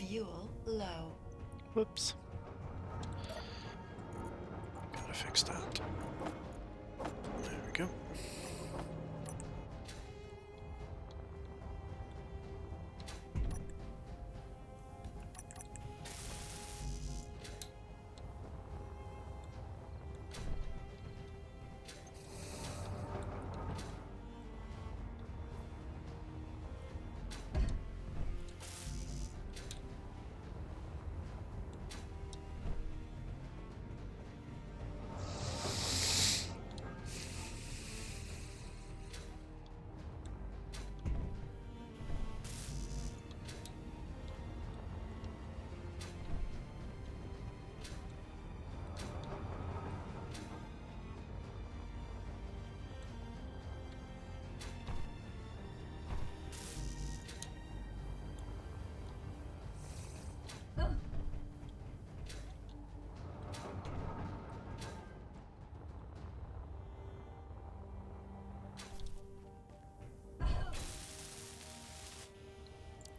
Fuel low. Whoops. Gotta fix that. There we go.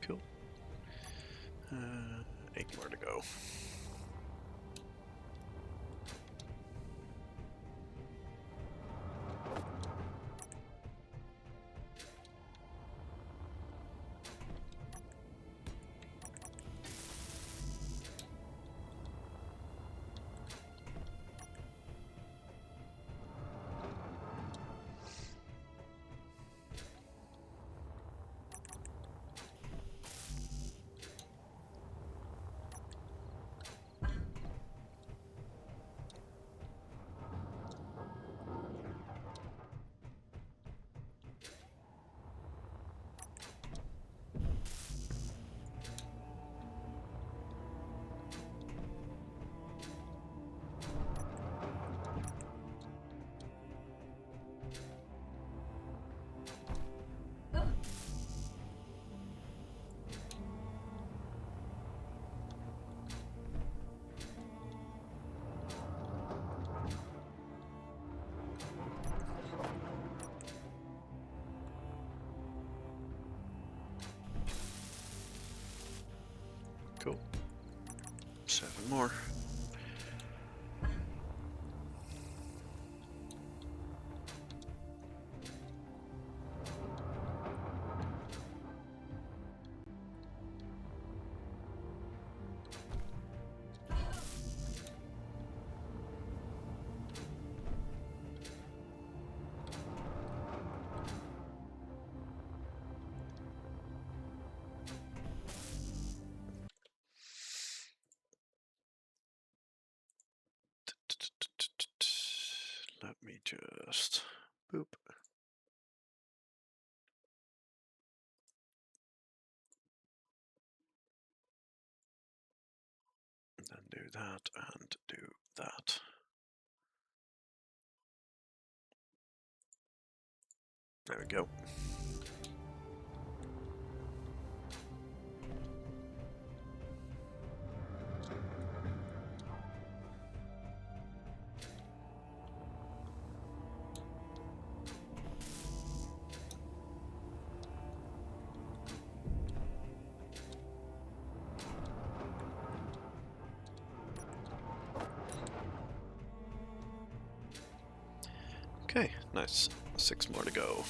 Cool. 8 more to go. Cool. 7 more. Let me just boop. And then do that and do that. There we go. Okay, nice. 6 more to go.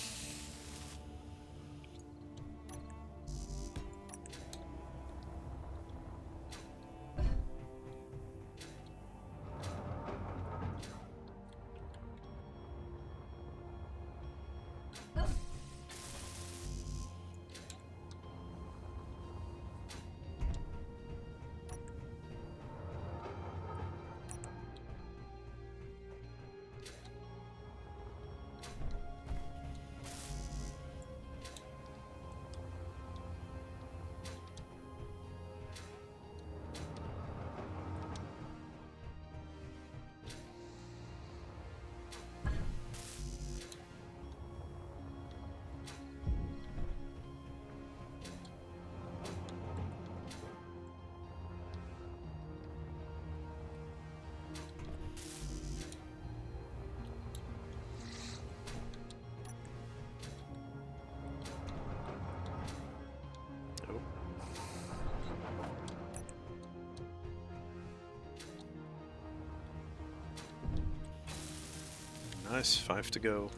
Nice, 5 to go.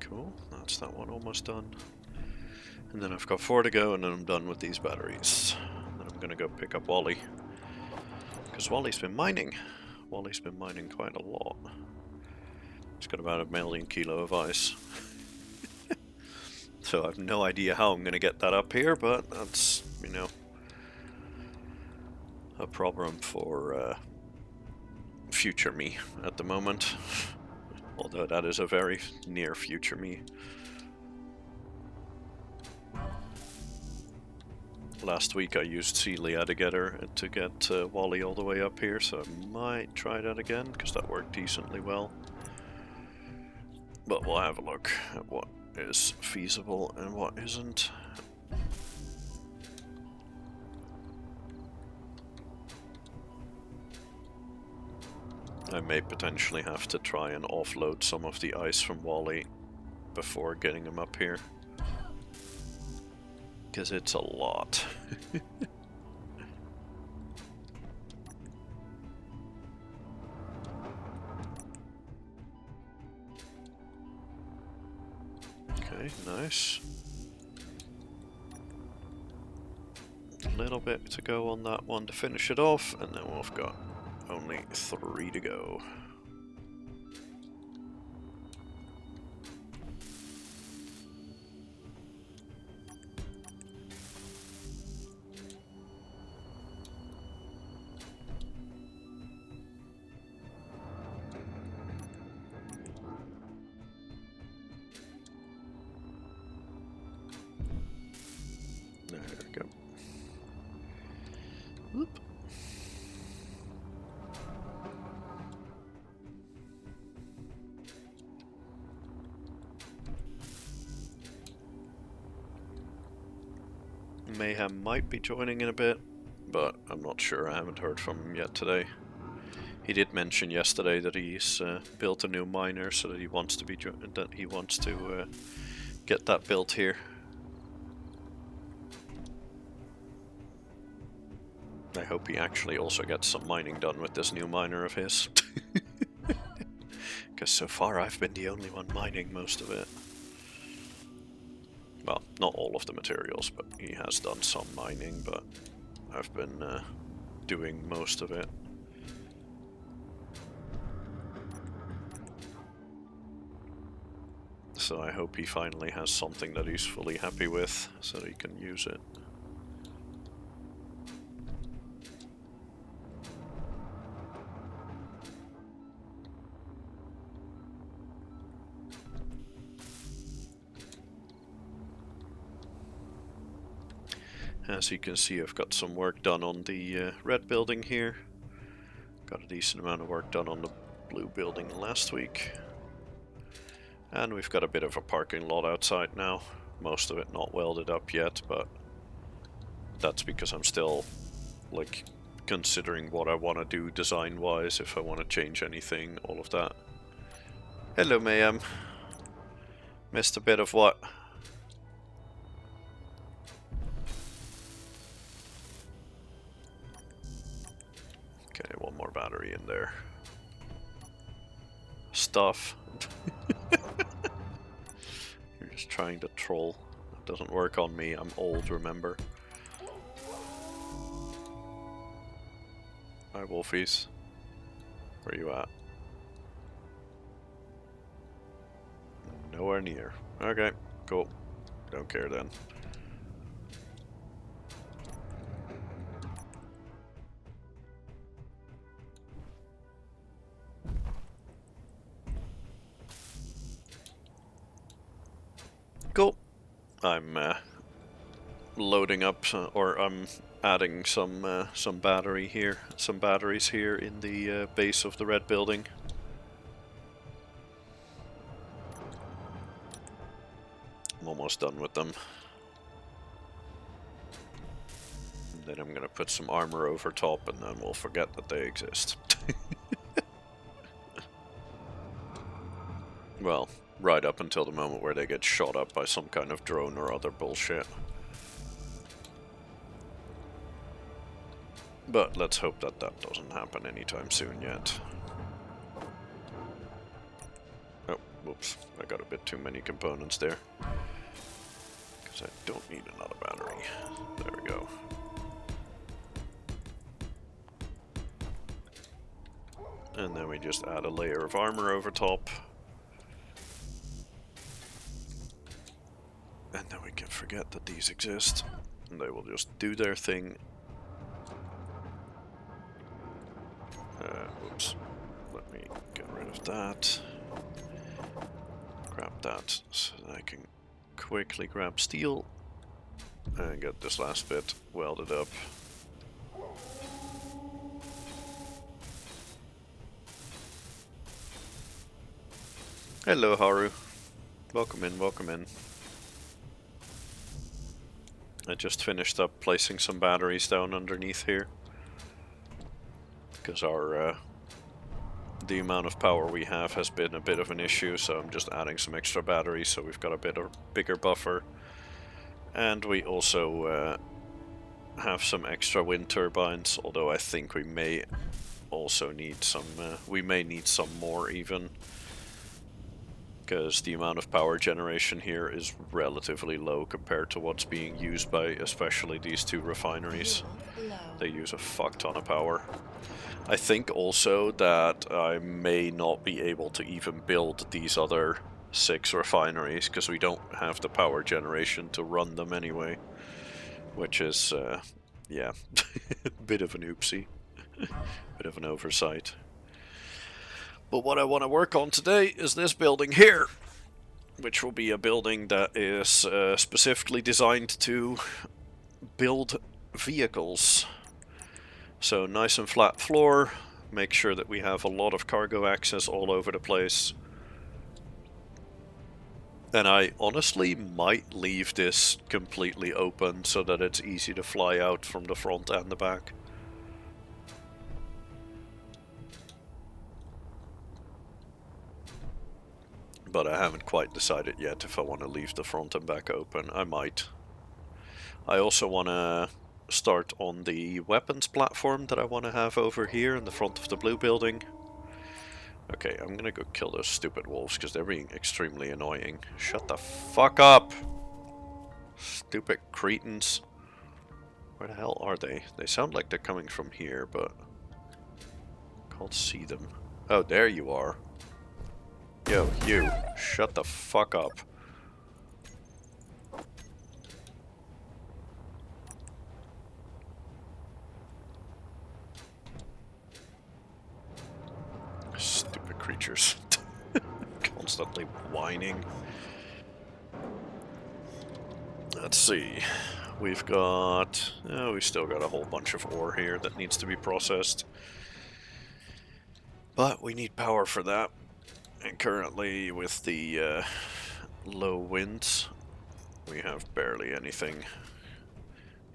Cool, that's that one almost done. And then I've got 4 to go, and then I'm done with these batteries. And then I'm gonna go pick up Wally. Because Wally's been mining. Wally's been mining quite a lot. He's got about 1,000,000 kilo of ice. So I have no idea how I'm gonna get that up here, but that's, you know, a problem for future me at the moment. Although that is a very near future me. Last week I used Celia to get Wally all the way up here, so I might try that again, because that worked decently well. But we'll have a look at what is feasible and what isn't. I may potentially have to try and offload some of the ice from Wally before getting him up here. Because it's a lot. Okay, nice. A little bit to go on that one to finish it off, and then we've got only 3 to go. There we go. Whoop. Mayhem might be joining in a bit, but I'm not sure. I haven't heard from him yet today. He did mention yesterday that he's built a new miner, so that he wants to get that built here. I hope he actually also gets some mining done with this new miner of his. Because so far I've been the only one mining most of it. Well, not all of the materials, but he has done some mining, but I've been doing most of it. So I hope he finally has something that he's fully happy with, so that he can use it. As you can see, I've got some work done on the red building here. Got a decent amount of work done on the blue building last week. And we've got a bit of a parking lot outside now. Most of it not welded up yet, but that's because I'm still, like, considering what I want to do design-wise, if I want to change anything, all of that. Hello, Mayhem. Missed a bit of what? Okay, one more battery in there. Stuff. You're just trying to troll. That doesn't work on me. I'm old, remember? Hi, Wolfies. Where you at? Nowhere near. Okay, cool. Don't care then. Cool. I'm loading up, or I'm adding some batteries here in the base of the red building. I'm almost done with them. And then I'm gonna put some armor over top, and then we'll forget that they exist. Well, right up until the moment where they get shot up by some kind of drone or other bullshit. But let's hope that that doesn't happen anytime soon yet. Oh, whoops. I got a bit too many components there. Because I don't need another battery. There we go. And then we just add a layer of armor over top. And then we can forget that these exist. And they will just do their thing. Oops. Let me get rid of that. Grab that so that I can quickly grab steel. And get this last bit welded up. Hello, Haru. Welcome in, welcome in. I just finished up placing some batteries down underneath here. Because our the amount of power we have has been a bit of an issue, so I'm just adding some extra batteries so we've got a bit of bigger buffer. And we also have some extra wind turbines, although I think we may also need some, we may need some more even. Because the amount of power generation here is relatively low compared to what's being used by especially these two refineries. They use a fuck ton of power. I think also that I may not be able to even build these other 6 refineries because we don't have the power generation to run them anyway. Which is, yeah, a bit of an oopsie. Bit of an oversight. But what I want to work on today is this building here, which will be a building that is specifically designed to build vehicles. So nice and flat floor, make sure that we have a lot of cargo access all over the place. And I honestly might leave this completely open so that it's easy to fly out from the front and the back. But I haven't quite decided yet if I want to leave the front and back open. I might. I also want to start on the weapons platform that I want to have over here in the front of the blue building. Okay, I'm gonna go kill those stupid wolves because they're being extremely annoying. Shut the fuck up! Stupid cretins. Where the hell are they? They sound like they're coming from here, but I can't see them. Oh, there you are. Yo, you. Shut the fuck up. Stupid creatures. Constantly whining. Let's see. We've got... Oh, we've still got a whole bunch of ore here that needs to be processed. But we need power for that. And currently, with the low winds, we have barely anything.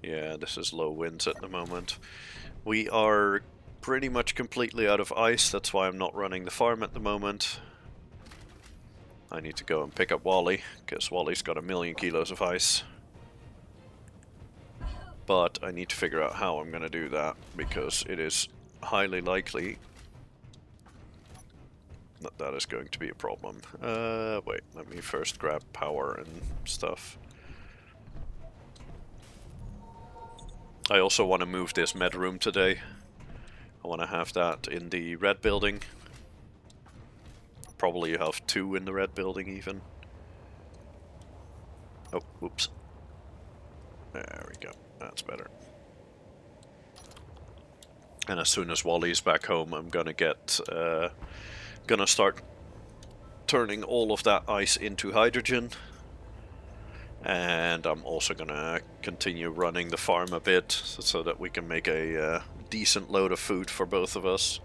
Yeah, this is low winds at the moment. We are pretty much completely out of ice, that's why I'm not running the farm at the moment. I need to go and pick up Wally, because Wally's got 1,000,000 kilos of ice. But I need to figure out how I'm going to do that, because it is highly likely that is going to be a problem. Wait, let me first grab power and stuff. I also want to move this med room today. I want to have that in the red building. Probably have 2 in the red building even. Oh, whoops. There we go. That's better. And as soon as Wally's back home, I'm gonna get... gonna start turning all of that ice into hydrogen. And I'm also gonna continue running the farm a bit so that we can make a decent load of food for both of us.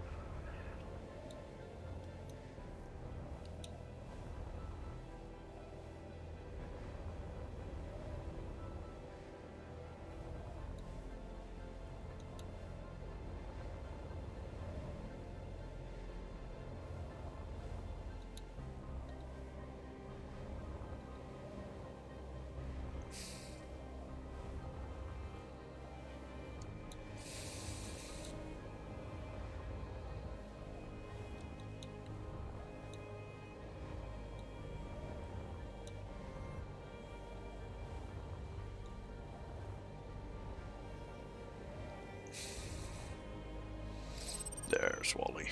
There's Wally.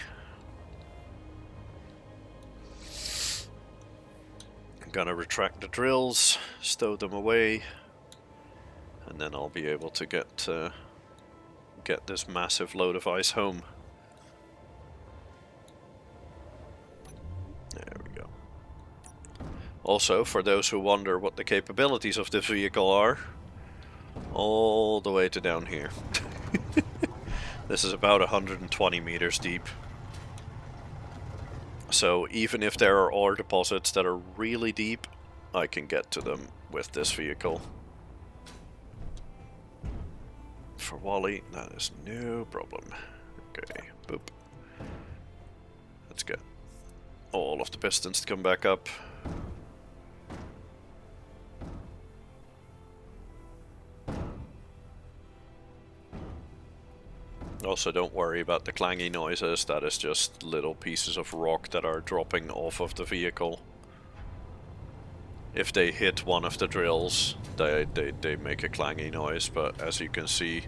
I'm gonna retract the drills, stow them away, and then I'll be able to get this massive load of ice home. There we go. Also, for those who wonder what the capabilities of this vehicle are, all the way to down here. This is about 120 meters deep. So even if there are ore deposits that are really deep, I can get to them with this vehicle. For Wally, that is no problem. Okay, boop. Let's get all of the pistons to come back up. Also, don't worry about the clangy noises, that is just little pieces of rock that are dropping off of the vehicle. If they hit one of the drills, they make a clangy noise, but as you can see,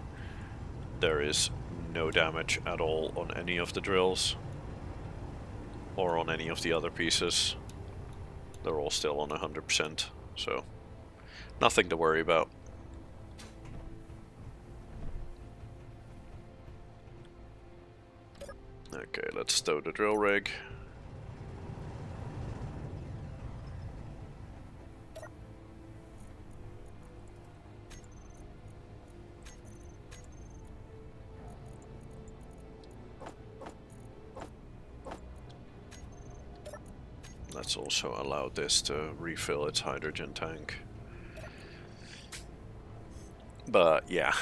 there is no damage at all on any of the drills, or on any of the other pieces. They're all still on 100%, so nothing to worry about. Okay, let's stow the drill rig. Let's also allow this to refill its hydrogen tank. But yeah,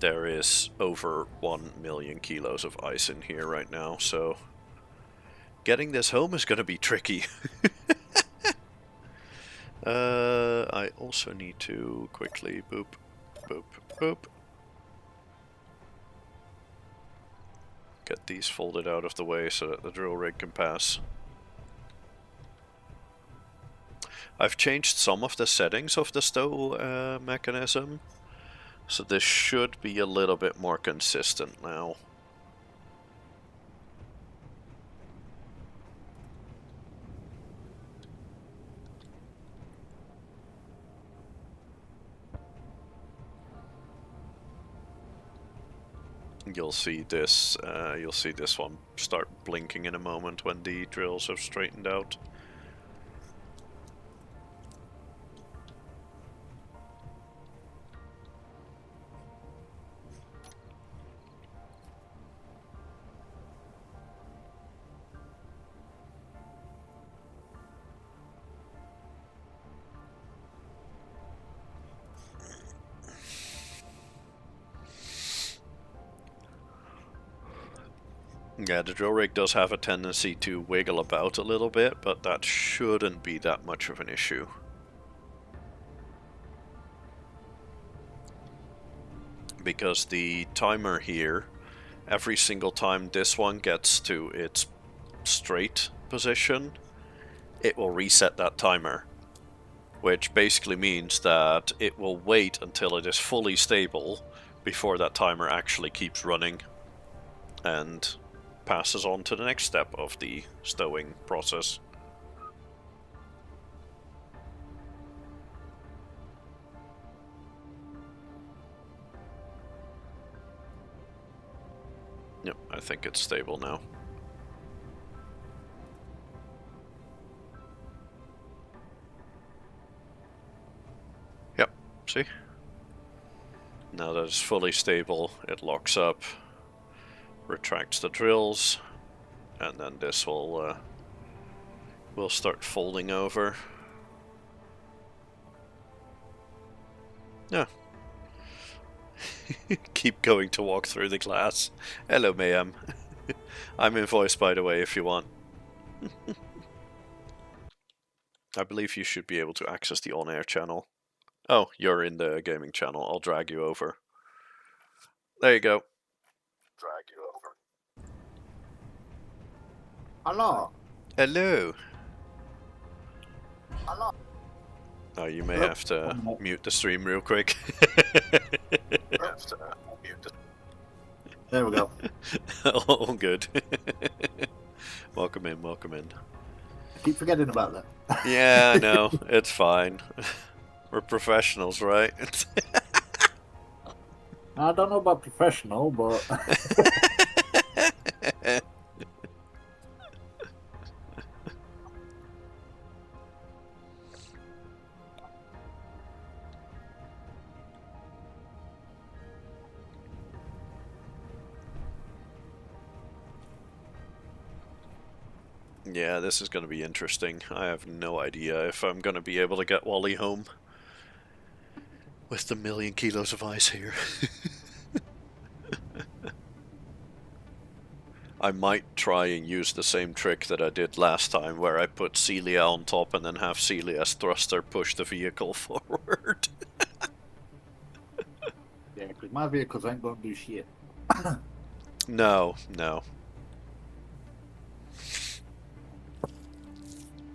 there is over 1 million kilos of ice in here right now, so getting this home is gonna be tricky. I also need to quickly boop, boop, boop. Get these folded out of the way so that the drill rig can pass. I've changed some of the settings of the stow mechanism, so this should be a little bit more consistent now. You'll see this one start blinking in a moment when the drills have straightened out. Yeah, the drill rig does have a tendency to wiggle about a little bit, but that shouldn't be that much of an issue. Because the timer here, every single time this one gets to its straight position, it will reset that timer. Which basically means that it will wait until it is fully stable before that timer actually keeps running and passes on to the next step of the stowing process. Yep, I think it's stable now. See? Now that it's fully stable, it locks up, retracts the drills, and then this will start folding over. Yeah. Keep going to walk through the glass. Hello, Mayhem. I'm in voice, by the way, if you want. I believe you should be able to access the on-air channel. Oh, you're in the gaming channel. I'll drag you over. There you go. Drag you over. Hello. Hello. Hello. Oh, you may have to mute the stream real quick. There we go. All good. Welcome in, welcome in. I keep forgetting about that. Yeah, I know. It's fine. We're professionals, right? I don't know about professional, but... Yeah, this is going to be interesting. I have no idea if I'm going to be able to get Wally home with the 1,000,000 kilos of ice here. I might try and use the same trick that I did last time, where I put Celia on top and then have Celia's thruster push the vehicle forward. Yeah, because my vehicles ain't going to do shit. No, no.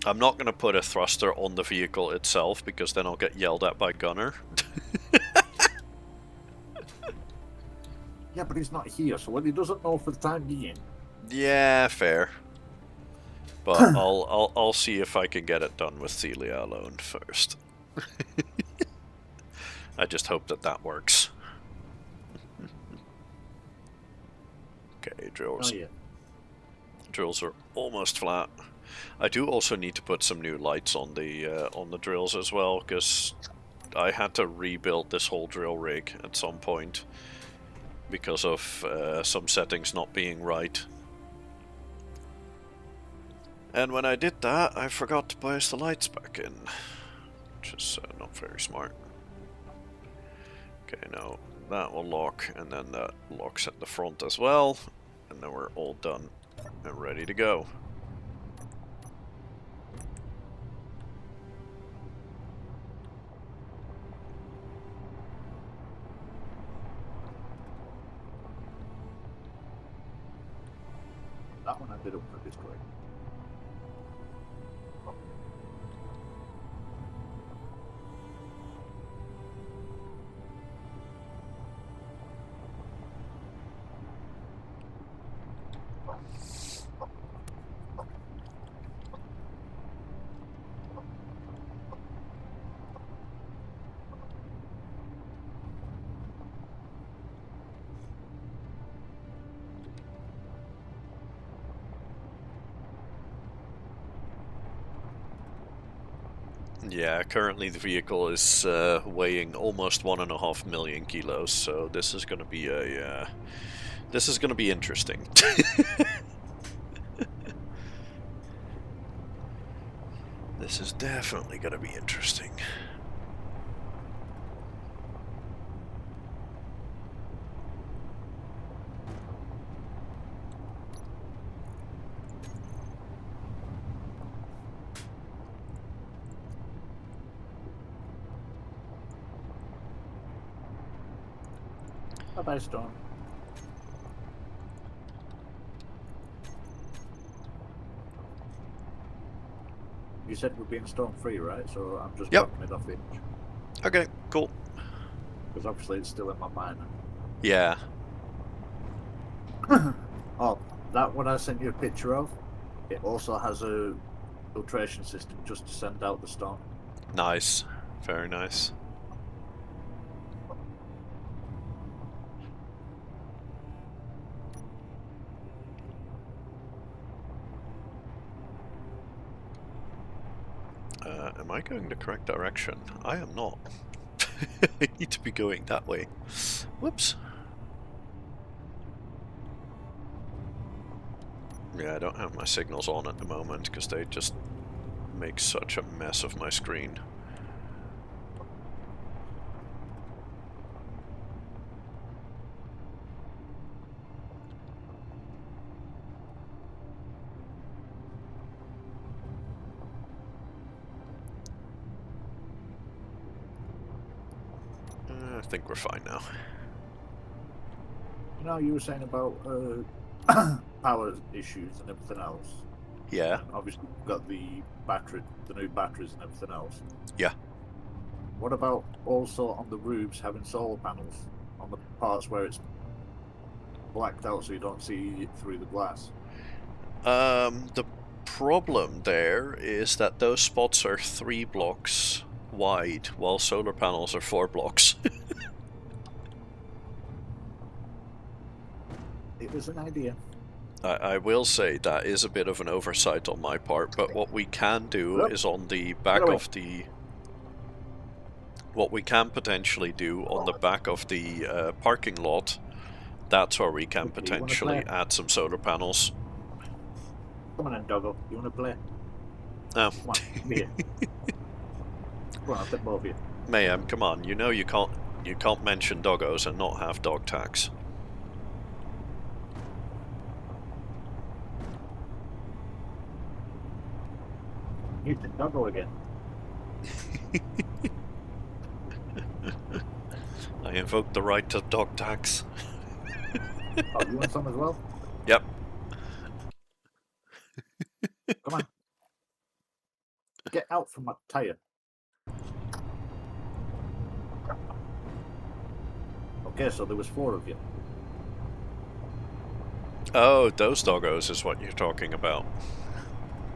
I'm not going to put a thruster on the vehicle itself, because then I'll get yelled at by Gunner. Yeah, but he's not here, so what he doesn't know for the time being. Yeah, fair. But I'll see if I can get it done with Celia alone first. I just hope that works. Okay, drills. Oh, yeah. Drills are almost flat. I do also need to put some new lights on the drills as well, because I had to rebuild this whole drill rig at some point because of some settings not being right. And when I did that, I forgot to bias the lights back in, which is not very smart. Okay, now that will lock, and then that locks at the front as well, and then we're all done and ready to go. That one I did up for this quick. Yeah, currently the vehicle is weighing almost 1.5 million kilos, so this is gonna be a this is gonna be interesting. This is definitely gonna be interesting. Bye-bye, Storm. You said we're being storm-free, right? So I'm just dropping it off the edge. Okay, cool. Because obviously it's still in my mind. Yeah. Oh, that one I sent you a picture of, it also has a filtration system just to send out the storm. Nice. Very nice. Am I going the correct direction? I am not. I need to be going that way. Whoops. Yeah, I don't have my signals on at the moment because they just make such a mess of my screen. I think we're fine now. You know, you were saying about power issues and everything else. Yeah. And obviously, you've got the new batteries and everything else. Yeah. What about also on the roofs having solar panels on the parts where it's blacked out so you don't see through the glass? The problem there is that those spots are 3 blocks wide, while solar panels are 4 blocks. It was an idea. I will say that is a bit of an oversight on my part, but what we can do is on the back of the... What we can potentially do on the back of the parking lot, that's where we can potentially add some solar panels. Come on in, doggo. You want to play? Oh. Come on, be here. Come on, I'll take both of you. Mayhem, come on. You know you can't mention doggos and not have dog tags. You the doggo again. I invoke the right to dog tags. Oh, you want some as well? Yep. Come on. Get out from my tire. Okay, so there was 4 of you. Oh, those doggos is what you're talking about.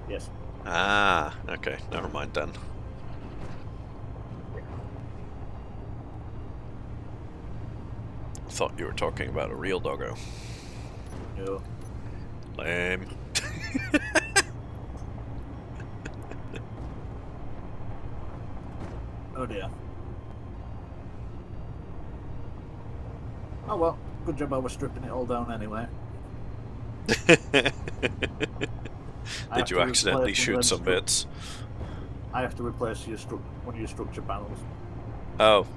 Yes. Ah, okay. Never mind then. Thought you were talking about a real doggo. No. Lame. Oh dear. Oh well, good job I was stripping it all down anyway. Did you accidentally shoot some bits? I have to replace one of your structure panels. Oh.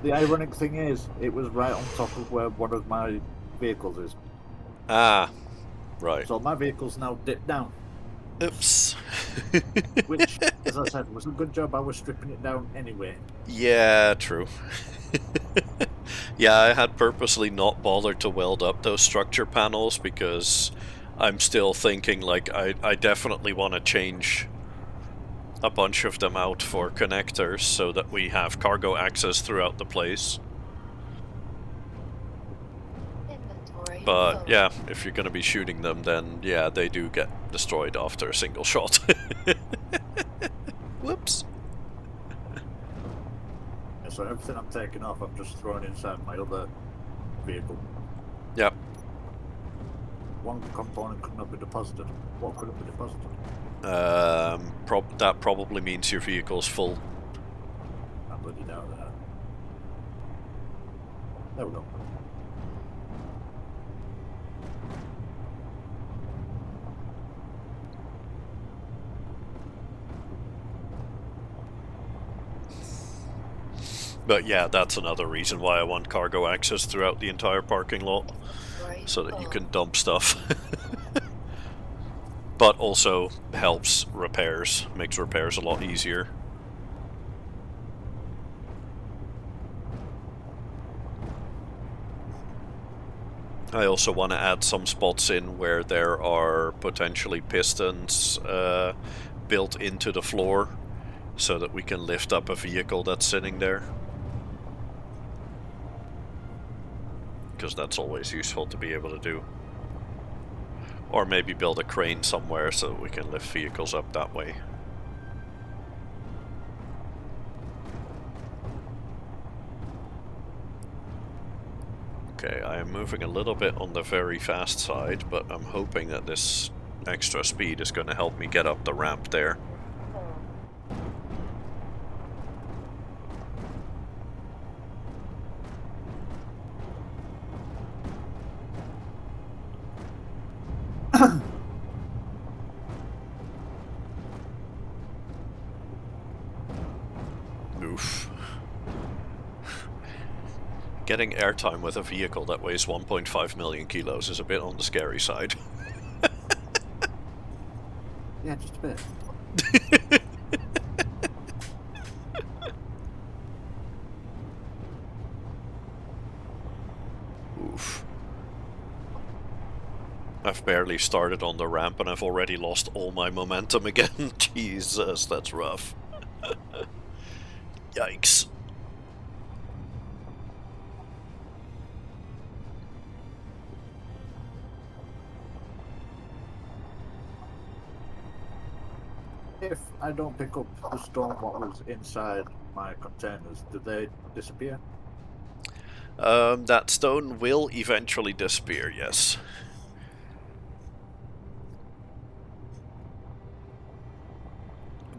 The ironic thing is, it was right on top of where one of my vehicles is. Ah, right. So my vehicle's now dipped down. Oops. Which, as I said, was a good job I was stripping it down anyway. Yeah, true. Yeah, I had purposely not bothered to weld up those structure panels because I'm still thinking, like, I definitely want to change a bunch of them out for connectors so that we have cargo access throughout the place. But yeah, if you're going to be shooting them, then yeah, they do get destroyed after a single shot. Whoops. Yeah, so everything I'm taking off, I'm just throwing inside my other vehicle. Yep. One component could not be deposited. What could it be deposited? That probably means your vehicle's full. I bloody doubt that. There we go. But yeah, that's another reason why I want cargo access throughout the entire parking lot, so that you can dump stuff. But also helps repairs, makes repairs a lot easier. I also want to add some spots in where there are potentially pistons built into the floor, so that we can lift up a vehicle that's sitting there. Because that's always useful to be able to do. Or maybe build a crane somewhere so that we can lift vehicles up that way. Okay, I am moving a little bit on the very fast side, but I'm hoping that this extra speed is going to help me get up the ramp there. Oof. Getting airtime with a vehicle that weighs 1.5 million kilos is a bit on the scary side. Yeah, just a bit. Oof. I've barely started on the ramp and I've already lost all my momentum again. Jesus, that's rough. Yikes. If I don't pick up the stone bottles inside my containers, do they disappear? That stone will eventually disappear, yes.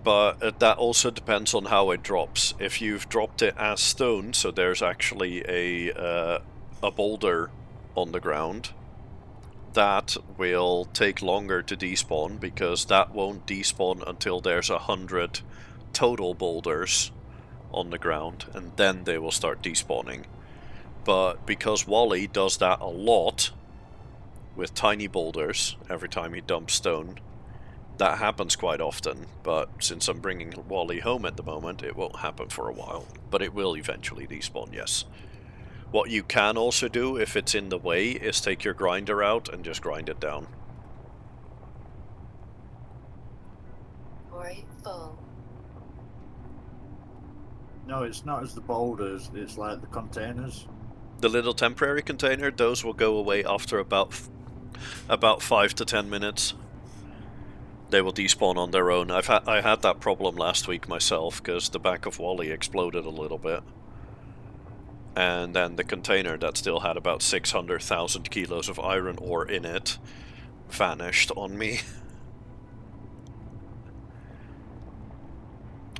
But that also depends on how it drops. If you've dropped it as stone, so there's actually a boulder on the ground, that will take longer to despawn because that won't despawn until there's 100 total boulders on the ground, and then they will start despawning. But because Wally does that a lot with tiny boulders every time he dumps stone, that happens quite often. But since I'm bringing Wally home at the moment, it won't happen for a while. But it will eventually despawn, yes. What you can also do, if it's in the way, is take your grinder out and just grind it down. Grateful. No, it's not as the boulders, it's like the containers. The little temporary container, those will go away after about 5 to 10 minutes. They will despawn on their own. I had that problem last week myself, because the back of Wally exploded a little bit. And then the container that still had about 600,000 kilos of iron ore in it vanished on me.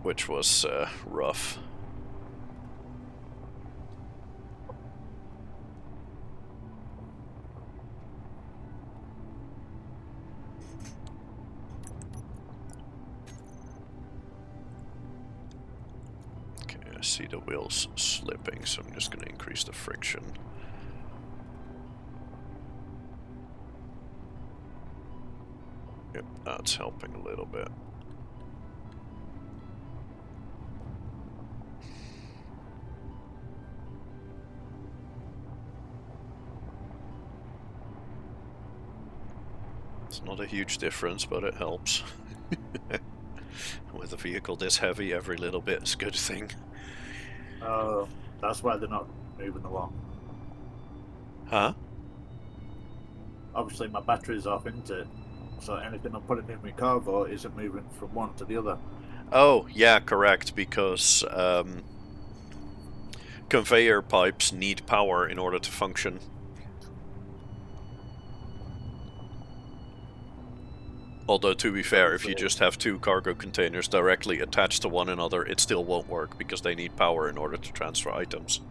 Which was rough. Okay, I see the wheels slipping, so I'm just going to increase the friction. Yep, that's helping a little bit. It's not a huge difference, but it helps. With a vehicle this heavy, every little bit is a good thing. That's why they're not moving along. Huh? Obviously, my battery's off, isn't it? So anything I'm putting in my cargo isn't moving from one to the other. Oh, yeah, correct, because conveyor pipes need power in order to function. Although, to be fair, if you just have two cargo containers directly attached to one another, it still won't work, because they need power in order to transfer items.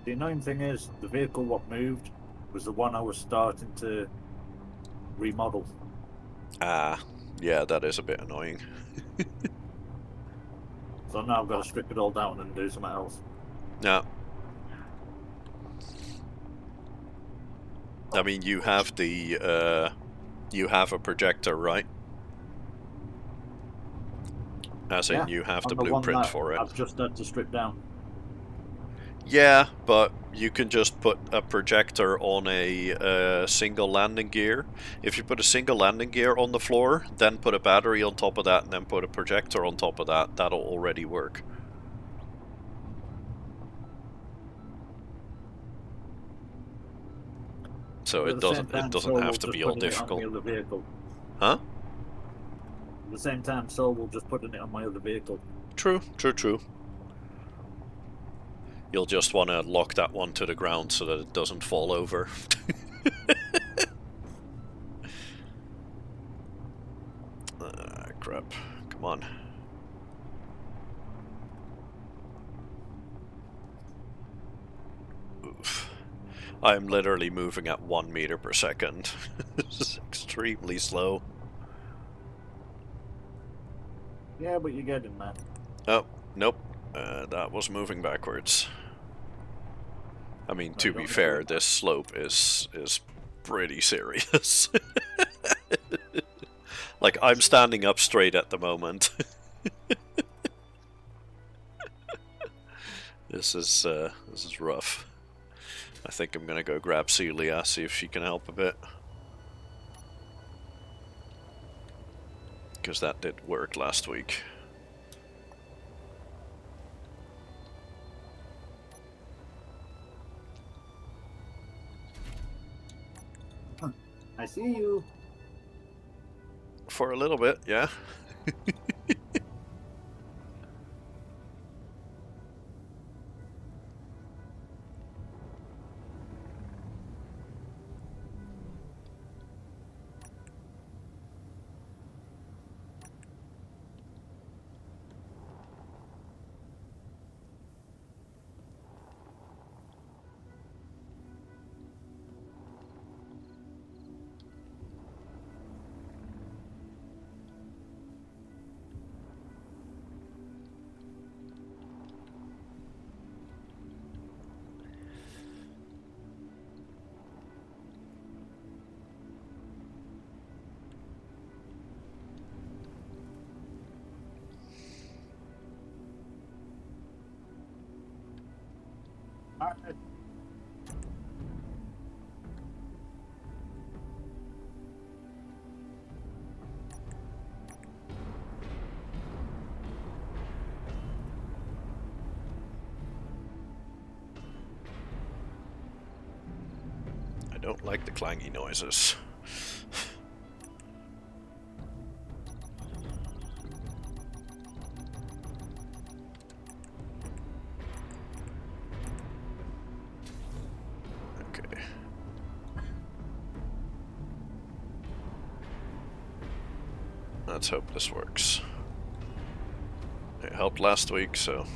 The annoying thing is, the vehicle what moved was the one I was starting to remodel. Ah, yeah, that is a bit annoying. So now I've got to strip it all down and do something else. Yeah. I mean, you have the, you have a projector, right? As in, you have the blueprint for it. I've just had to strip down. Yeah, but you can just put a projector on a single landing gear. If you put a single landing gear on the floor, then put a battery on top of that, and then put a projector on top of that, that'll already work. So it doesn't have to be all difficult. Huh? At the same time, Sol will just putting it on my other vehicle. True. You'll just want to lock that one to the ground so that it doesn't fall over. Crap. Come on. Oof. I'm literally moving at 1 meter per second. It's extremely slow. Yeah, but you're getting there. Oh, nope. That was moving backwards. I mean, No, you to be don't need to fair, look back. this slope is pretty serious. Like, I'm standing up straight at the moment. This is rough. I think I'm gonna go grab Celia, see if she can help a bit. Because that did work last week. I see you. For a little bit, yeah. Alright. I don't like the clangy noises. Okay. Let's hope this works. It helped last week, so...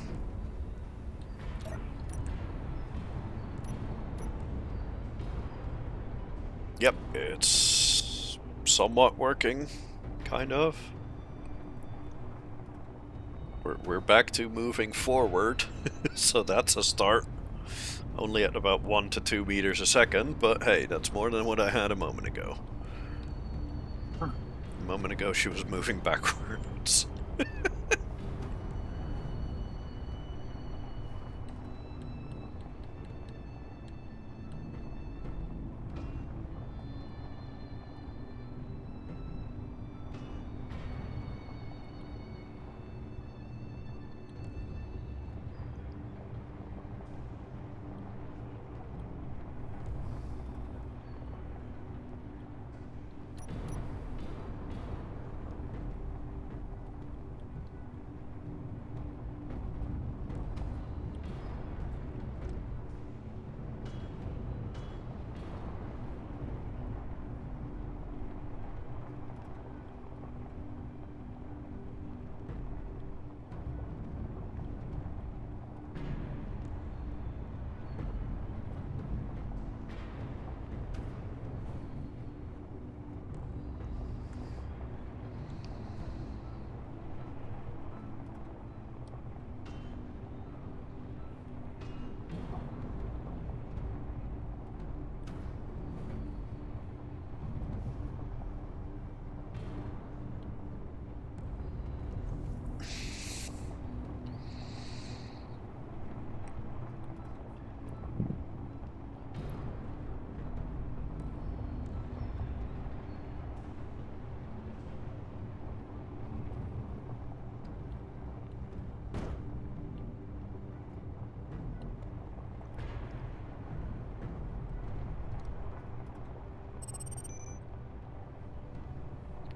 Yep, it's somewhat working, kind of. We're back to moving forward, so that's a start. Only at about 1 to 2 meters a second, but hey, that's more than what I had a moment ago. A moment ago she was moving backwards.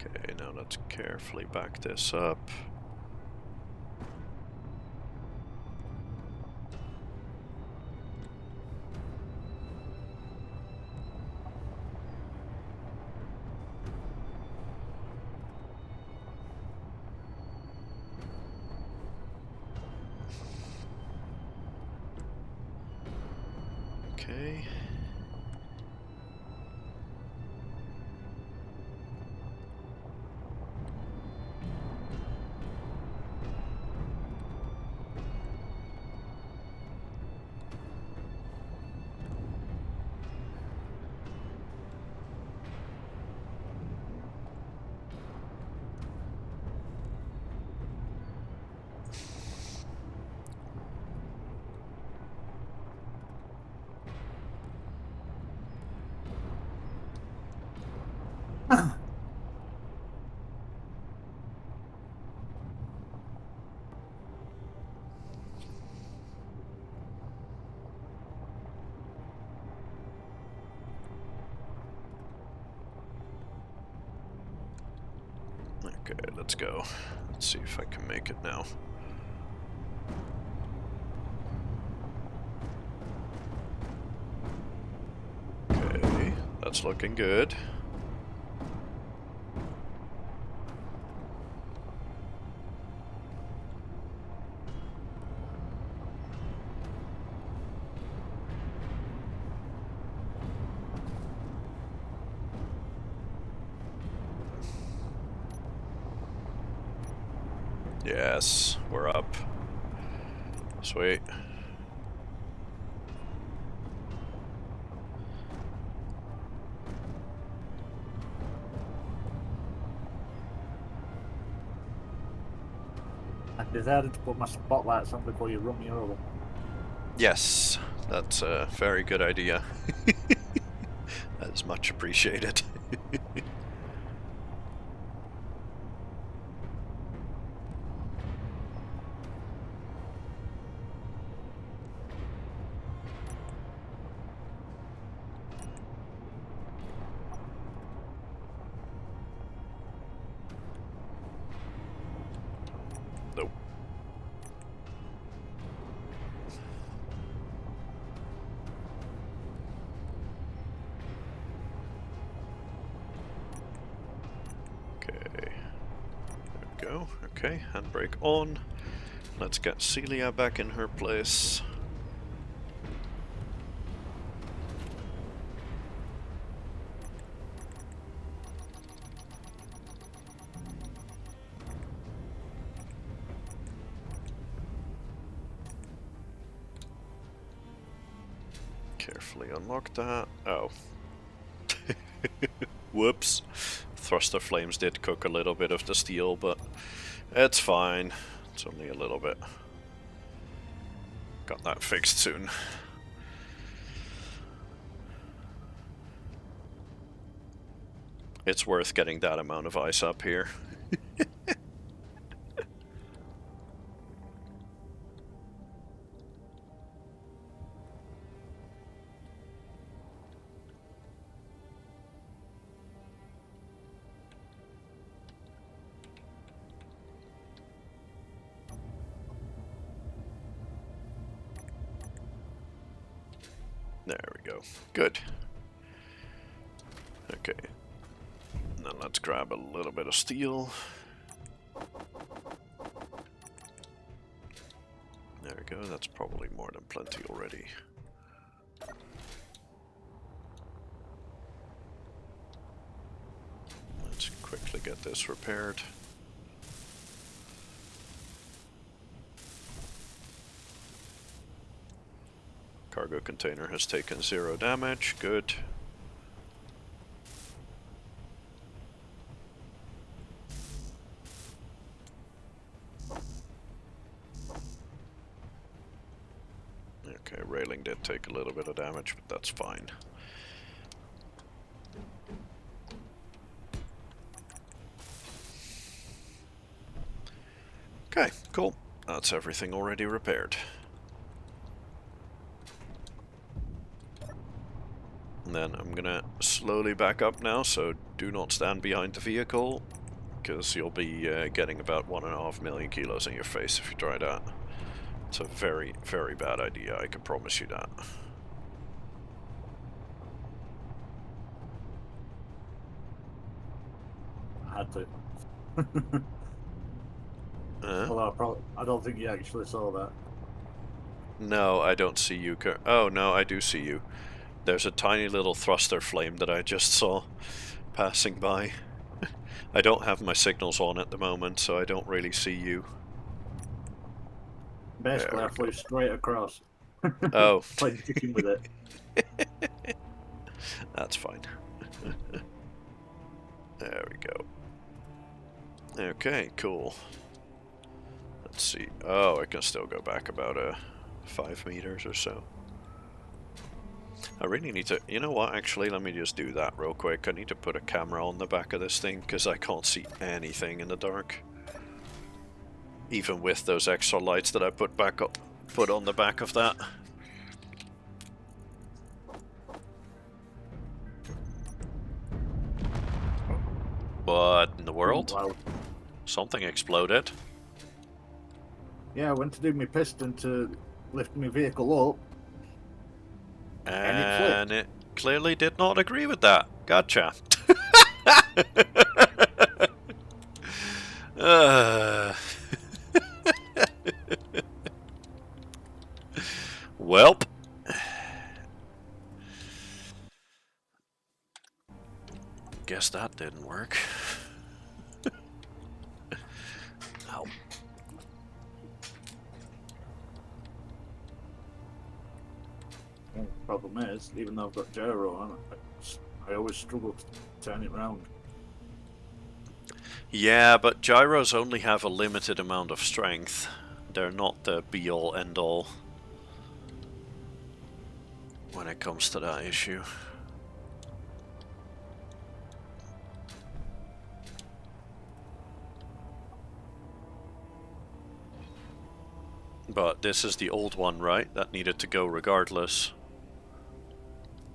Okay, now let's carefully back this up. Okay. Okay, let's go. Let's see if I can make it now. Okay, that's looking good. Yes, we're up. Sweet. I decided to put my spotlights on before you run me over. Yes, that's a very good idea. That is much appreciated. Nope. Okay. There we go. Okay, handbrake on. Let's get Celia back in her place. Carefully unlock that. Oh. Whoops. Thruster flames did cook a little bit of the steel, but it's fine. It's only a little bit. Got that fixed soon. It's worth getting that amount of ice up here. There we go. Good. Okay. And then let's grab a little bit of steel. There we go. That's probably more than plenty already. Let's quickly get this repaired. Cargo container has taken 0 damage. Good. Okay, railing did take a little bit of damage, but that's fine. Okay, cool. That's everything already repaired. And then I'm gonna slowly back up now, so do not stand behind the vehicle, because you'll be getting about 1.5 million kilos in your face if you try that. It's a very, very bad idea, I can promise you that. I had to. Huh? Although I don't think you actually saw that. No, I don't see you. Oh, no, I do see you. There's a tiny little thruster flame that I just saw passing by. I don't have my signals on at the moment, so I don't really see you. Basically, I flew straight across. Oh. Playing chicken with it. That's fine. There we go. Okay, cool. Let's see. Oh, I can still go back about 5 meters or so. I really need to... You know what, actually, let me just do that real quick. I need to put a camera on the back of this thing, because I can't see anything in the dark. Even with those extra lights that I put on the back of that. What in the world? Wow. Something exploded. Yeah, I went to do my piston to lift my vehicle up, and it flipped. And it clearly did not agree with that. Gotcha. uh, Welp. Guess that didn't work. Ow. The problem is, even though I've got gyro on, I always struggle to turn it round. Yeah, but gyros only have a limited amount of strength. They're not the be-all, end-all when it comes to that issue. But this is the old one, right? That needed to go regardless.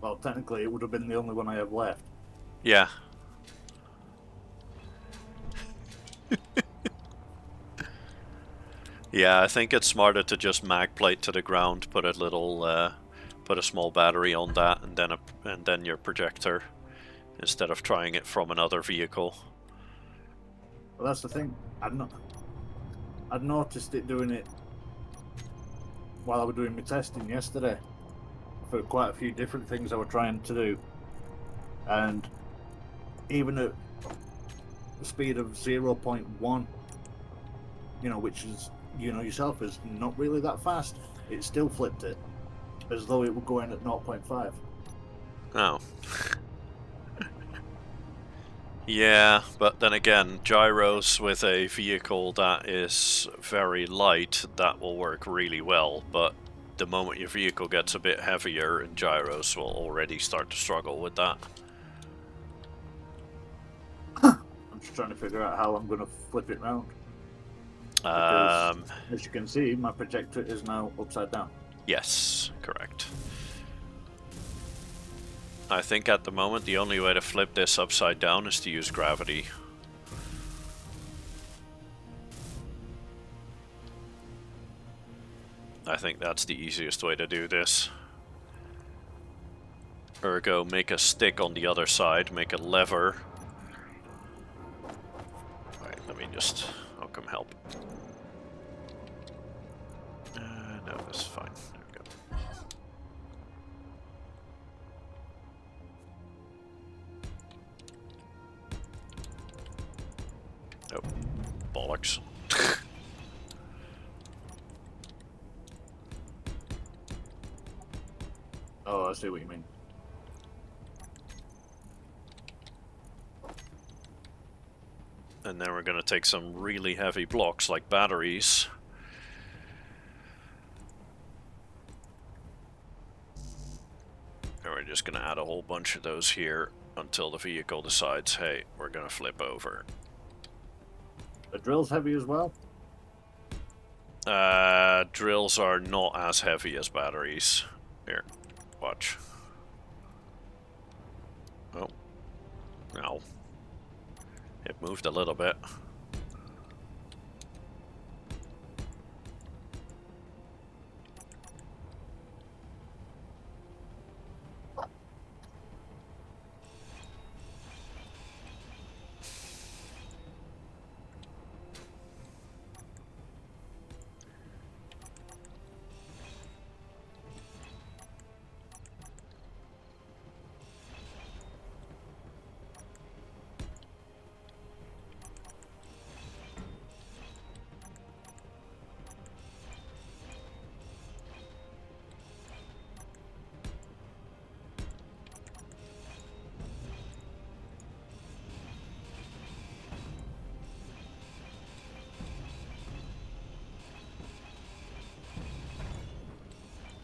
Well, technically, it would have been the only one I have left. Yeah. Yeah, I think it's smarter to just mag plate to the ground, put a small battery on that, and then your projector, instead of trying it from another vehicle. Well, that's the thing. I'd noticed it doing it while I was doing my testing yesterday for quite a few different things I were trying to do, and even at the speed of 0.1, which is, yourself is not really that fast, it still flipped it as though it were going at 0.5. Oh. Yeah, but then again, gyros with a vehicle that is very light, that will work really well, but the moment your vehicle gets a bit heavier, and gyros will already start to struggle with that. I'm just trying to figure out how I'm going to flip it round. Because, as you can see, my projector is now upside down. Yes, correct. I think at the moment the only way to flip this upside down is to use gravity. I think that's the easiest way to do this. Ergo, make a stick on the other side, make a lever. Alright, I'll come help. No, that's fine. There we go. Oh, bollocks. Oh, I see what you mean. And then we're going to take some really heavy blocks like batteries. And we're just going to add a whole bunch of those here until the vehicle decides, hey, we're going to flip over. The drill's heavy as well? Drills are not as heavy as batteries. Here, watch. Oh. No. It moved a little bit.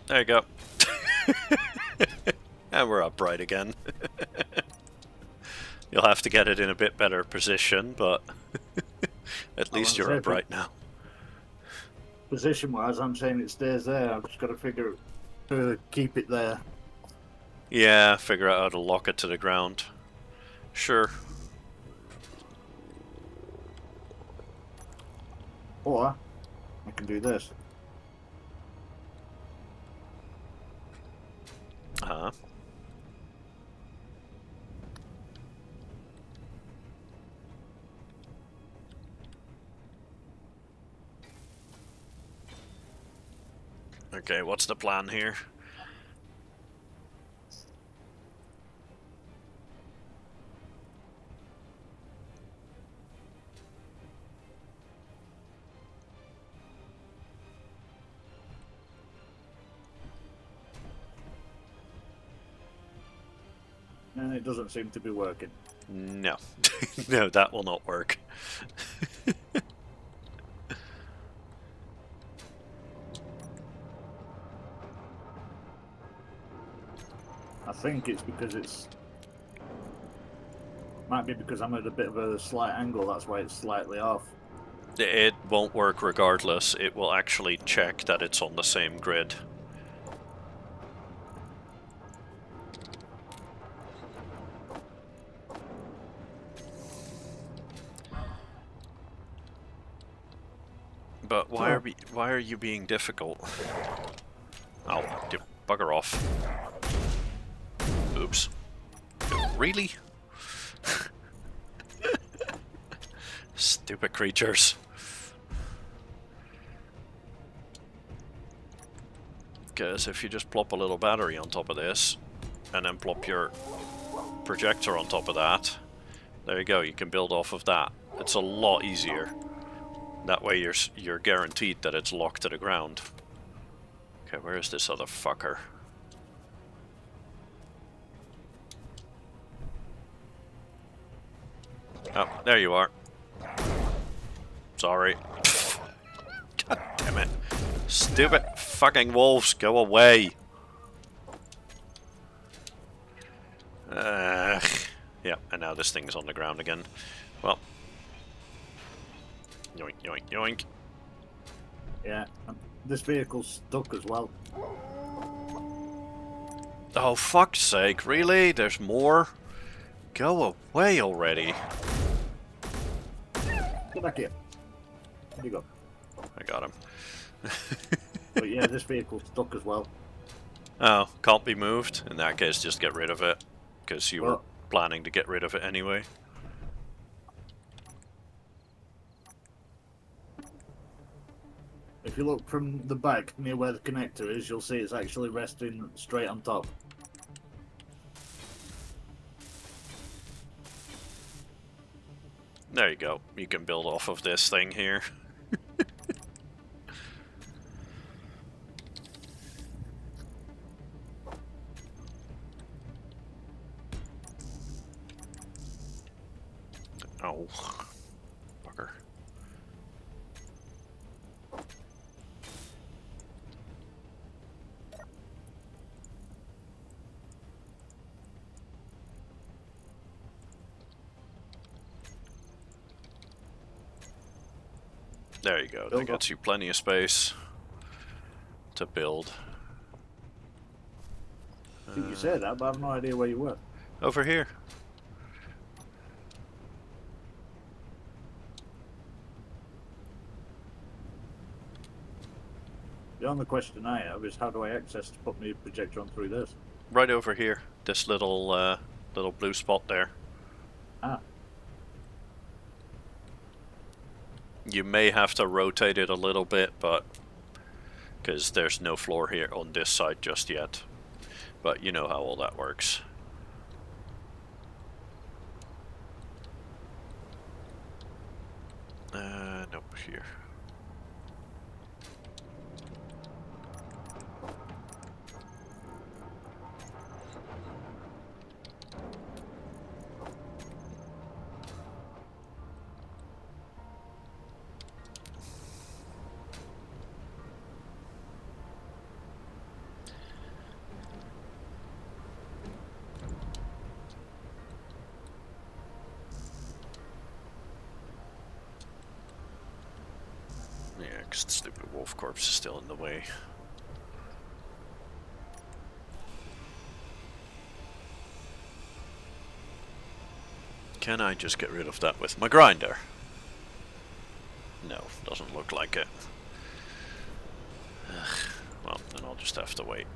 There you go. And we're upright again. You'll have to get it in a bit better position, but at least you're upright now. Position-wise, I'm saying it stays there. I've just got to figure to keep it there. Yeah, figure out how to lock it to the ground. Sure. Or I can do this. Uh-huh. Okay, what's the plan here? And it doesn't seem to be working. No. No, that will not work. I think it's because it's... Might be because I'm at a bit of a slight angle, that's why it's slightly off. It won't work regardless. It will actually check that it's on the same grid. But why are you being difficult? Oh, bugger off. Oops. Really? Stupid creatures. Because if you just plop a little battery on top of this, and then plop your projector on top of that, there you go, you can build off of that. It's a lot easier. That way you're guaranteed that it's locked to the ground. Okay, where is this other fucker? Oh, there you are. Sorry. God damn it. Stupid fucking wolves, go away. Yeah, and now this thing's on the ground again. Well. Yoink, yoink, yoink. Yeah, this vehicle's stuck as well. Oh, fuck's sake, really? There's more? Go away already. Get back here. There you go. I got him. But yeah, this vehicle's stuck as well. Oh, can't be moved? In that case, just get rid of it. Because you were planning to get rid of it anyway. If you look from the back near where the connector is, you'll see it's actually resting straight on top. There you go. You can build off of this thing here. Oh, bugger. There you go. That gets you plenty of space to build. I think you said that, but I have no idea where you were. Over here. The only question I have is how do I access to put my projector on through this? Right over here. This little little blue spot there. Ah. You may have to rotate it a little bit, but because there's no floor here on this side just yet. But you know how all that works. Nope, here. Yeah, because the stupid wolf corpse is still in the way. Can I just get rid of that with my grinder? No, doesn't look like it. Ugh. Well, then I'll just have to wait.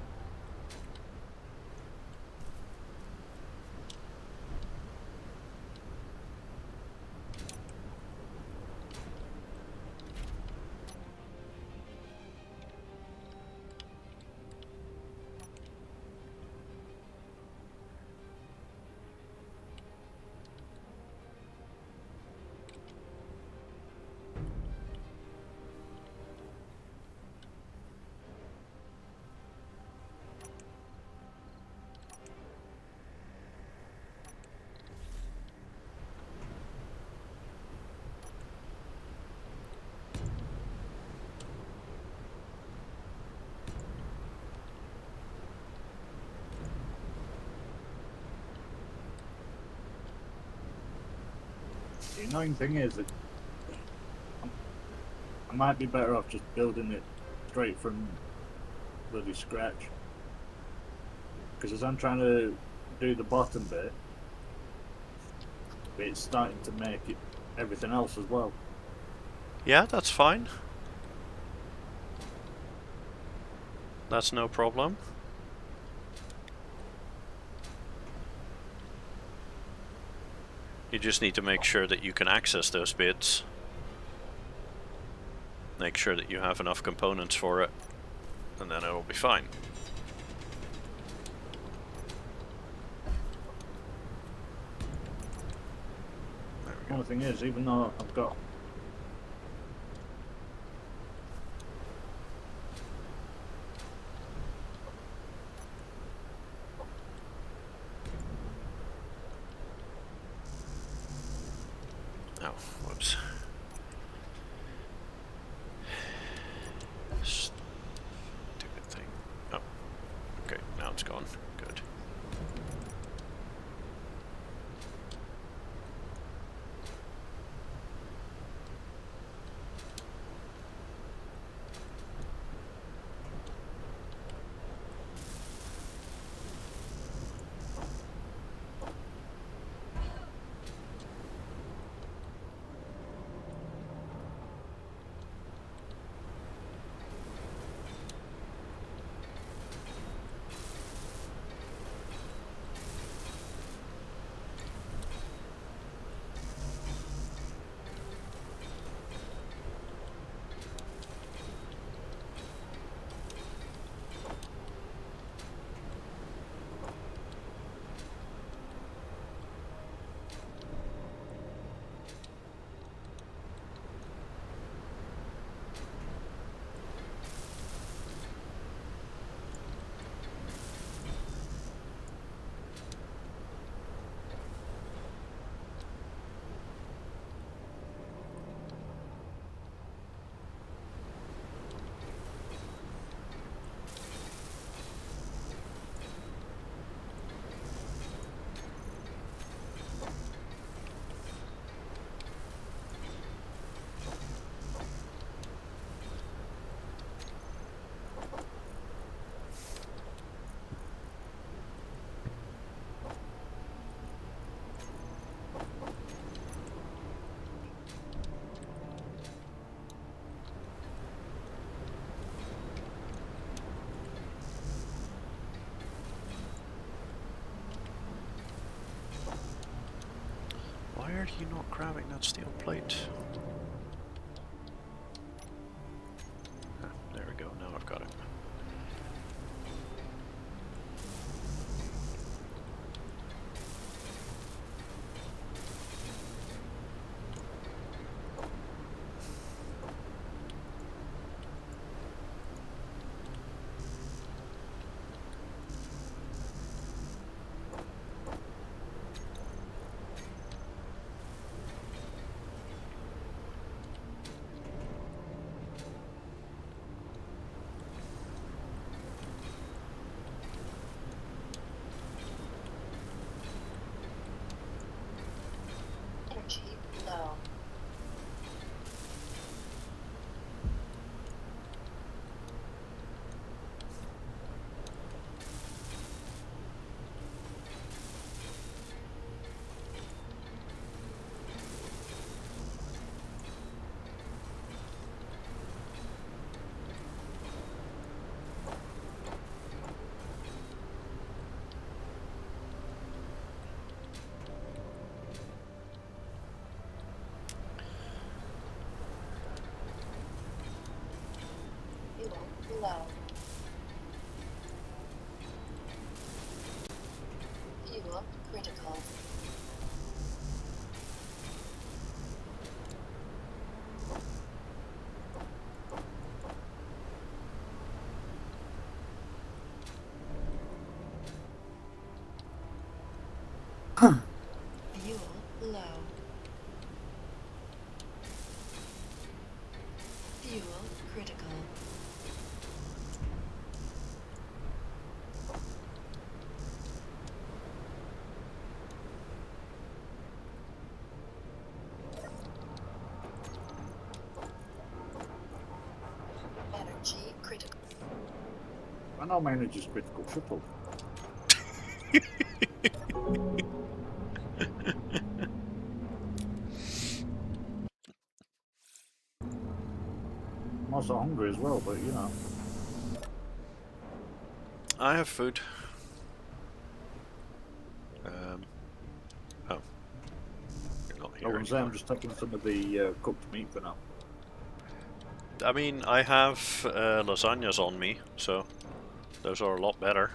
The annoying thing is that I might be better off just building it straight from bloody scratch. Because as I'm trying to do the bottom bit, it's starting to make it everything else as well. Yeah, that's fine. That's no problem. You just need to make sure that you can access those bits. Make sure that you have enough components for it, and then it'll be fine. There we go. One thing is, even though I've got Oh, whoops. Stupid thing. Oh, okay, now it's gone. Good. Why are you not grabbing that steel plate? Ah, there we go, now I've got it. low. Fuel critical. Fuel low. Fuel critical. Energy critical. I know my energy's critical. Shut up. I'm also hungry as well, but you know. I have food. Oh. You're not I here wouldn't say anymore. I'm just taking some of the cooked meat for now. I mean, I have lasagnas on me, so those are a lot better.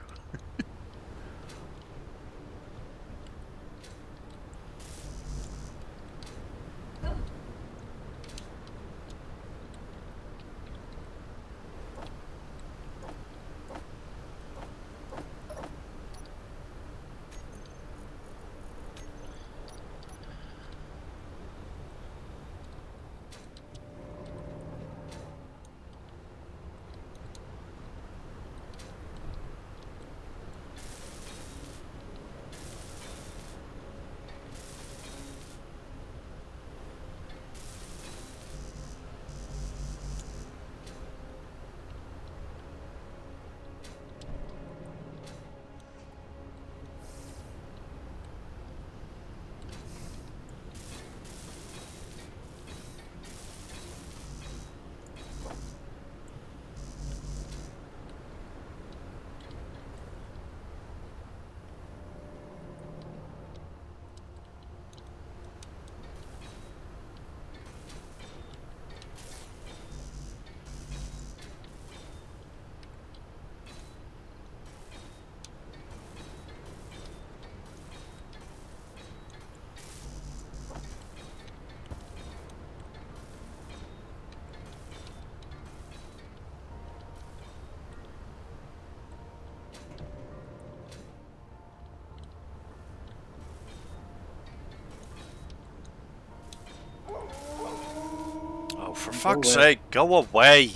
Oh, for fuck's away. sake, go away!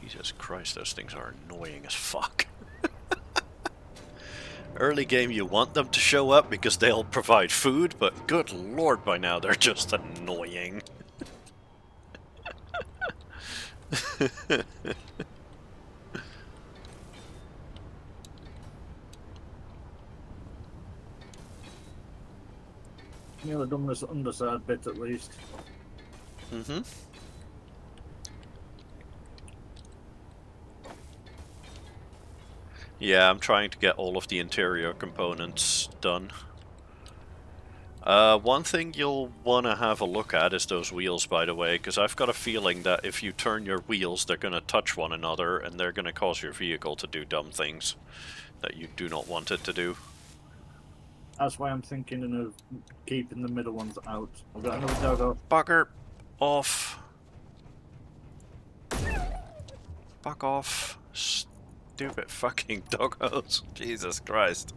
Jesus Christ, those things are annoying as fuck. Early game you want them to show up because they'll provide food, but good lord, by now they're just annoying. Nearly done this underside bit at least. Mm-hmm. Yeah, I'm trying to get all of the interior components done. One thing you'll want to have a look at is those wheels, by the way, because I've got a feeling that if you turn your wheels, they're going to touch one another, and they're going to cause your vehicle to do dumb things that you do not want it to do. That's why I'm thinking of keeping the middle ones out. I've got another doggo. Bugger off. Fuck off. Stupid fucking doggos. Jesus Christ.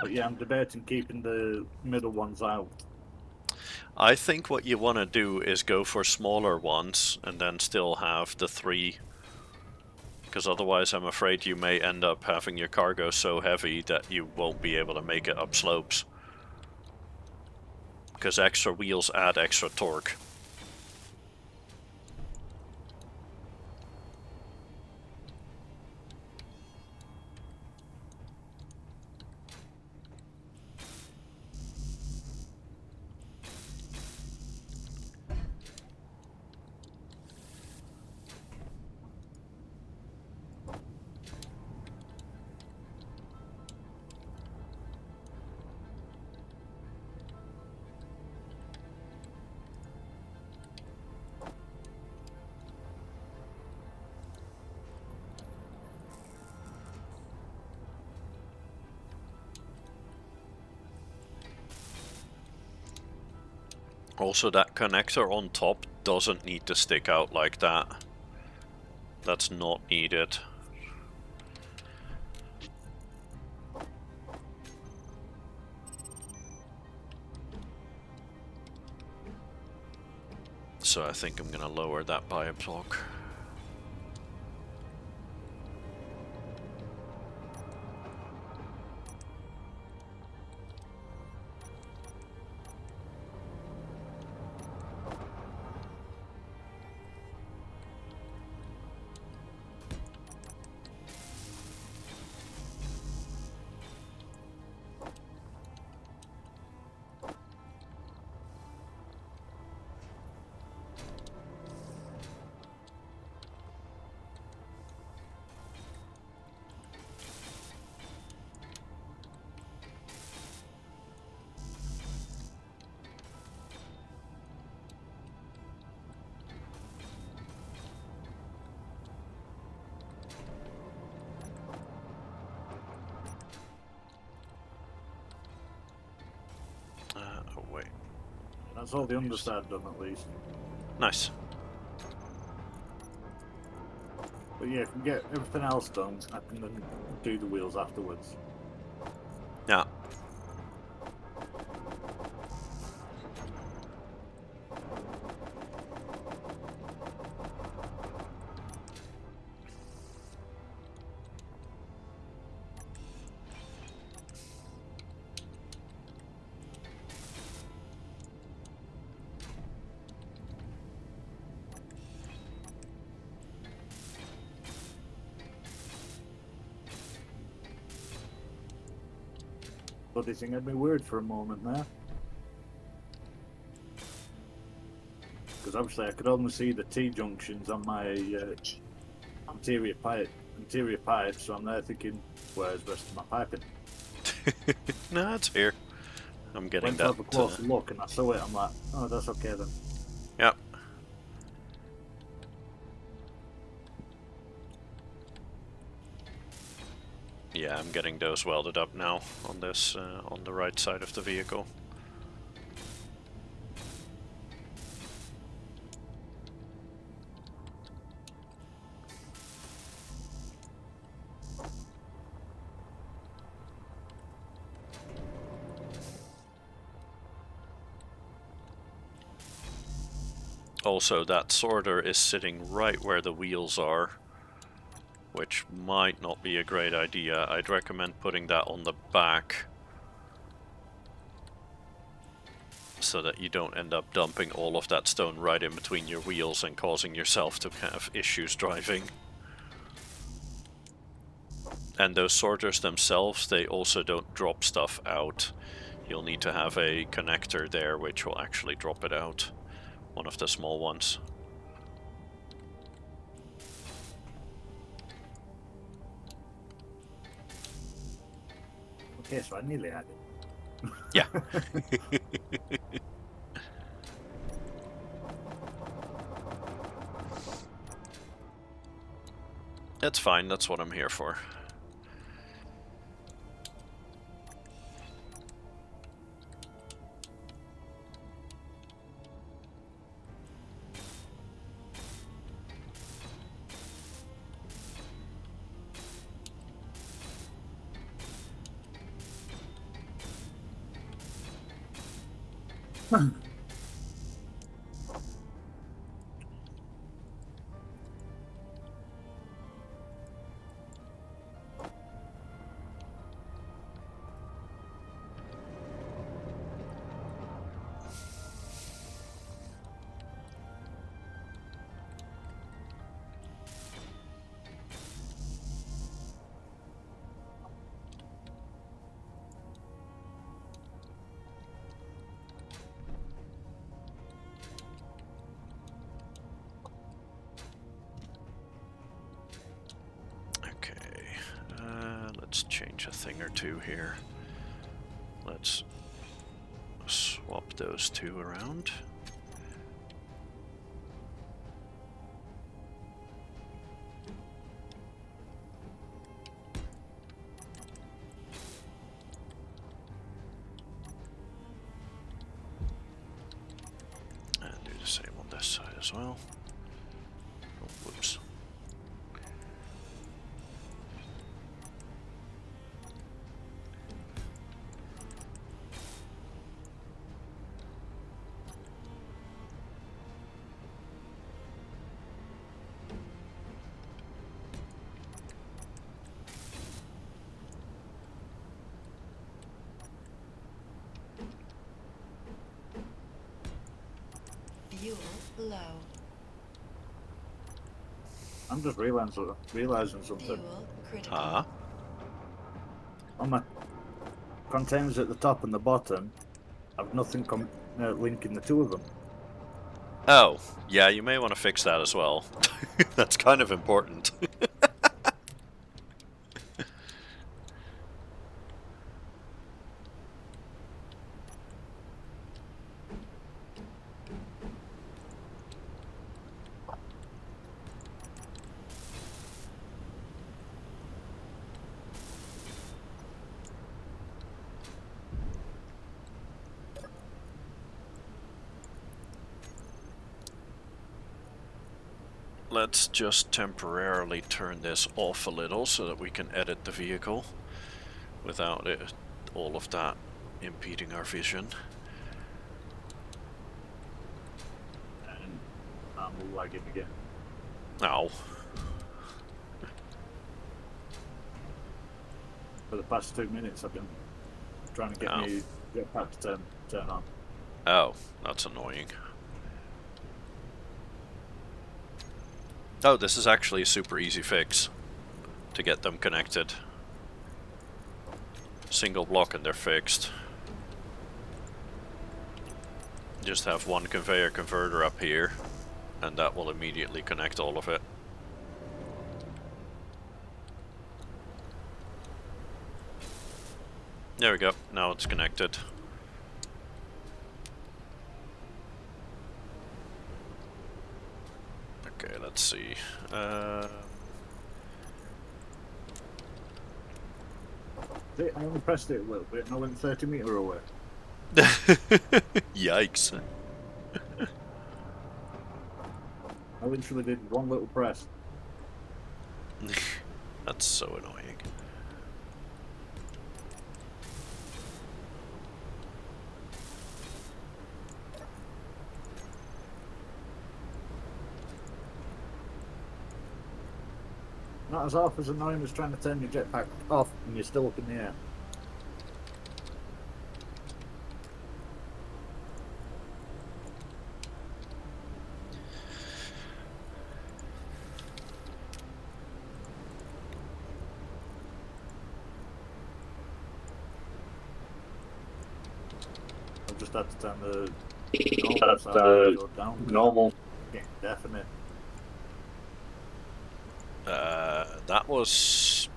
But yeah, I'm debating keeping the middle ones out. I think what you want to do is go for smaller ones and then still have the three, because otherwise I'm afraid you may end up having your cargo so heavy that you won't be able to make it up slopes. Because extra wheels add extra torque. Also, that connector on top doesn't need to stick out like that. That's not needed. So I think I'm gonna lower that by a block. Oh wait. That's all the underside done at least. Nice. But yeah, if we get everything else done, I can then do the wheels afterwards. Yeah. Bloody thing had me worried for a moment there. Because obviously I could only see the T-junctions on my interior pipe, so I'm there thinking, where's the rest of my piping? No, it's here. I'm getting Went to that. have a closer look and I saw it, I'm like, oh, that's okay then. Yeah. Yeah, I'm getting those welded up now on this, on the right side of the vehicle. Also, that sorter is sitting right where the wheels are, which might not be a great idea. I'd recommend putting that on the back so that you don't end up dumping all of that stone right in between your wheels and causing yourself to have issues driving. And those sorters themselves, they also don't drop stuff out. You'll need to have a connector there which will actually drop it out. One of the small ones. Okay, so I nearly had it. Yeah. That's fine, that's what I'm here for. Let's change a thing or two here. Let's swap those two around. this side as well. Oh, whoops. Fuel low. I'm just realizing something. Fuel critical. Ah. On my containers at the top and the bottom, I've nothing linking the two of them. Oh, yeah, you may want to fix that as well. That's kind of important. Let's just temporarily turn this off a little so that we can edit the vehicle without all of that impeding our vision. And I'm lagging again. Ow. For the past 2 minutes, I've been trying to get me jetpack to turn on. Oh, that's annoying. Oh, this is actually a super easy fix to get them connected. Single block and they're fixed. Just have one conveyor converter up here and that will immediately connect all of it. There we go, now it's connected. Okay, let's see. See, I only pressed it a little bit and I went 30 meter away. Yikes. I literally did one little press. That's so annoying. Not as off as annoying as trying to turn your jetpack off and you're still up in the air. I've just had to turn the normal side down. Normal. Yeah, definite. That was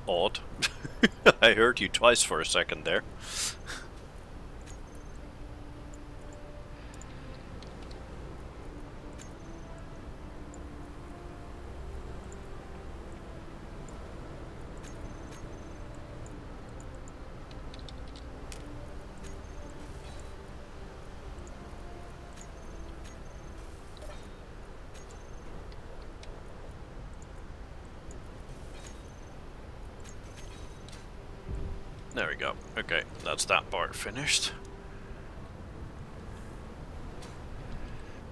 odd. I heard you twice for a second there. There we go. Okay, that's that part finished.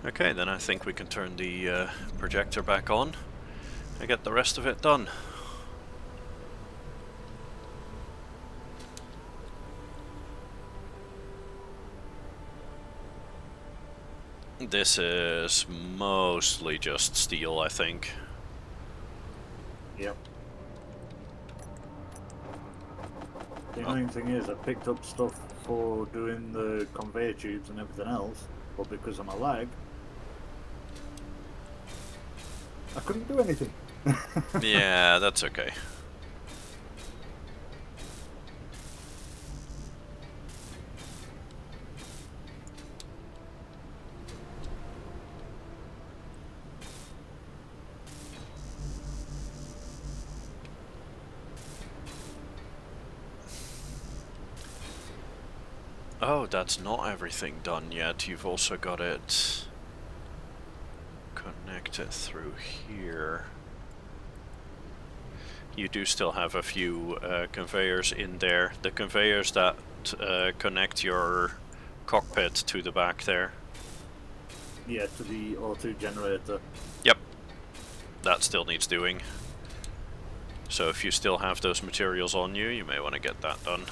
Okay, then I think we can turn the projector back on and get the rest of it done. This is mostly just steel, I think. Yep. The annoying thing is I picked up stuff for doing the conveyor tubes and everything else, but because of my lag, I couldn't do anything. Yeah, that's okay. Oh, that's not everything done yet. You've also got it connect it through here. You do still have a few conveyors in there. The conveyors that connect your cockpit to the back there. Yeah, to the O2 generator. Yep, that still needs doing. So if you still have those materials on you, you may want to get that done.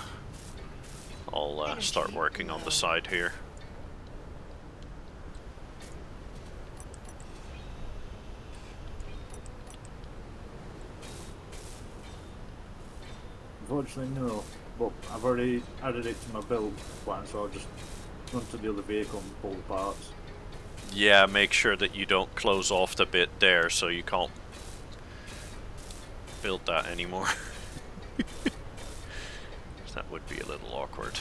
I'll start working on the side here. Unfortunately, no. But I've already added it to my build plan, so I'll just run to the other vehicle and pull the parts. Yeah, make sure that you don't close off the bit there so you can't build that anymore. That would be a little awkward.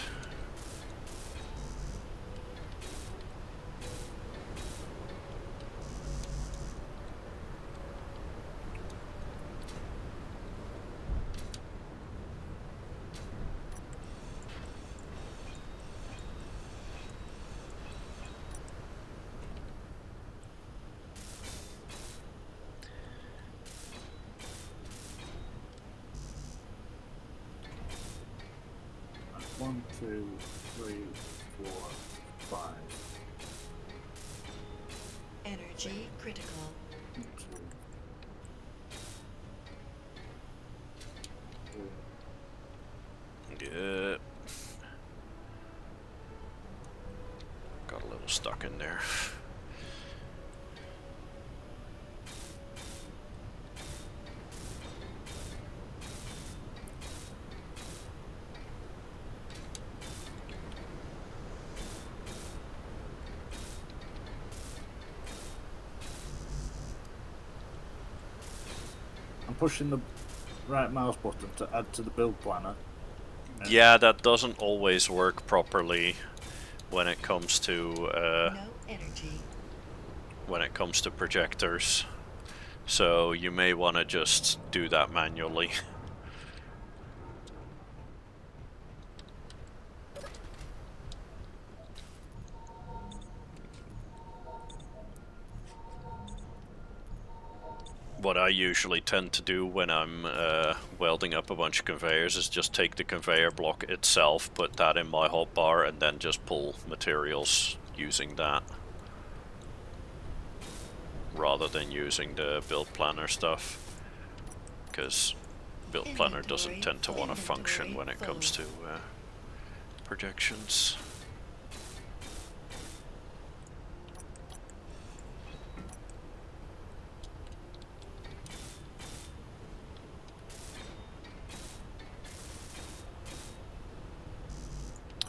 Right, 1, 2, 3, 4, 5. Energy critical. 2, 3. Yeah. Got a little stuck in there. I'm pushing the right mouse button to add to the build planner. Yeah, that doesn't always work properly when it comes to No energy. when it comes to projectors. So you may want to just do that manually. What I usually tend to do when I'm welding up a bunch of conveyors is just take the conveyor block itself, put that in my hotbar, and then just pull materials using that, rather than using the build planner stuff, because build planner doesn't tend to want to function when it comes to projections.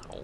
Oh.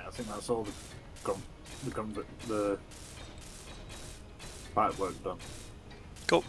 I think that's all the pipe work done. Cool.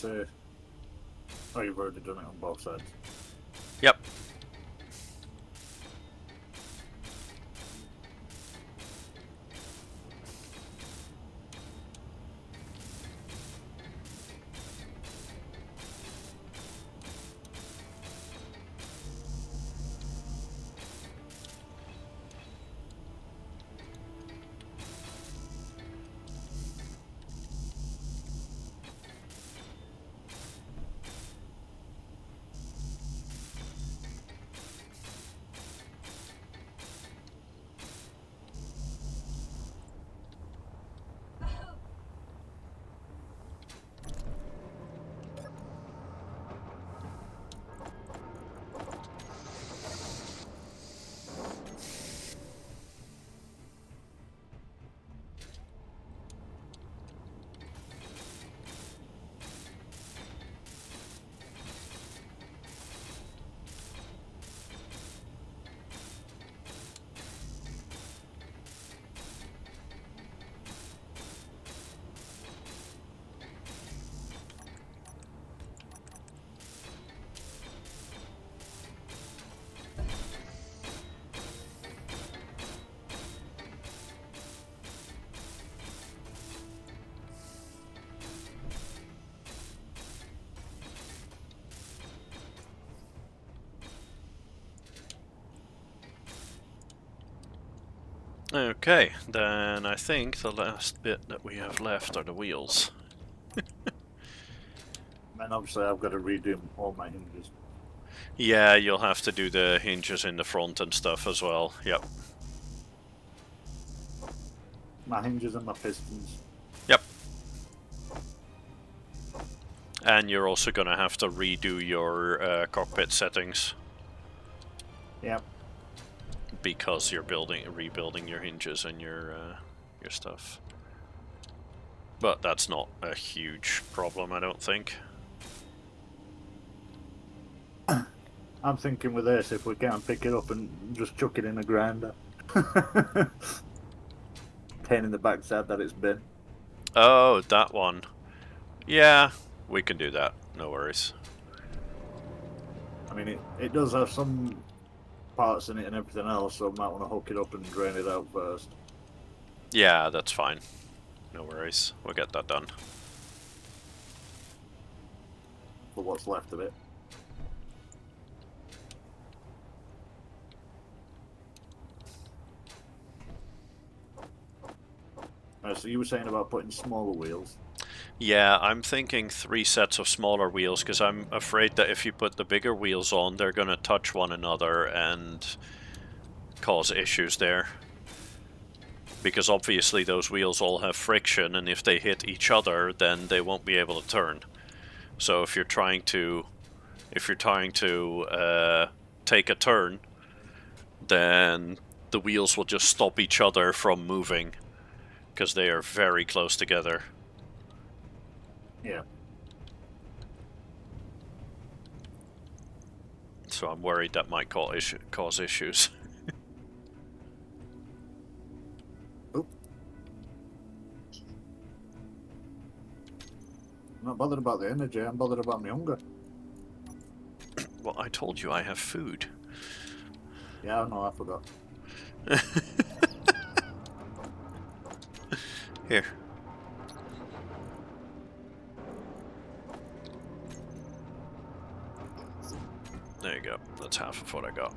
say... Oh, you've already done it on both sides. Yep. Okay, then I think the last bit that we have left are the wheels. And obviously I've got to redo all my hinges. Yeah, you'll have to do the hinges in the front and stuff as well. Yep. My hinges and my pistons. Yep. And you're also gonna have to redo your cockpit settings Yep. because you're rebuilding your hinges and your stuff. But that's not a huge problem, I don't think. I'm thinking with this, if we can't pick it up and just chuck it in a grinder. Pain in the backside that it's been. Oh, that one. Yeah, we can do that. No worries. I mean, it does have some parts in it and everything else, so I might want to hook it up and drain it out first. Yeah, that's fine. No worries. We'll get that done. For what's left of it. So you were saying about putting smaller wheels. Yeah, I'm thinking 3 sets of smaller wheels because I'm afraid that if you put the bigger wheels on, they're going to touch one another and cause issues there. Because obviously those wheels all have friction, and if they hit each other, then they won't be able to turn. So if you're trying to take a turn, then the wheels will just stop each other from moving because they are very close together. Yeah. So I'm worried that might cause issues. Oop. I'm not bothered about the energy, I'm bothered about my hunger. Well, I told you I have food. Yeah, no, I forgot. Here. There you go. That's half of what I got.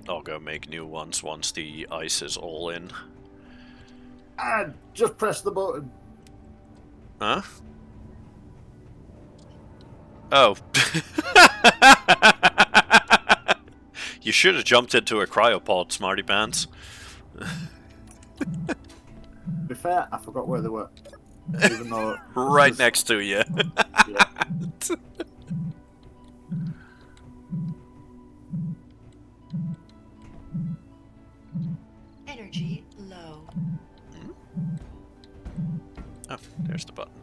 I'll go make new ones once the ice is all in. Ah, just press the button. Huh? Oh. You should have jumped into a cryopod, smarty pants. To be fair, I forgot where they were. Even though... Right next to you. Yeah. Energy low. Oh, there's the button.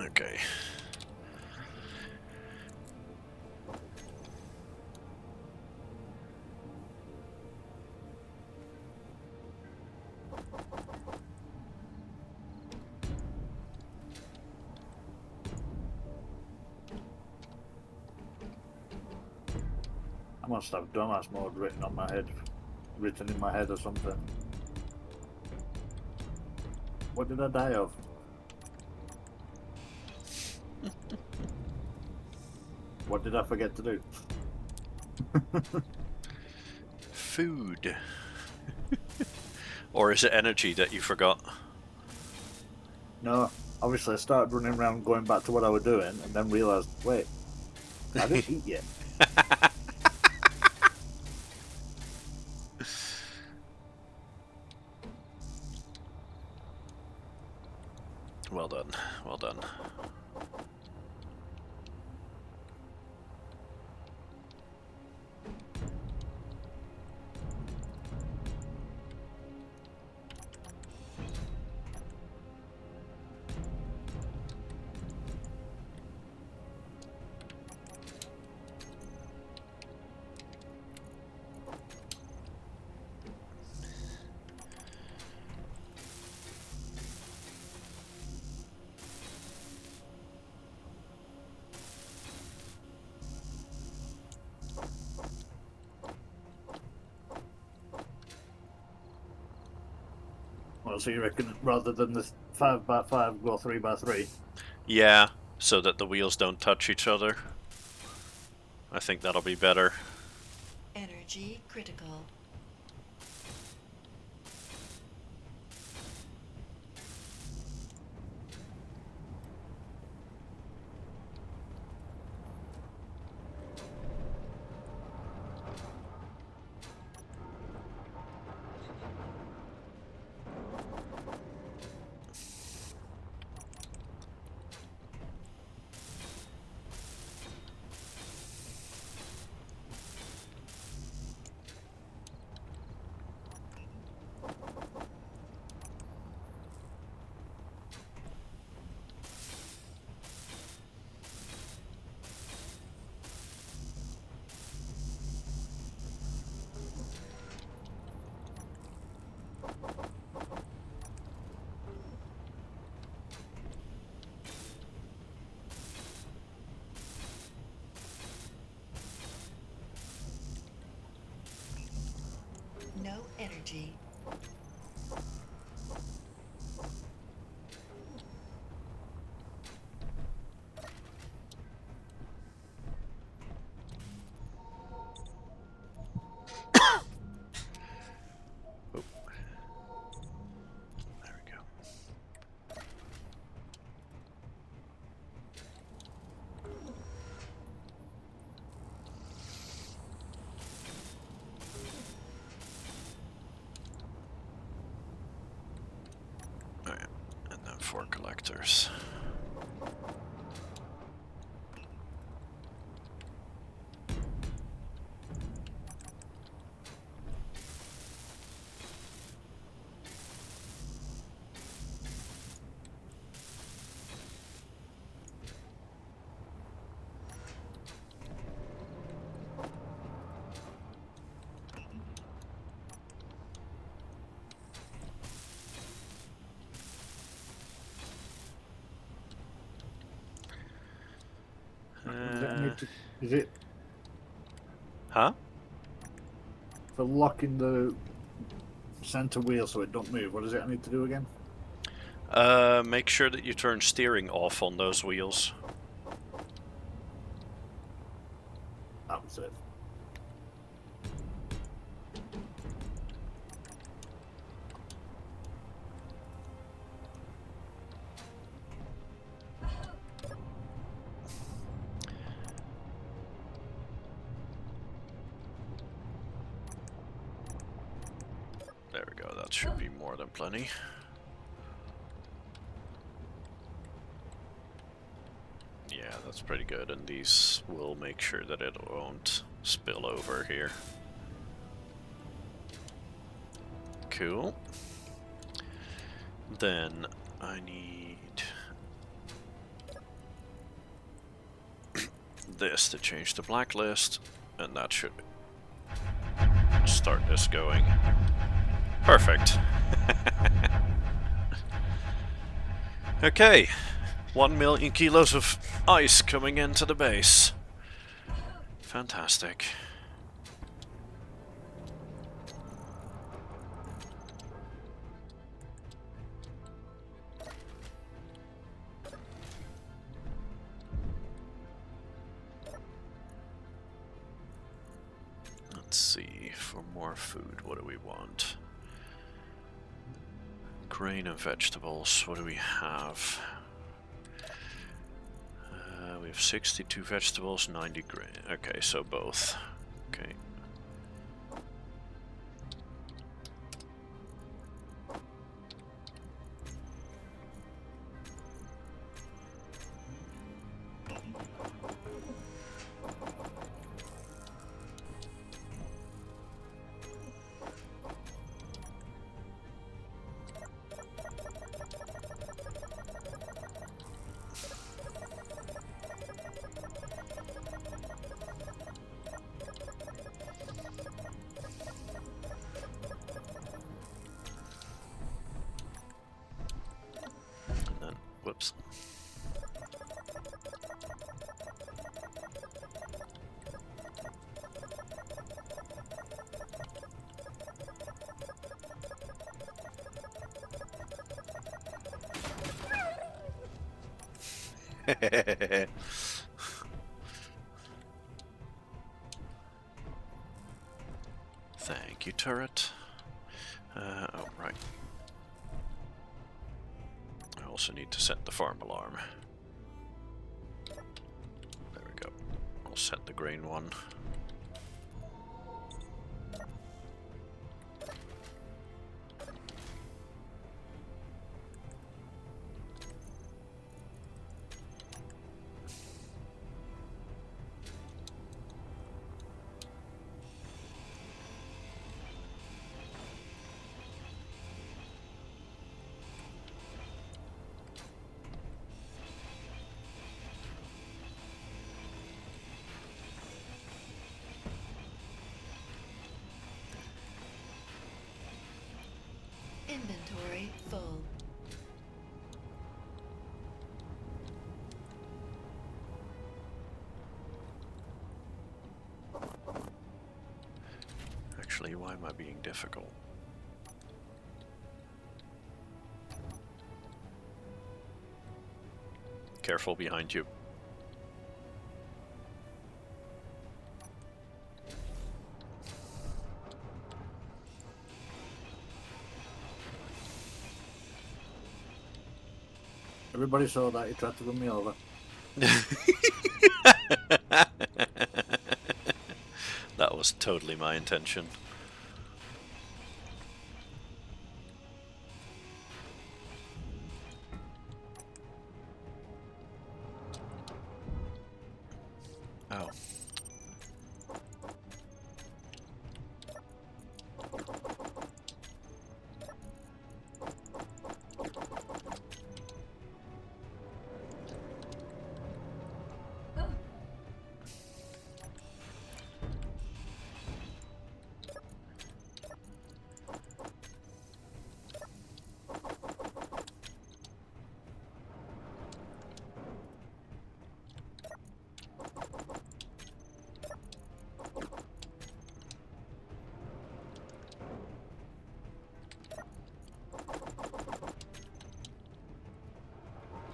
Okay. I must have dumbass mode written in my head or something. What did I die of? What did I forget to do? Food. Or is it energy that you forgot? No, obviously I started running around going back to what I was doing and then realised, wait, I didn't eat yet. Well done, well done. Well, so you reckon rather than the 5x5 go 3x3? Yeah, so that the wheels don't touch each other. I think that'll be better. Energy critical. No energy. Oh. There we go. Alright, and then 4 collectors. Is it Huh? for locking the centre wheel so it don't move? What does it need to do again? Make sure that you turn steering off on those wheels. That was it. There we go, that should be more than plenty. Yeah, that's pretty good, and these will make sure that it won't spill over here. Cool. Then I need this to change the blacklist, and that should start this going. Perfect. Okay, 1 million kilos of ice coming into the base. Fantastic. Let's see, for more food, what do we want? Grain and vegetables, what do we have? We have 62 vegetables, 90 grain. Okay, so both. Okay. Whoops. Thank you, turret. Oh, right. I also need to set the farm alarm. There we go. I'll set the grain one. Inventory full. Actually, why am I being difficult? Careful behind you. Everybody saw that. He tried to run me over. That was totally my intention. Oh.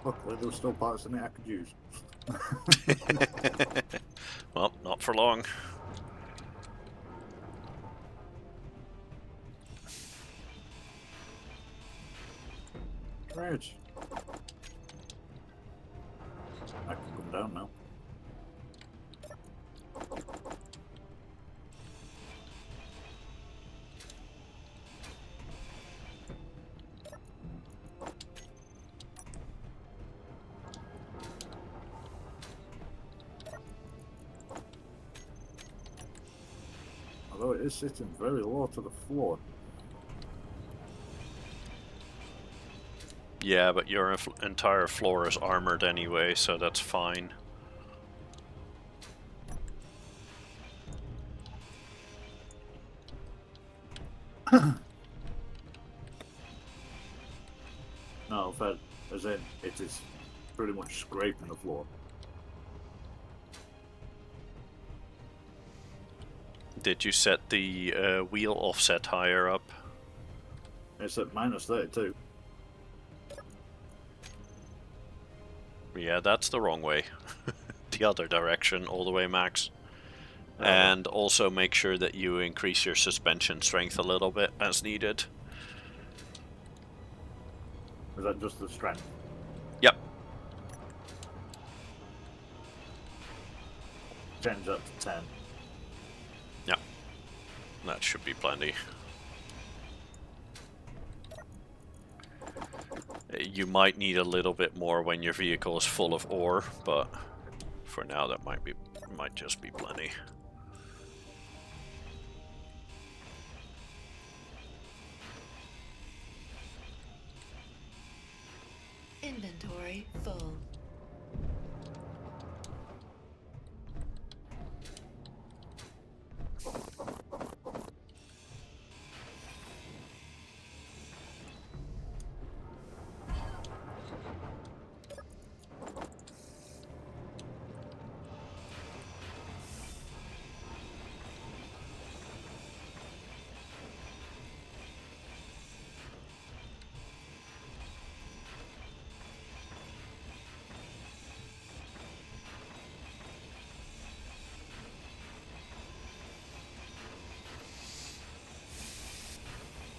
Luckily, there were still parts in it I could use. Well, not for long. Right. I can come down now. Although it is sitting very low to the floor. Yeah, but your entire floor is armored anyway, so that's fine. fed, as in it is pretty much scraping the floor. Did you set the wheel offset higher up? It's at minus 32. Yeah, that's the wrong way. The other direction, all the way max. Oh. And also make sure that you increase your suspension strength a little bit as needed. Is that just the strength? Yep. Change that to 10. Yep. That should be plenty. You might need a little bit more when your vehicle is full of ore, but for now that might just be plenty. Inventory full.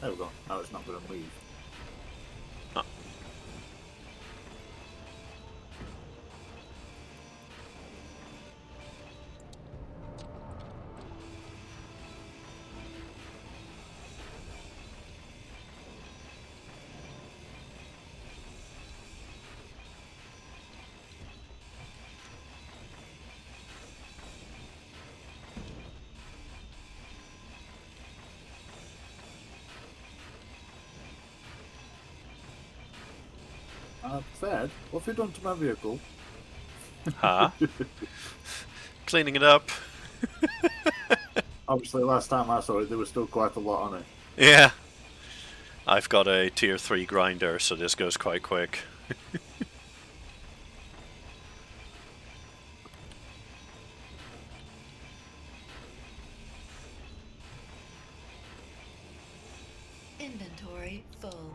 There we go. Now it's not going to move. Ah. Fed, what have you done to my vehicle? Huh? Cleaning it up. Obviously, last time I saw it, there was still quite a lot on it. Yeah. I've got a tier 3 grinder, so this goes quite quick. Inventory full.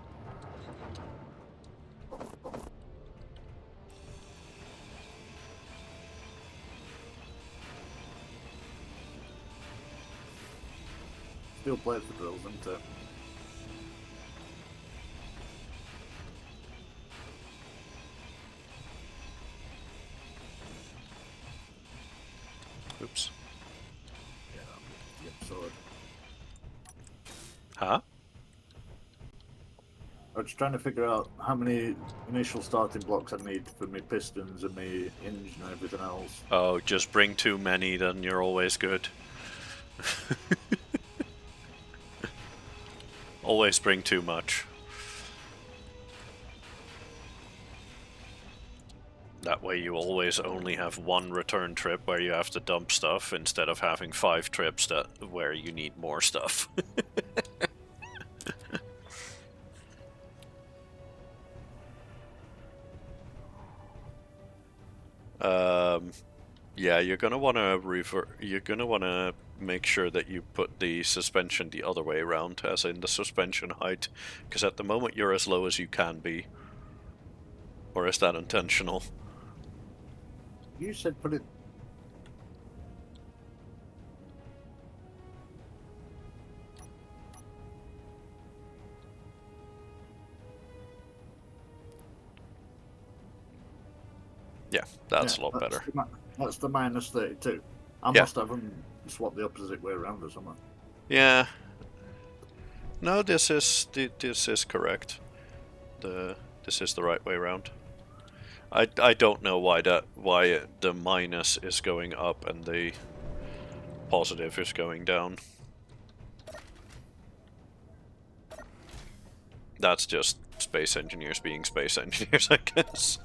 Steel plate for drills, isn't it? Oops. Yeah, yep, sword. Huh? I was trying to figure out how many initial starting blocks I need for my pistons and my hinge and everything else. Oh, just bring too many, then you're always good. Always bring too much. That way you always only have one return trip where you have to dump stuff instead of having 5 trips where you need more stuff. Yeah, you're gonna wanna make sure that you put the suspension the other way around, as in the suspension height, because at the moment you're as low as you can be. Or is that intentional? You said put it... Yeah, that's Yeah, a lot better. That's the minus 32. I Yeah. must have them swap the opposite way around or something. Yeah. No, this is correct. This is the right way around. I don't know why the minus is going up and the positive is going down. That's just space engineers being space engineers, I guess.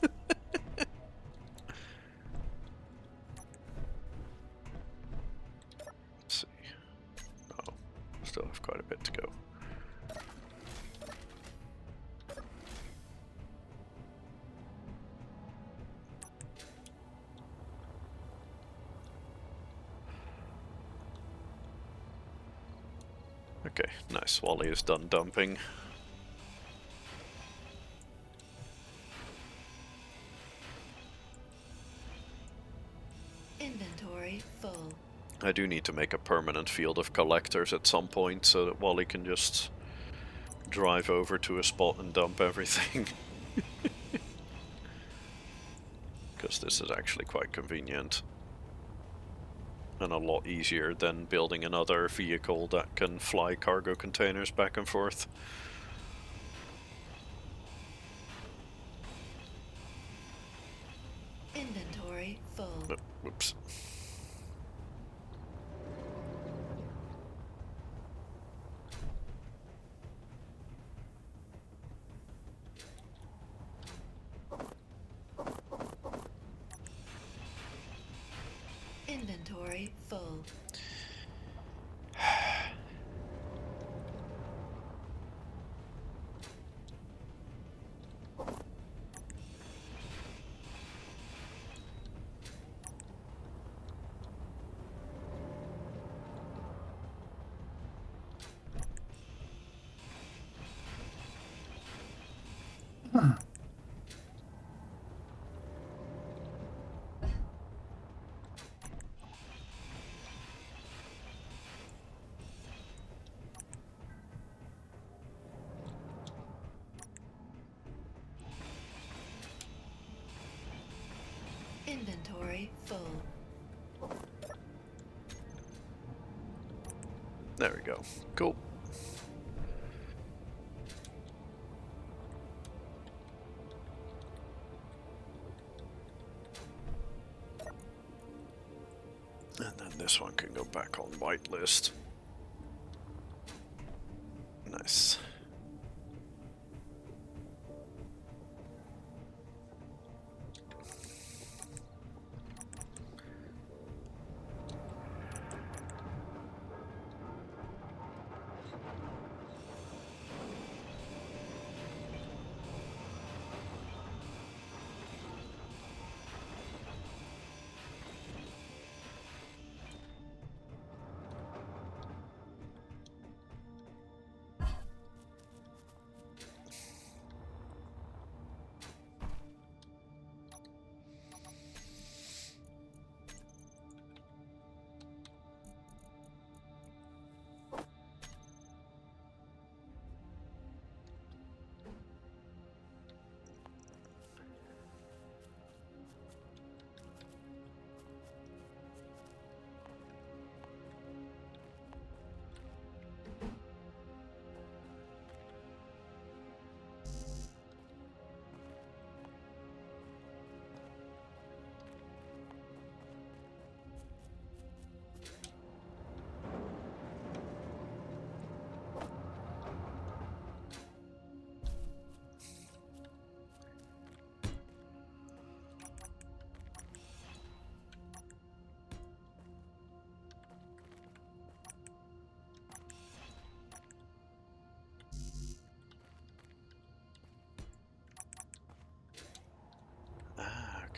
Let's see. Oh, still have quite a bit to go. Okay, nice. Wally is done dumping. Inventory full. I do need to make a permanent field of collectors at some point so that Wally can just drive over to a spot and dump everything. Because this is actually quite convenient. And a lot easier than building another vehicle that can fly cargo containers back and forth. Inventory full. Oh, whoops. Inventory full. Inventory full. There we go. Cool. And then this one can go back on whitelist. Nice.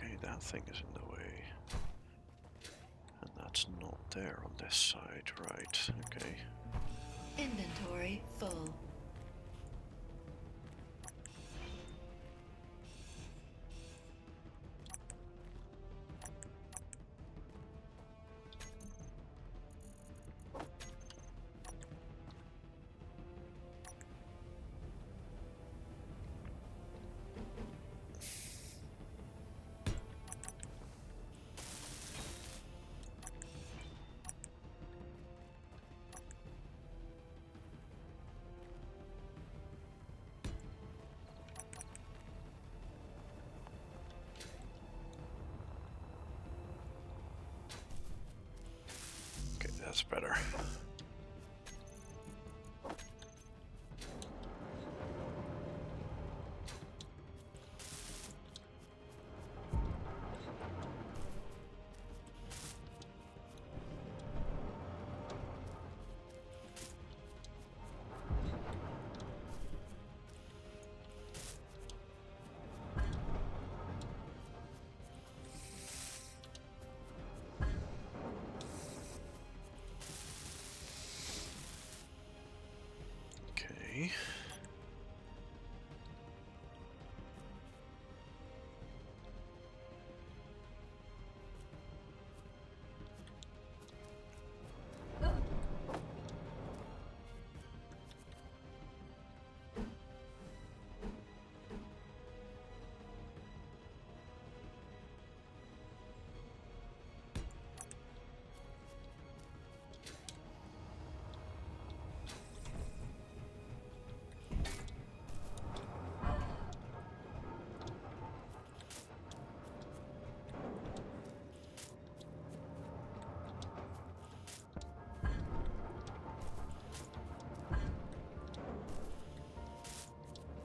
Okay, that thing is in the way. And that's not there on this side, right? Okay. Inventory full. Okay, that's better. Okay.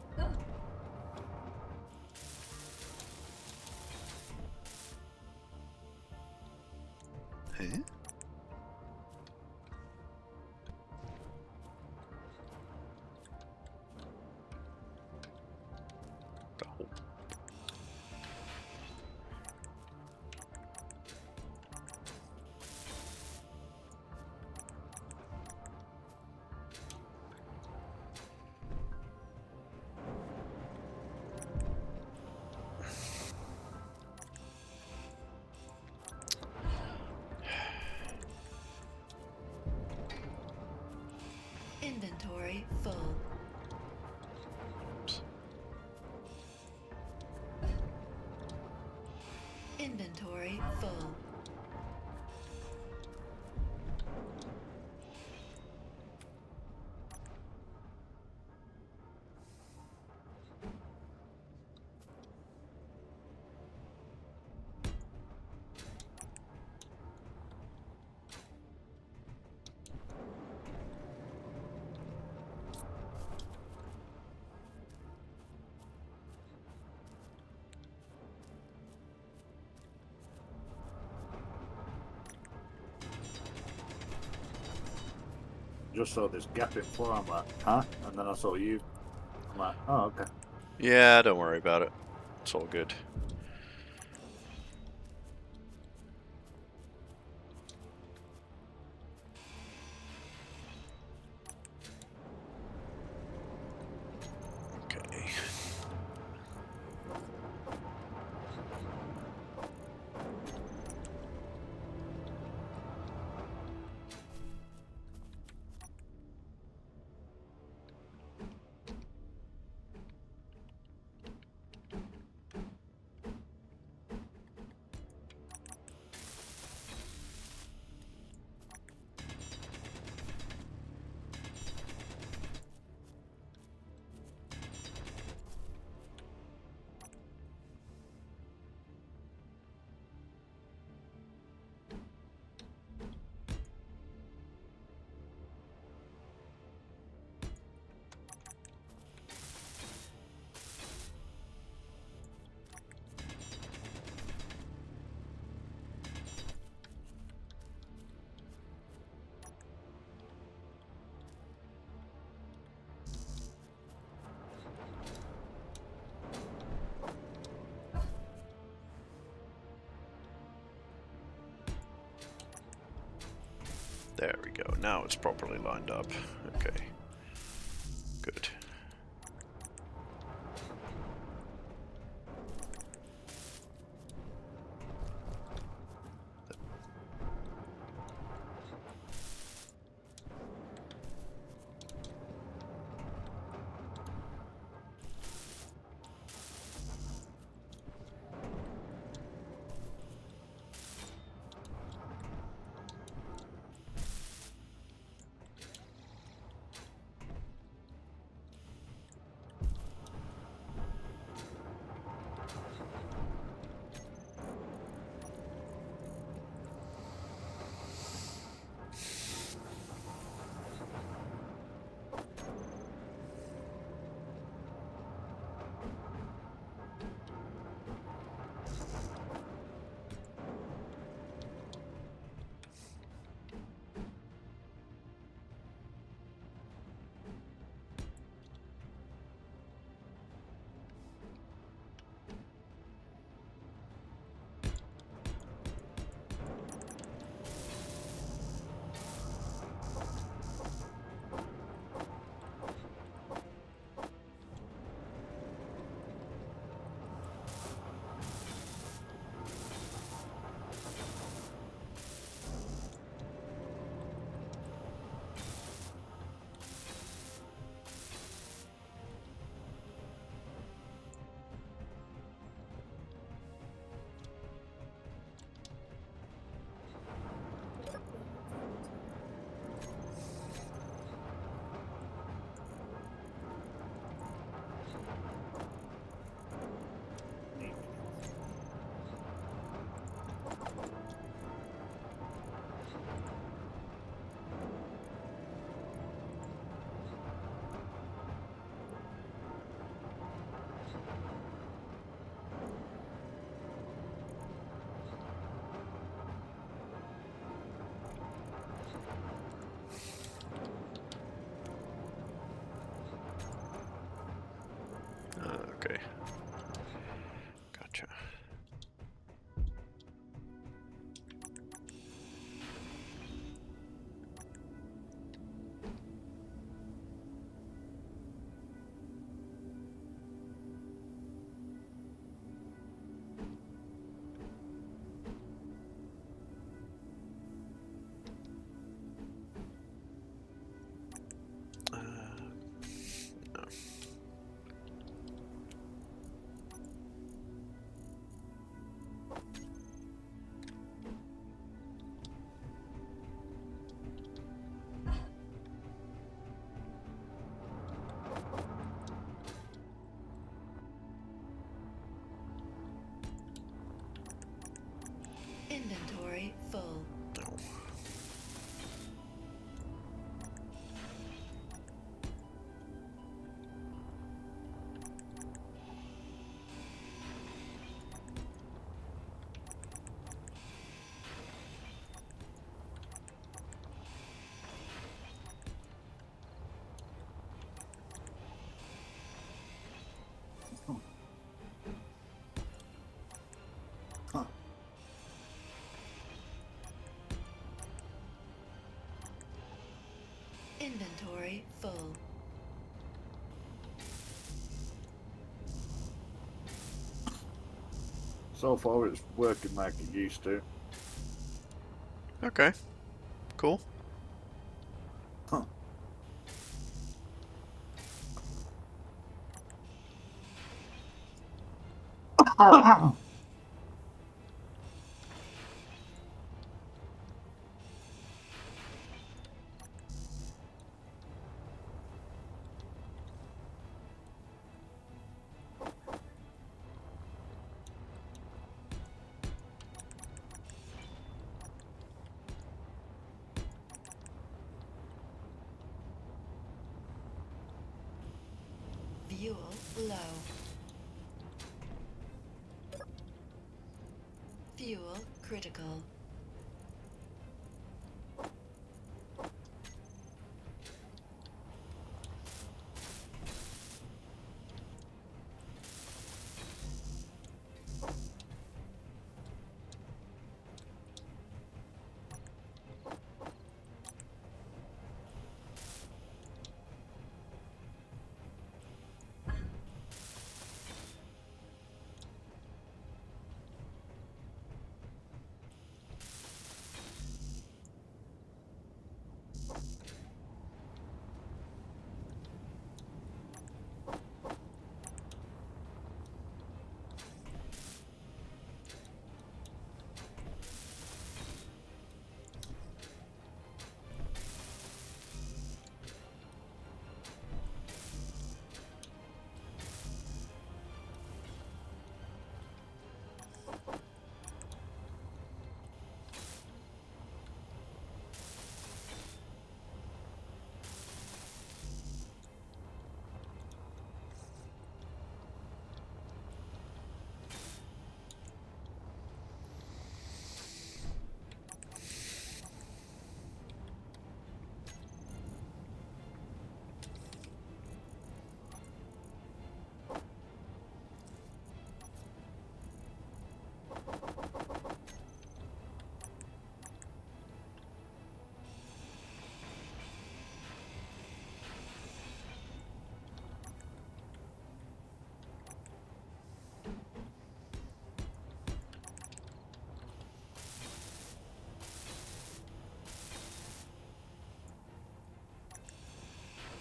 Huh? Oh. Inventory full. Inventory full. Just saw this gap in floor. I'm like, huh? And then I saw you. I'm like, oh, okay. Yeah, don't worry about it. It's all good. Okay. There we go. Now it's properly lined up. Okay. Good. Okay. Gotcha. No. Inventory full. No. Huh. Inventory full. So far, it's working like it used to. Okay. Cool. Huh. Fuel low. Fuel critical.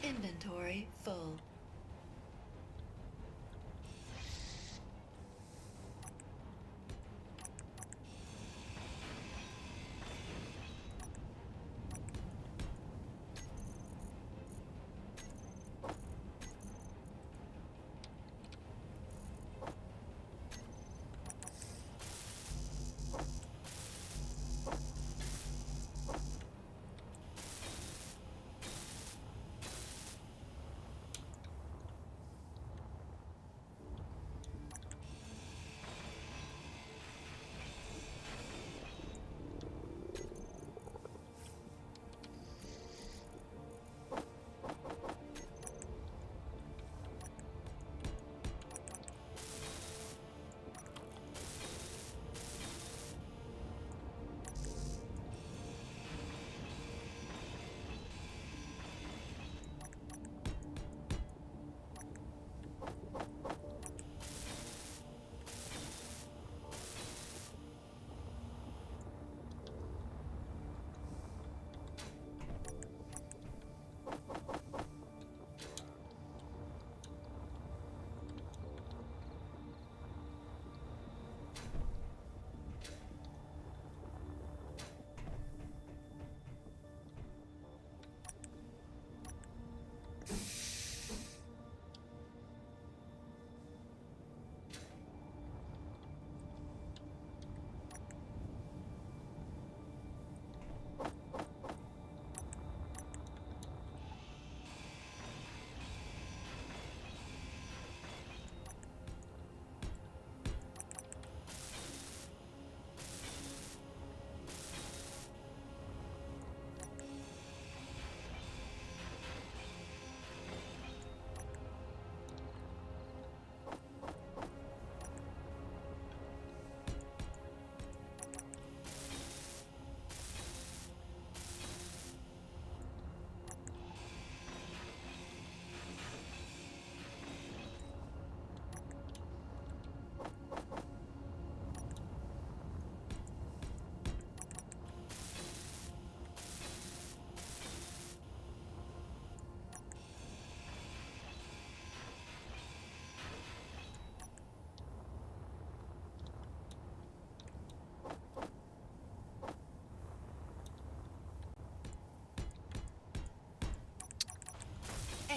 Inventory full.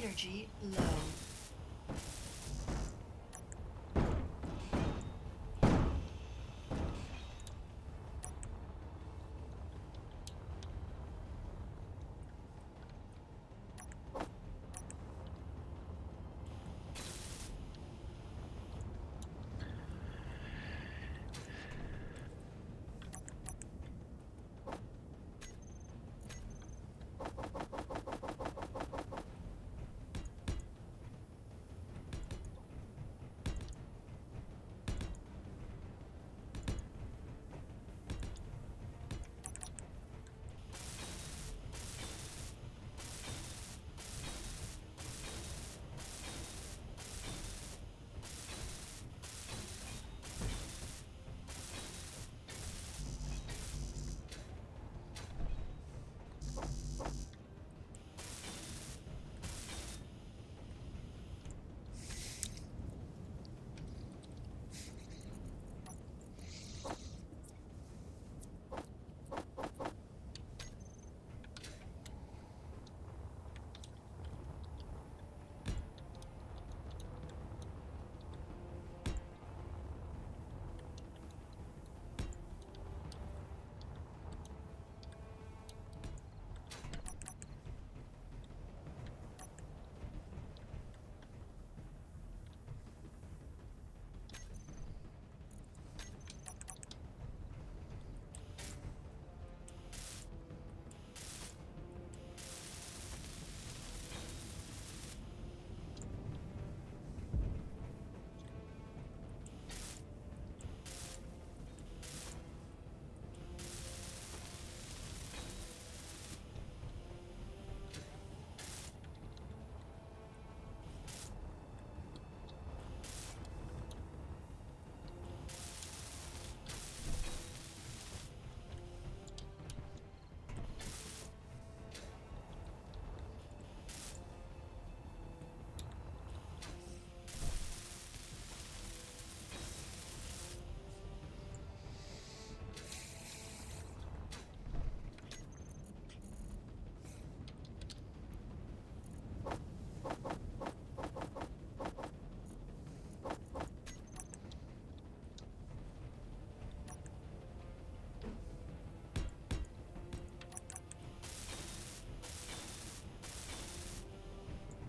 Energy low.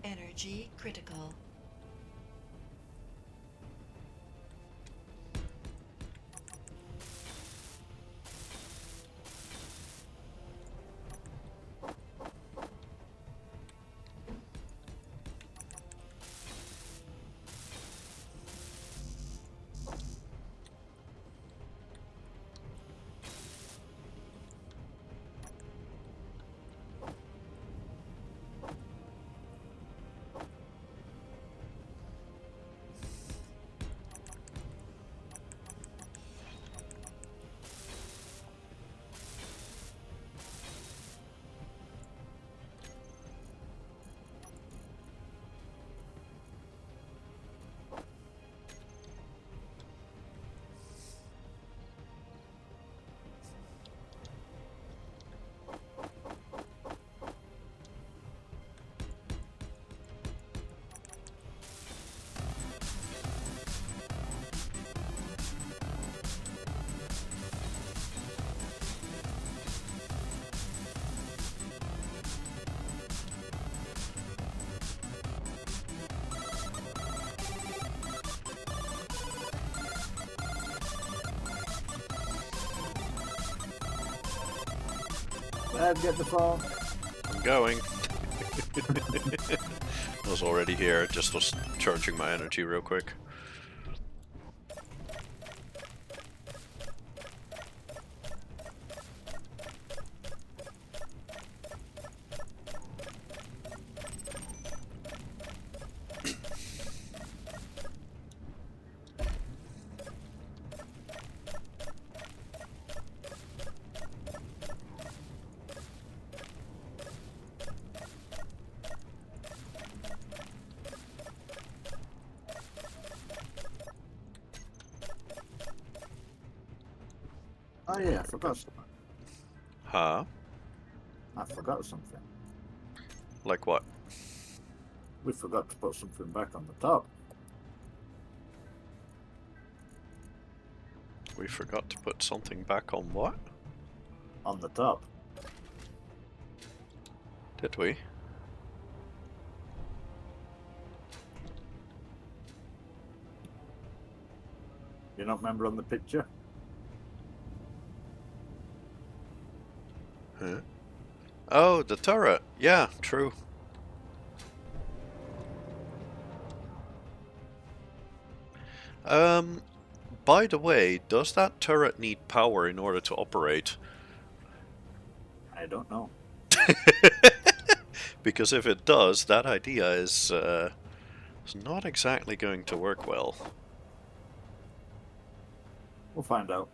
Energy critical. Dad, get the phone. I'm going. I was already here, just was charging my energy real quick. Oh yeah, I forgot something. Huh? I forgot something. Like what? We forgot to put something back on the top. We forgot to put something back on what? On the top. Did we? You not remember on the picture? Huh? Oh, the turret. Yeah, true. By the way, does that turret need power in order to operate? I don't know. Because if it does, that idea is not exactly going to work well. We'll find out.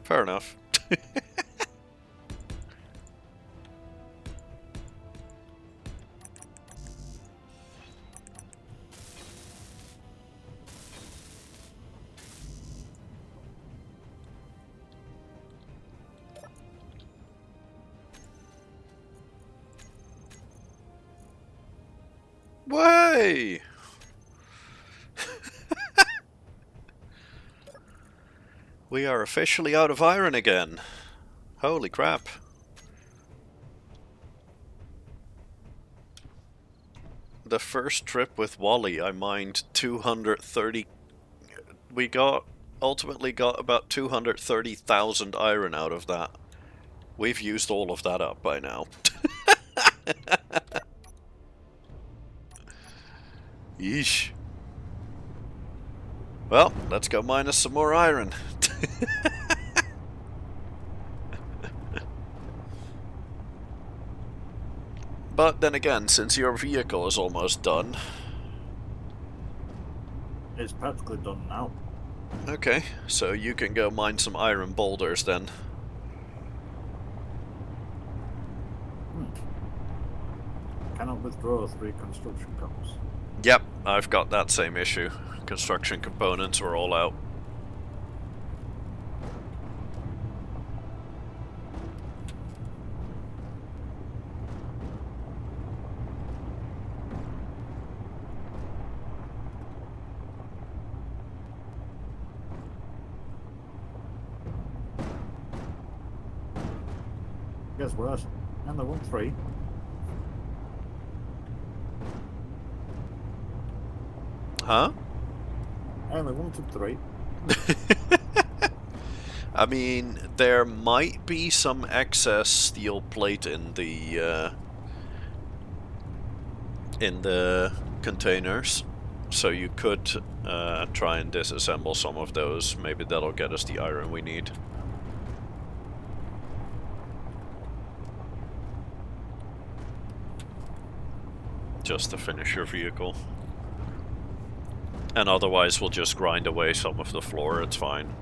Fair enough. Way! We are officially out of iron again. Holy crap. The first trip with Wally, I mined 230... We ultimately got about 230,000 iron out of that. We've used all of that up by now. Yeesh. Well, let's go mine us some more iron. But then again, since your vehicle is almost done... It's practically done now. Okay, so you can go mine some iron boulders then. Cannot withdraw 3 construction costs. Yep, I've got that same issue. Construction components are all out. Guess what? And they want 3. Huh? I only wanted 3. I mean, there might be some excess steel plate in the containers, so you could try and disassemble some of those. Maybe that'll get us the iron we need. Just to finish your vehicle. And otherwise we'll just grind away some of the floor, it's fine.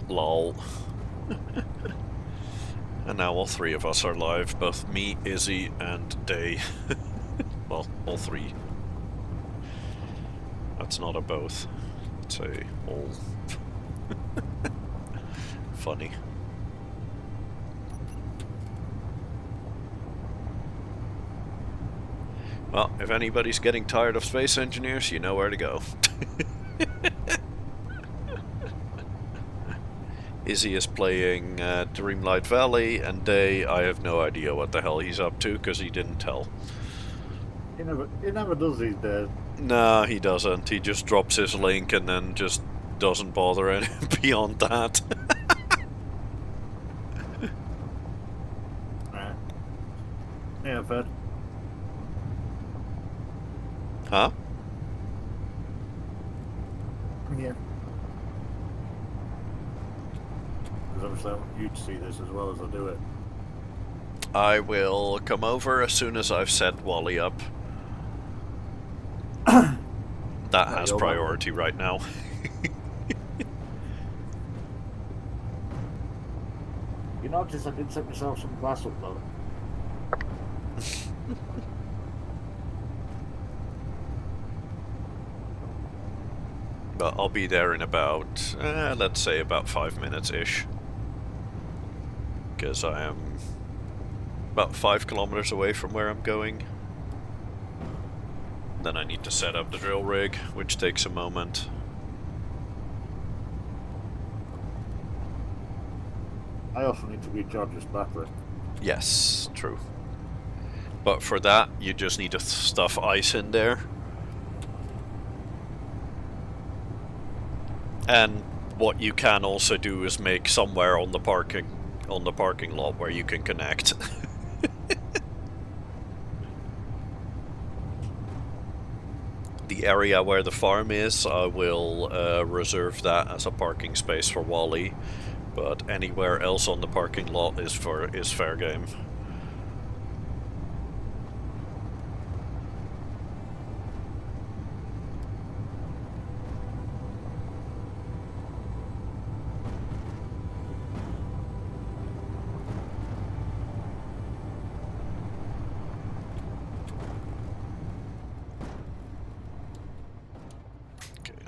Lol. And now all 3 of us are live, both me, Izzy, and Day. Well, all 3. That's not a both. It's a all. Funny. Well, if anybody's getting tired of space engineers, you know where to go. Izzy is playing Dreamlight Valley, and Day, I have no idea what the hell he's up to, because he didn't tell. He never does these days. Nah, he doesn't. He just drops his link and then just doesn't bother any beyond that. Right. Yeah, fair. Huh? Yeah. Because obviously I want you to see this as well as I do it. I will come over as soon as I've set Wally up. That has priority right now. noticed I did set myself some glass up though. But I'll be there in about, let's say about 5 minutes-ish. Because I am about 5 kilometers away from where I'm going. Then I need to set up the drill rig, which takes a moment. I also need to recharge this battery. Yes, true. But for that, you just need to stuff ice in there. And what you can also do is make somewhere on the parking lot where you can connect. The area where the farm is, I will reserve that as a parking space for Wally. But anywhere else on the parking lot is fair game.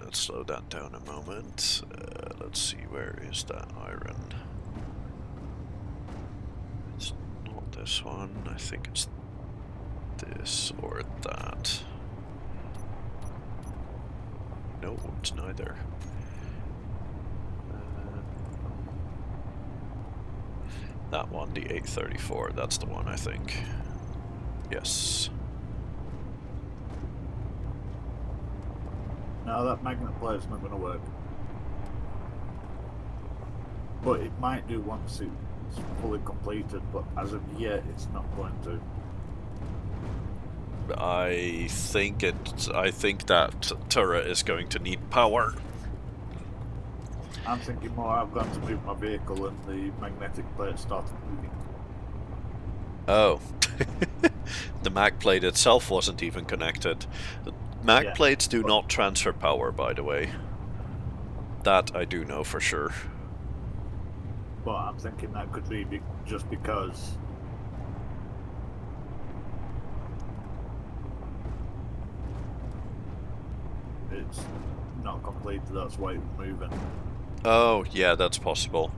Let's slow that down a moment. Let's see, where is that iron? It's not this one. I think it's this or that. No, it's neither. That one, the 834, that's the one, I think. Yes. No, that magnet plate's not going to work. But it might do once it's fully completed, but as of yet, it's not going to. I think that turret is going to need power. I'm thinking more I've got to move my vehicle and the magnetic plate started moving. Oh. The mag plate itself wasn't even connected. Mag plates do not transfer power, by the way. That I do know for sure. But I'm thinking that could be just because it's not completed, that's why it's moving. Oh, yeah, that's possible.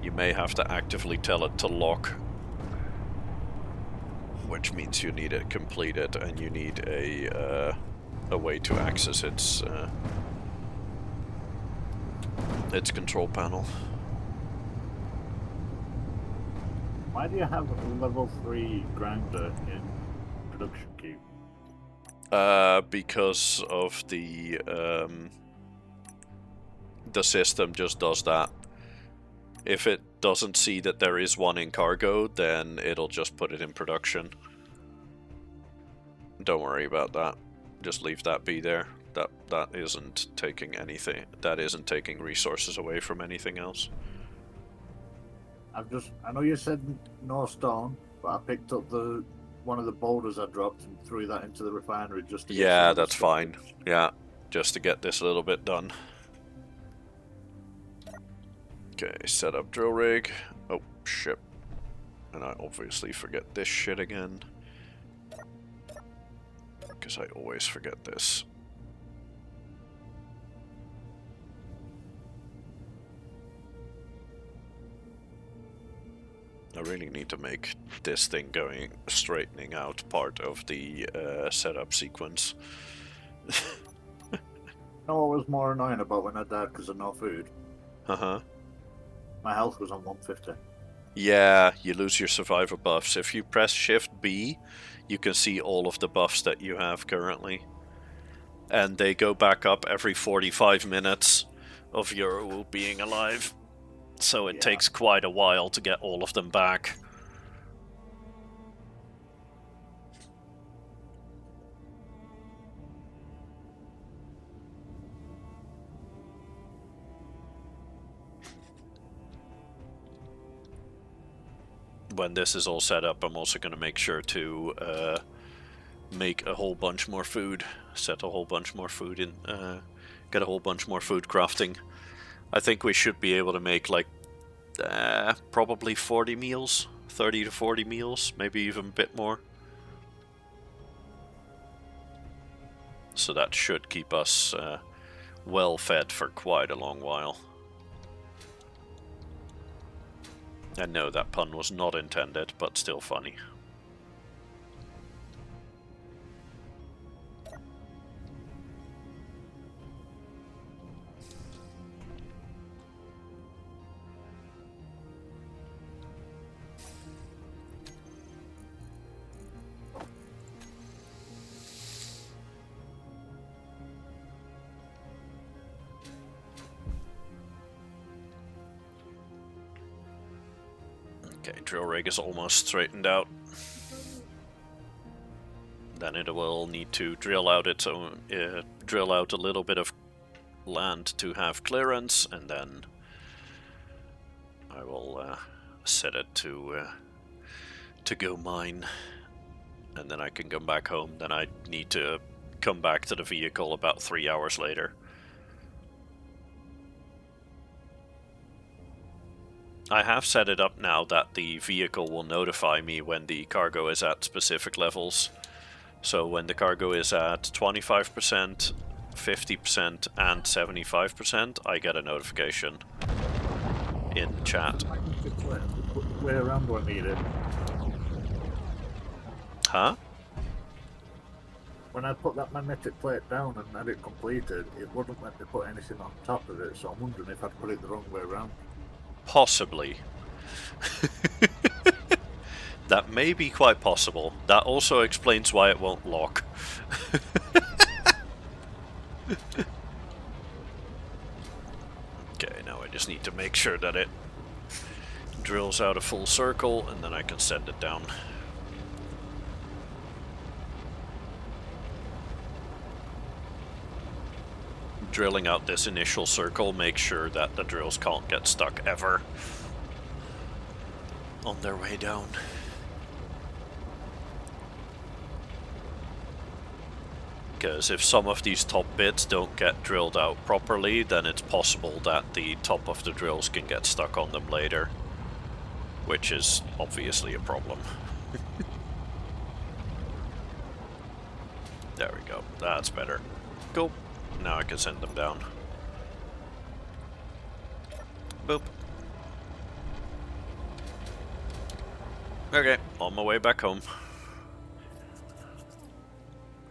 You may have to actively tell it to lock, which means you need it completed and you need a way to access its control panel. Why do you have a level 3 grinder in production queue? Because of the system just does that. If it doesn't see that there is one in cargo, then it'll just put it in production. Don't worry about that. Just leave that be there. That isn't taking anything. That isn't taking resources away from anything else. I know you said no stone, but I picked up one of the boulders I dropped and threw that into the refinery just to get Yeah, that's fine. Yeah, just to get this little bit done. Okay, set up drill rig. Oh, shit. And I obviously forget this shit again. Because I always forget this. I really need to make this thing straightening out part of the setup sequence. You know what was more annoying about when I died because of no food? Uh-huh. My health was on 150. Yeah, you lose your survivor buffs. If you press Shift B, you can see all of the buffs that you have currently. And they go back up every 45 minutes of your being alive. So it takes quite a while to get all of them back. When this is all set up, I'm also going to make sure to make a whole bunch more food. Set a whole bunch more food Get a whole bunch more food crafting. I think we should be able to make like probably 40 meals, 30 to 40 meals, maybe even a bit more. So that should keep us well fed for quite a long while. I know that pun was not intended, but still funny. Okay, drill rig is almost straightened out. Then it will need to drill out its own, drill out a little bit of land to have clearance, and then I will set it to go mine, and then I can come back home. Then I need to come back to the vehicle about 3 hours later. I have set it up now that the vehicle will notify me when the cargo is at specific levels. So when the cargo is at 25%, 50% and 75%, I get a notification in chat. Way around do I need it? Huh? When I put that magnetic plate down and had it completed, it wouldn't let me put anything on top of it, so I'm wondering if I'd put it the wrong way around. Possibly. That may be quite possible. That also explains why it won't lock. Okay, now I just need to make sure that it drills out a full circle, and then I can send it down. Drilling out this initial circle makes sure that the drills can't get stuck ever on their way down. Because if some of these top bits don't get drilled out properly, then it's possible that the top of the drills can get stuck on them later, which is obviously a problem. There we go, that's better. Cool. Now I can send them down. Boop. Okay, on my way back home.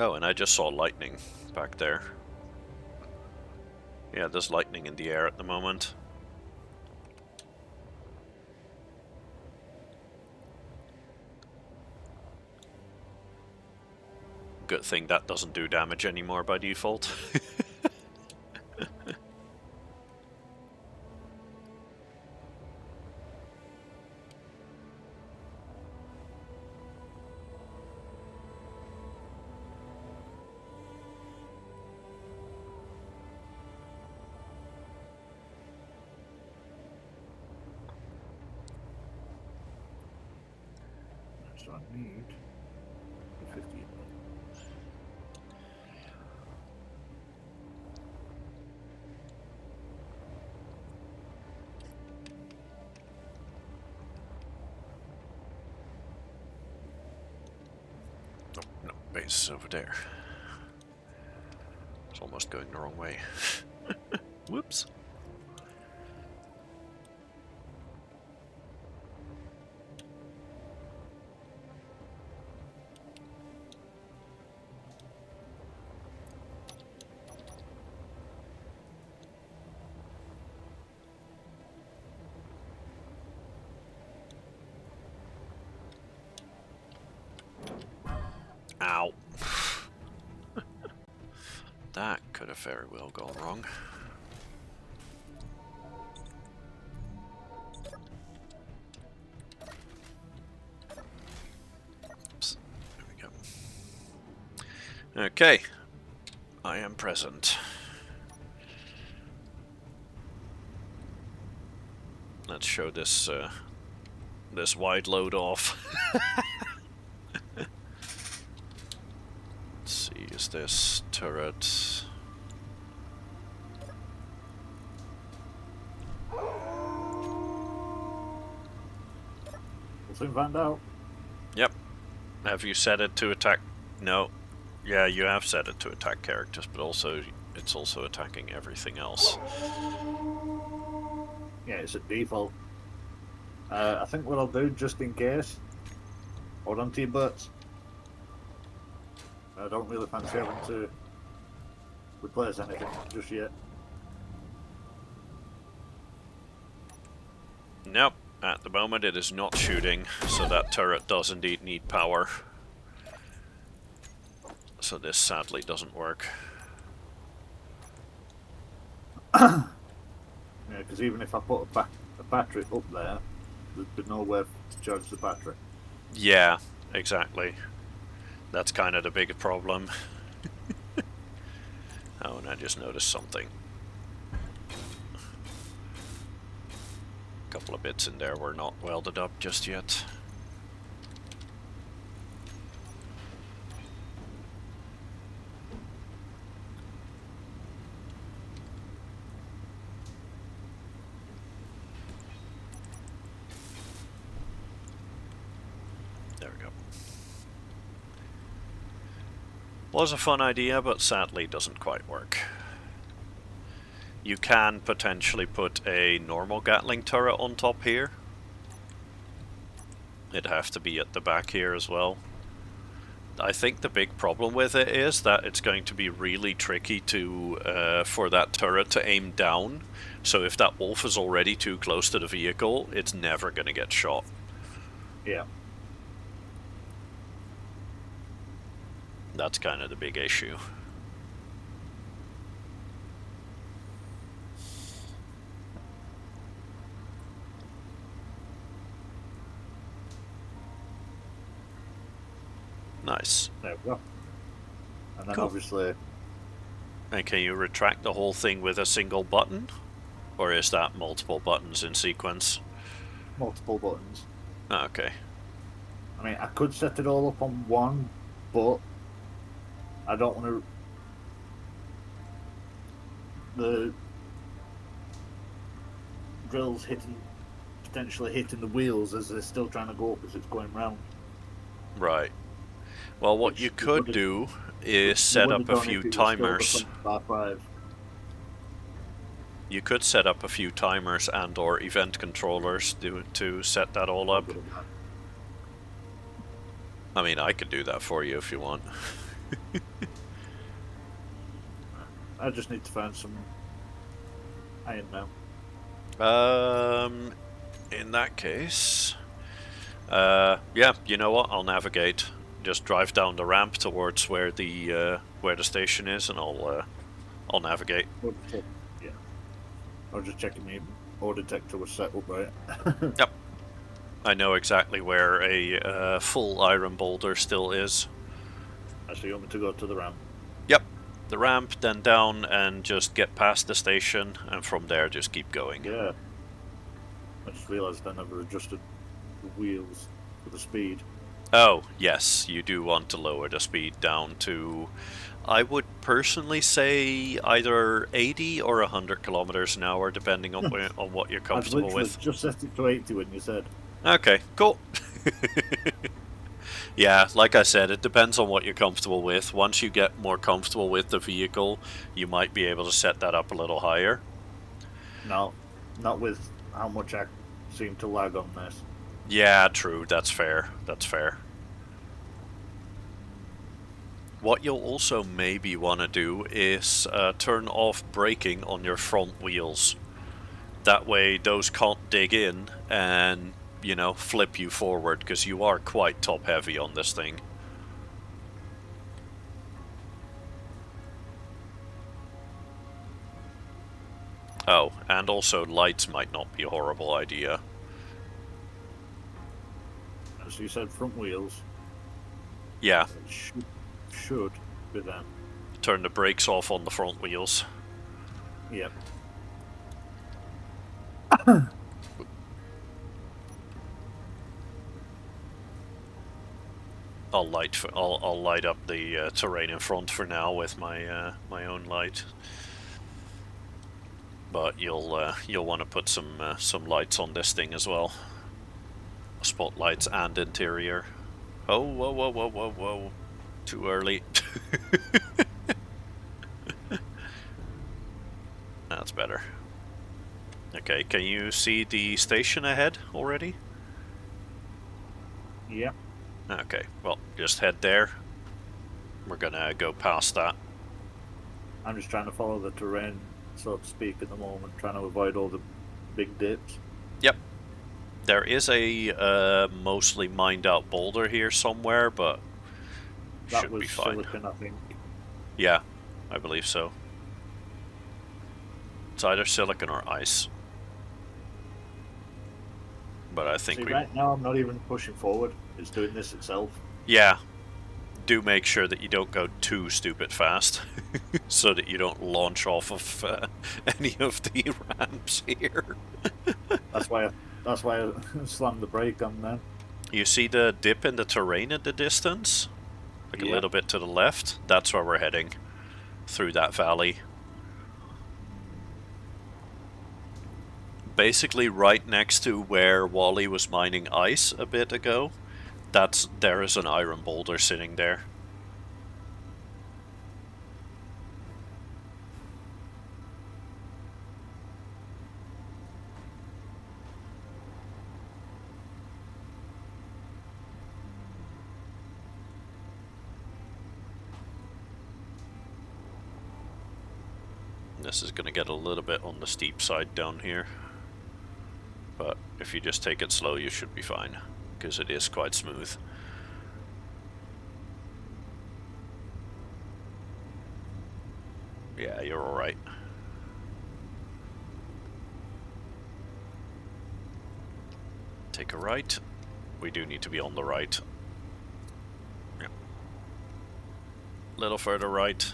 Oh, and I just saw lightning back there. Yeah, there's lightning in the air at the moment. Good thing that doesn't do damage anymore by default. So I need 50. Oh, no, base is over there. It's almost going the wrong way. Whoops. Ow. That could have very well gone wrong. Oops. There we go. Okay. I am present. Let's show this this wide load off. Let's see, is this turret? Soon find out. Yep. Have you set it to attack? No. Yeah, you have set it to attack characters, but also it's also attacking everything else. Yeah, it's a default. I think what I'll do, just in case, hold on to your butts. I don't really fancy having to replace anything just yet. Nope. At the moment it is not shooting, so that turret does indeed need power. So this sadly doesn't work. Yeah, because even if I put a battery up there, there'd be nowhere to charge the battery. Yeah, exactly. That's kind of the biggest problem. Oh, and I just noticed something. A couple of bits in there were not welded up just yet. There we go. Was a fun idea, but sadly doesn't quite work. You can potentially put a normal Gatling turret on top here. It'd have to be at the back here as well. I think the big problem with it is that it's going to be really tricky to for that turret to aim down. So if that wolf is already too close to the vehicle, it's never going to get shot. Yeah. That's kind of the big issue. Nice. There we go. And then Cool. obviously, And can you retract the whole thing with a single button? Or is that multiple buttons in sequence? multiple buttons. Oh, okay. I mean, I could set it all up on one, but I don't want to. The drills potentially hitting the wheels as they're still trying to go up as it's going round. Right. Well, what Which you you could would've- do is set up a few timers. You could set up a few timers and or event controllers to set that all up. I mean, I could do that for you if you want. I just need to find some iron now. In that case, yeah, you know what? I'll navigate. Just drive down the ramp towards where the station is, and I'll navigate. Yeah. I was just checking the ore detector was set up right. Yep. I know exactly where a full iron boulder still is. Actually, you want me to go to the ramp? Yep. The ramp, then down, and just get past the station, and from there just keep going. Yeah. I just realised I never adjusted the wheels for the speed. Oh, yes, you do want to lower the speed down to, I would personally say, either 80 or 100 kilometers an hour, depending on, on what you're comfortable I've with. just set it to 80 when you said. Okay, cool. Yeah, like I said, it depends on what you're comfortable with. Once you get more comfortable with the vehicle, you might be able to set that up a little higher. No, not with how much I seem to lag on this. Yeah, true, that's fair, that's fair. What you'll also maybe want to do is turn off braking on your front wheels. That way those can't dig in and, you know, flip you forward, because you are quite top heavy on this thing. Oh, and also lights might not be a horrible idea. As you said, front wheels. Yeah, It should be them. turn the brakes off on the front wheels. Yep. I'll light up the terrain in front for now with my my own light. But you'll want to put some lights on this thing as well. spotlights and interior. Oh, whoa, whoa, whoa, whoa, whoa. Too early. That's better. Okay, can you see the station ahead already? Yeah. Okay, well, just head there. We're gonna go past that. I'm just trying to follow the terrain, so to speak, at the moment, trying to avoid all the big dips. Yep. There is a mostly mined out boulder here somewhere, but That should was be fine. silicon, I think. Yeah, I believe so. It's either silicon or ice. But I think See, we... right now I'm not even pushing forward. It's doing this itself. Yeah. Do make sure that you don't go too stupid fast, so that you don't launch off of any of the ramps here. That's why I slammed the brake on then. You see the dip in the terrain in the distance? Like a Yeah. little bit to the left? That's where we're heading. Through that valley. Basically right next to where Wally was mining ice a bit ago. There is an iron boulder sitting there. This is going to get a little bit on the steep side down here. But if you just take it slow, you should be fine. Because it is quite smooth. Yeah, you're alright. Take a right. We do need to be on the right. Yep. Little further right.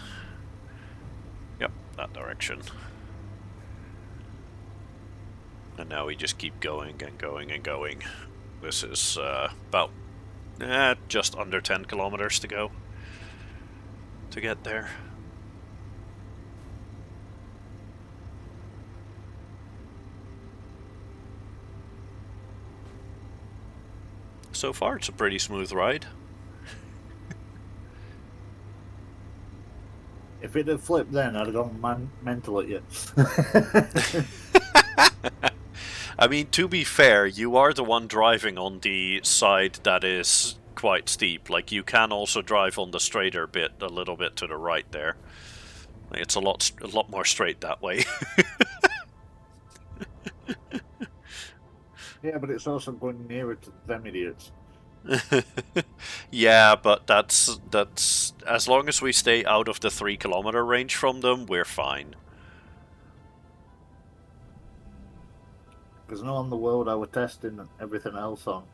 Yep, that direction. And now we just keep going and going and going. This is about just under 10 kilometers to go to get there. So far, it's a pretty smooth ride. If it had flipped then, I'd have gone mental at you. I mean, to be fair, you are the one driving on the side that is quite steep. Like, you can also drive on the straighter bit, a little bit to the right there. It's a lot more straight that way. Yeah, but it's also going nearer to them idiots. Yeah, but that's as long as we stay out of the 3-kilometer range from them, we're fine. Because on the world I was testing everything else on,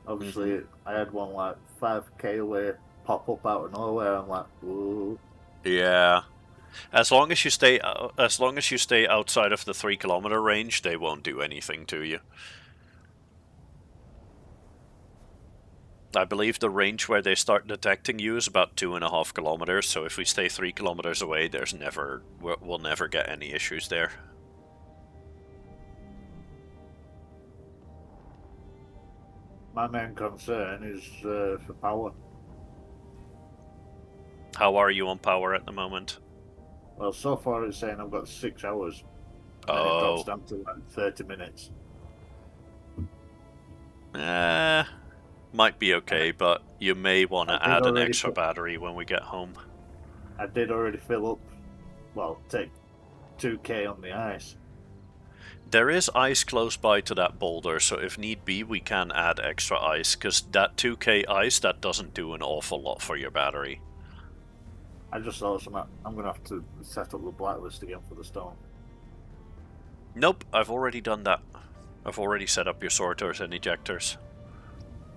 obviously I had one like 5k away pop up out of nowhere. I'm like, ooh. Yeah. As long as you stay outside of the 3-kilometer range, they won't do anything to you. I believe the range where they start detecting you is about 2.5 kilometers, so if we stay 3 kilometers away, we'll never get any issues there. My main concern is for power. How are you on power at the moment? Well, so far it's saying I've got 6 hours. And then it drops down to like 30 minutes. Might be okay, but you may want to add an extra battery when we get home. I did already fill up, well, take 2k on the ice. There is ice close by to that boulder, so if need be, we can add extra ice, because that 2k ice, that doesn't do an awful lot for your battery. I just thought I'm going to have to set up the blacklist again for the stone. Nope, I've already done that. I've already set up your sorters and ejectors.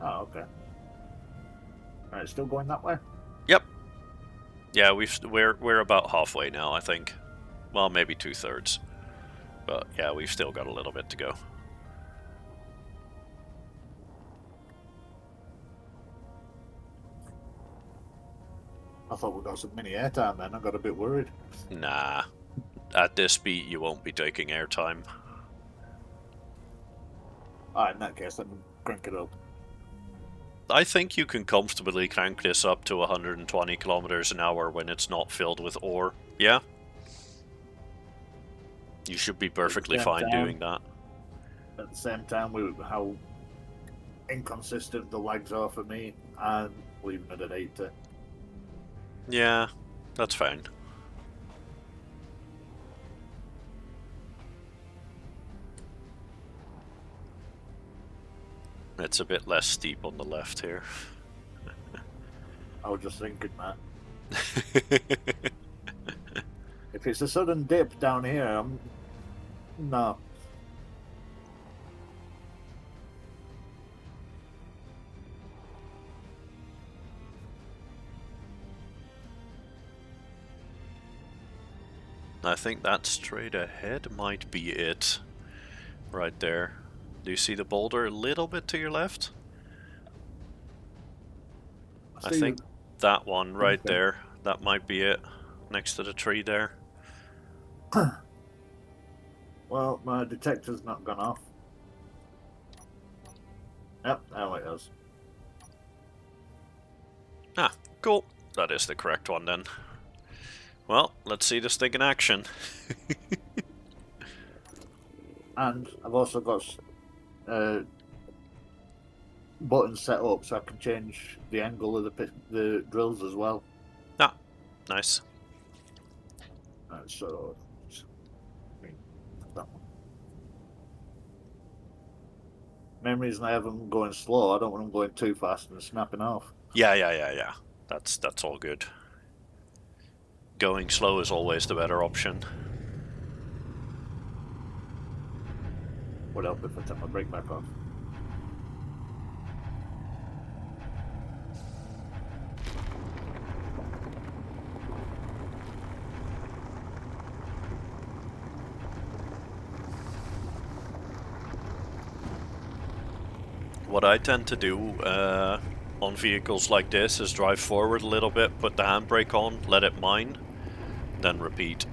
Oh, okay. Alright, still going that way? Yep. Yeah, we're about halfway now, I think. Well, maybe 2/3. But yeah, we've still got a little bit to go. I thought we got some mini airtime then. I got a bit worried. Nah. At this speed, you won't be taking airtime. Alright, in that case, crank it up. I think you can comfortably crank this up to 120 kilometers an hour when it's not filled with ore. Yeah? You should be perfectly fine doing that. At the same time, with how inconsistent the lags are for me, I'm leaving it at 80. Yeah, that's fine. It's a bit less steep on the left here. I was just thinking that. If it's a sudden dip down here, no. I think that straight ahead might be it. Right there. Do you see the boulder a little bit to your left? I think that one right there, that might be it. Next to the tree there. Well, my detector's not gone off. Yep, there it is. Ah, cool. That is the correct one then. Well, let's see this thing in action. And I've also got buttons set up so I can change the angle of the drills as well. Ah, nice. So, that one. Main reason I have them going slow, I don't want them going too fast and snapping off. Yeah. That's all good. Going slow is always the better option. Would help if I take my brake back off. What I tend to do on vehicles like this is drive forward a little bit, put the handbrake on, let it mine, then repeat.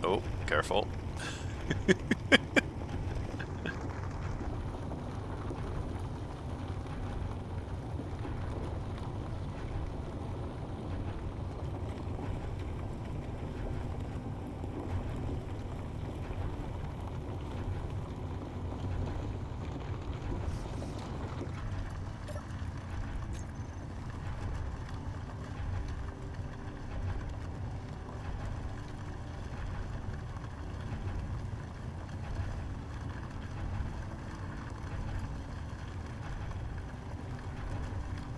Oh, careful.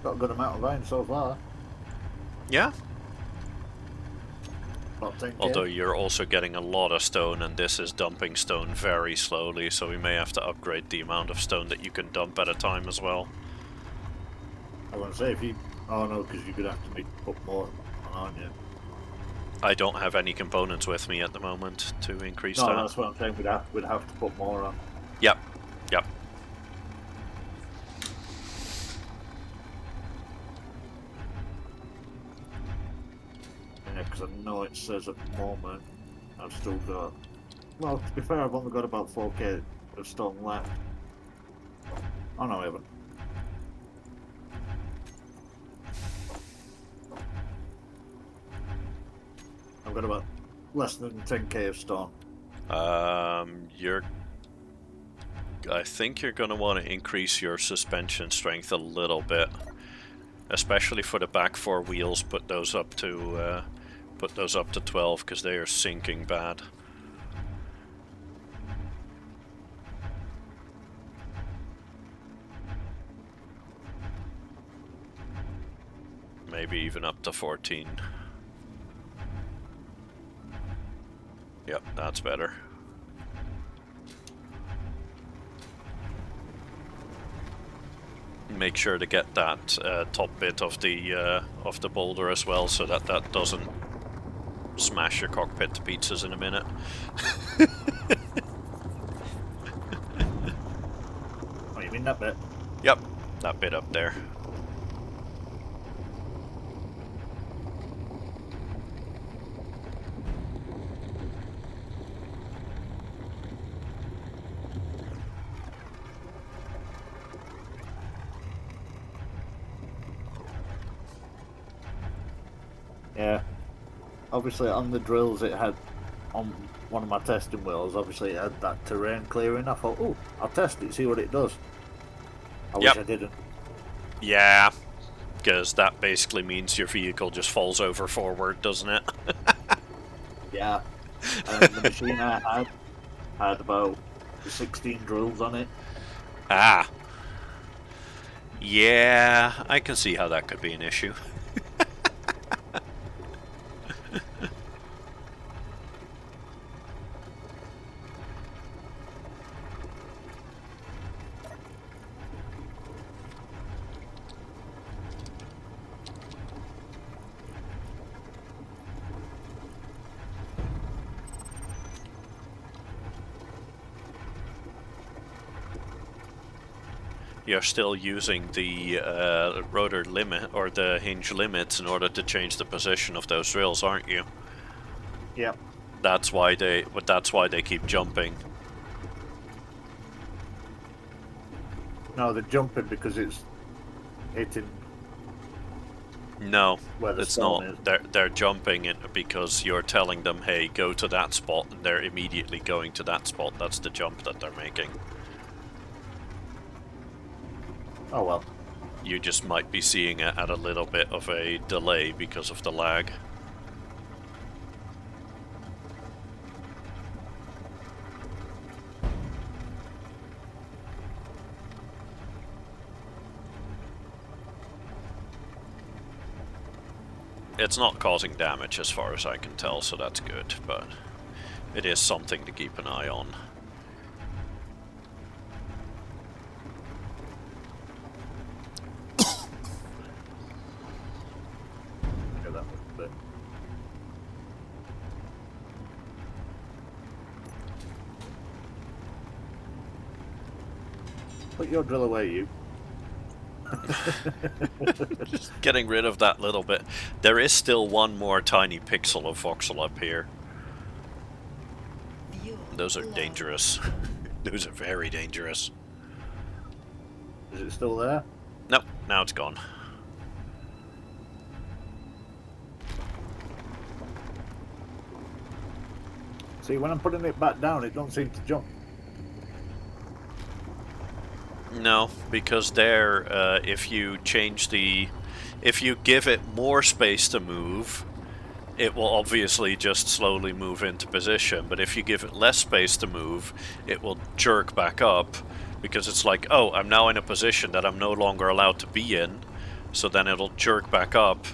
Got a good amount of rain so far. Yeah. About 10K. Although you're also getting a lot of stone, and this is dumping stone very slowly, so we may have to upgrade the amount of stone that you can dump at a time as well. I want to say if you... Oh no, because you're going to have to put more on, aren't you? I don't have any components with me at the moment to increase that. No, that's what I'm saying. We'd have to put more on. Yep. Yeah, because I know it says at the moment I've still got... Well, to be fair, I've only got about 4k of stone left. Oh no, I haven't. I've got about less than 10k of stone. I think you're going to want to increase your suspension strength a little bit, especially for the back four wheels. Put those up to 12 because they are sinking bad. Maybe even up to 14. Yep, that's better. Make sure to get that top bit of the boulder as well, so that doesn't smash your cockpit to pieces in a minute. Oh, you mean that bit? Yep, that bit up there. Yeah. Obviously, on the drills, it had on one of my testing wheels. Obviously, it had that terrain clearing. I thought, oh, I'll test it, see what it does. I wish I didn't. Yeah, because that basically means your vehicle just falls over forward, doesn't it? Yeah. And the machine I had about 16 drills on it. Ah. Yeah, I can see how that could be an issue. You're still using the rotor limit or the hinge limits in order to change the position of those drills, aren't you? Yep. That's why they keep jumping. No, they're jumping because it's hitting No, where the it's stone not. is. They're jumping it because you're telling them, hey, go to that spot, and they're immediately going to that spot. That's the jump that they're making. Oh well. You just might be seeing it at a little bit of a delay because of the lag. It's not causing damage as far as I can tell, so that's good, but it is something to keep an eye on. Yeah, that was a bit. Put your drill away, you. Just getting rid of that little bit. There is still one more tiny pixel of voxel up here. Fuel Those are low. dangerous. Those are very dangerous. Is it still there? Nope, now it's gone. See, when I'm putting it back down, it don't seem to jump. No, because there, if you give it more space to move, it will obviously just slowly move into position. But if you give it less space to move, it will jerk back up, because it's like, oh, I'm now in a position that I'm no longer allowed to be in. So then it'll jerk back up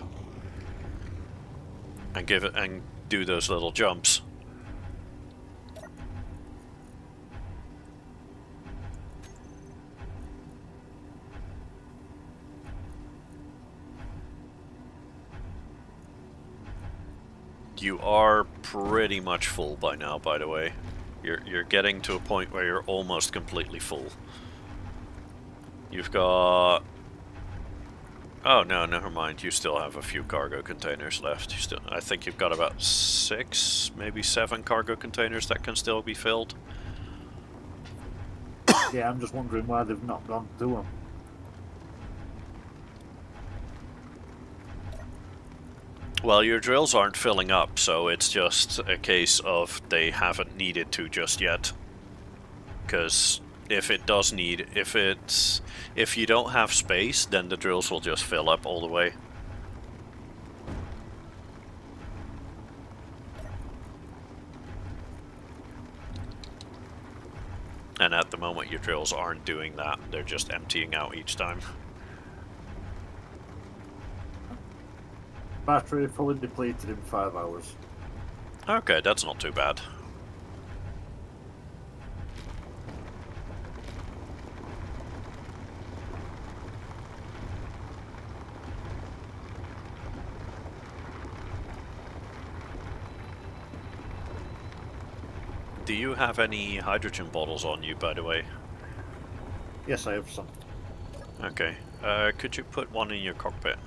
and do those little jumps. You are pretty much full by now, by the way. You're getting to a point where you're almost completely full. You've got... Oh no, never mind. You still have a few cargo containers left. I think you've got about 6, maybe 7 cargo containers that can still be filled. Yeah, I'm just wondering why they've not gone to them. Well, your drills aren't filling up, so it's just a case of they haven't needed to just yet. Because if you don't have space, then the drills will just fill up all the way. And at the moment, your drills aren't doing that. They're just emptying out each time. Battery fully depleted in 5 hours. Okay, that's not too bad. Do you have any hydrogen bottles on you, by the way? Yes, I have some. Okay. Could you put one in your cockpit?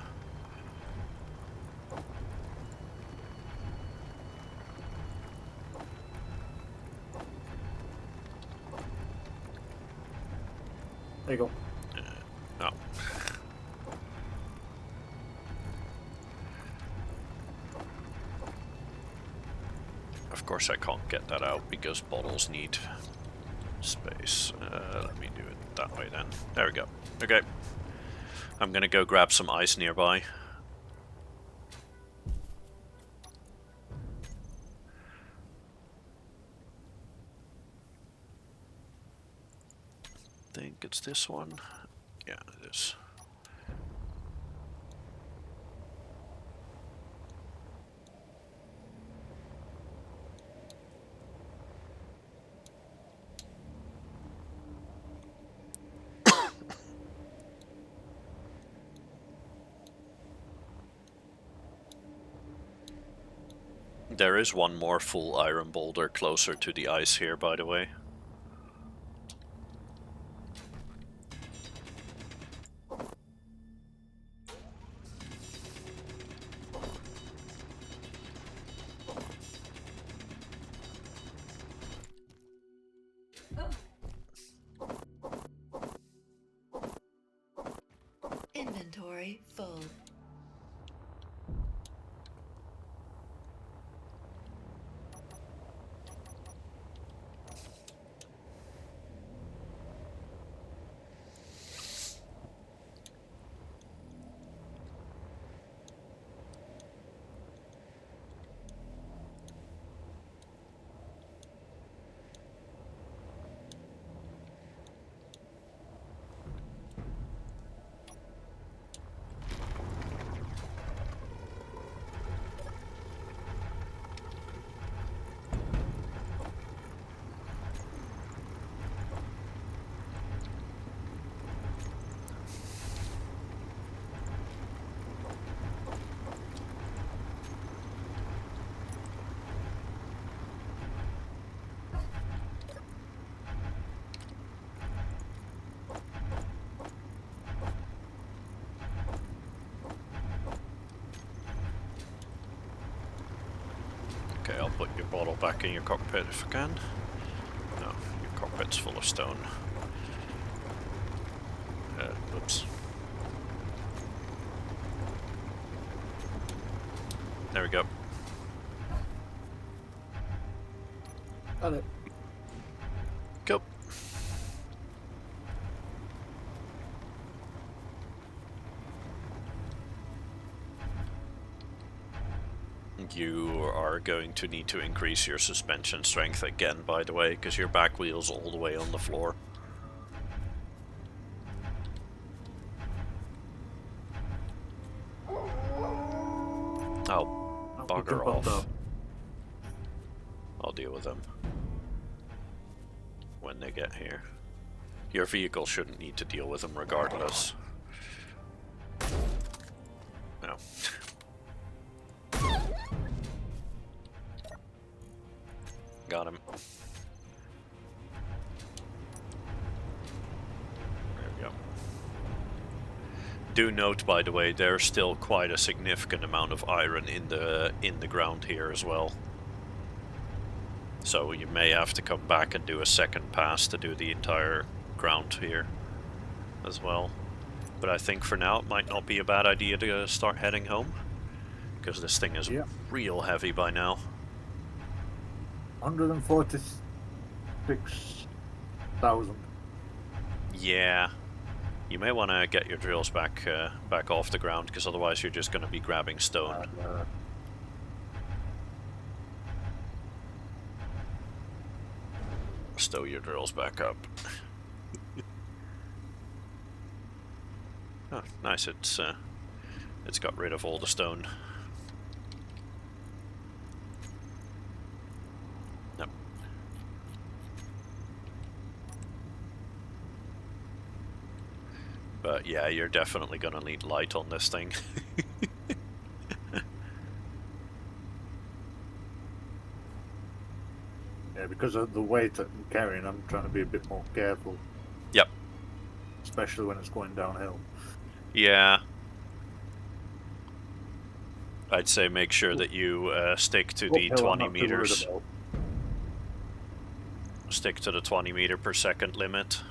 There you go. Oh. course I can't get that out because bottles need space. Let me do it that way then. There we go. Okay. I'm gonna go grab some ice nearby. Think it's this one. Yeah, it is. There is one more full iron boulder closer to the ice here, by the way. Inventory full. Okay, I'll put your bottle back in your cockpit if I can. No, your cockpit's full of stone. Oops. There we go. Got it. Go. You are going to need to increase your suspension strength again, by the way, because your back wheel's all the way on the floor. Oh, bugger off. I'll deal with them when they get here. Your vehicle shouldn't need to deal with them regardless. No. Got him. There we go. Do note, by the way, there's still quite a significant amount of iron in the ground here as well. So you may have to come back and do a second pass to do the entire ground here as well. But I think for now it might not be a bad idea to start heading home, because this thing is real heavy by now. 146,000. Yeah, you may want to get your drills back back off the ground, because otherwise you're just going to be grabbing stone. Stow your drills back up. Oh, nice! It's got rid of all the stone. Yep. But yeah, you're definitely gonna need light on this thing. Yeah, because of the weight that I'm carrying, I'm trying to be a bit more careful. Yep. Especially when it's going downhill. Yeah. I'd say make sure that you stick to the 20 meters. Stick to the 20 meter per second limit.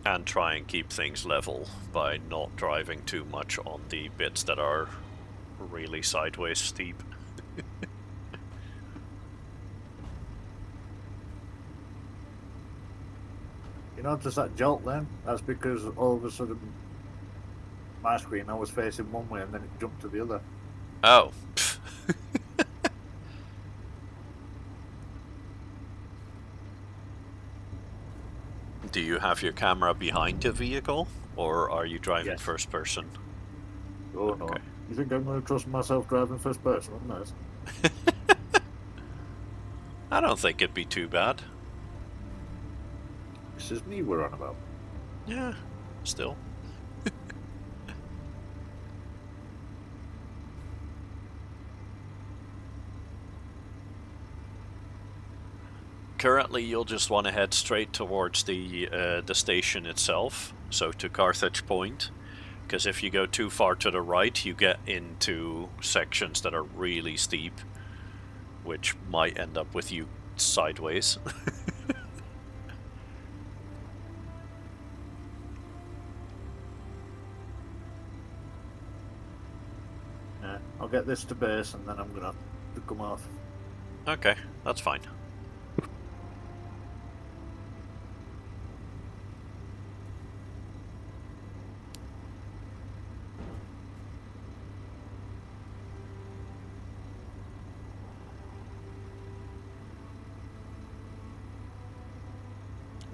And try and keep things level by not driving too much on the bits that are really sideways steep. You notice that jolt then? That's because all of a sudden my screen I was facing one way and then it jumped to the other. Oh. Do you have your camera behind your vehicle, or are you driving Yes. first person? Oh no. Okay. You think I'm going to trust myself driving first person on this? I don't think it'd be too bad. This is me we're on about. Yeah, still. Currently, you'll just want to head straight towards the station itself, so to Carthage Point, because if you go too far to the right, you get into sections that are really steep, which might end up with you sideways. Yeah, I'll get this to base and then I'm going to have to come off. Okay, that's fine.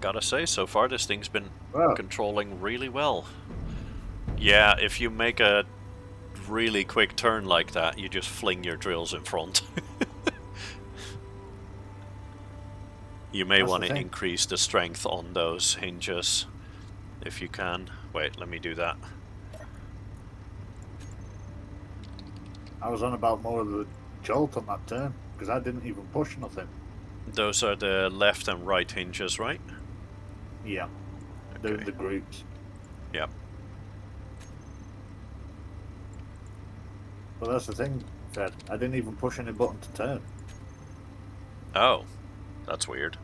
Gotta say, so far this thing's been Wow. controlling really well. Yeah, if you make a really quick turn like that, you just fling your drills in front. You may That's want the to thing. increase the strength on those hinges if you can. Wait, let me do that. I was on about more of the jolt on that turn because I didn't even push nothing. Those are the left and right hinges, right? Yeah, they're in Okay. the groups. Yep. But that's the thing, Fred. I didn't even push any button to turn. Oh, that's weird.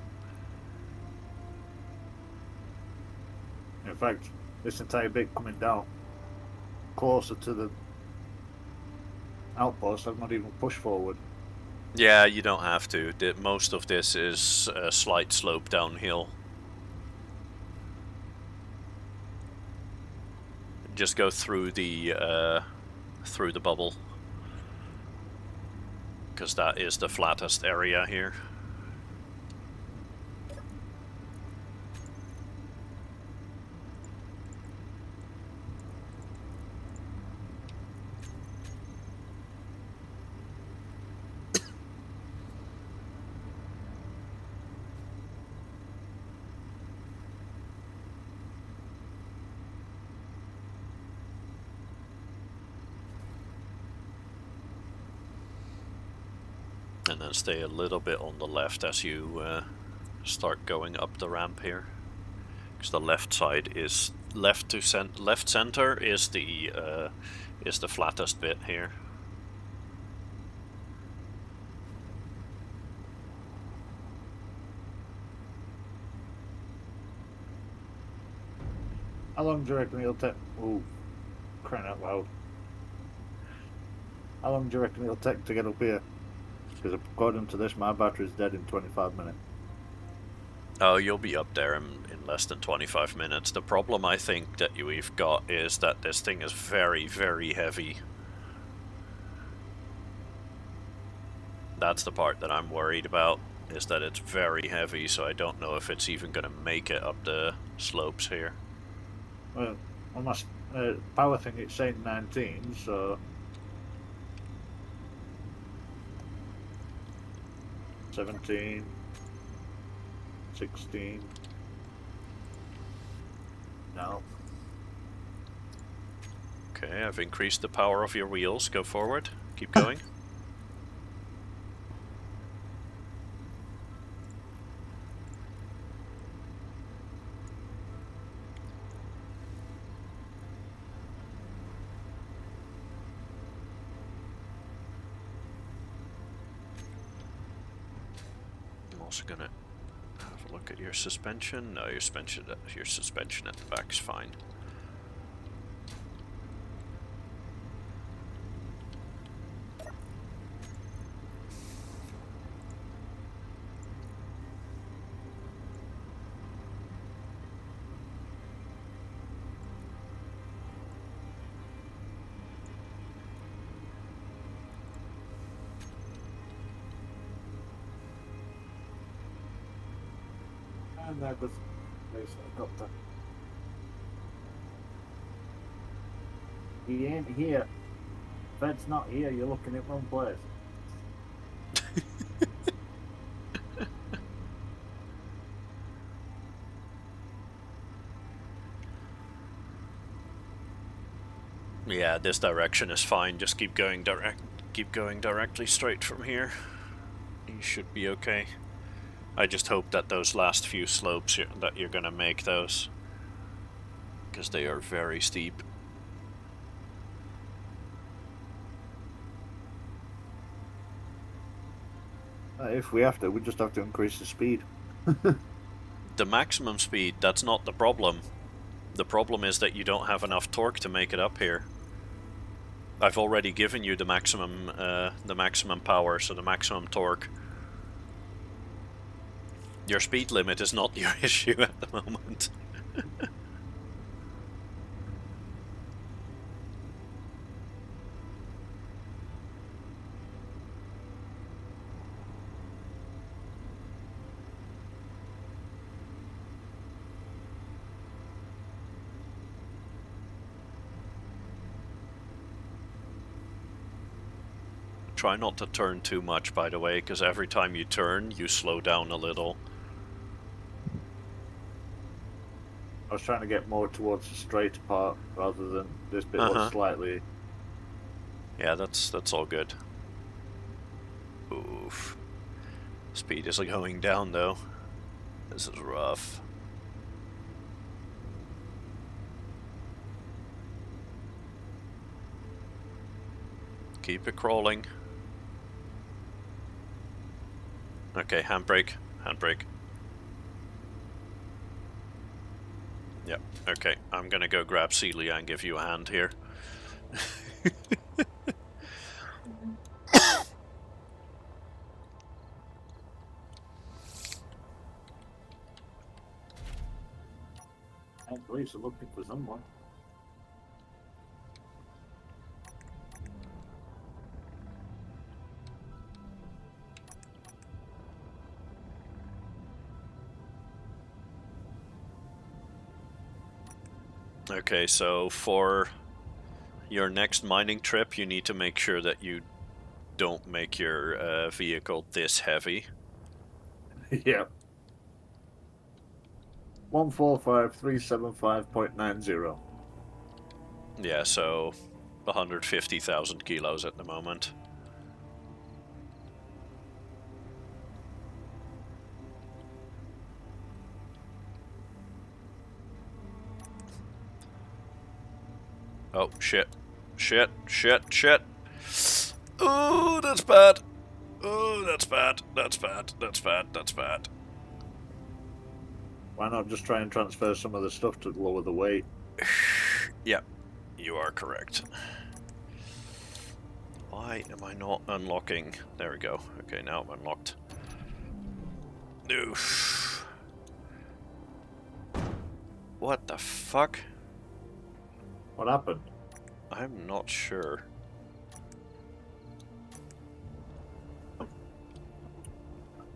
In fact, this entire bit coming down closer to the outpost, I've not even pushed forward. Yeah, you don't have to. Most of this is a slight slope downhill. Just go through the bubble, because that is the flattest area here. And then stay a little bit on the left as you start going up the ramp here, because the left side is left center is the flattest bit here. How long do you reckon it'll take? Oh, crying out loud. How long do you reckon it'll take to get up here? Because according to this, my battery's dead in 25 minutes. Oh, you'll be up there in less than 25 minutes. The problem I think that we've got is that this thing is very, very heavy. That's the part that I'm worried about, is that it's very heavy, so I don't know if it's even going to make it up the slopes here. Well, on my power thing, it's saying 19, so 17, 16. No. Okay, I've increased the power of your wheels. Go forward. Keep going. I'm also gonna have a look at your suspension. No, your suspension at the back is fine. And there goes the helicopter. He ain't here. Fed's not here. You're looking at wrong place. Yeah, this direction is fine. Just keep going directly straight from here. You should be okay. I just hope that those last few slopes that you're gonna make those, because they are very steep. If we have to, we just have to increase the speed. The maximum speed, that's not the problem. The problem is that you don't have enough torque to make it up here. I've already given you the maximum power, so the maximum torque. Your speed limit is not your issue at the moment. Try not to turn too much, by the way, because every time you turn, you slow down a little. I was trying to get more towards the straight part rather than this bit was slightly. Yeah, that's all good. Oof. Speed is going down though. This is rough. Keep it crawling. Okay, handbrake, handbrake. Yep, okay, I'm gonna go grab Celia and give you a hand here. And police are looking for someone. Okay, so for your next mining trip, you need to make sure that you don't make your vehicle this heavy. Yeah. 145375.90. Yeah, so 150,000 kilos at the moment. Oh, shit. Shit, shit, shit. Oh, that's bad. Oh, that's bad. That's bad. That's bad. That's bad. Why not just try and transfer some of the stuff to lower the weight? Yep, you are correct. Why am I not unlocking? There we go. Okay, now I'm unlocked. Oof. What the fuck? What happened? I'm not sure.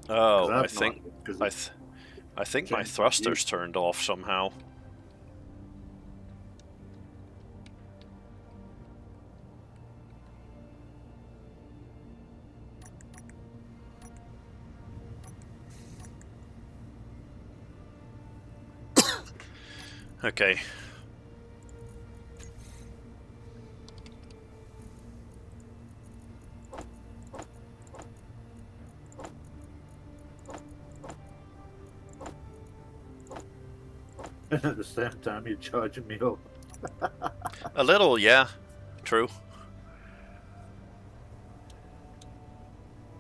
Oh, I think my thrusters turned off somehow. Okay. At the same time, you're charging me up. A little, yeah. True.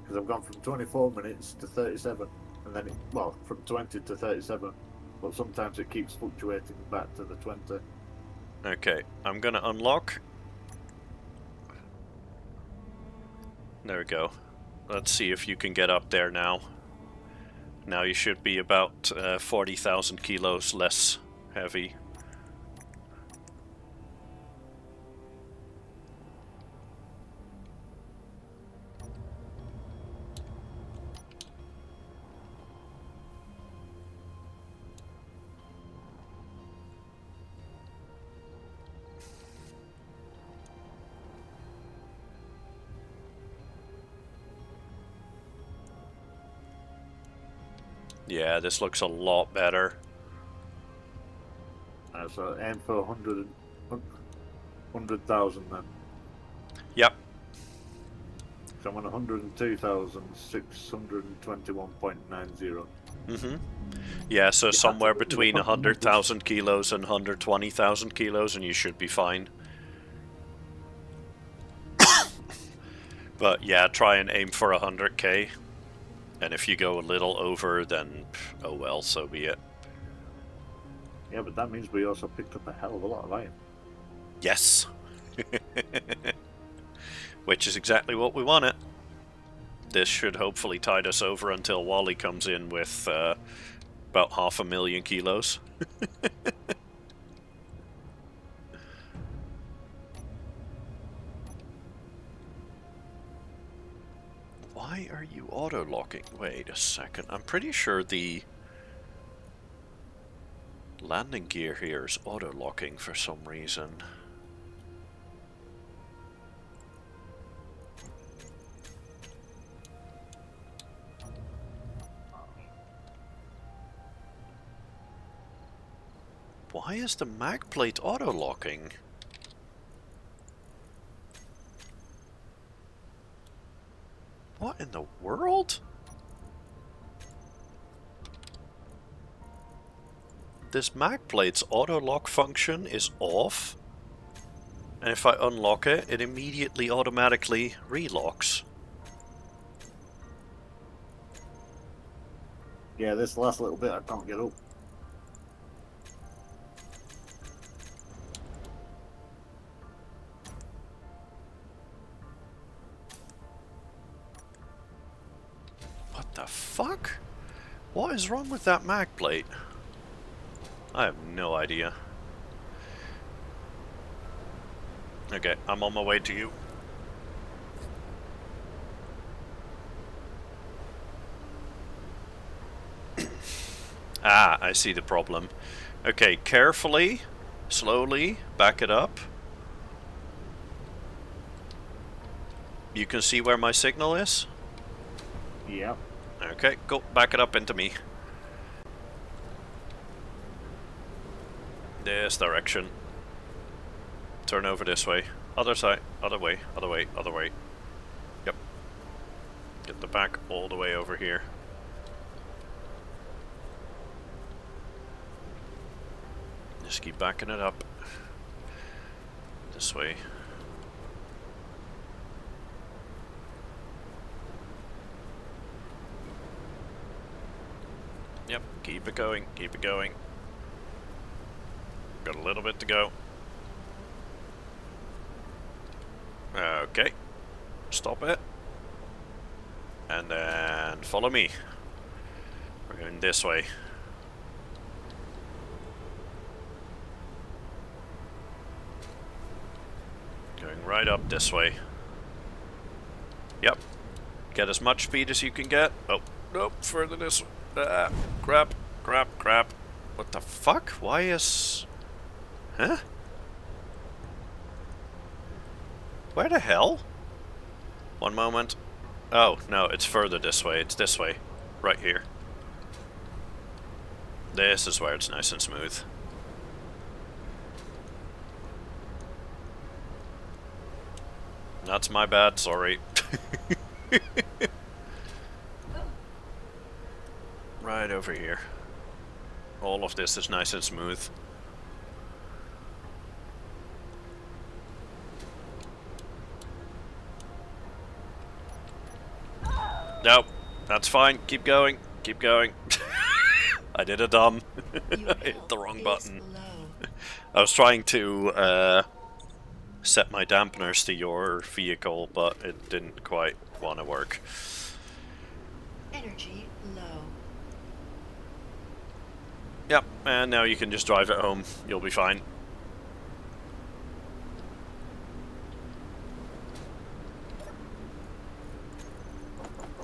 Because I've gone from 24 minutes to 37. and then well, from 20 to 37, but sometimes it keeps fluctuating back to the 20. Okay, I'm gonna unlock. There we go. Let's see if you can get up there now. Now you should be about 40,000 kilos less heavy. Yeah, this looks a lot better. So aim for 100,000 then. Yep. So I'm on 102,621.90. Mm-hmm. Yeah, so You somewhere have to do between the fucking 100,000 kilos and 120,000 kilos and you should be fine. But yeah, try and aim for 100k. And if you go a little over, then oh well, so be it. Yeah, but that means we also picked up a hell of a lot of iron. Yes. Which is exactly what we wanted. This should hopefully tide us over until Wally comes in with about 500,000 kilos. Why are you auto-locking? Wait a second. I'm pretty sure the landing gear here is auto-locking for some reason. Why is the mag plate auto-locking? What in the world? This mag plate's auto-lock function is off. And if I unlock it, it immediately automatically relocks. Yeah, this last little bit I can't get up. What the fuck? What is wrong with that mag plate? I have no idea. Okay, I'm on my way to you. Ah, I see the problem. Okay, carefully, slowly, back it up. You can see where my signal is? Yeah. Okay, go, back it up into me. This direction. Turn over this way. Other side, other way, other way, other way. Yep. Get the back all the way over here. Just keep backing it up. This way. Yep, keep it going, keep it going. Got a little bit to go. Okay. Stop it. And then follow me. We're going this way. Going right up this way. Yep. Get as much speed as you can get. Oh, nope, further this way. Ah, crap, crap, crap. What the fuck? Why is... Huh? Where the hell? One moment. Oh, no, it's further this way. It's this way. Right here. This is where it's nice and smooth. That's my bad, sorry. Right over here. All of this is nice and smooth. Nope, that's fine. Keep going. Keep going. I did a dumb. Your I hit the health wrong is button. low. I was trying to set my dampeners to your vehicle, but it didn't quite want to work. Energy low. Yep, and now you can just drive it home. You'll be fine.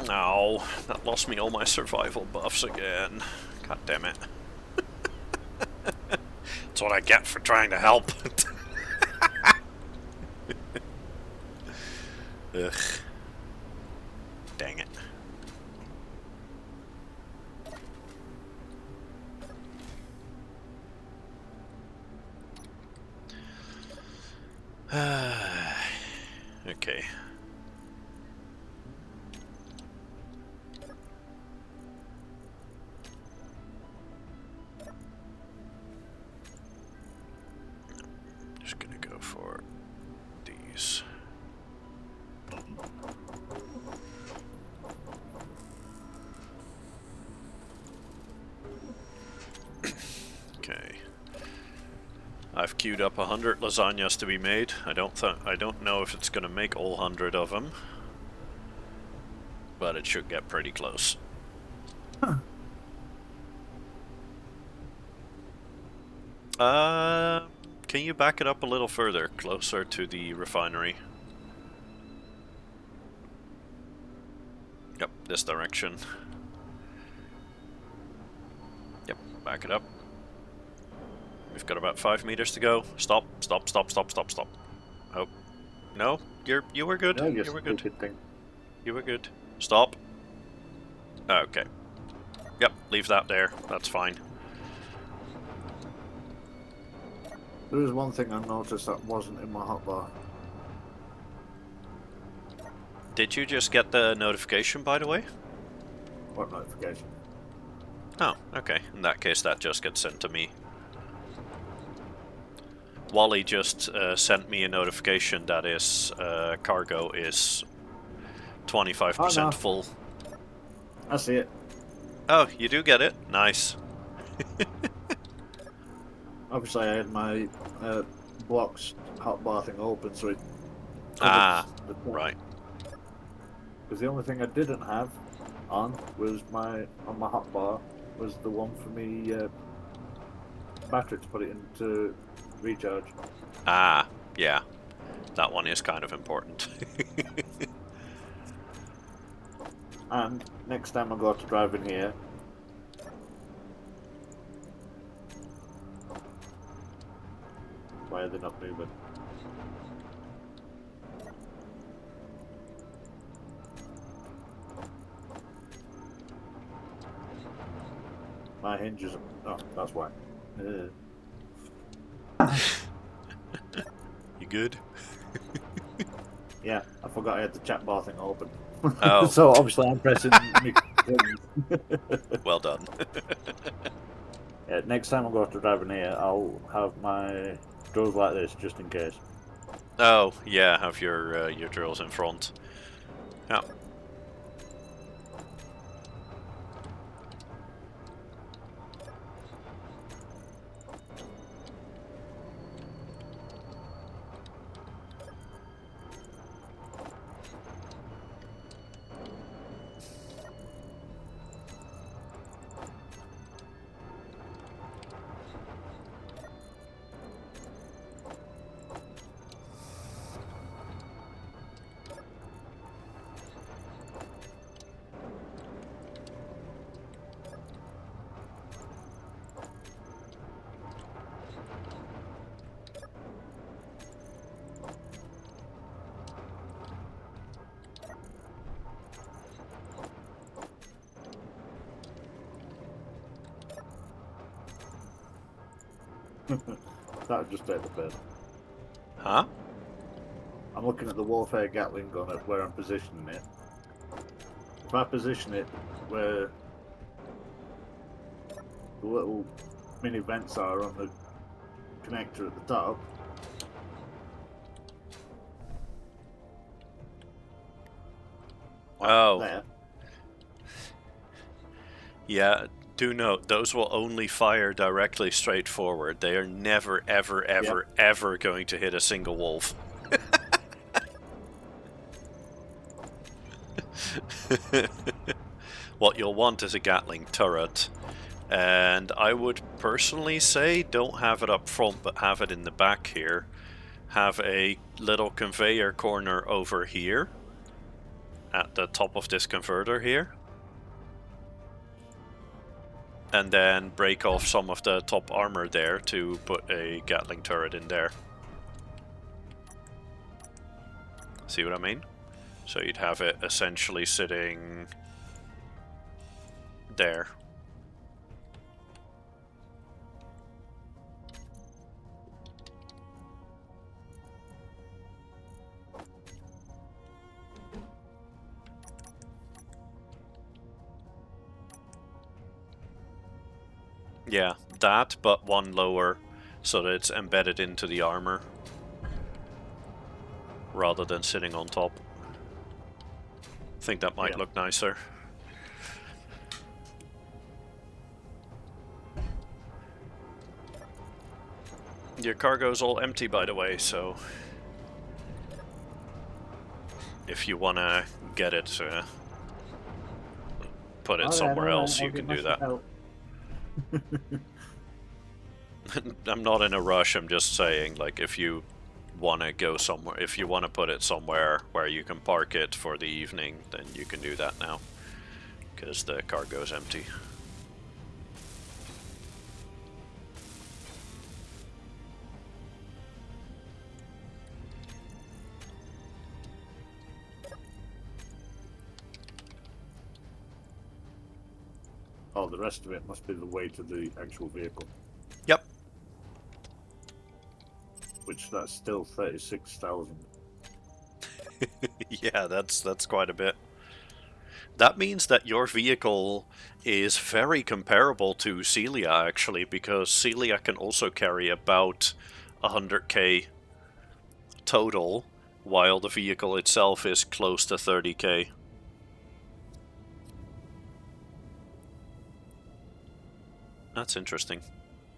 No, that lost me all my survival buffs again. God damn it. That's what I get for trying to help. Ugh. Dang it. Okay. Just gonna go for these. Okay. I've queued up 100 lasagnas to be made. I don't know if it's gonna make all 100 of them, but it should get pretty close. Can you back it up a little further, closer to the refinery? Yep, this direction. Yep, back it up. We've got about 5 meters to go. Stop, stop, stop, stop, stop, stop. Oh, no, you were good. Yeah, You were good. thing. You were good. Stop. Okay. Yep, leave that there. That's fine. There was one thing I noticed that wasn't in my hotbar. Did you just get the notification, by the way? What notification? Oh, okay. In that case, that just gets sent to me. Wally just sent me a notification that his cargo is 25% full. I see it. Oh, you do get it? Nice. Obviously, I had my blocks hotbar thing open, so it Ah, covers the right. Because the only thing I didn't have on was on my hotbar was the one for me battery to put it into recharge. Ah, yeah. That one is kind of important. And next time I go to drive in here, why are they not moving? My hinges. Oh, that's why. You good? Yeah, I forgot I had the chat bar thing open. Oh. So obviously I'm pressing me. Well done. Yeah, next time I go to driving here, I'll have my doors like this just in case. Oh, yeah, have your drills in front. Yeah. That would just take the piss. Huh? I'm looking at the Warfare Gatling gun at where I'm positioning it. If I position it where the little mini vents are on the connector at the top, like Oh. there, Yeah, do note, those will only fire directly straight forward. They are never, ever, ever, ever going to hit a single wolf. What you'll want is a Gatling turret. And I would personally say don't have it up front, but have it in the back here. Have a little conveyor corner over here at the top of this converter here. And then break off some of the top armor there to put a Gatling turret in there. See what I mean? So you'd have it essentially sitting there. Yeah, that, but one lower, so that it's embedded into the armor, rather than sitting on top. I think that might look nicer. Your cargo's all empty, by the way, so if you wanna get it, put it somewhere else, you can do that. I'm not in a rush, I'm just saying, like, if you want to go somewhere, if you want to put it somewhere where you can park it for the evening, then you can do that now, because the cargo's empty. Oh, the rest of it must be the way to the actual vehicle. Yep. Which that's still 36,000. Yeah, that's quite a bit. That means that your vehicle is very comparable to Celia, actually, because Celia can also carry about 100k total, while the vehicle itself is close to 30k. That's interesting.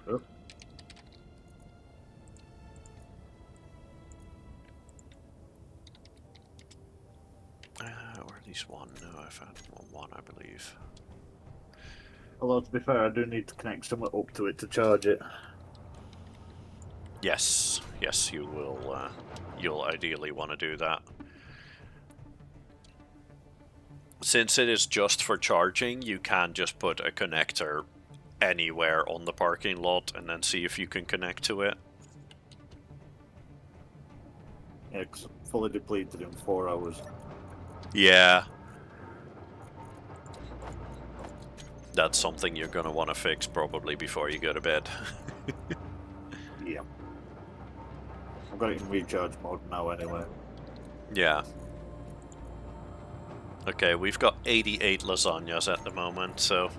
Oh. Or at least one. No, I've had one, I believe. Although, to be fair, I do need to connect something up to it to charge it. Yes, yes, you will. You'll ideally want to do that. Since it is just for charging, you can just put a connector anywhere on the parking lot and then see if you can connect to it. Yeah, 'cause I'm fully depleted in 4 hours. Yeah. That's something you're going to want to fix probably before you go to bed. Yeah. I've got it in recharge mode now anyway. Yeah. Okay, we've got 88 lasagnas at the moment, so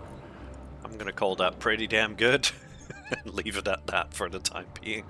I'm going to call that pretty damn good. And leave it at that for the time being.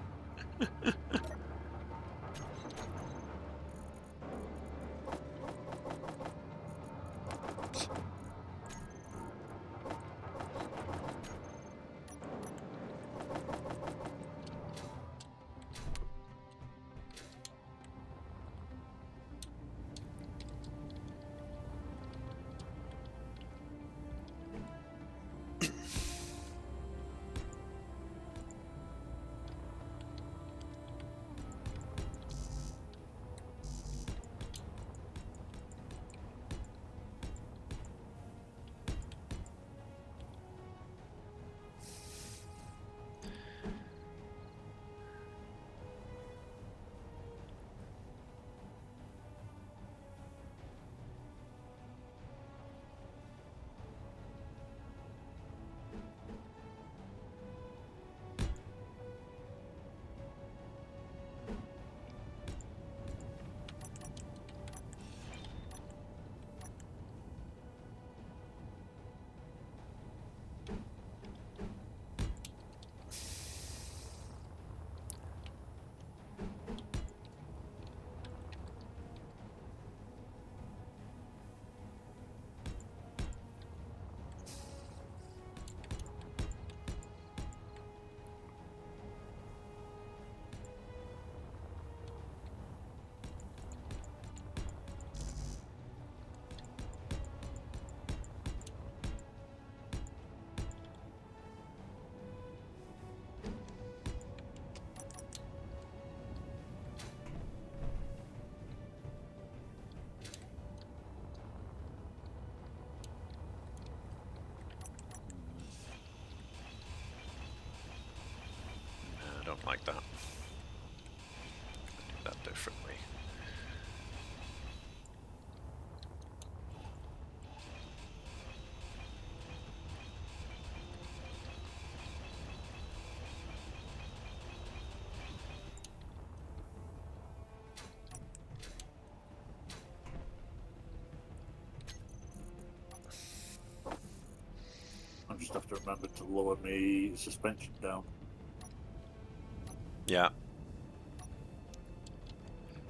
Something like that. Do that differently. I just have to remember to lower my suspension down. Yeah.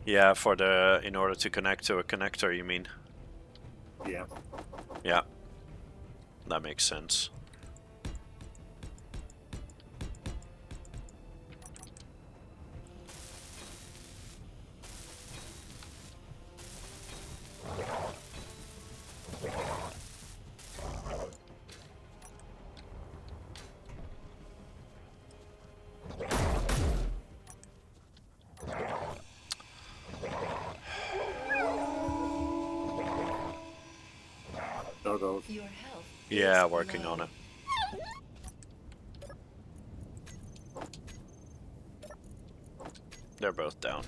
Yeah, for the in order to connect to a connector, you mean? Yeah. Yeah. That makes sense. Doggos. Your health Yeah, is working low. on it. They're both down.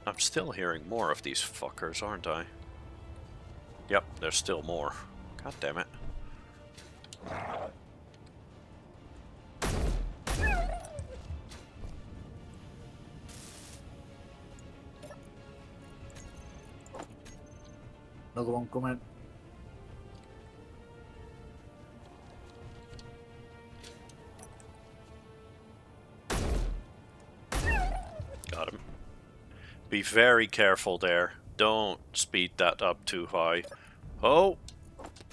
I'm still hearing more of these fuckers, aren't I? Yep, there's still more. God damn it. Another one coming. Got him. Be very careful there. Don't speed that up too high. Oh!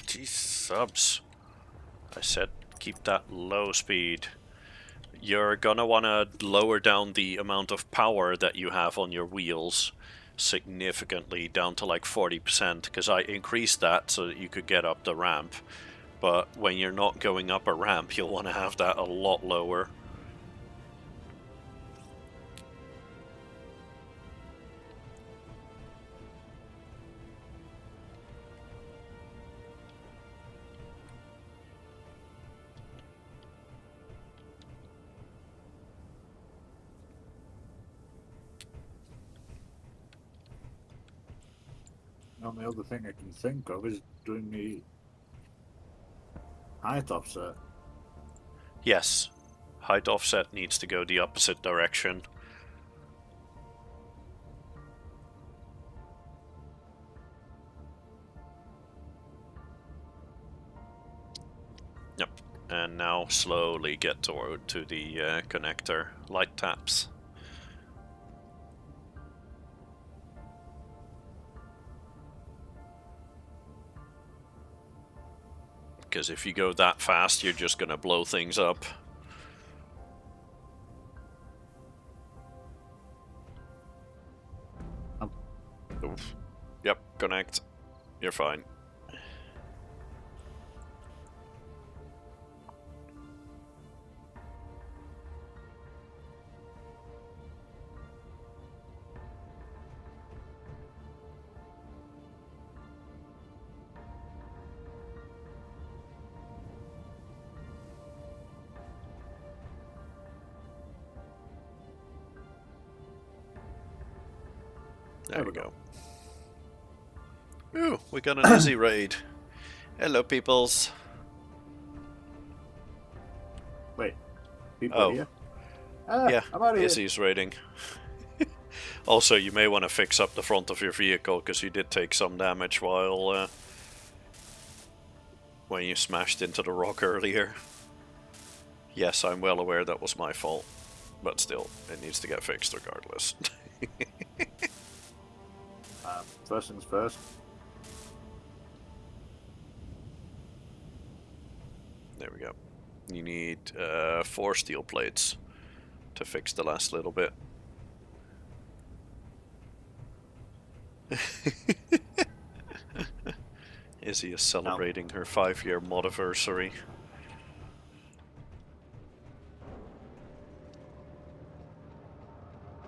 Geez, subs. I said keep that low speed. You're gonna wanna lower down the amount of power that you have on your wheels significantly, down to like 40%, because I increased that so that you could get up the ramp. But when you're not going up a ramp, you'll want to have that a lot lower. The only other thing I can think of is doing the height offset. Yes, height offset needs to go the opposite direction. Yep, and now slowly get toward to the connector. Light taps. Because if you go that fast, you're just gonna blow things up. Oof. Yep, connect. You're fine. There we go. Ooh, we got an Izzy raid. Hello, peoples. Wait, people Oh. here? Ah, Yeah, I'm out of here. Izzy's raiding. Also, you may want to fix up the front of your vehicle, because you did take some damage while when you smashed into the rock earlier. Yes, I'm well aware that was my fault, but still, it needs to get fixed regardless. First things first. There we go. You need 4 steel plates to fix the last little bit. Izzy is celebrating her 5-year modiversary.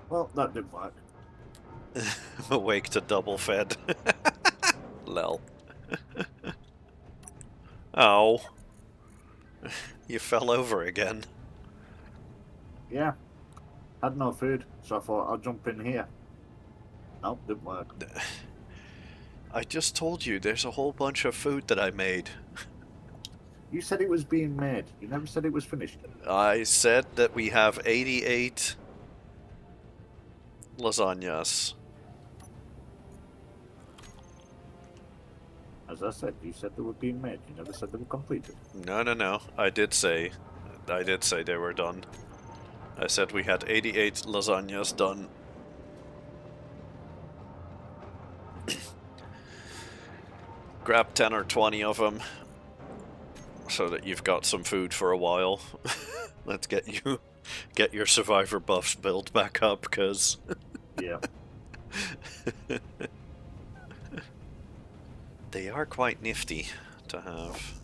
Well, that didn't work. Awake to double fed. Lel. Oh. You fell over again. Yeah. Had no food, so I thought I'll jump in here. Nope, didn't work. I just told you there's a whole bunch of food that I made. You said it was being made. You never said it was finished. I said that we have 88 lasagnas. As I said, you said they were being made. You never said they were completed. No. I did say they were done. I said we had 88 lasagnas done. Grab 10 or 20 of them so that you've got some food for a while. Let's get your survivor buffs built back up, because Yeah. they are quite nifty to have.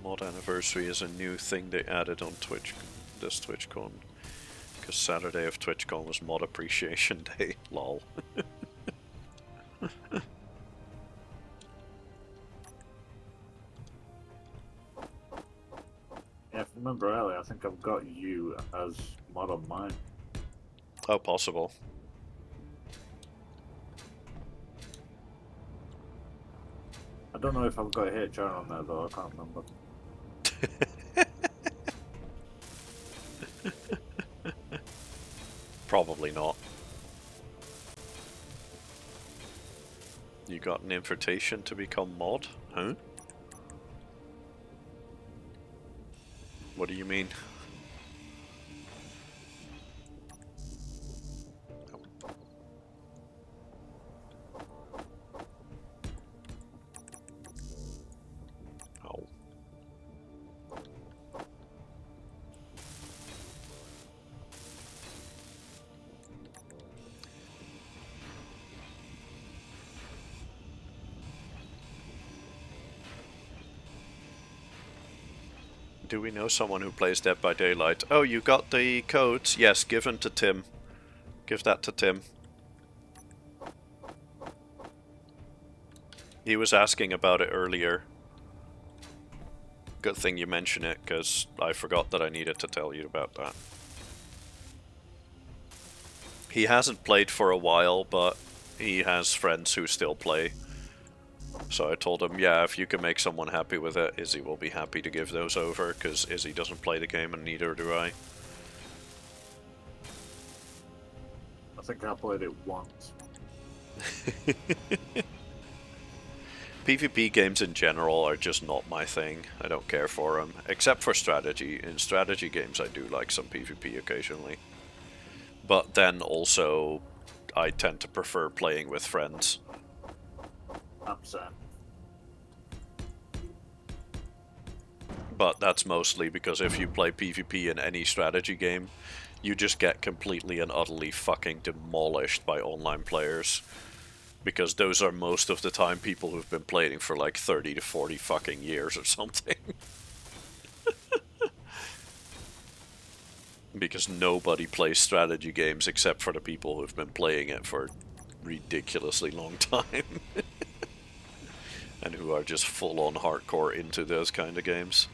Mod anniversary is a new thing they added on Twitch, this TwitchCon. Because Saturday of TwitchCon was Mod Appreciation Day. Lol. Yeah, if you remember earlier, I think I've got you as mod on mine. Oh, possible. I don't know if I've got HR on there though, I can't remember. Probably not. You got an invitation to become mod? Huh? What do you mean? Oh. Do we know someone who plays Dead by Daylight? Oh, you got the codes? Yes, give them to Tim. Give that to Tim. He was asking about it earlier. Good thing you mention it, because I forgot that I needed to tell you about that. He hasn't played for a while, but he has friends who still play. So I told him, yeah, if you can make someone happy with it, Izzy will be happy to give those over, because Izzy doesn't play the game and neither do I. I think I played it once. PvP games in general are just not my thing. I don't care for them, except for strategy. In strategy games I do like some PvP occasionally. But then also, I tend to prefer playing with friends. I'm sad. But that's mostly because if you play PvP in any strategy game, you just get completely and utterly fucking demolished by online players. Because those are most of the time people who've been playing for like 30 to 40 fucking years or something. Because nobody plays strategy games except for the people who've been playing it for ridiculously long time. And who are just full-on hardcore into those kind of games.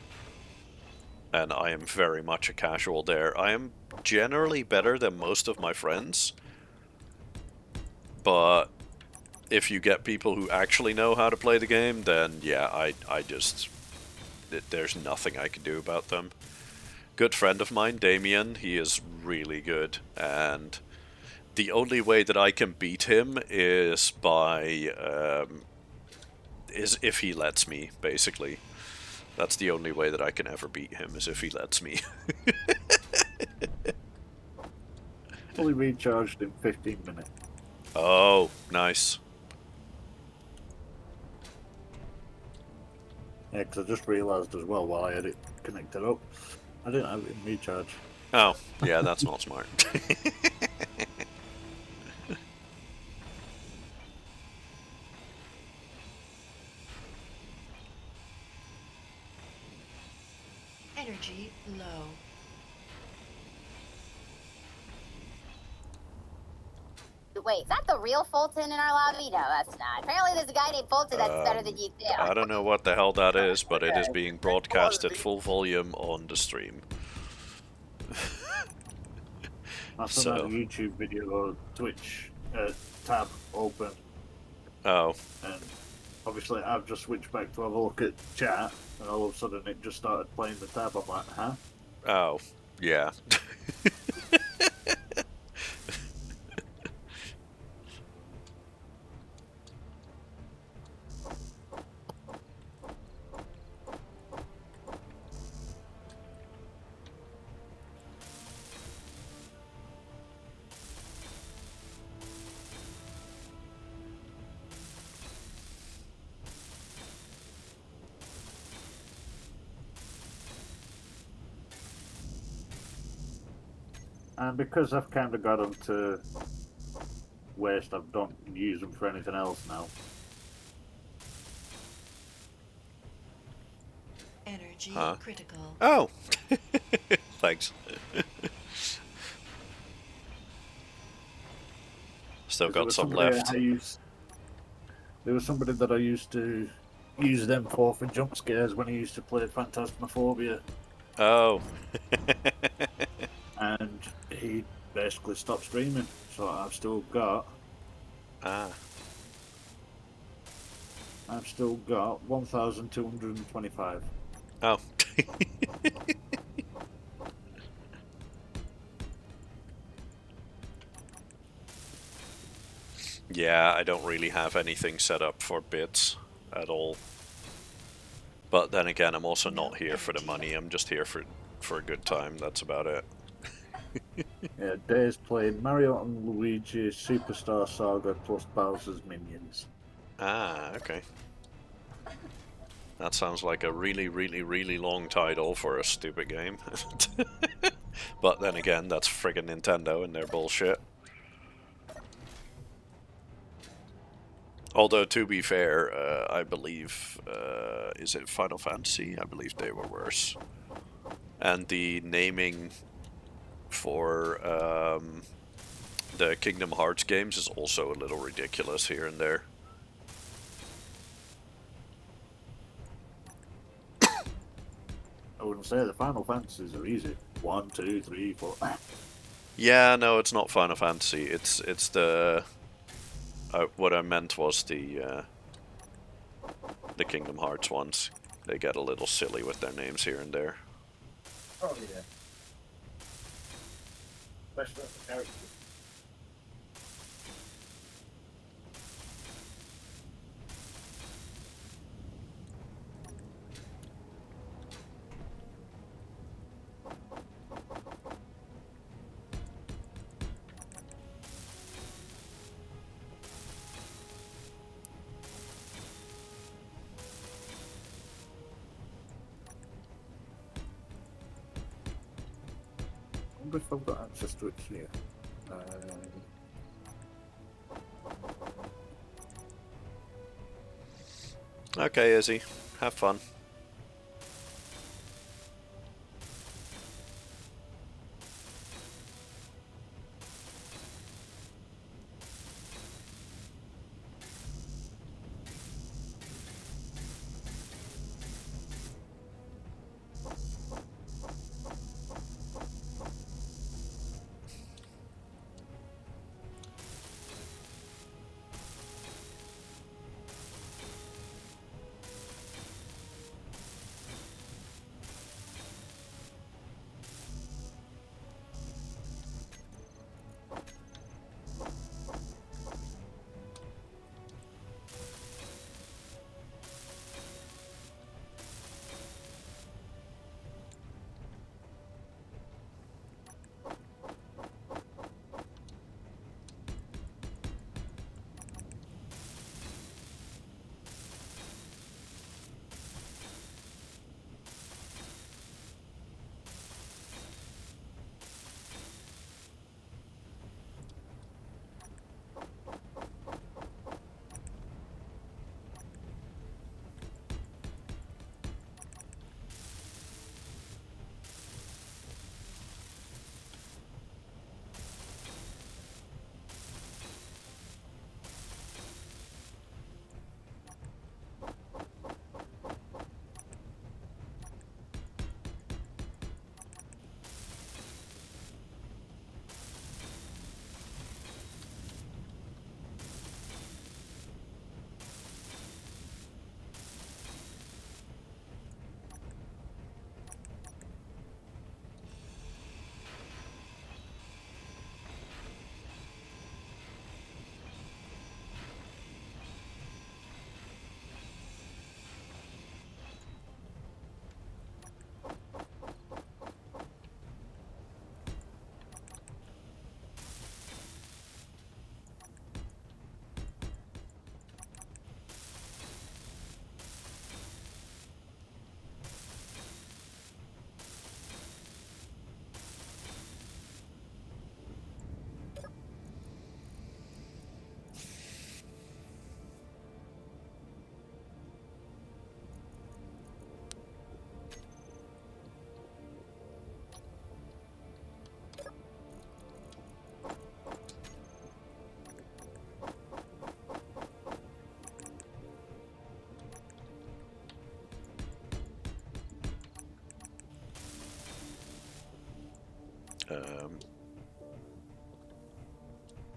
And I am very much a casual there. I am generally better than most of my friends. But if you get people who actually know how to play the game, then yeah, I just... there's nothing I can do about them. Good friend of mine, Damien, he is really good. And the only way that I can beat him is by... is if he lets me, basically. That's the only way that I can ever beat him, is if he lets me. Fully recharged in 15 minutes. Oh, nice. Yeah, because I just realised as well while I had it connected up, I didn't have it in recharge. Oh, yeah, that's not smart. Energy low. Wait, is that the real Fulton in our lobby? No, that's not. Apparently there's a guy named Fulton that's better than you do. I don't know what the hell that is, but it is being broadcast at full volume on the stream. That's So- another YouTube video or Twitch tab open, Oh, and obviously I've just switched back to have a look at chat, and all of a sudden it just started playing the tab. I'm like, huh? oh, yeah. And because I've kind of got them to waste, I don't use them for anything else now. Energy Huh? critical. Oh! Thanks. Still There got was some somebody left. There was somebody that I used to use them for jump scares when I used to play Phantasmaphobia, Oh. and he basically stopped streaming. So I've still got Ah. 1,225. Oh. Yeah, I don't really have anything set up for bits at all. But then again, I'm also not here for the money. I'm just here for a good time. That's about it. Yeah, Days played Mario and Luigi Superstar Saga plus Bowser's Minions. Ah, okay. That sounds like a really, really, really long title for a stupid game. But then again, that's friggin' Nintendo and their bullshit. Although, to be fair, I believe, is it Final Fantasy? I believe they were worse. And the naming for the Kingdom Hearts games is also a little ridiculous here and there. I wouldn't say the Final Fantasies are easy. 1, 2, 3, 4. Yeah, no, it's not Final Fantasy. It's the what I meant was the Kingdom Hearts ones. They get a little silly with their names here and there. Oh yeah. Especially the characters. I wonder if I've got access to it here. Okay, Izzy. Have fun.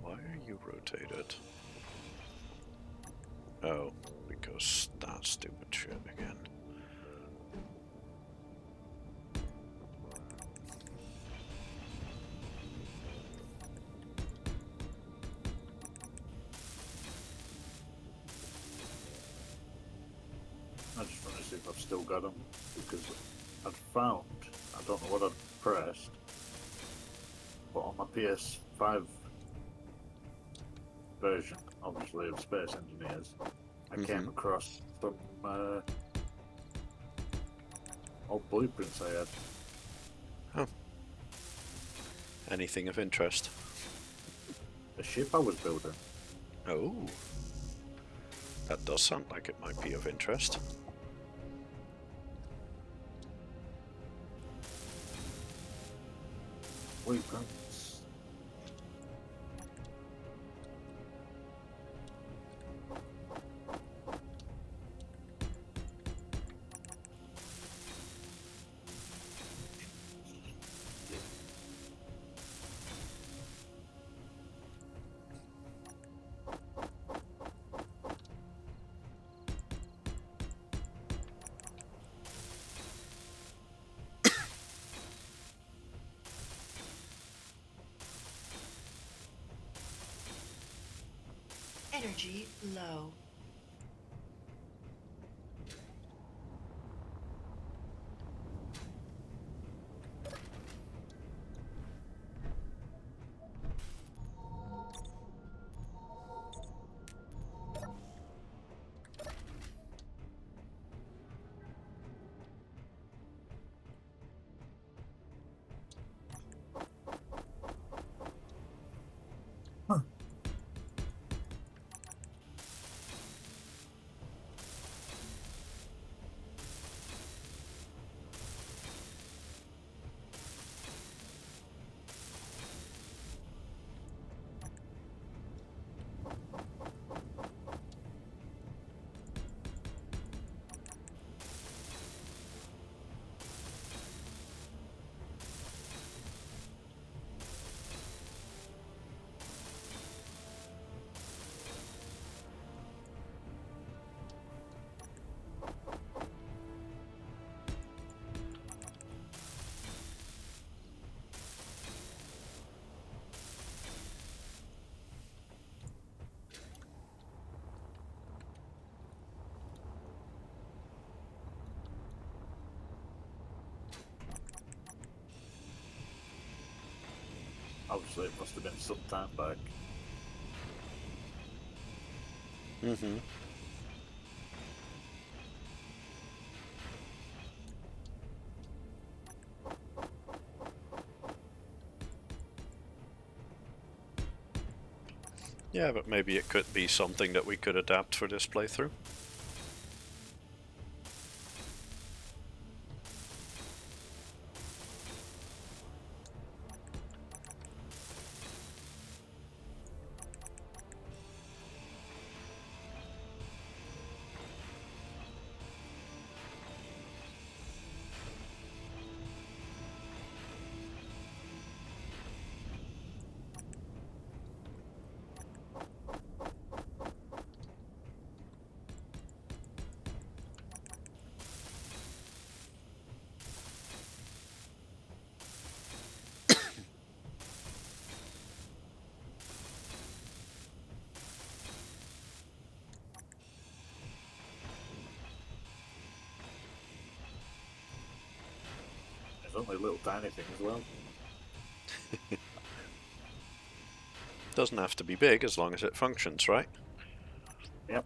Why are you rotated? Oh, because that stupid shit again. I just want to see if I've still got them, because I'd found, I don't know what I'd pressed, but on my PS5 version, obviously, of Space Engineers, I came across some old blueprints I had. Oh. Anything of interest? The ship I was building. Oh. That does sound like it might be of interest. Blueprints. Energy low. Obviously, it must have been some time back. Mm-hmm. Yeah, but maybe it could be something that we could adapt for this playthrough. It's only a little tiny thing as well. Doesn't have to be big as long as it functions, right? Yep.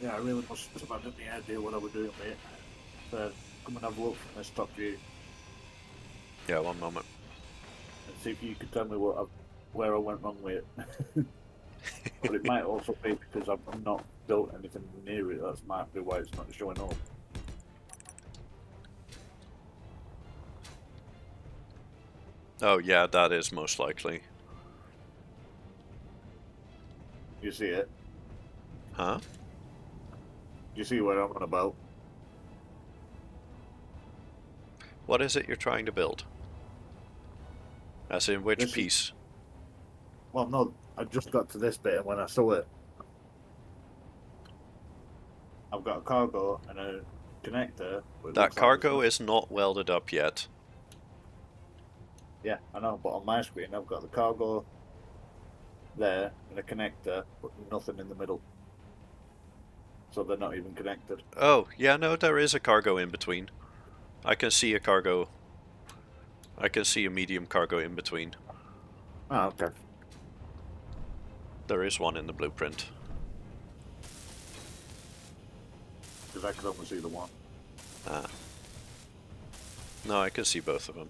Yeah, I really must have had any idea what I was doing, mate. Come and have a look from this top view Yeah, one moment. and see if you could tell me where I went wrong with it. But it might also be because I've not built anything near it. That might be why it's not showing up. Oh yeah, that is most likely. You see it? Huh? You see what I'm on about? What is it you're trying to build? As in which This is- piece? Well, no, I just got to this bit, and when I saw it, I've got a cargo and a connector. But it That looks like there's cargo no- is not welded up yet. Yeah, I know, but on my screen, I've got the cargo there and a connector, but nothing in the middle. So they're not even connected. Oh, yeah, no, there is a cargo in between. I can see a cargo. I can see a medium cargo in between. Ah, okay. There is one in the blueprint. Because I could only see the one. Ah. No, I can see both of them.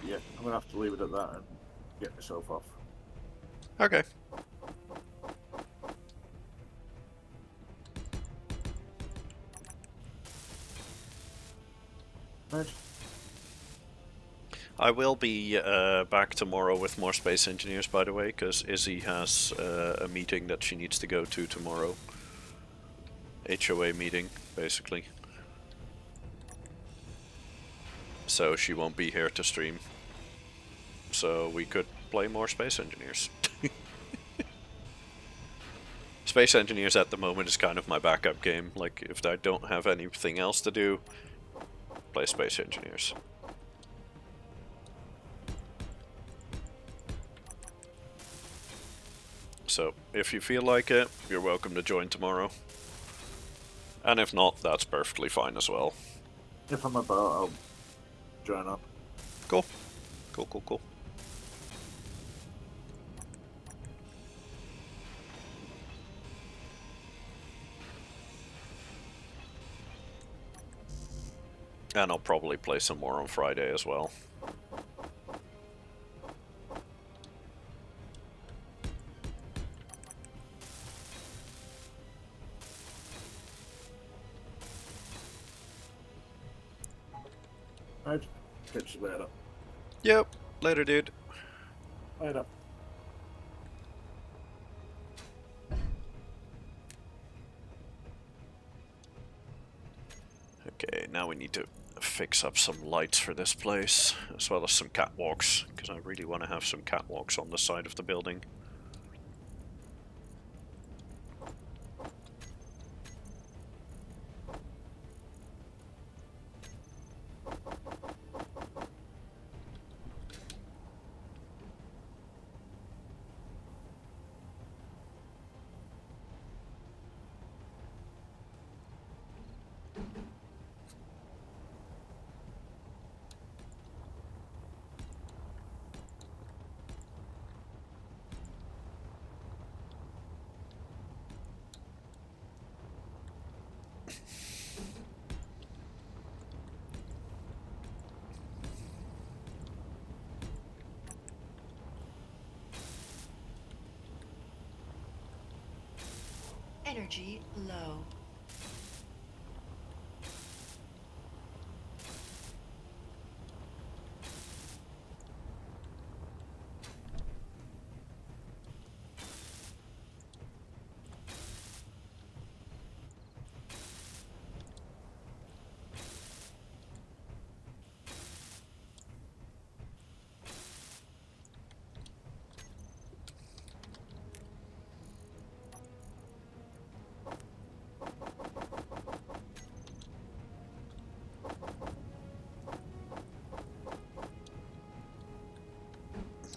Yeah, I'm gonna have to leave it at that and get myself off. Okay. Right. I will be back tomorrow with more space engineers, by the way, because Izzy has a meeting that she needs to go to tomorrow. HOA meeting, basically. So she won't be here to stream. So we could play more space engineers. Space engineers at the moment is kind of my backup game. Like, if I don't have anything else to do, play space engineers. So, if you feel like it, you're welcome to join tomorrow. And if not, that's perfectly fine as well. If I'm about, I'll join up. Cool. Cool, cool, cool. And I'll probably play some more on Friday as well. Right. Catch you later. Yep. Later, dude. Later. Okay, now we need to fix up some lights for this place, as well as some catwalks, because I really want to have some catwalks on the side of the building. Energy low.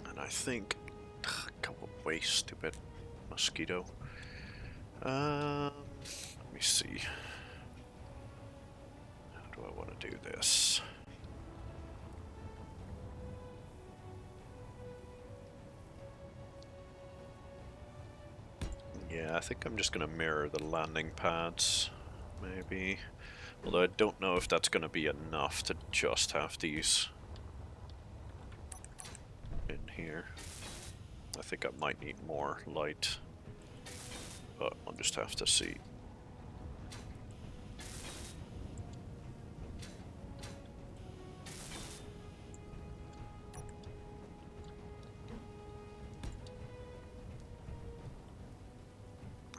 And I think... Go away, stupid mosquito. Let me see. How do I want to do this? Yeah, I think I'm just gonna mirror the landing pads, maybe. Although I don't know if that's gonna be enough to just have these in here. I think I might need more light, but I'll just have to see.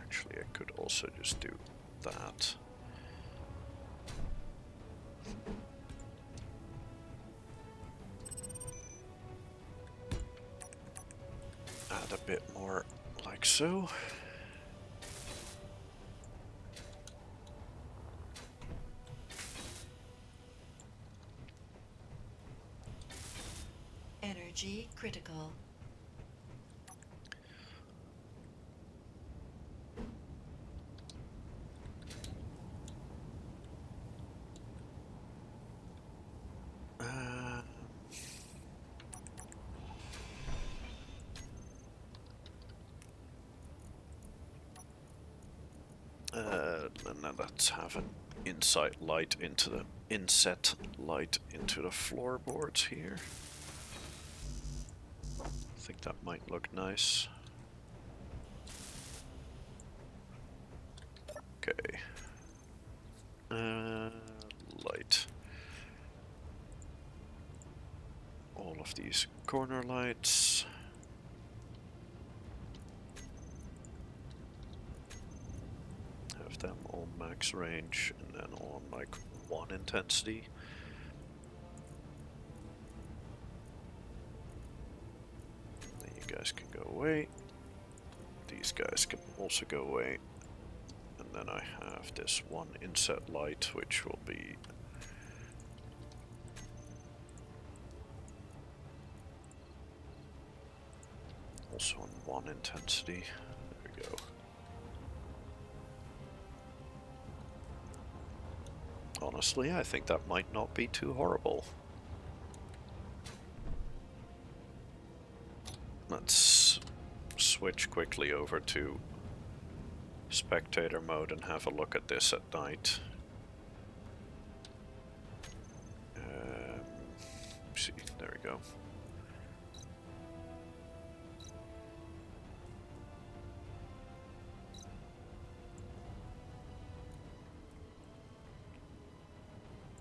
Actually, I could also just do that. Add a bit more like so. Energy critical. And then let's have an inset light into the floorboards here. I think that might look nice. Okay. Light. All of these corner lights. Have them on max range and then on like 1 intensity. Then you guys can go away. These guys can also go away. And then I have this one inset light, which will be also on 1 intensity. There we go. Honestly, I think that might not be too horrible. Let's switch quickly over to spectator mode and have a look at this at night. See, there we go.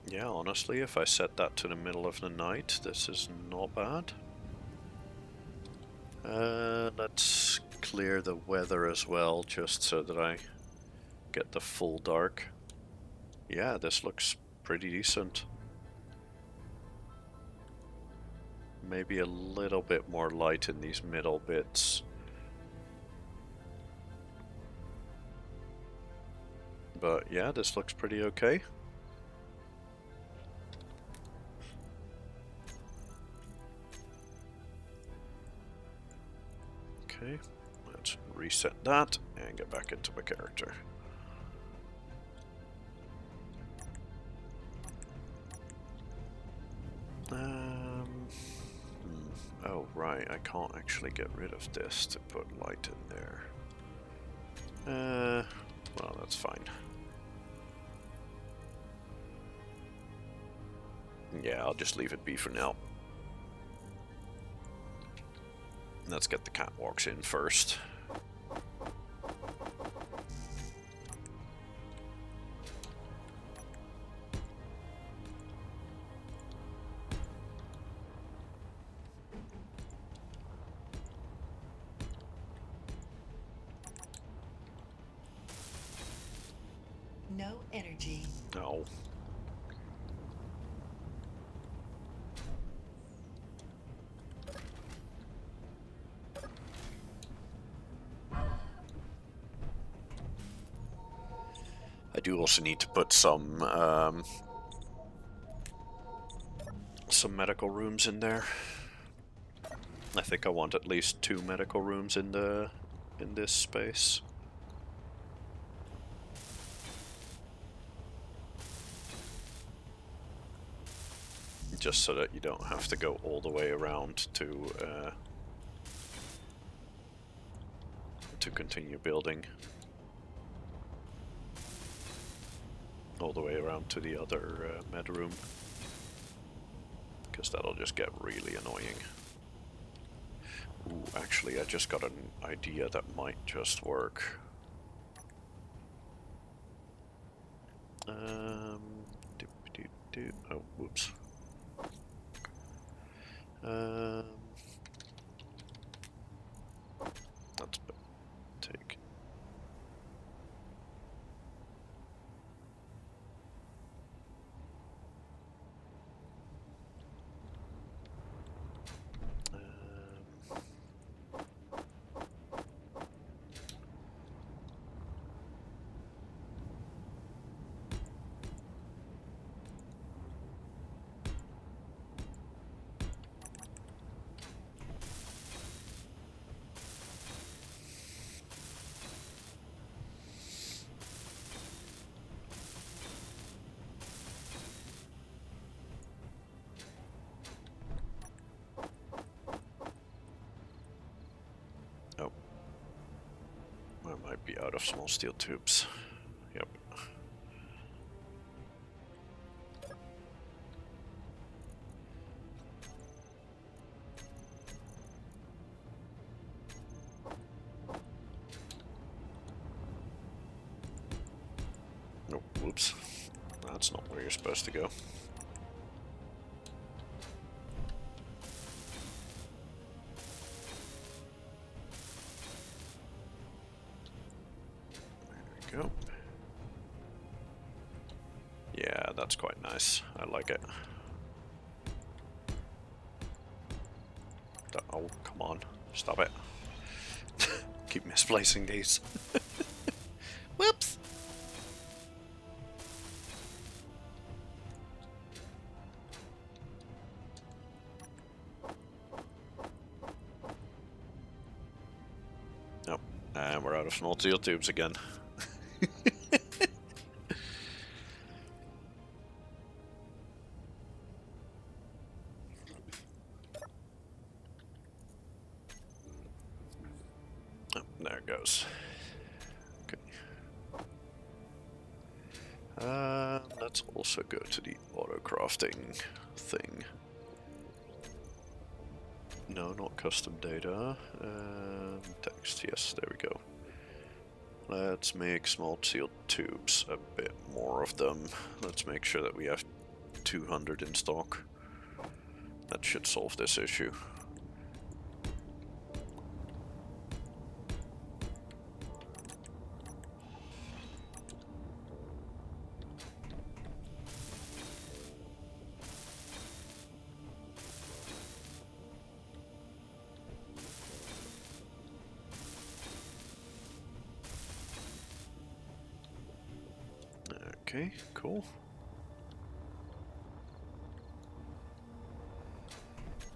Yeah, honestly, if I set that to the middle of the night, this is not bad. Let's clear the weather as well, just so that I get the full dark. Yeah, this looks pretty decent. Maybe a little bit more light in these middle bits. But yeah, this looks pretty okay. Okay, let's reset that and get back into my character. Oh right, I can't actually get rid of this to put light in there. Well, that's fine. Yeah, I'll just leave it be for now. Let's get the catwalks in first. No energy. No. I do also need to put some medical rooms in there. I think I want at least 2 medical rooms in this space. Just so that you don't have to go all the way around to to continue building all the way around to the other med room, because that'll just get really annoying. Ooh, actually, I just got an idea that might just work. Oh, whoops. Let's take. Oh, I might be out of small steel tubes. Yep. Oh, whoops. That's not where you're supposed to go. There we go. Yeah, that's quite nice. I like it. Oh, come on. Stop it. Keep misplacing these. Whoops! Nope. And we're out of small steel tubes again. Oh, there it goes. Okay. Let's also go to the auto crafting thing. No, not custom data. Text, yes, there we go. Let's make small sealed tubes, a bit more of them. Let's make sure that we have 200 in stock. That should solve this issue. Okay, cool.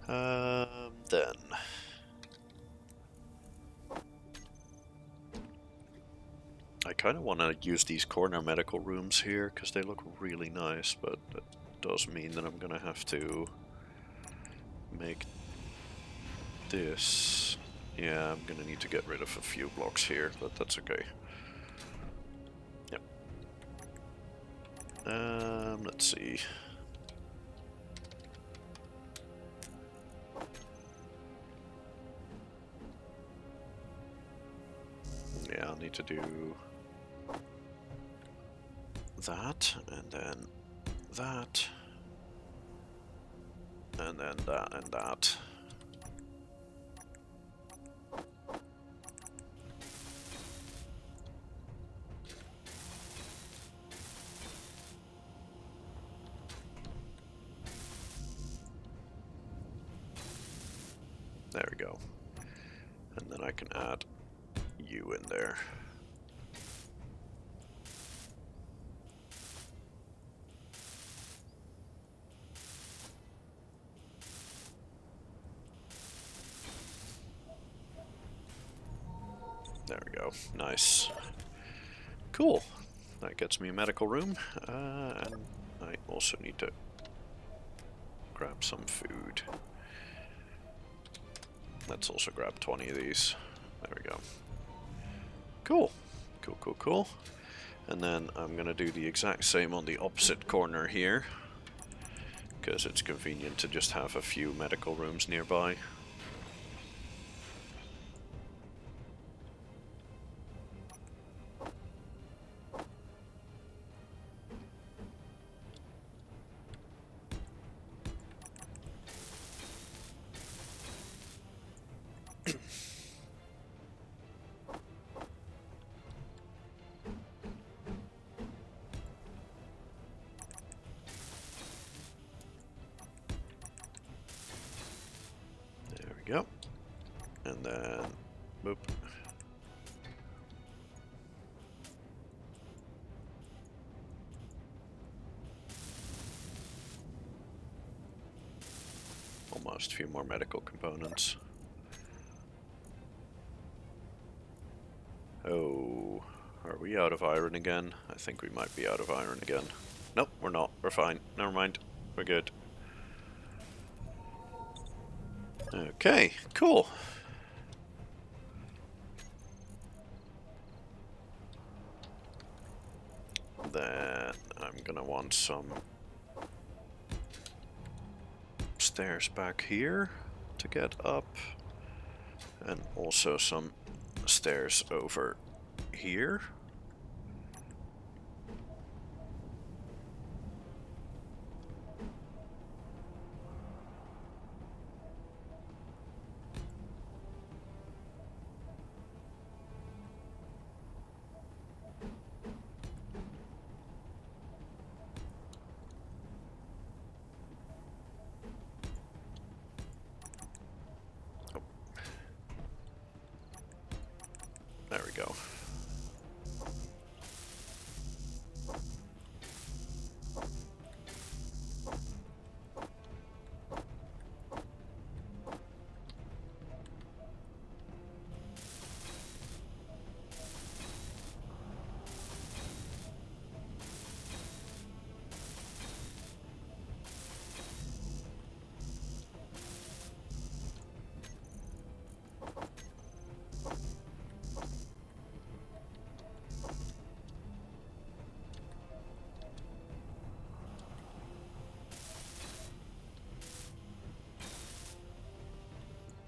Then I kind of want to use these corner medical rooms here because they look really nice, but that does mean that I'm gonna have to make this. Yeah, I'm gonna need to get rid of a few blocks here, but that's okay. Yep. Let's see. Yeah, I'll need to do that, and then that, and then that, and that. There we go. And then I can add you in there. There we go. Nice. Cool. That gets me a medical room. And I also need to grab some food. Let's also grab 20 of these. There we go. Cool. Cool, cool, cool. And then I'm gonna do the exact same on the opposite corner here, because it's convenient to just have a few medical rooms nearby. There we go. And then, boop. Almost a few more medical components. Oh, are we out of iron again? I think we might be out of iron again. Nope, we're not. We're fine. Never mind. We're good. Okay, cool. Then I'm gonna want some stairs back here to get up, and also some stairs over here. There we go.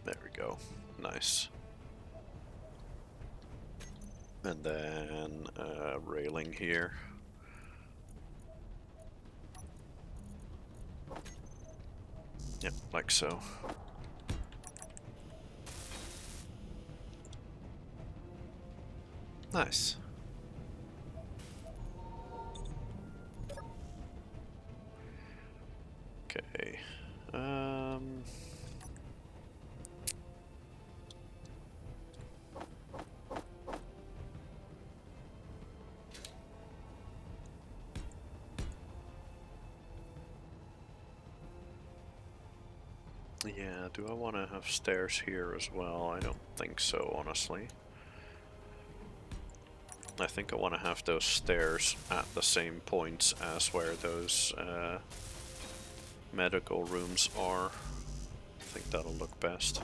There we go. Nice. And then railing here. Yep, like so. Nice. Okay. Yeah, do I want to have stairs here as well? I don't think so, honestly. I think I want to have those stairs at the same points as where those medical rooms are. I think that'll look best.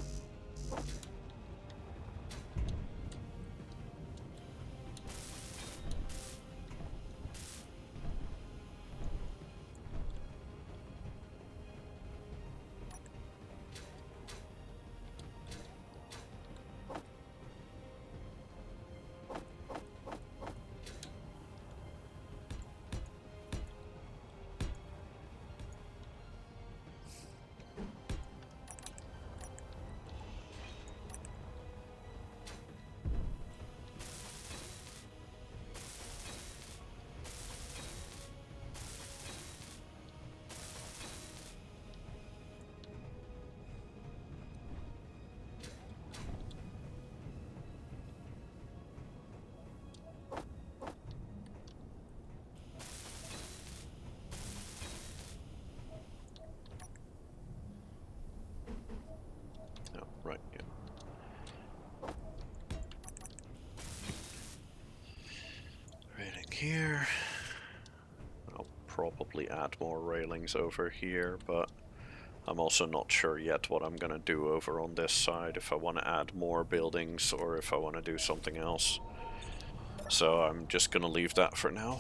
Oh, right, yeah. Railing here. I'll probably add more railings over here, but I'm also not sure yet what I'm gonna do over on this side, if I want to add more buildings or if I want to do something else. So I'm just gonna leave that for now.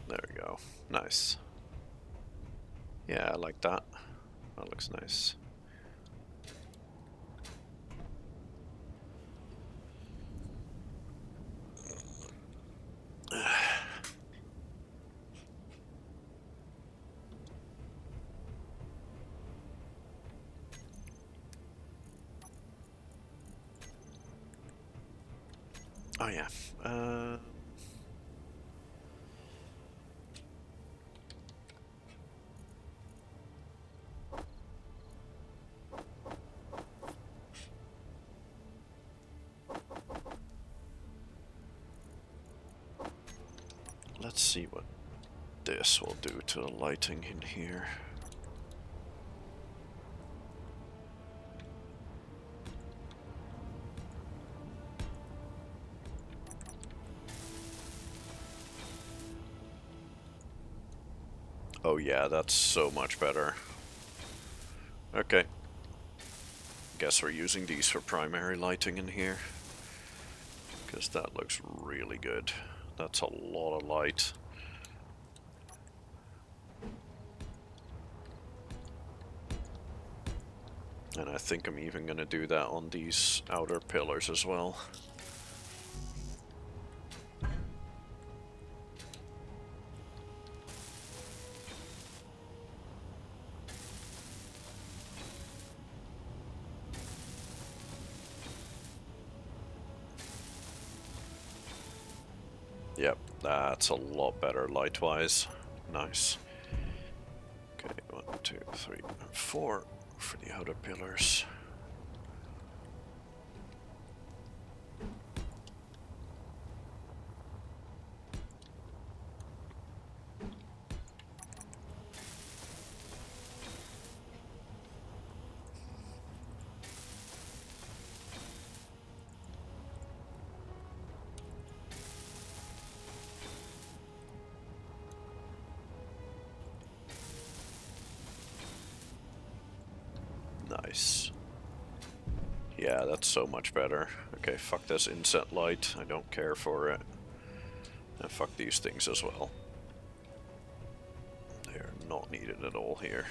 There we go. Nice. Yeah, I like that. That looks nice. Oh yeah. Let's see what this will do to the lighting in here. Oh yeah, that's so much better. Okay. Guess we're using these for primary lighting in here. Because that looks really good. That's a lot of light. And I think I'm even going to do that on these outer pillars as well. Yep, that's a lot better light-wise. Nice. Okay, 1, 2, 3, and 4 for the outer pillars. Nice. Yeah, that's so much better. Okay, fuck this inset light. I don't care for it. And fuck these things as well. They are not needed at all here.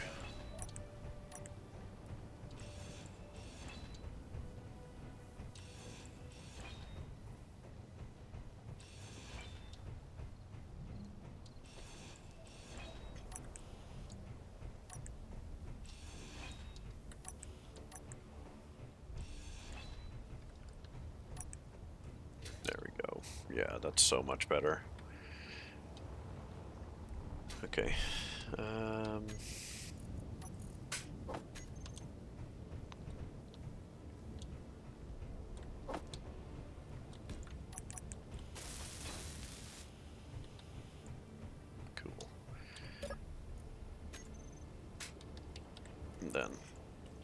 There we go. Yeah, that's so much better. Okay. Cool. And then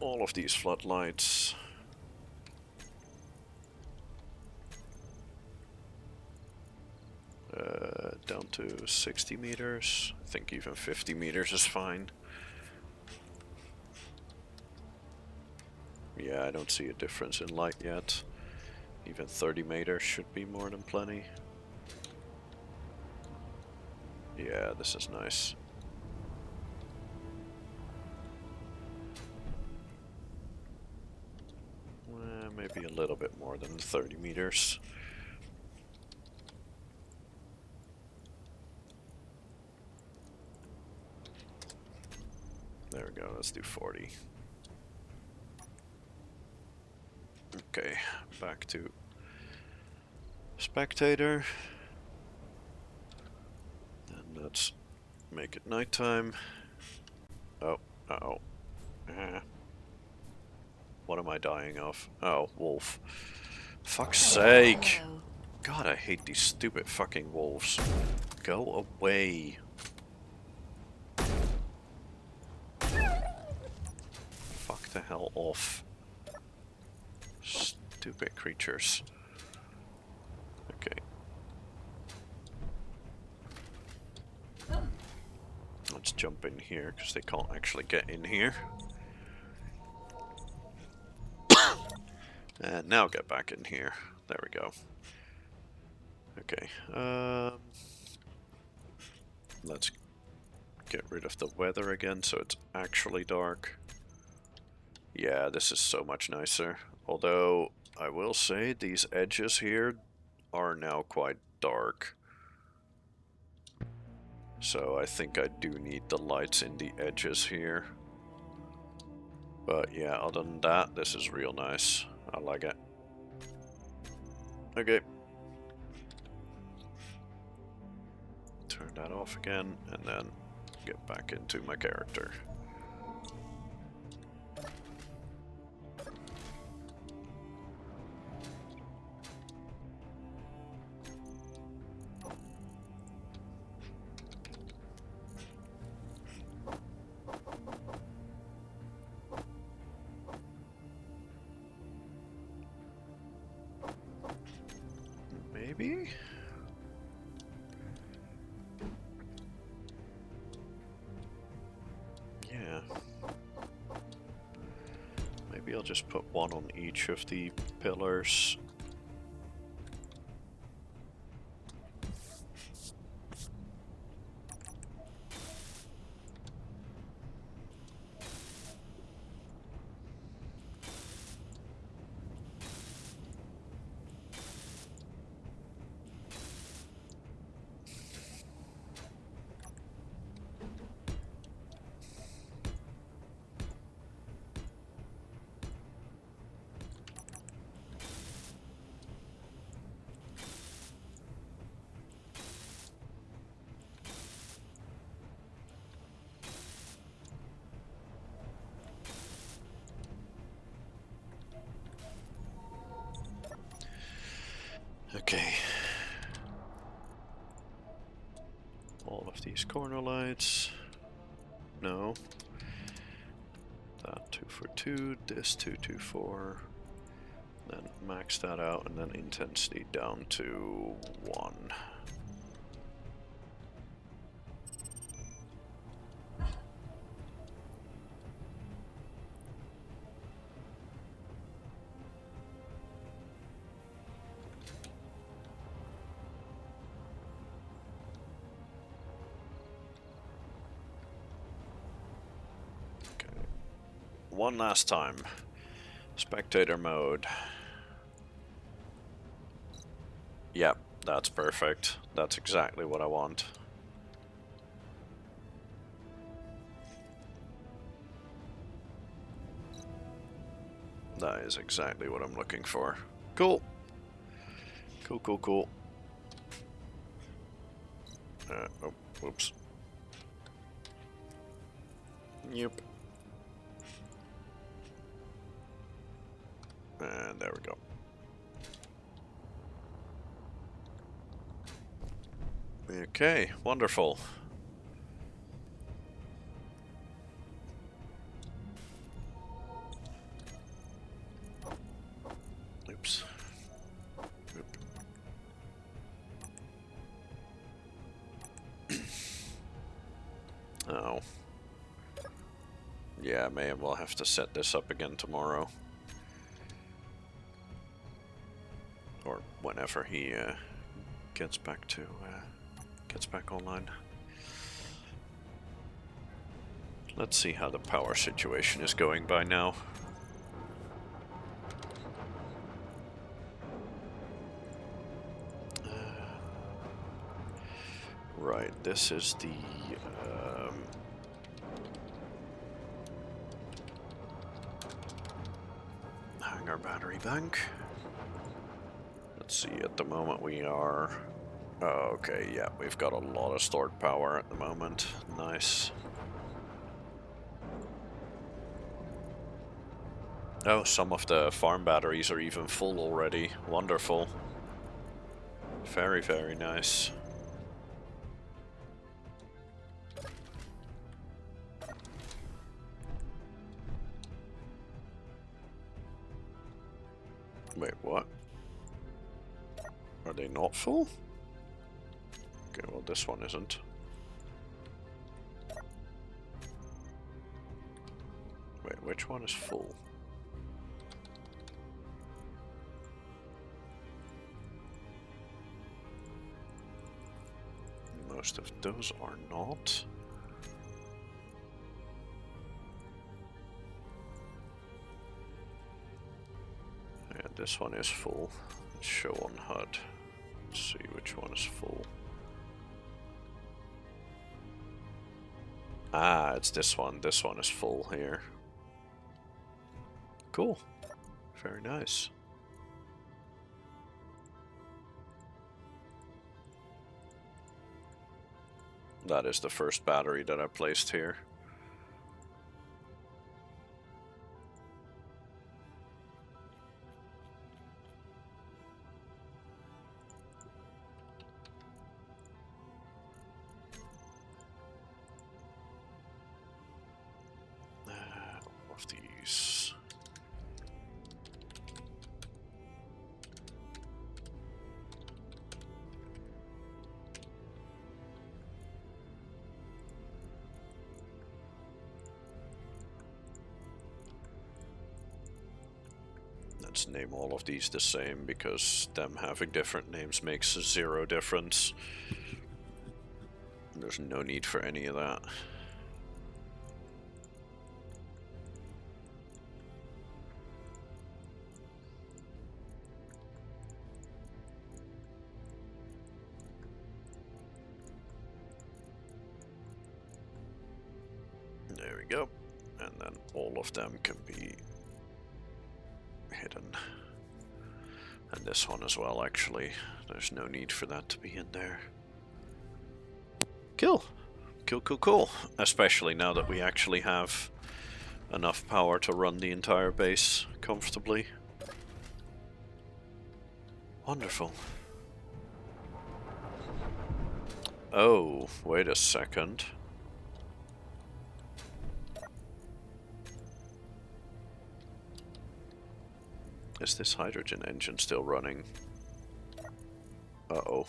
all of these floodlights. Down to 60 meters. I think even 50 meters is fine. Yeah, I don't see a difference in light yet. Even 30 meters should be more than plenty. Yeah, this is nice. Maybe a little bit more than 30 meters. There we go, let's do 40. Okay, back to spectator. And let's make it nighttime. Oh, uh-oh. What am I dying of? Oh, wolf. Fuck's sake! Hello. God, I hate these stupid fucking wolves. Go away. Fuck the hell off. Stupid creatures. Okay. Let's jump in here, because they can't actually get in here. And now get back in here. There we go. Okay. Let's get rid of the weather again, so it's actually dark. Yeah, this is so much nicer. Although, I will say, these edges here are now quite dark. So I think I do need the lights in the edges here. But yeah, other than that, this is real nice. I like it. Okay. Turn that off again, and then get back into my character. Maybe? Yeah. Maybe I'll just put one on each of the pillars. Okay. All of these corner lights. No. That 2 for 2, this 2, 2, 4. Then max that out and then intensity down to 1. One last time. Spectator mode. Yep, that's perfect. That's exactly what I want. That is exactly what I'm looking for. Cool. Cool, cool, cool. Oh, whoops. Yep. And there we go. Okay, wonderful. Oops. Oop. Oh. Yeah, may well have to set this up again tomorrow. Or whenever he gets back online. Let's see how the power situation is going by now. Right, this is the Hangar battery bank. Let's see, at the moment we are... Oh, okay, yeah, we've got a lot of stored power at the moment. Nice. Oh, some of the farm batteries are even full already. Wonderful. Very, very nice. Wait, what? Are they not full? Okay, well this one isn't. Wait, which one is full? Most of those are not. Yeah, this one is full. Let's show on HUD. Let's see which one is full. Ah, it's this one. This one is full here. Cool. Very nice. That is the first battery that I placed here. All of these. Let's name all of these the same, because them having different names makes zero difference. There's no need for any of that. There we go. And then all of them can be hidden. And this one as well, actually. There's no need for that to be in there. Cool. Cool, cool, cool. Especially now that we actually have enough power to run the entire base comfortably. Wonderful. Oh, wait a second. Is this hydrogen engine still running? Uh-oh.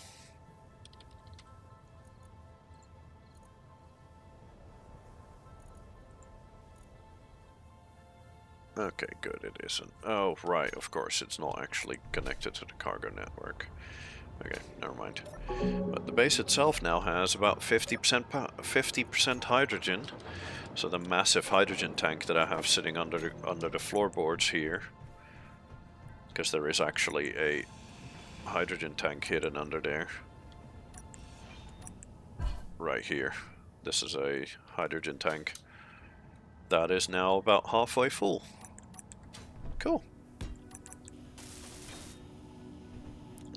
Okay, good, it isn't. Oh, right, of course, it's not actually connected to the cargo network. Okay, never mind. But the base itself now has about 50% hydrogen. So the massive hydrogen tank that I have sitting under the floorboards here, because there is actually a hydrogen tank hidden under there. Right here. This is a hydrogen tank. That is now about halfway full. Cool.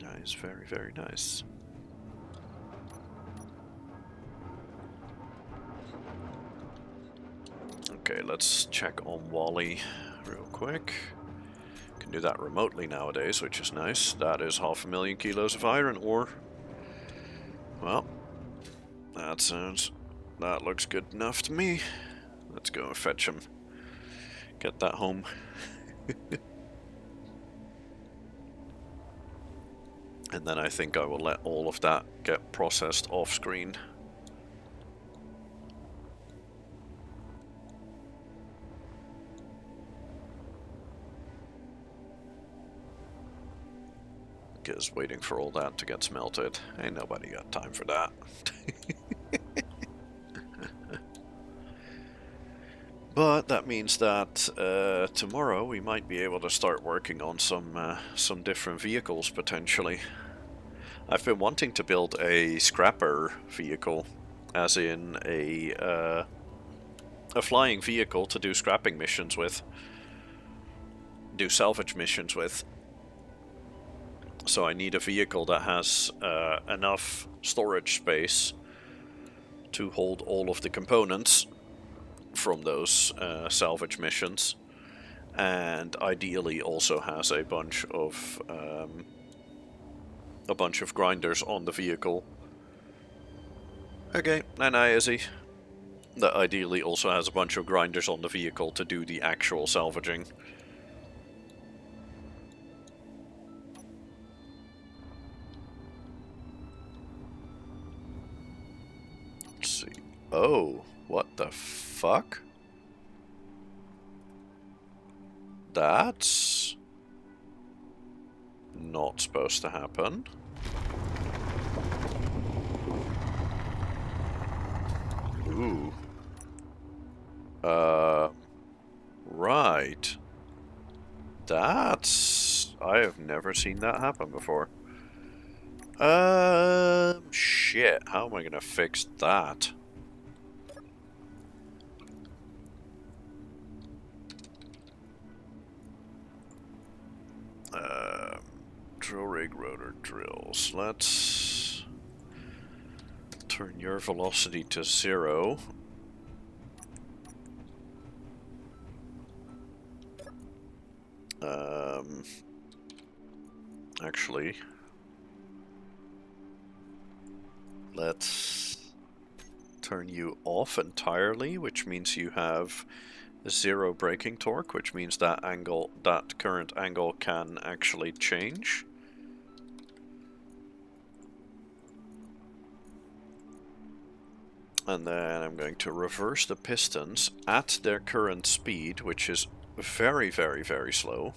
That is very, very nice. Okay, let's check on Wally real quick. Can do that remotely nowadays, which is nice. That is 500,000 kilos of iron ore. Well, that looks good enough to me. Let's go and fetch him. Get that home. And then I think I will let all of that get processed off screen. Because waiting for all that to get smelted, ain't nobody got time for that. But that means that tomorrow we might be able to start working on some different vehicles potentially. I've been wanting to build a scrapper vehicle, as in a flying vehicle to do scrapping missions with, do salvage missions with. So I need a vehicle that has enough storage space to hold all of the components from those salvage missions, and ideally also has a bunch of grinders on the vehicle. Okay, and Izzy. That ideally also has a bunch of grinders on the vehicle to do the actual salvaging. Let's see. Oh, what the fuck? That's not supposed to happen. Ooh. Right. That's... I have never seen that happen before. Shit. How am I gonna fix that? Drill rig rotor drills. Let's turn your velocity to 0. Actually, let's turn you off entirely, which means you have 0 braking torque, which means that current angle can actually change. And then I'm going to reverse the pistons at their current speed, which is very, very, very slow.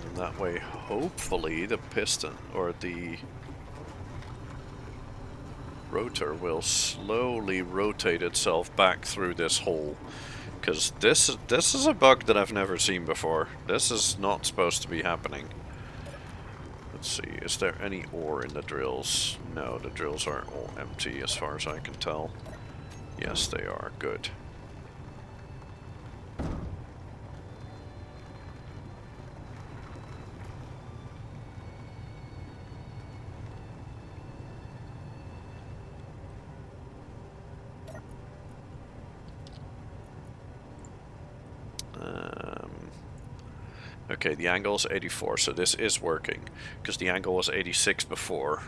And that way, hopefully, the piston or the rotor will slowly rotate itself back through this hole. Because this is a bug that I've never seen before. This is not supposed to be happening. Let's see, is there any ore in the drills? No, the drills are all empty as far as I can tell. Yes, they are. Good. Okay, the angle is 84, so this is working, because the angle was 86 before.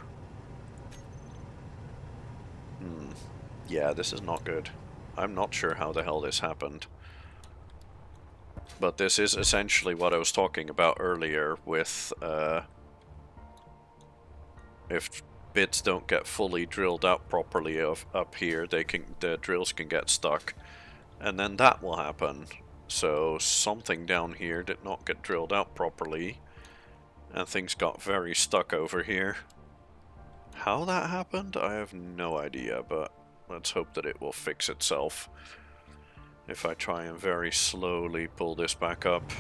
Yeah, this is not good. I'm not sure how the hell this happened. But this is essentially what I was talking about earlier with, if bits don't get fully drilled out properly up here, the drills can get stuck, and then that will happen. So something down here did not get drilled out properly, and things got very stuck over here. How that happened, I have no idea, but let's hope that it will fix itself. If I try and very slowly pull this back up.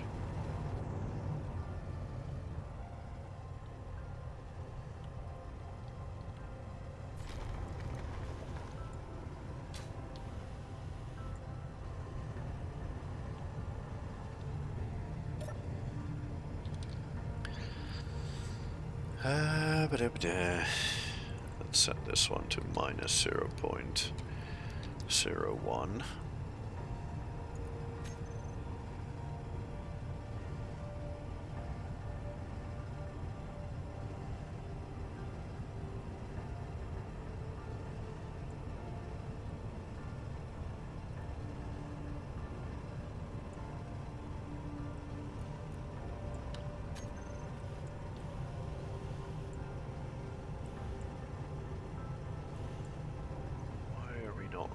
Let's set this one to minus 0.01.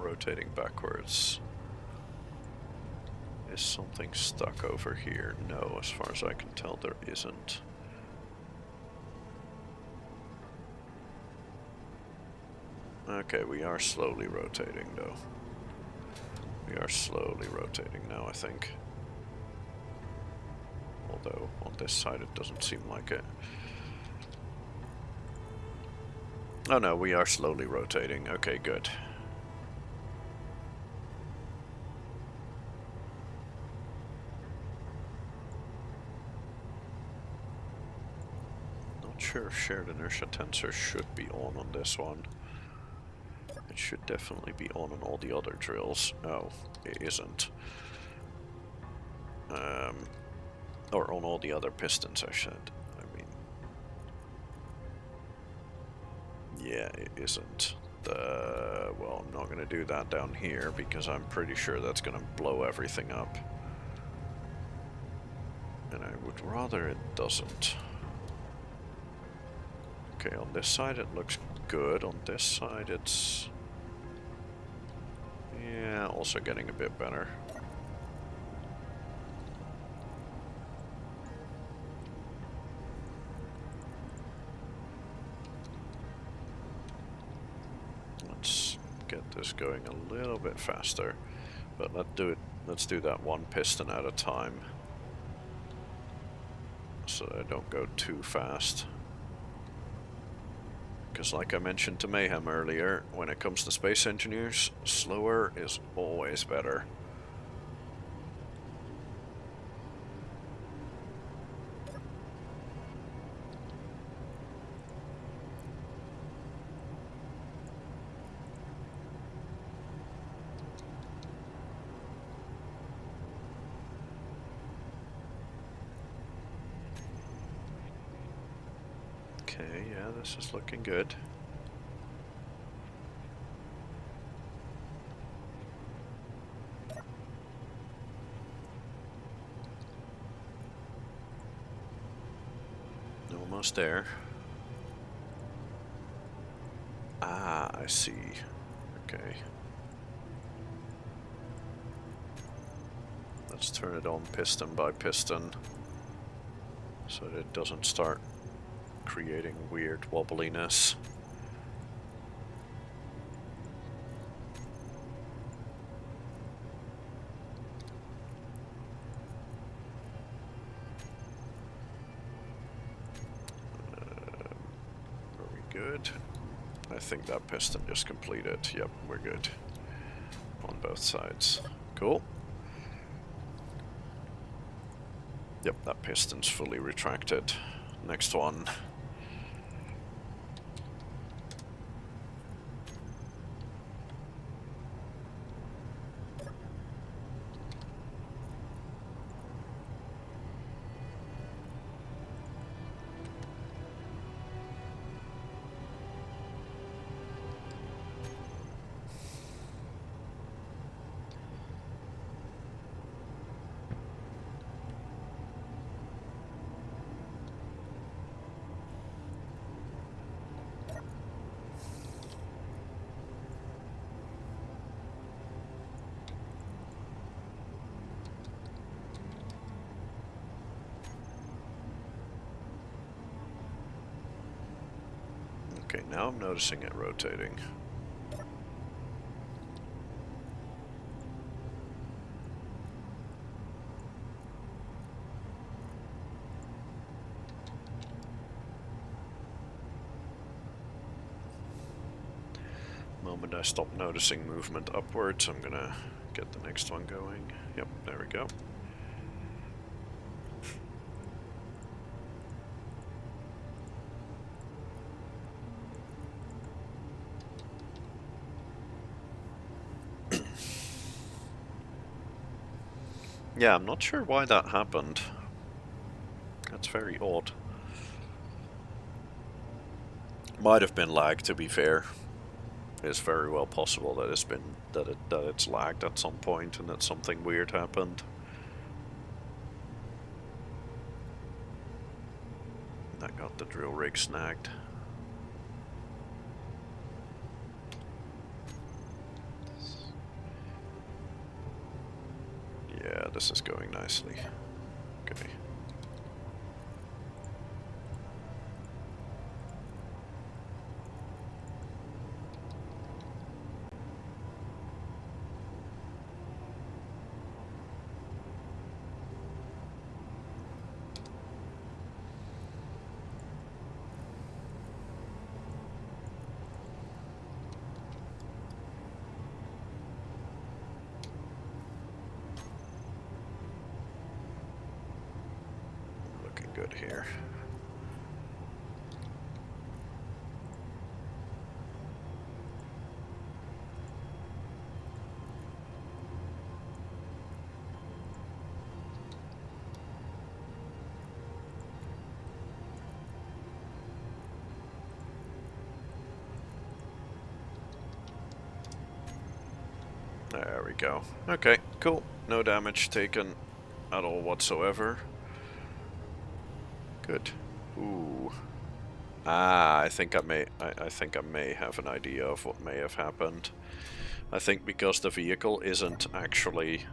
Rotating backwards. Is something stuck over here? No, as far as I can tell, there isn't. Okay, we are slowly rotating though. We are slowly rotating now, I think. Although on this side it doesn't seem like it. Oh no, we are slowly rotating. Okay, good. sure if shared inertia tensor should be on this one. It should definitely be on all the other drills. Oh, it isn't. Or on all the other pistons, I should. I mean, yeah, it isn't. Well, I'm not going to do that down here because I'm pretty sure that's going to blow everything up. And I would rather it doesn't. Okay, on this side it looks good. On this side it's... yeah, also getting a bit better. Let's get this going a little bit faster. But let's do that one piston at a time. So I don't go too fast. Because like I mentioned to Mayhem earlier, when it comes to space engineers, slower is always better. Okay, yeah, this is looking good. Almost there. Ah, I see. Okay. Let's turn it on piston by piston so that it doesn't start creating weird wobbliness. Are we good? I think that piston just completed. Yep, we're good on both sides. Cool. Yep, that piston's fully retracted. Next one. Okay, now I'm noticing it rotating. The moment I stop noticing movement upwards, I'm gonna get the next one going. Yep, there we go. Yeah, I'm not sure why that happened. That's very odd. Might have been lag, to be fair. It's very well possible that it's lagged at some point and that something weird happened. That got the drill rig snagged. Yeah, this is going nicely. Okay. Good here. There we go. Okay, cool. No damage taken at all whatsoever. Good. Ooh. Ah, I think I may have an idea of what may have happened. I think because the vehicle isn't actually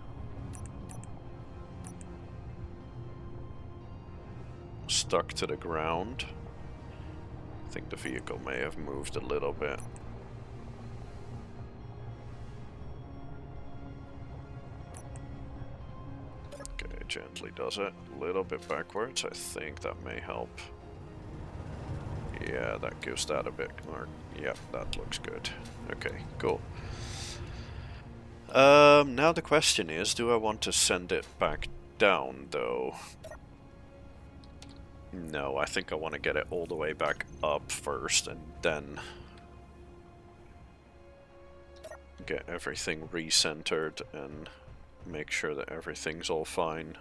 stuck to the ground, I think the vehicle may have moved a little bit. Okay, gently does it. A little bit backwards. I think that may help. Yeah, that gives that a bit more. Yep, that looks good. Okay, cool. Now the question is, do I want to send it back down, though? No, I think I want to get it all the way back up first, and then get everything recentered and make sure that everything's all fine.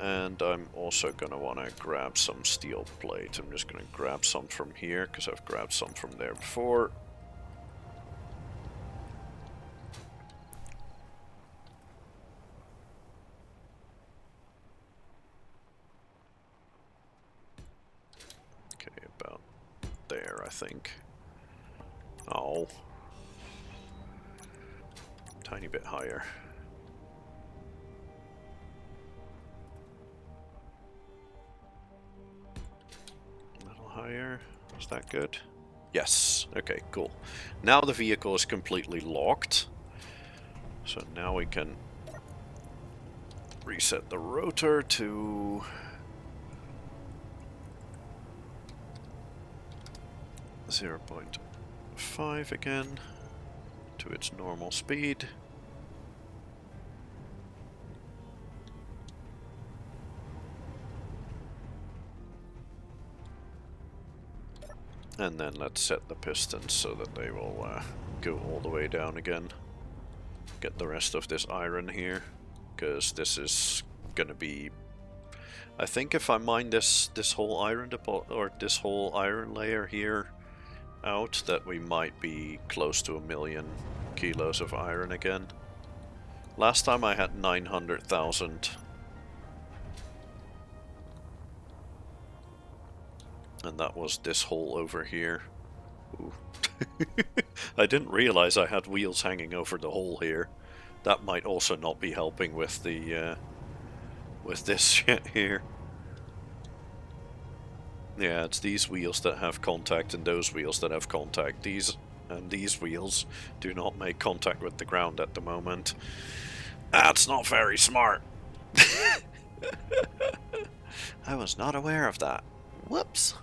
And I'm also going to want to grab some steel plate. I'm just going to grab some from here, because I've grabbed some from there before. Okay, about there, I think. Oh. Tiny bit higher. A little higher. Is that good? Yes. Okay, cool. Now the vehicle is completely locked. So now we can reset the rotor to 0.5 again, to its normal speed. And then let's set the pistons so that they will go all the way down again. Get the rest of this iron here, because this is gonna be... I think if I mine this whole iron deposit, or this whole iron layer here out, that we might be close to 1,000,000 kilos of iron again. Last time I had 900,000. And that was this hole over here. Ooh. I didn't realize I had wheels hanging over the hole here. That might also not be helping with the with this shit here. Yeah, it's these wheels that have contact and those wheels that have contact. These wheels do not make contact with the ground at the moment. That's not very smart. I was not aware of that. Whoops.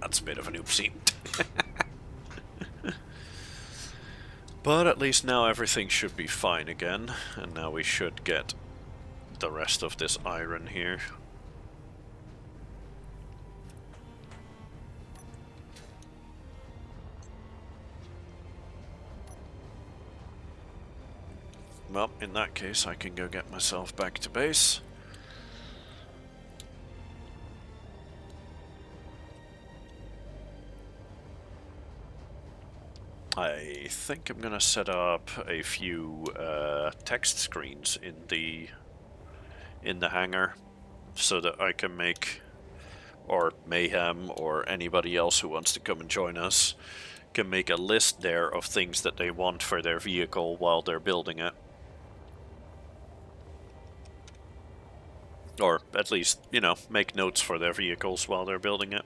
That's a bit of an oopsie. But at least now everything should be fine again, and now we should get the rest of this iron here. Well, in that case I can go get myself back to base. I think I'm gonna set up a few text screens in the hangar, so that I can make, or Mayhem or anybody else who wants to come and join us, can make a list there of things that they want for their vehicle while they're building it. Or at least, you know, make notes for their vehicles while they're building it.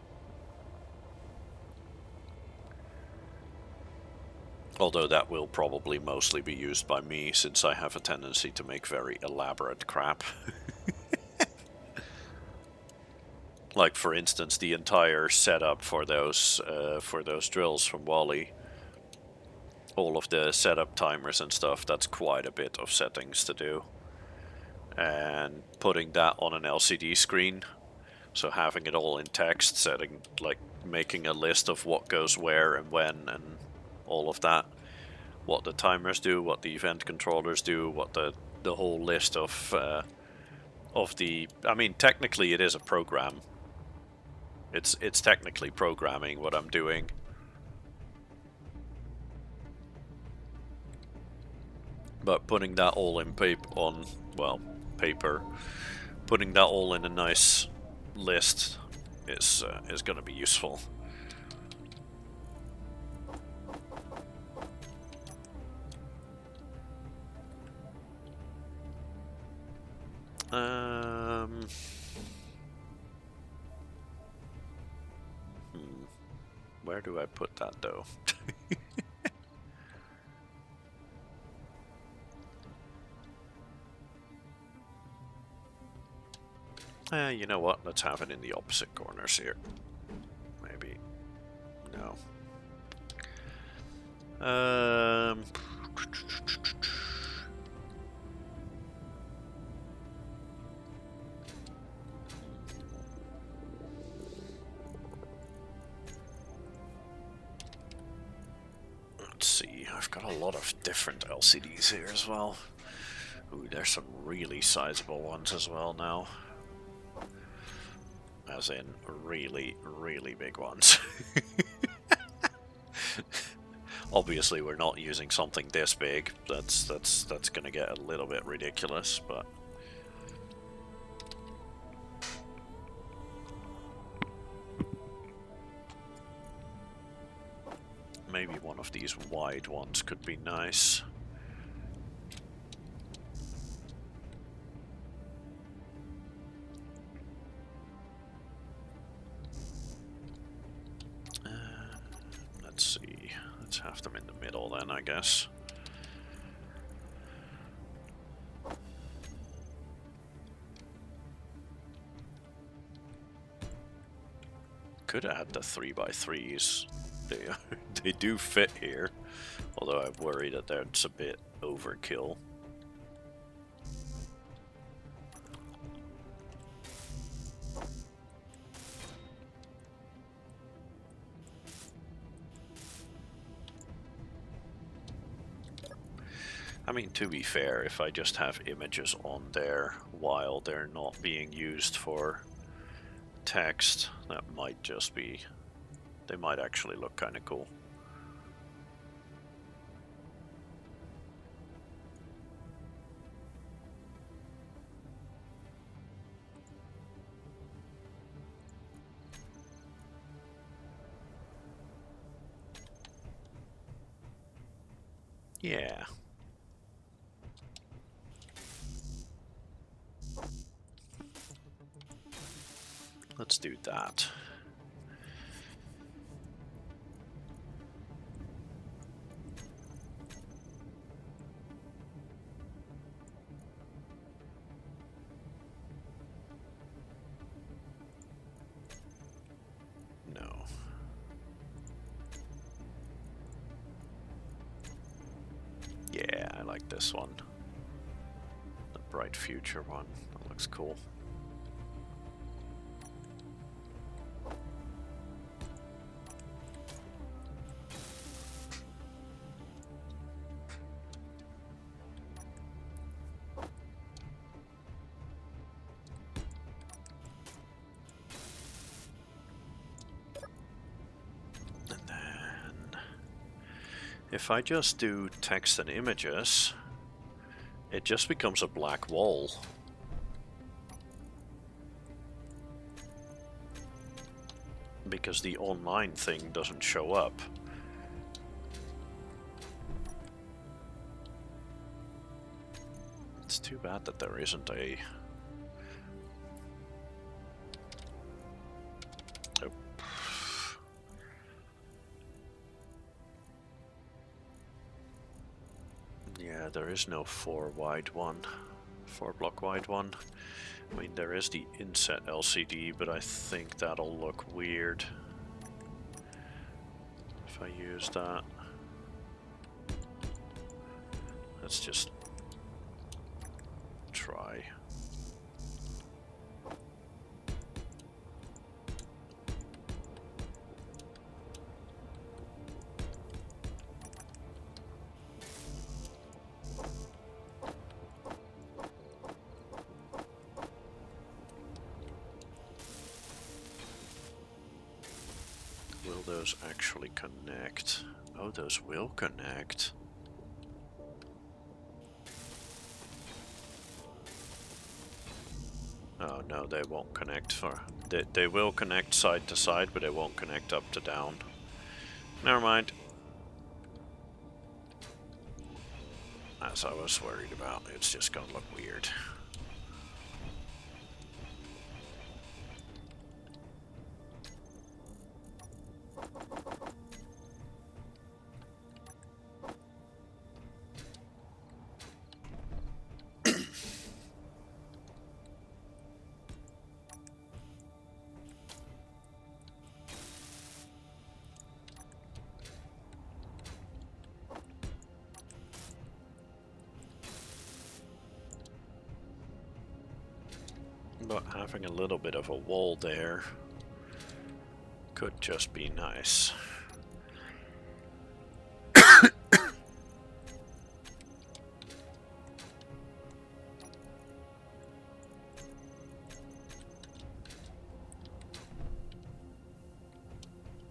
Although that will probably mostly be used by me, since I have a tendency to make very elaborate crap. Like, for instance, the entire setup for those drills from Wally. All of the setup timers and stuff, that's quite a bit of settings to do. And putting that on an LCD screen, so having it all in text, setting, like, making a list of what goes where and when and all of that, what the timers do, what the event controllers do, what the whole list of of the... I mean, technically it is a program. It's technically programming what I'm doing. But putting that all in paper, putting that all in a nice list is going to be useful. Where do I put that though? You know what? Let's have it in the opposite corners here. Maybe. No. Let's see. I've got a lot of different LCDs here as well. Ooh, there's some really sizable ones as well now. As in, really, really big ones. Obviously, we're not using something this big. That's gonna get a little bit ridiculous, but maybe one of these wide ones could be nice. Let's see. Let's have them in the middle then, I guess. Could add the 3x3s. They do fit here, although I worry that that's a bit overkill. I mean, to be fair, if I just have images on there while they're not being used for text, that might just be... they might actually look kind of cool. Yeah. Let's do that. No. Yeah, I like this one. The bright future one. That looks cool. If I just do text and images, it just becomes a black wall. Because the online thing doesn't show up. It's too bad that there isn't a... oh. Yeah, there is no 4 wide one, 4 block wide one. I mean, there is the inset LCD, but I think that'll look weird if I use that. Let's just try. will those actually connect? Oh, those will connect. Oh no, they won't connect for... They will connect side to side, but they won't connect up to down. Never mind. As I was worried about, it's just gonna look weird. But having a little bit of a wall there could just be nice.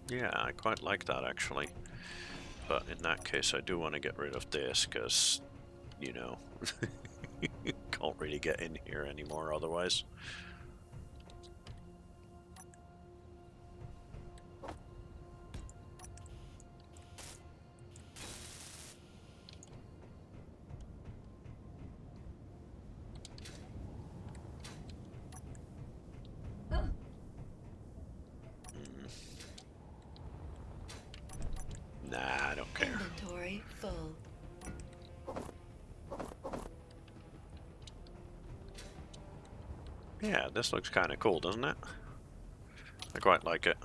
Yeah, I quite like that actually. But in that case I do want to get rid of this because, you know, can't really get in here anymore otherwise. Nah, I don't care. Inventory full. Yeah, this looks kind of cool, doesn't it? I quite like it.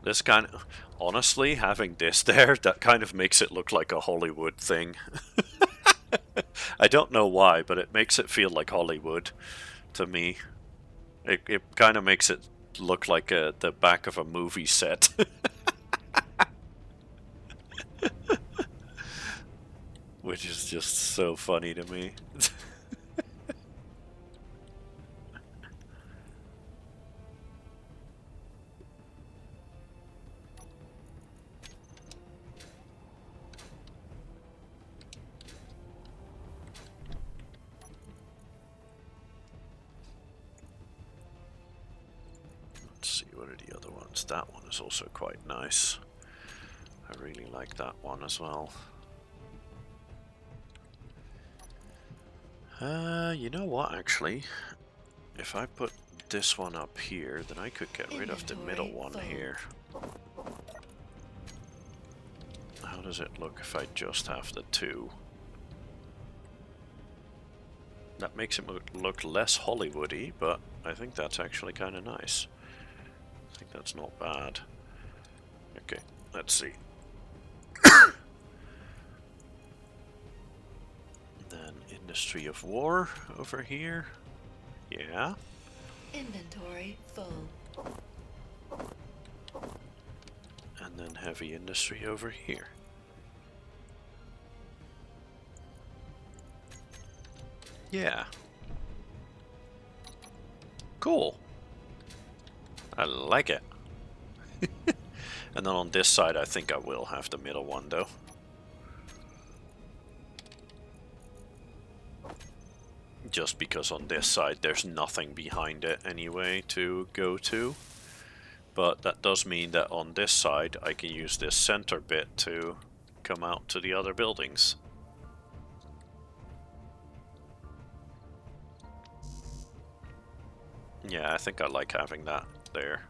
This kind of... Honestly, having this there, that kind of makes it look like a Hollywood thing. I don't know why, but it makes it feel like Hollywood to me. It kind of makes it look like the back of a movie set. Which is just so funny to me. Let's see, what are the other ones? That one is also quite nice. I really like that one as well. You know what, actually? If I put this one up here, then I could get rid of the middle one here. How does it look if I just have the two? That makes it look less Hollywoody, but I think that's actually kind of nice. I think that's not bad. Okay, let's see. Then Industry of War over here. Yeah. Inventory full. And then Heavy Industry over here. Yeah. Cool. I like it. And then on this side, I think I will have the middle one, though. Just because on this side, there's nothing behind it anyway to go to. But that does mean that on this side, I can use this center bit to come out to the other buildings. Yeah, I think I like having that there.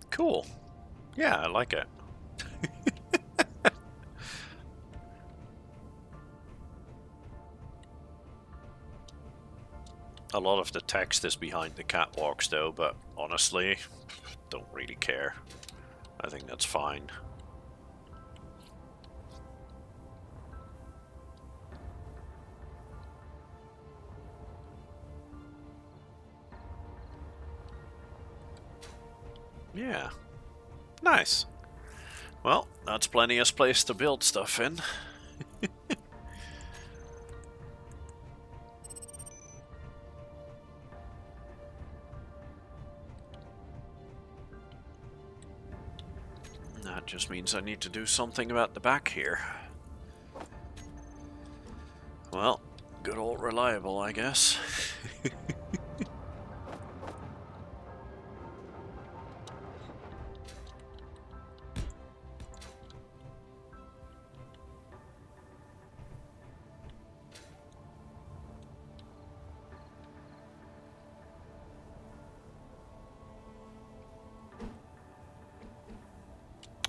Cool. Yeah, I like it. A lot of the text is behind the catwalks though, but honestly, don't really care. I think that's fine. Yeah. Nice. Well, that's plenty of place to build stuff in. That just means I need to do something about the back here. Well, good old reliable, I guess.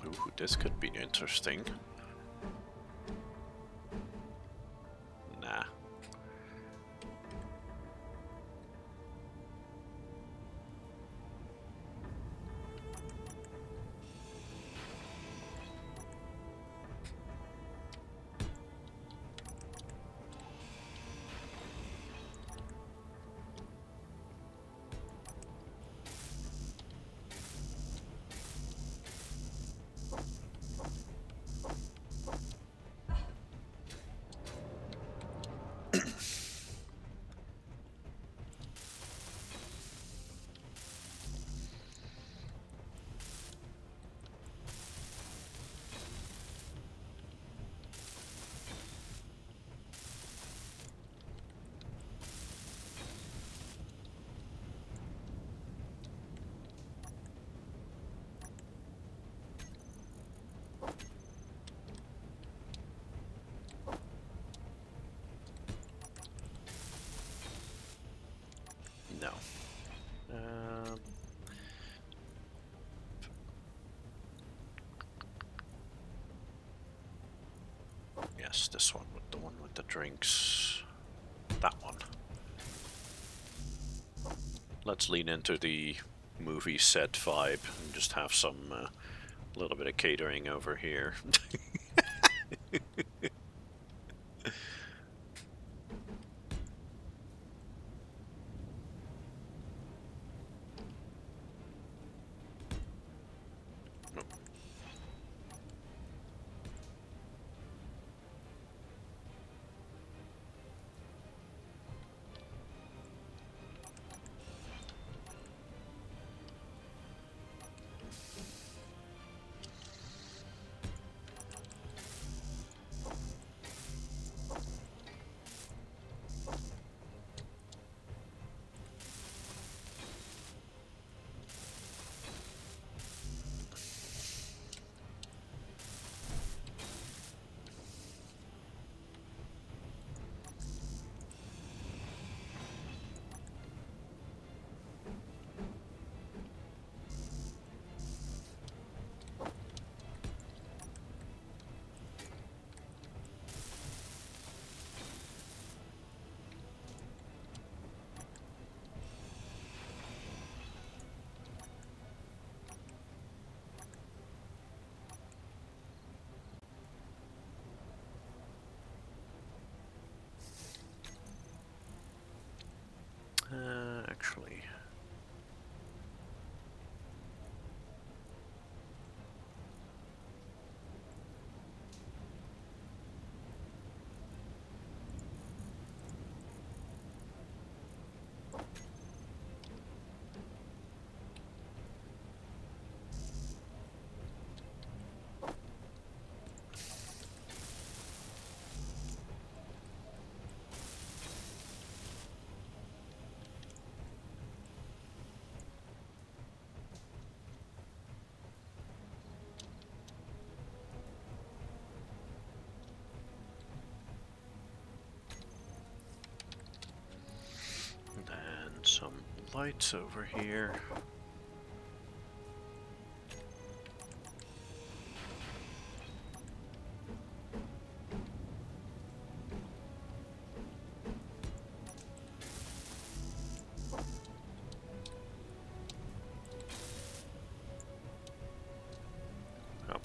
Ooh, this could be interesting. Nah. No. Yes, this one, with the one with the drinks. That one. Let's lean into the movie set vibe and just have some little bit of catering over here. Actually. And some lights over here. Oh,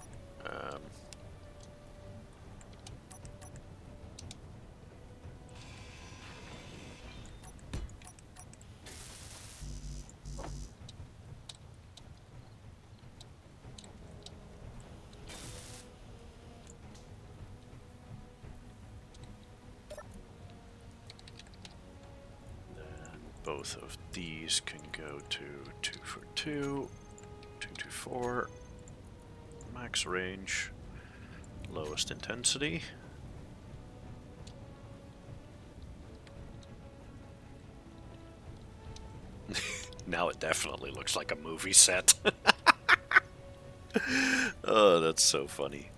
both of these can go to 2 for 2, 2 to 4, max range, lowest intensity. Now it definitely looks like a movie set. Oh, that's so funny.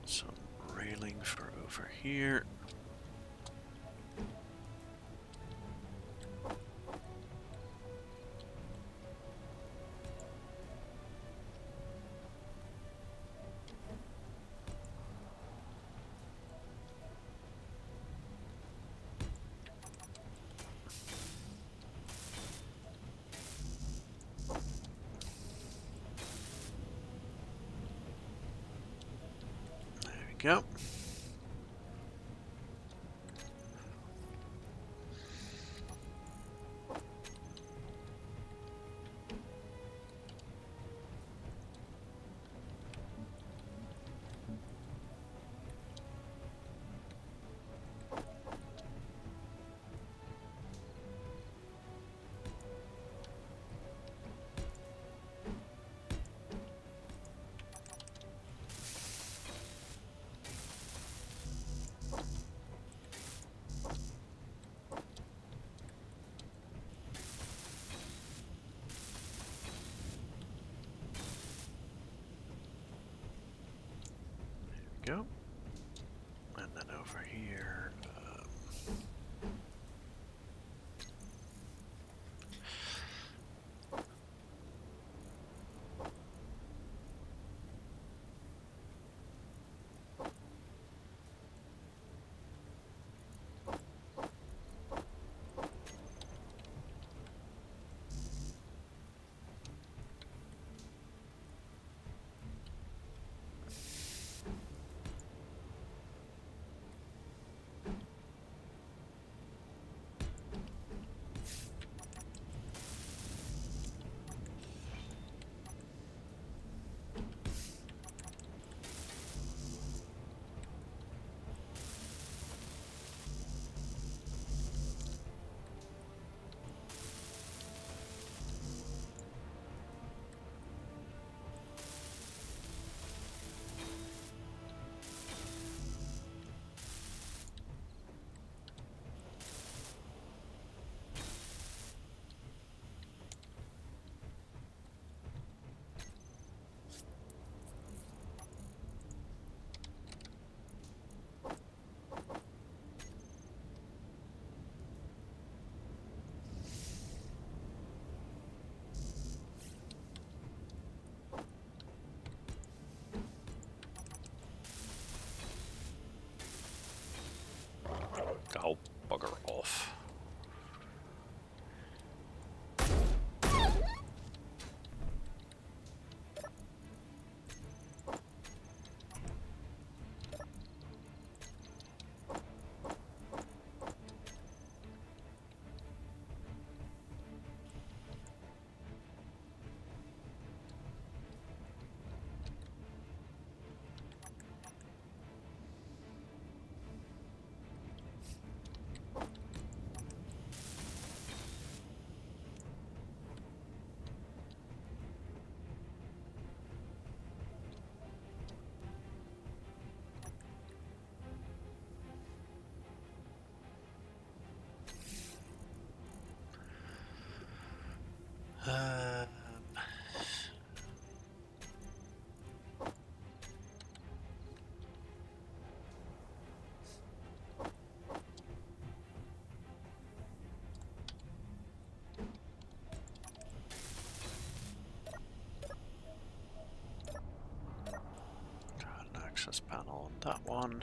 Some railing for over here. There we go. Go. And then over here. Oh, bugger off. Um, access panel on that one.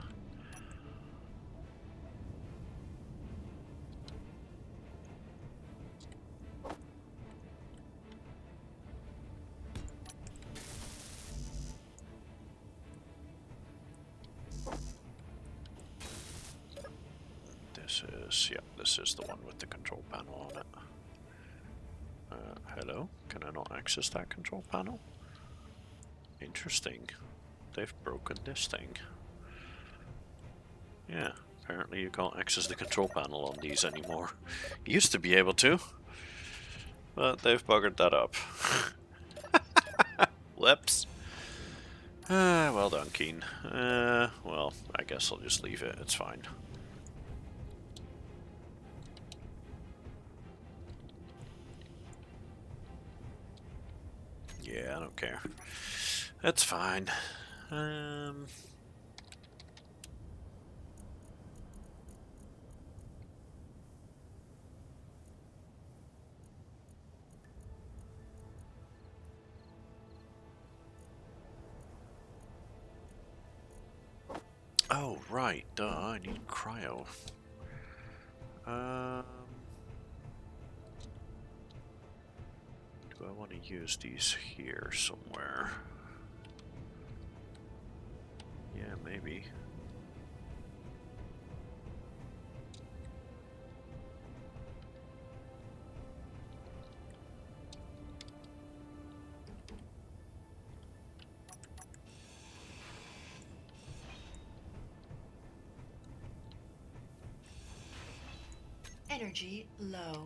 This is the one with the control panel on it. Hello? Can I not access that control panel? Interesting. They've broken this thing. Yeah, apparently you can't access the control panel on these anymore. You used to be able to, but they've buggered that up. Whoops. Well done, Keen. Well, I guess I'll just leave it. It's fine. Yeah, I don't care. That's fine. Oh, right. Duh, I need cryo. Do I want to use these here somewhere? Yeah, maybe. Energy low.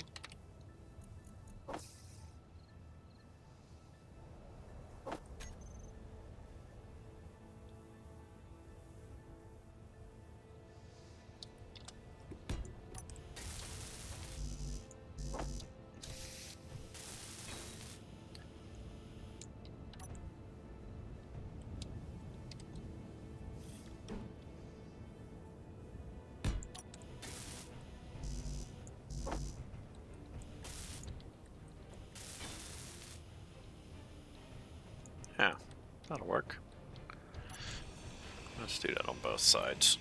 Yeah, that'll work. Let's do that on both sides.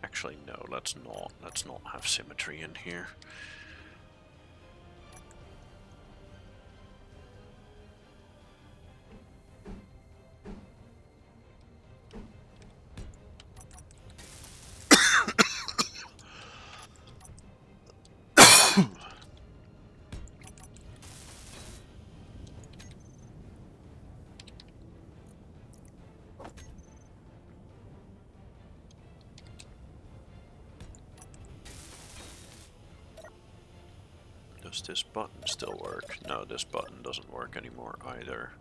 Actually, no, let's not. Let's not have symmetry in here. Does this button still work? No, this button doesn't work anymore either.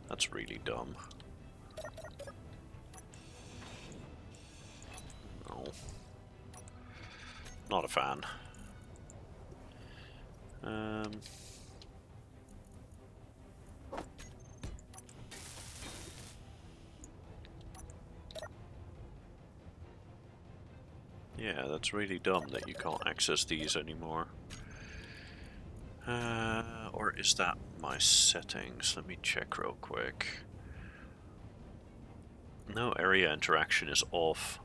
That's really dumb. No. Not a fan. Yeah, that's really dumb that you can't access these anymore. Or is that my settings? Let me check real quick. No, area interaction is off.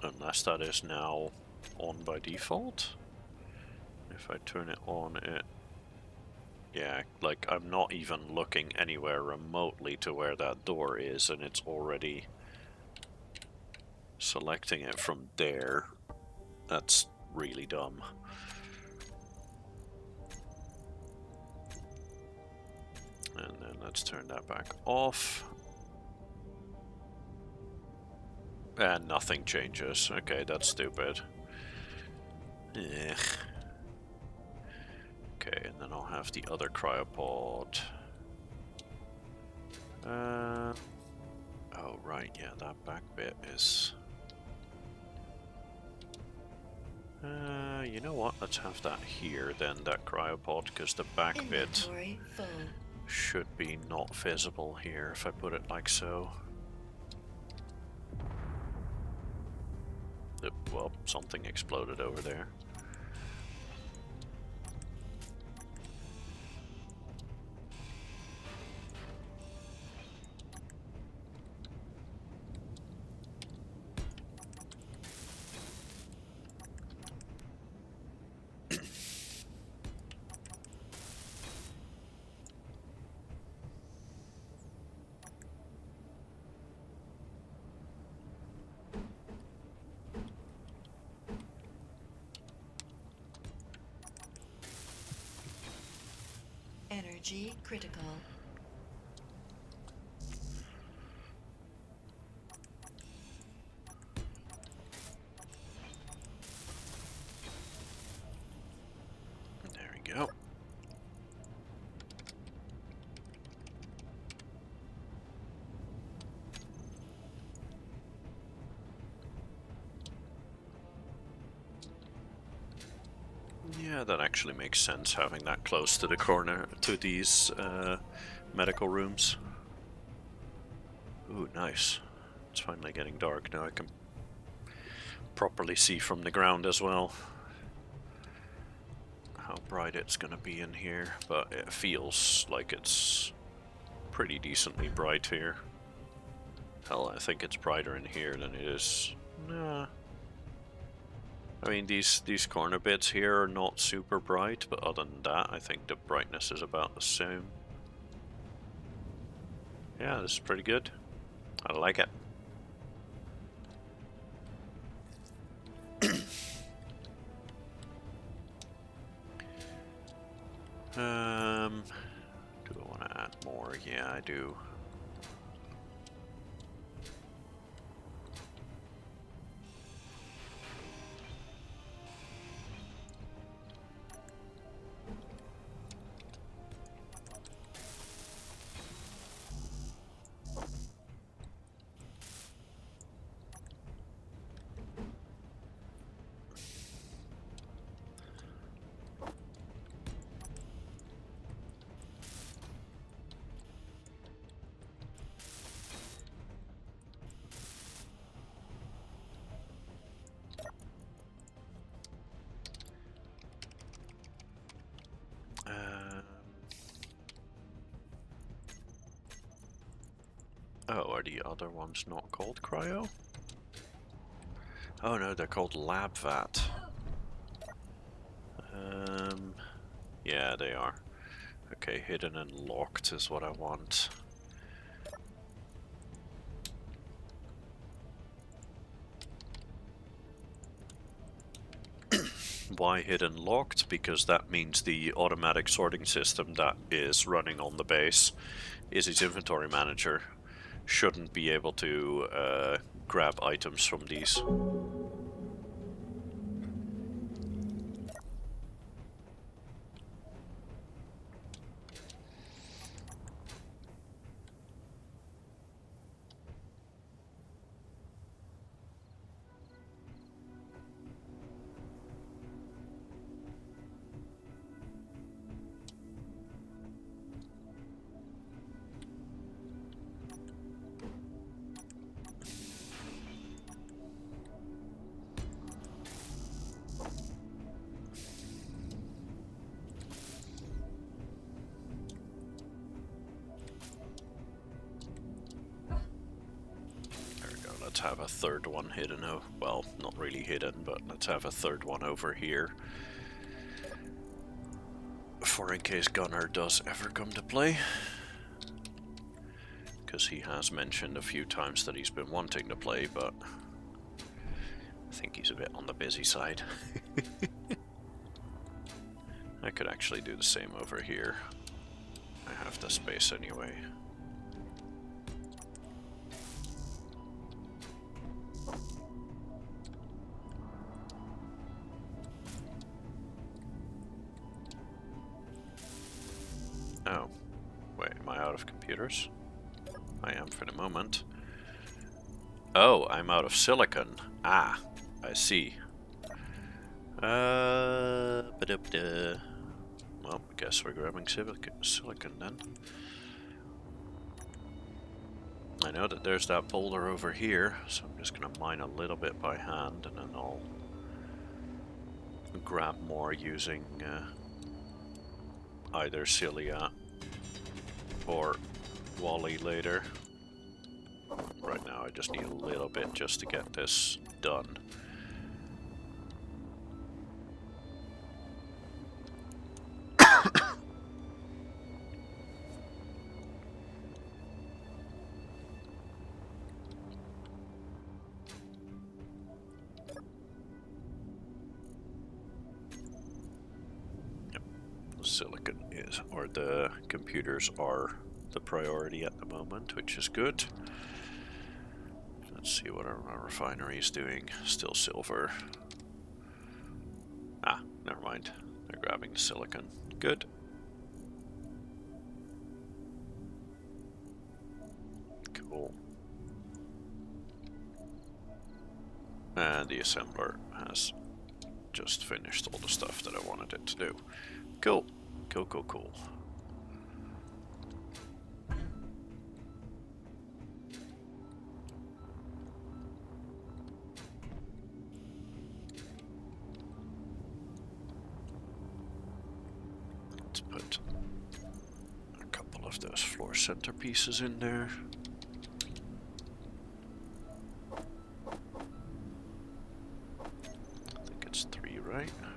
Unless that is now on by default. If I turn it on, yeah, like I'm not even looking anywhere remotely to where that door is, and it's already selecting it from there. That's really dumb. And then let's turn that back off. And nothing changes. Okay, that's stupid. Ugh. Okay, and then I'll have the other cryopod. Oh, right, yeah, that back bit is... you know what? Let's have that here then, that cryopod, because the back bit Inventory full. should be not visible here if I put it like so. Well, something exploded over there. Energy critical. There we go. Yeah, that actually makes sense, having that close to the corner, to these medical rooms. Ooh, nice. It's finally getting dark now. I can properly see from the ground as well how bright it's gonna be in here, but it feels like it's pretty decently bright here. Hell, I think it's brighter in here than it is. Nah. I mean, these corner bits here are not super bright, but other than that, I think the brightness is about the same. Yeah, this is pretty good. I like it. Do I want to add more? Yeah, I do. Oh, are the other ones not called cryo? Oh no, they're called lab vat. Yeah, they are. Okay, hidden and locked is what I want. Why hidden locked? Because that means the automatic sorting system that is running on the base is its inventory manager. Shouldn't be able to grab items from these. Let's have a third one hidden. Oh, well, not really hidden, but let's have a third one over here. For in case Gunnar does ever come to play. Because he has mentioned a few times that he's been wanting to play, but I think he's a bit on the busy side. I could actually do the same over here. I have the space anyway. Oh, wait, am I out of computers? I am for the moment. Oh, I'm out of silicon. Ah, I see. Ba-da-ba-da. Well, I guess we're grabbing silicon then. I know that there's that boulder over here, so I'm just gonna mine a little bit by hand, and then I'll grab more using either Celia or Wally later. Right now I just need a little bit just to get this done. silicon is, or the computers are the priority at the moment, which is good. Let's see what our refinery is doing. Still silver. Ah, never mind. They're grabbing the silicon. Good. Cool. And the assembler has just finished all the stuff that I wanted it to do. Cool. Cool, cool, cool. Let's put a couple of those floor centerpieces in there. I think it's 3, right? 1,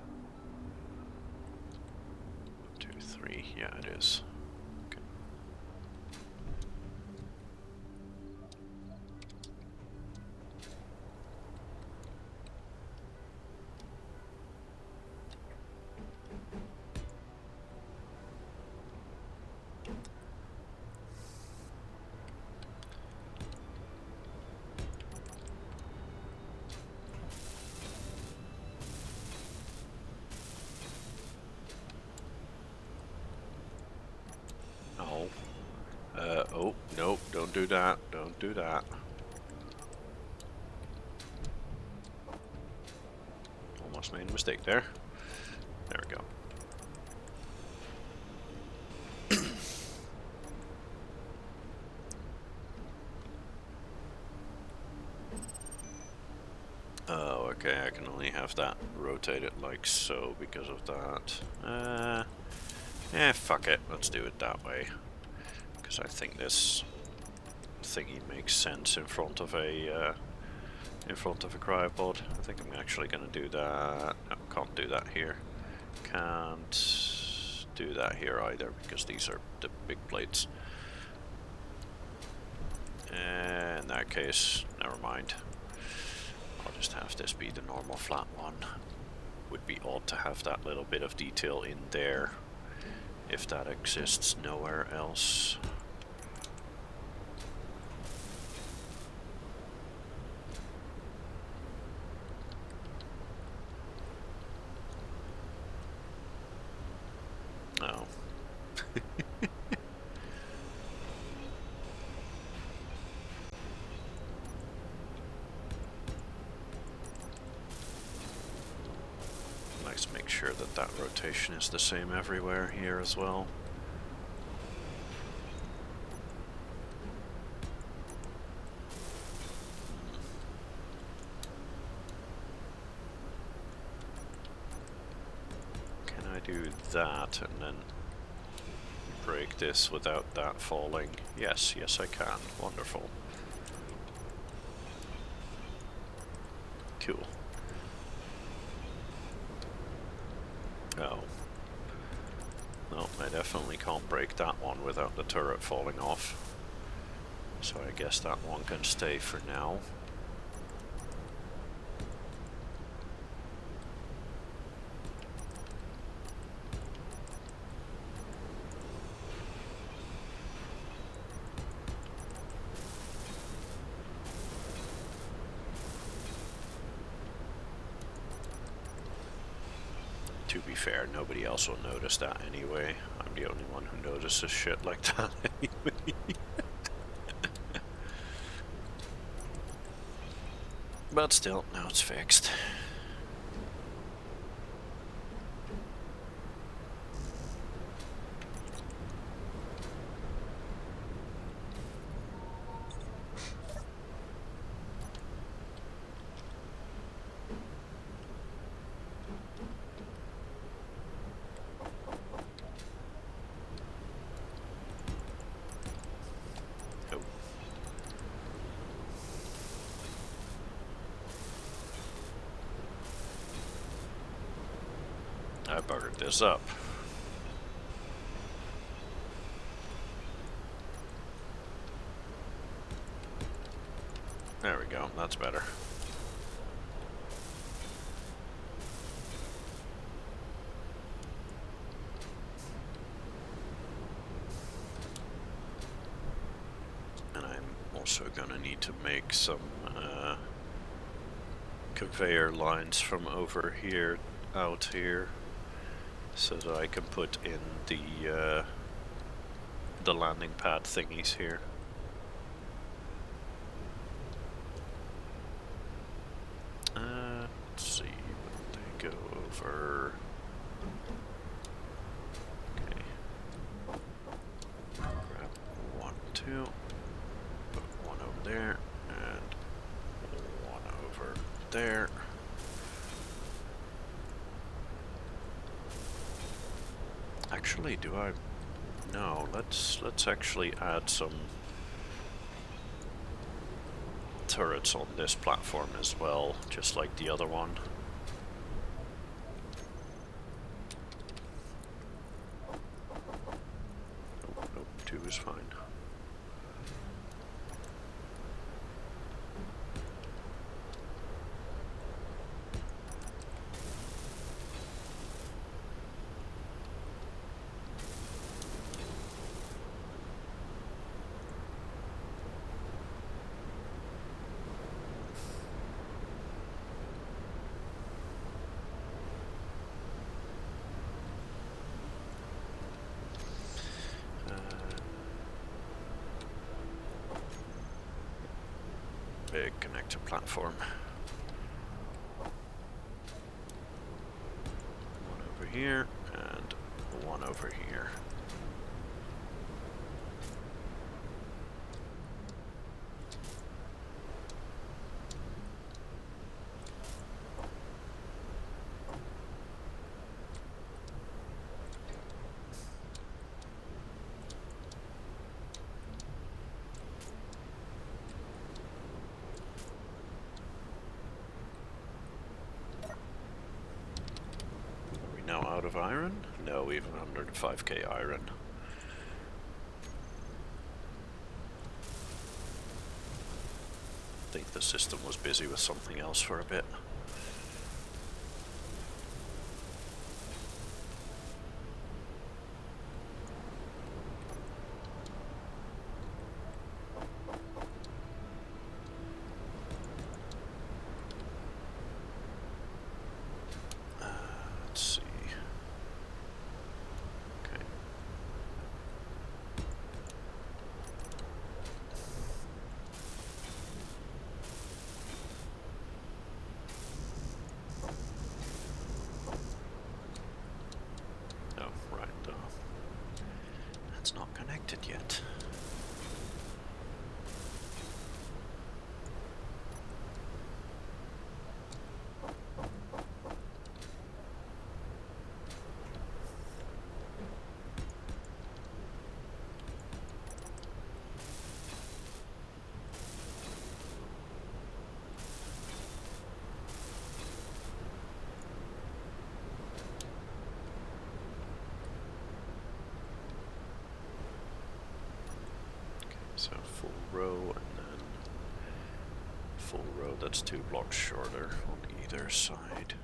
2, 3. Yeah, it is. Okay. Oh. Oh, nope, don't do that. Don't do that. Almost made a mistake there. There we go. Oh, okay, I can only have that rotated like so because of that. Fuck it, let's do it that way. Because I think this thingy makes sense in front of a cryopod. I think I'm actually gonna do that. No, can't do that here. Can't do that here either because these are the big plates. In that case, never mind. I'll just have this be the normal flat one. Would be odd to have that little bit of detail in there if that exists nowhere else. Oh. Let's make sure that that rotation is the same everywhere here as well. Can I do that and then break this without that falling? Yes, yes I can. Wonderful. Cool. Oh. No, I definitely can't break that one without the turret falling off. So I guess that one can stay for now. To be fair, nobody else will notice that anyway. I'm the only one who notices shit like that anyway. But still, now it's fixed. I buggered this up. There we go, that's better. also gonna need to make some conveyor lines from over here out here, so that I can put in the landing pad thingies here. Let's see, they go over. Okay. Grab 1, 2, put 1 over there, and 1 over there. Actually, do I? No, let's actually add some turrets on this platform as well, just like the other one. Nope, nope, 2 is fine. Big connector platform. 1 over here and 1 over here. Now out of iron? No, we have 105k iron. I think the system was busy with something else for a bit. Let's see. Okay. Oh, right. That's not connected yet. So full row and then full row, that's 2 blocks shorter on either side.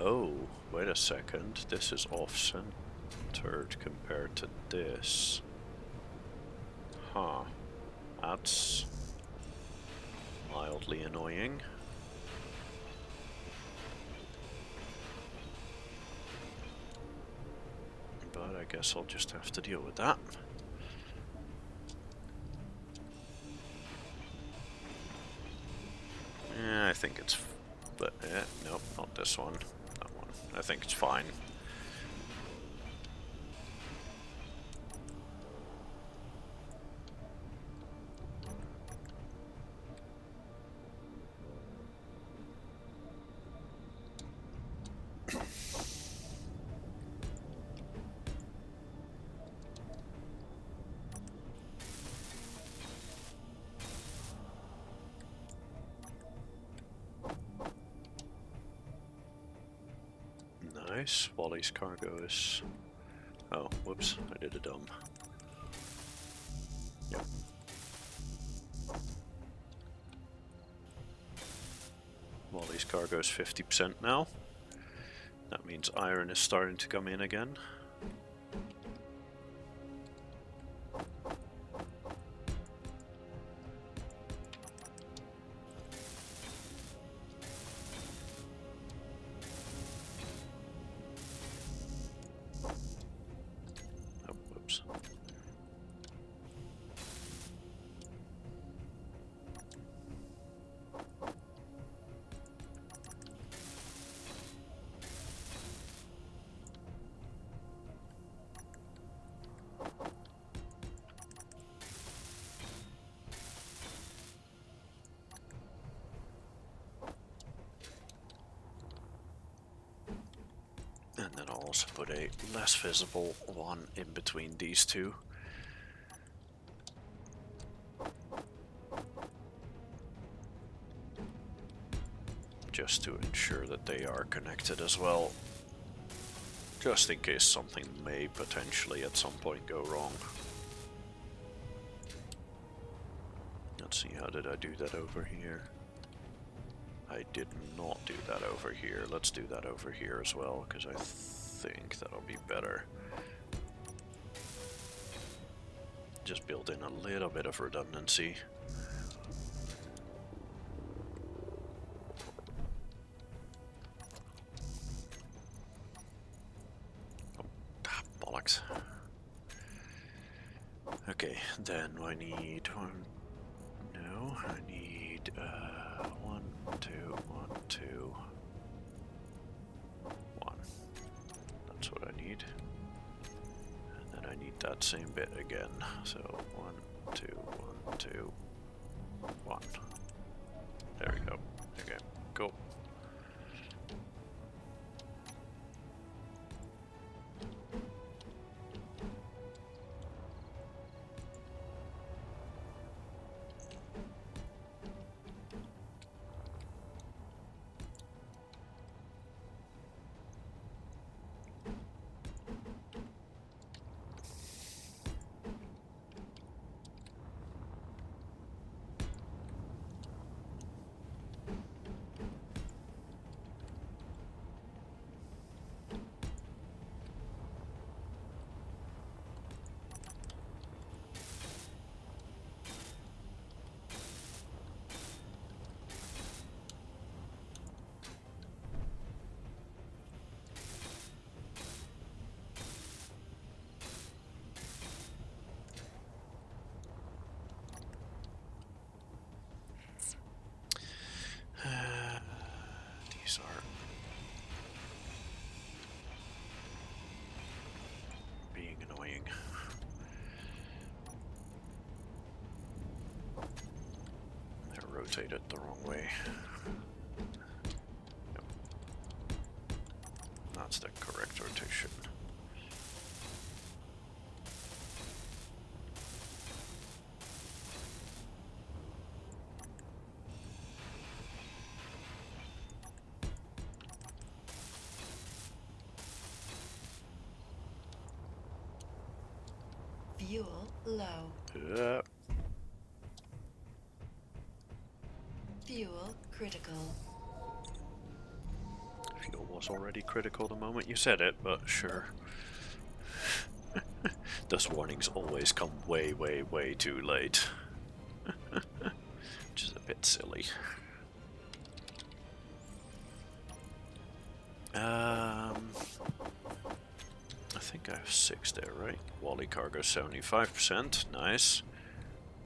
Oh, wait a second, this is off center. centered compared to this. Huh. That's mildly annoying. But I guess I'll just have to deal with that. Yeah, I think it's... But, nope, not this one. That one. I think it's fine. Nice. Wally's cargo is... Oh, whoops. I did a dumb. Yep. Wally's cargo is 50% now. That means iron is starting to come in again. Oh, whoops. And then I'll also put a less visible one in between these two. Just to ensure that they are connected as well. Just in case something may potentially at some point go wrong. Let's see, how did I do that over here? I did not do that over here. Let's do that over here as well, because I think that'll be better. Just build in a little bit of redundancy. Oh, bollocks. Okay, then I need one. No, I need 1, 2, 1, 2, 1. That's what I need. And then I need that same bit again. So 1, 2, 1, 2, 1. There we go. Okay, cool. These are being annoying. They're rotated the wrong way. Yep. That's the correct rotation. Fuel low. Fuel critical. Fuel was already critical the moment you said it, but sure. Those warnings always come way, way, way too late. Which is a bit silly. I think I have 6 there, right? Wally cargo 75%, nice.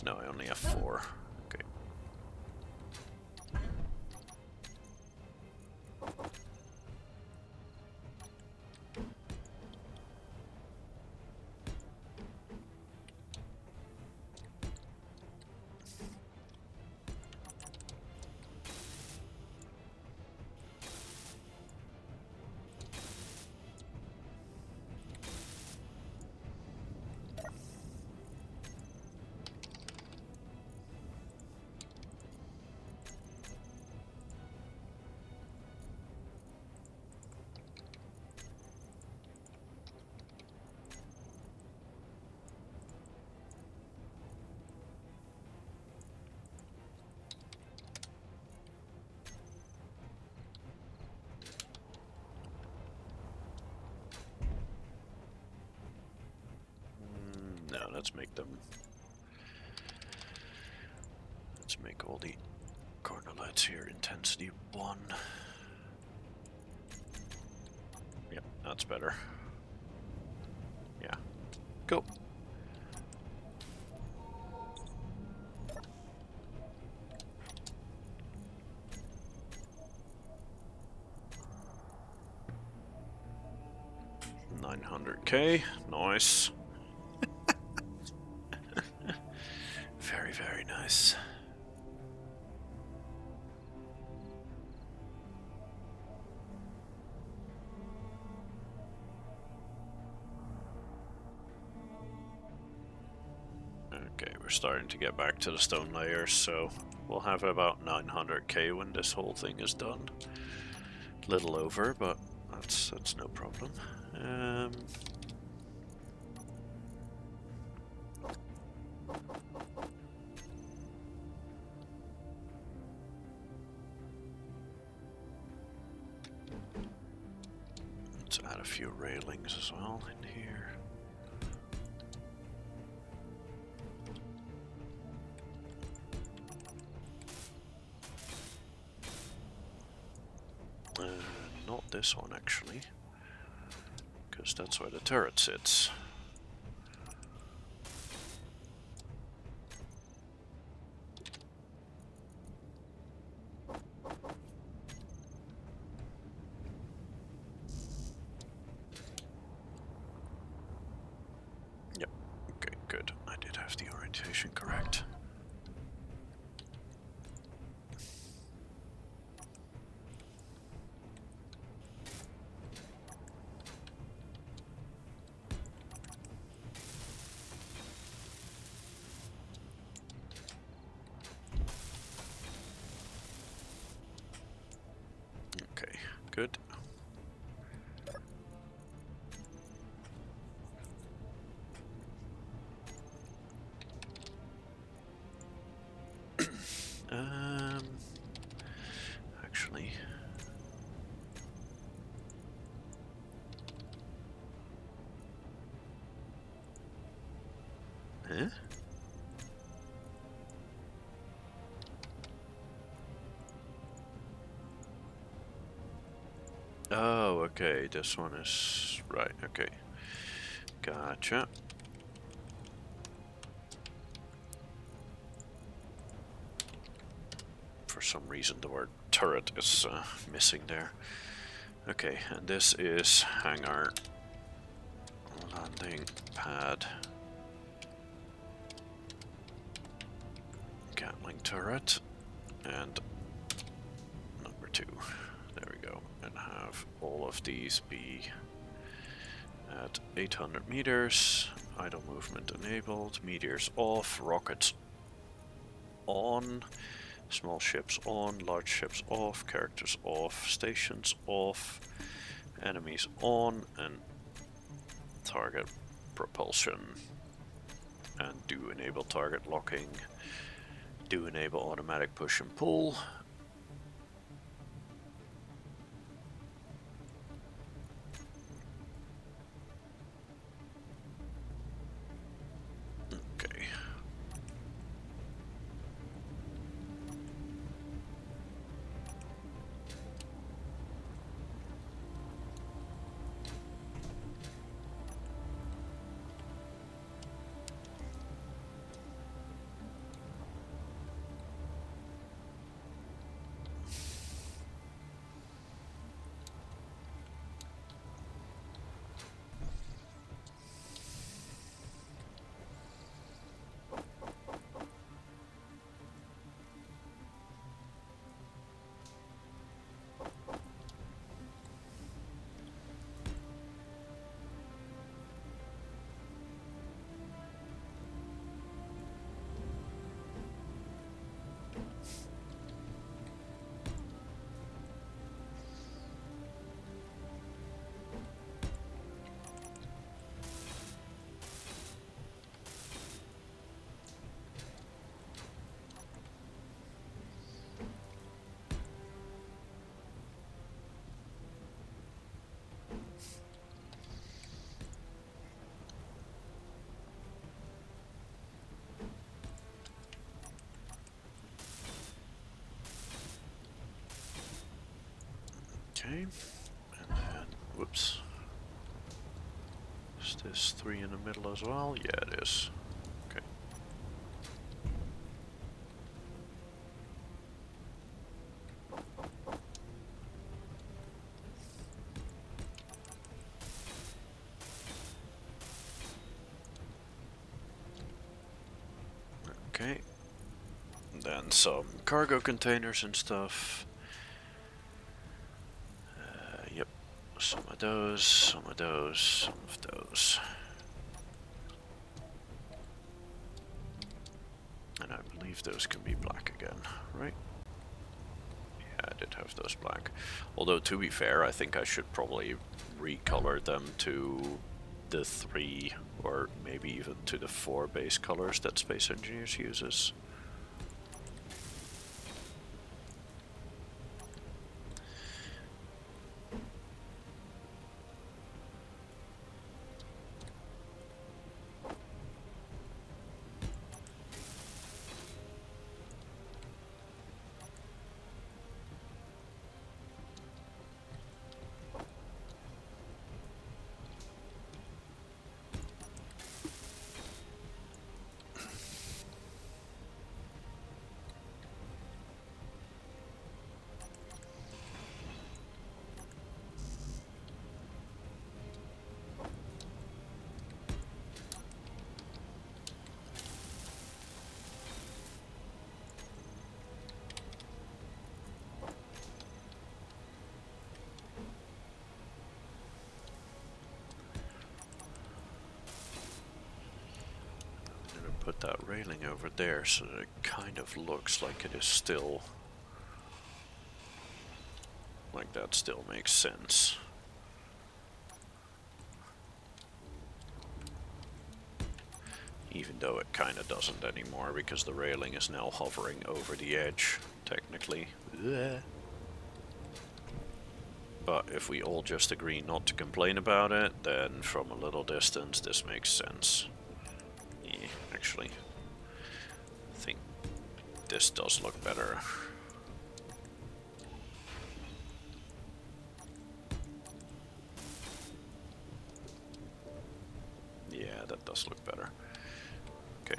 No, I only have 4. Okay. No, let's make them. Let's make all the corner lights here intensity 1. Yep, that's better. Yeah. Go. $900K, nice. Very, very nice. Okay, we're starting to get back to the stone layers, so we'll have about 900K when this whole thing is done. Little over, but that's no problem. Let's add a few railings as well in here. Not this one actually, because that's where the turret sits. Yep, okay, good. I did have the orientation correct. Okay, good. Actually, huh? Oh, okay, this one is right, okay. Gotcha. For some reason the word turret is missing there. Okay, and this is hangar, landing pad, Gatling turret, and number 2. There we go. And have all of these be at 800 meters, idle movement enabled, meteors off, rockets on, small ships on, large ships off, characters off, stations off, enemies on, and target propulsion. And do enable target locking, do enable automatic push and pull. Okay, and then, whoops. Is this 3 in the middle as well? Yeah, it is. Okay. Okay. And then some cargo containers and stuff. Yep. Some of those, some of those, some of those. And I believe those can be black again, right? Yeah, I did have those black. Although, to be fair, I think I should probably recolor them to the 3 or maybe even to the 4 base colors that Space Engineers uses. Put that railing over there so that it kind of looks like it is still, like that still makes sense. Even though it kind of doesn't anymore because the railing is now hovering over the edge, technically. Blech. But if we all just agree not to complain about it, then from a little distance this makes sense. Yeah, actually, I think this does look better. Yeah, that does look better. Okay.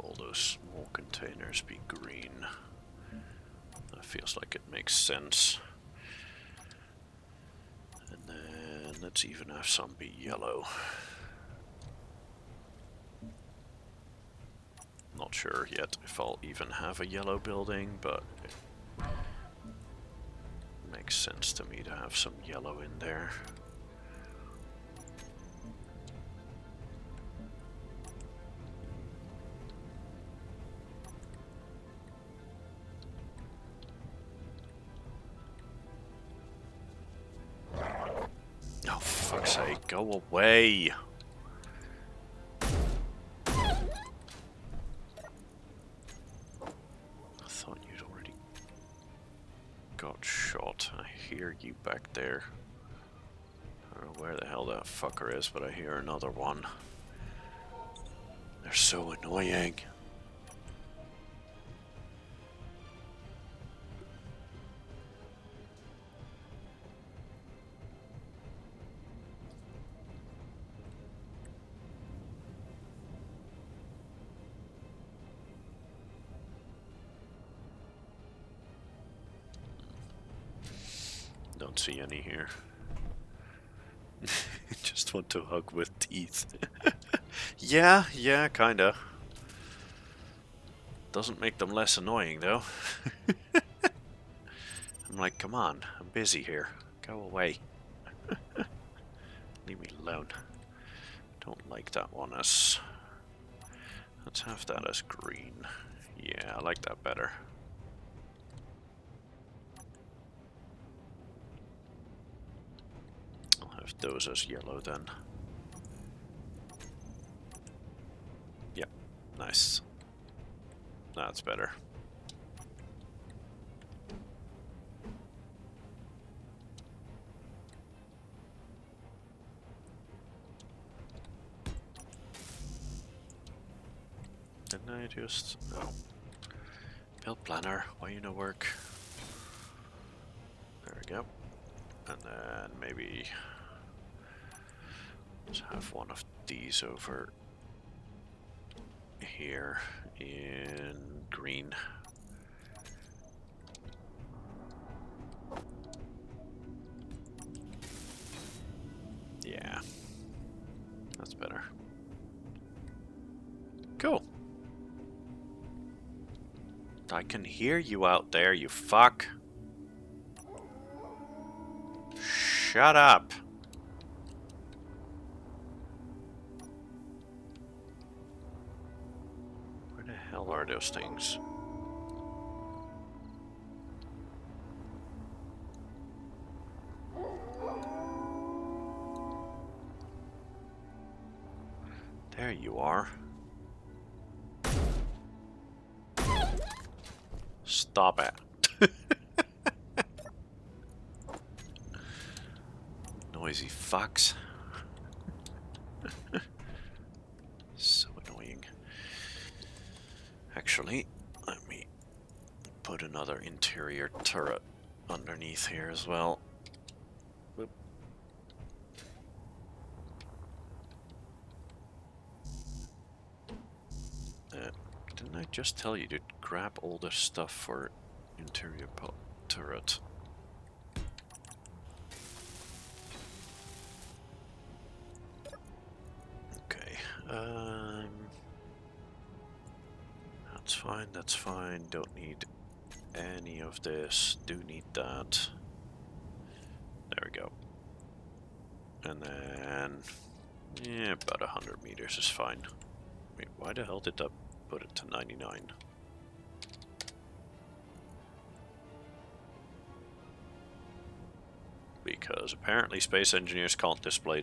All those small containers be green. That feels like it makes sense. And then let's even have some be yellow. Not sure yet if I'll even have a yellow building, but it makes sense to me to have some yellow in there. Oh, for fuck's sake, go away! I thought you'd already got shot. I hear you back there. I don't know where the hell that fucker is, but I hear another one. They're so annoying. Don't see any here. Just want to hug with teeth. Yeah, kinda. Doesn't make them less annoying though. I'm like, come on, I'm busy here. Go away. Leave me alone. Don't like that one as... Let's have that as green. Yeah, I like that better. I'll have those as yellow then. Yep, nice. That's better. Didn't I just... No. Build planner, why you no work? There we go. And then maybe... Let's have one of these over here in green. Yeah. That's better. Cool. I can hear you out there, you fuck. Shut up. Where the hell are those things? There you are. Stop it. Noisy fucks. So annoying. Actually, let me put another interior turret underneath here as well. Whoop. Didn't I just tell you to grab all the stuff for interior turret? Okay, that's fine, don't need any of this, do need that. There we go. And then, yeah, about 100 meters is fine. Wait, why the hell did that put it to 99? Because apparently space engineers can't display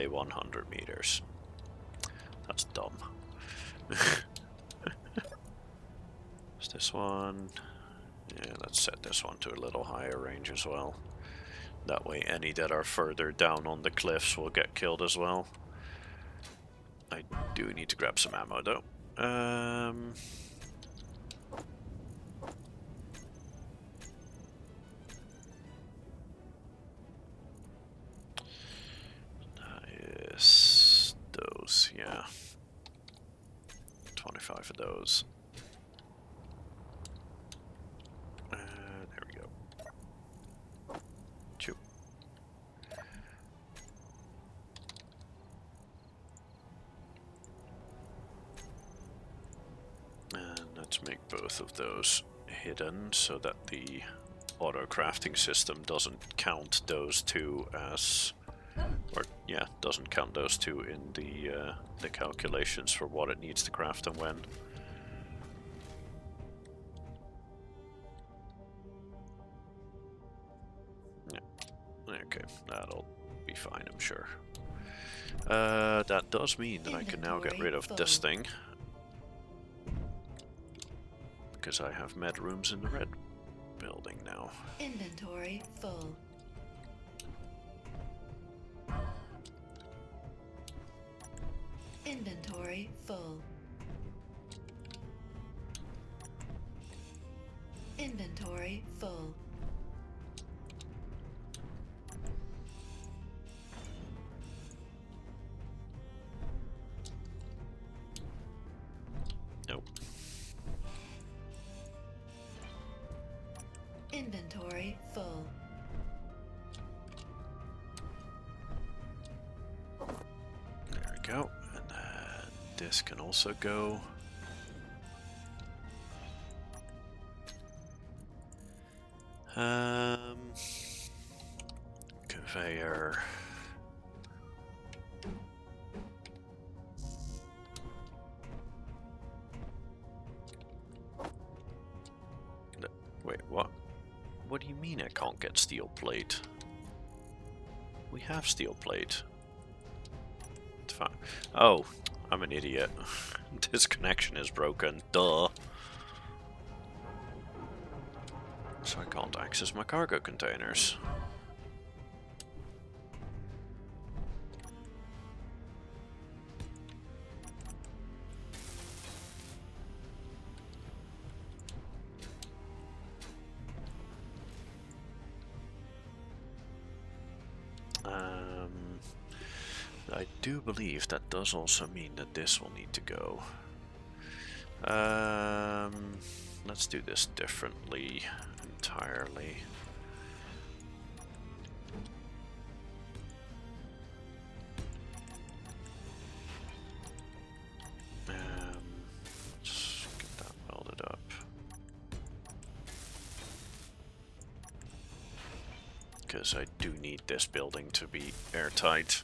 100 meters. That's dumb. Is this one? Yeah, let's set this one to a little higher range as well. That way any that are further down on the cliffs will get killed as well. I do need to grab some ammo though. That is those, yeah. 25 of those. There we go. Chew. And let's make both of those hidden so that the auto crafting system doesn't count those two as, or yeah, doesn't count those two in the calculations for what it needs to craft and when. Yeah, okay, that'll be fine, I'm sure. That does mean that I can now get rid of this thing. Because I have med rooms in the red building now. Inventory full. Inventory full. Inventory full. Nope. Inventory full. There we go. And then this can also go. Conveyor. Wait, what? What do you mean I can't get steel plate? We have steel plate. It's fine. Oh, I'm an idiot. This connection is broken. Duh. So I can't access my cargo containers. I do believe that does also mean that this will need to go. Let's do this differently entirely. Let's get that welded up. Because I do need this building to be airtight.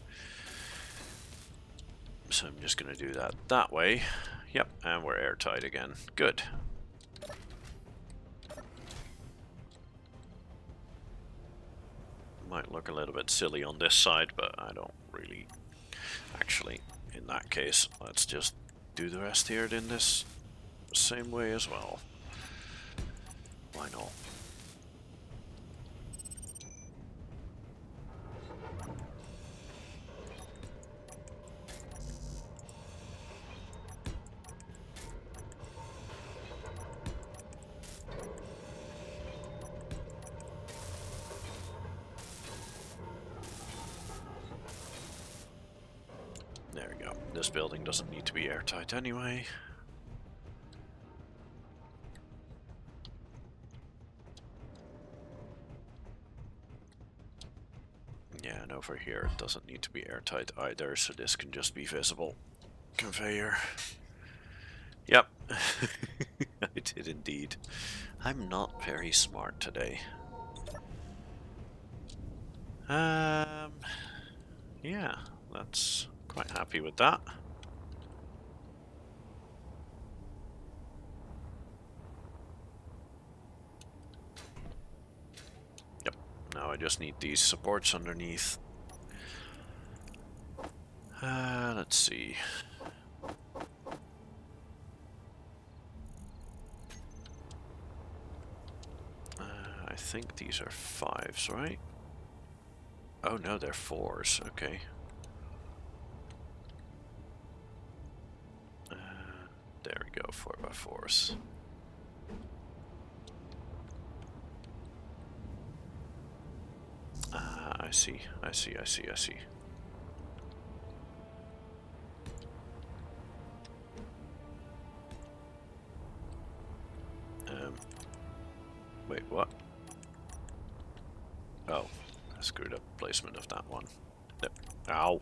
So I'm just going to do that way. Yep, and we're airtight again. Good. Might look a little bit silly on this side, but I don't really... Actually, in that case, let's just do the rest here in this same way as well. Why not? There we go. This building doesn't need to be airtight anyway. Yeah, and over here it doesn't need to be airtight either, so this can just be visible. Conveyor. Yep. I did indeed. I'm not very smart today. Yeah, that's quite happy with that. Yep, now I just need these supports underneath. Let's see. I think these are 5s, right? Oh no, they're 4s, okay. There we go, 4x4s. I see. Wait, what? Oh, I screwed up placement of that one. There. Ow.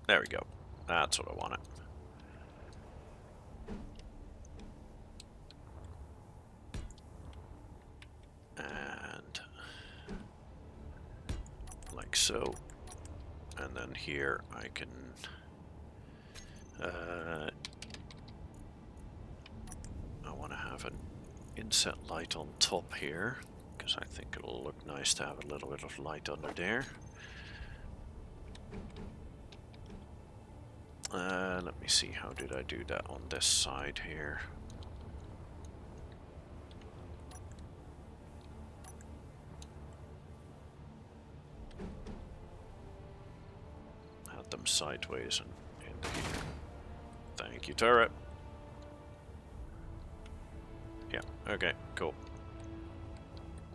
There we go. That's what I wanted. And like so. And then here I can I want to have an inset light on top here, because I think it'll look nice to have a little bit of light under there. Let me see, how did I do that on this side here? Had them sideways and in here. Thank you, turret. Yeah, okay, cool.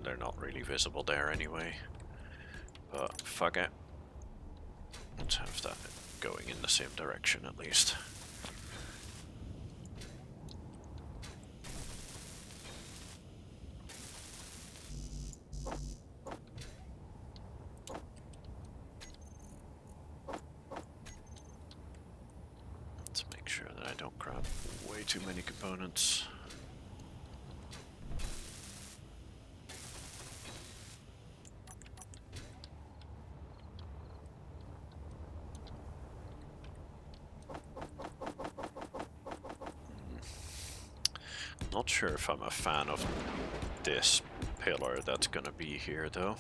They're not really visible there anyway. But fuck it. Let's have that going in the same direction at least. I don't grab way too many components. Not sure if I'm a fan of this pillar that's gonna be here though.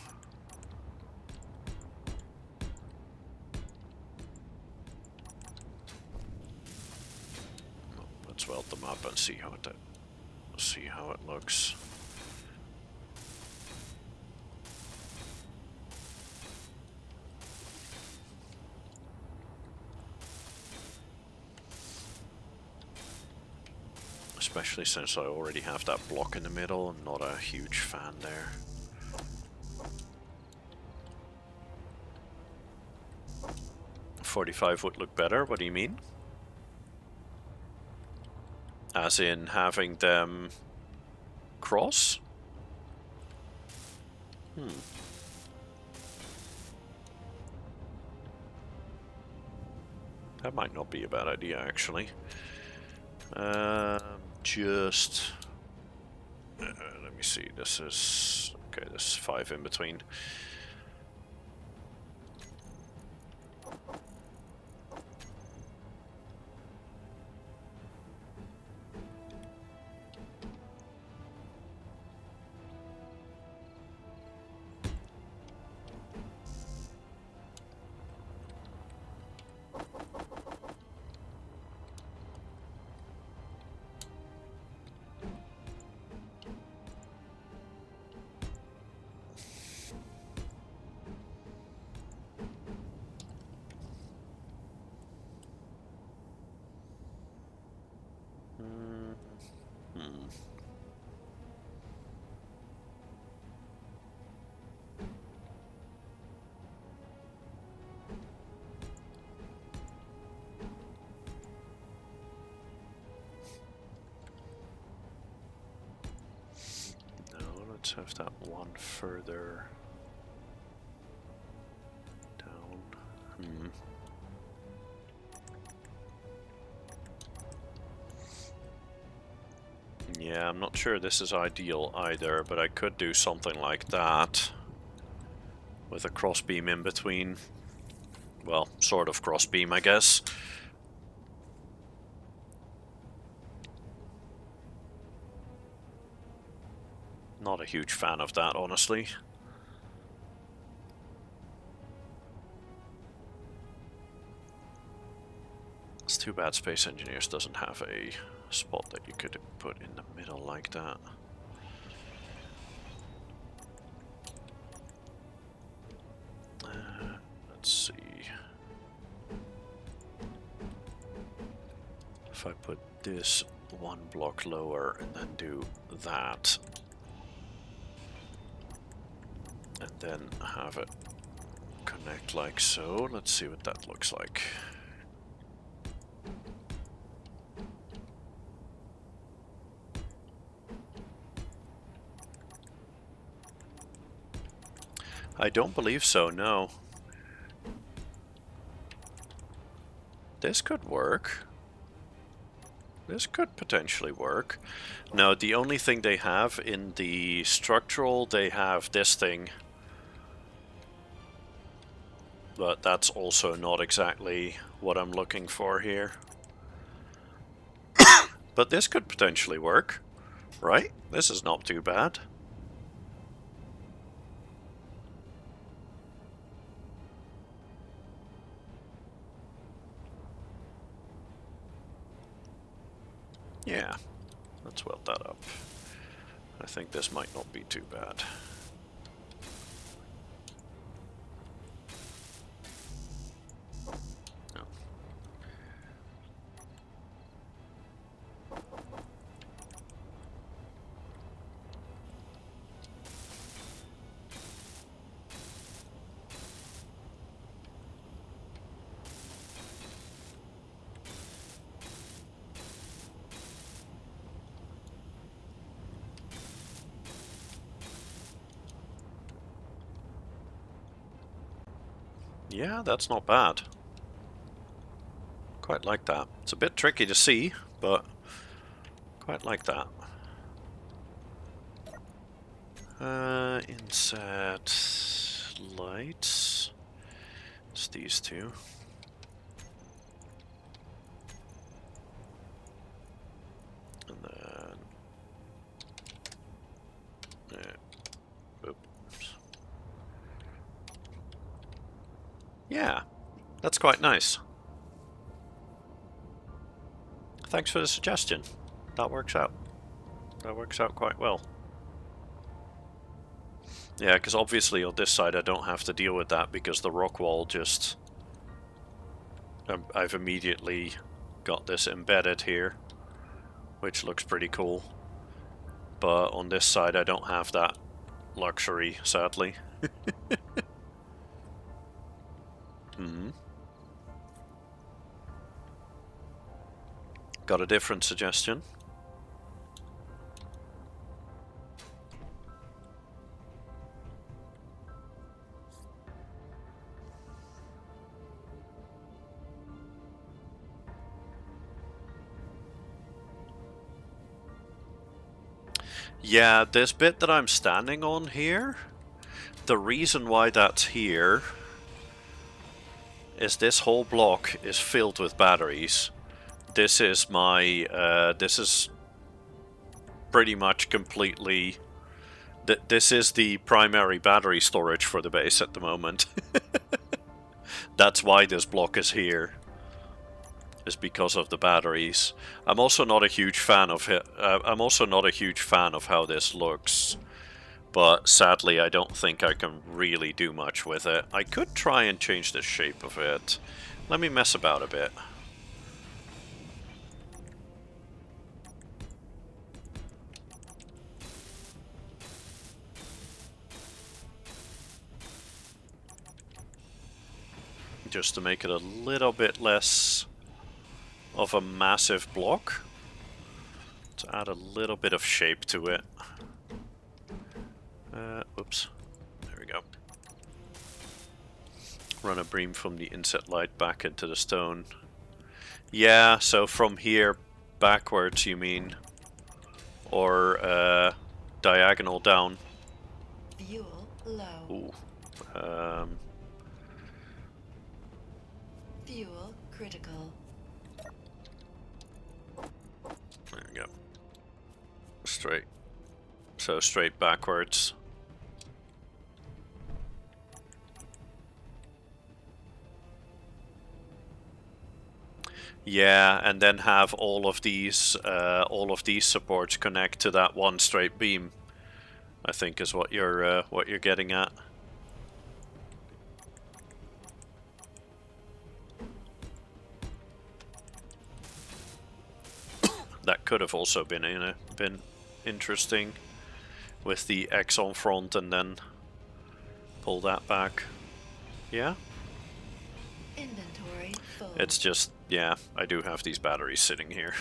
Let's weld them up and see how it looks. Especially since I already have that block in the middle. I'm not a huge fan there. .45 would look better, what do you mean? As in having them cross? That might not be a bad idea, actually. Just... let me see, this is... Okay, this is 5 in between. Let's have that one further down. Yeah, I'm not sure this is ideal either, but I could do something like that with a crossbeam in between. Well, sort of crossbeam, I guess. Not a huge fan of that, honestly. It's too bad Space Engineers doesn't have a spot that you could put in the middle like that. Let's see. If I put this one block lower and then do that, and then have it connect like so, let's see what that looks like. I don't believe so, no. This could work. This could potentially work. Now, the only thing they have in the structural, they have this thing. But that's also not exactly what I'm looking for here. But this could potentially work, right? This is not too bad. Yeah, let's weld that up. I think this might not be too bad. No. Yeah, that's not bad. Quite like that. It's a bit tricky to see, but quite like that. Inset lights. It's these two. And then... oops. Yeah, that's quite nice. Thanks for the suggestion. That works out. That works out quite well. Yeah, because obviously on this side I don't have to deal with that because the rock wall just... I've immediately got this embedded here, which looks pretty cool. But on this side I don't have that luxury, sadly. Got a different suggestion? Yeah, this bit that I'm standing on here, the reason why that's here is this whole block is filled with batteries. This is my, this is pretty much completely, this is the primary battery storage for the base at the moment. That's why this block is here. Is because of the batteries. I'm also not a huge fan of it. I'm also not a huge fan of how this looks, but sadly I don't think I can really do much with it. I could try and change the shape of it. Let me mess about a bit. Just to make it a little bit less of a massive block. To add a little bit of shape to it. Oops. There we go. Run a beam from the inset light back into the stone. Yeah, so from here backwards, you mean? Or diagonal down? Fuel low. Ooh. Fuel critical. There we go. Straight. So straight backwards. Yeah, and then have all of these supports connect to that one straight beam. I think is what you're getting at. That could have also been interesting with the X on front and then pull that back. Yeah? Inventory full. It's just, yeah, I do have these batteries sitting here.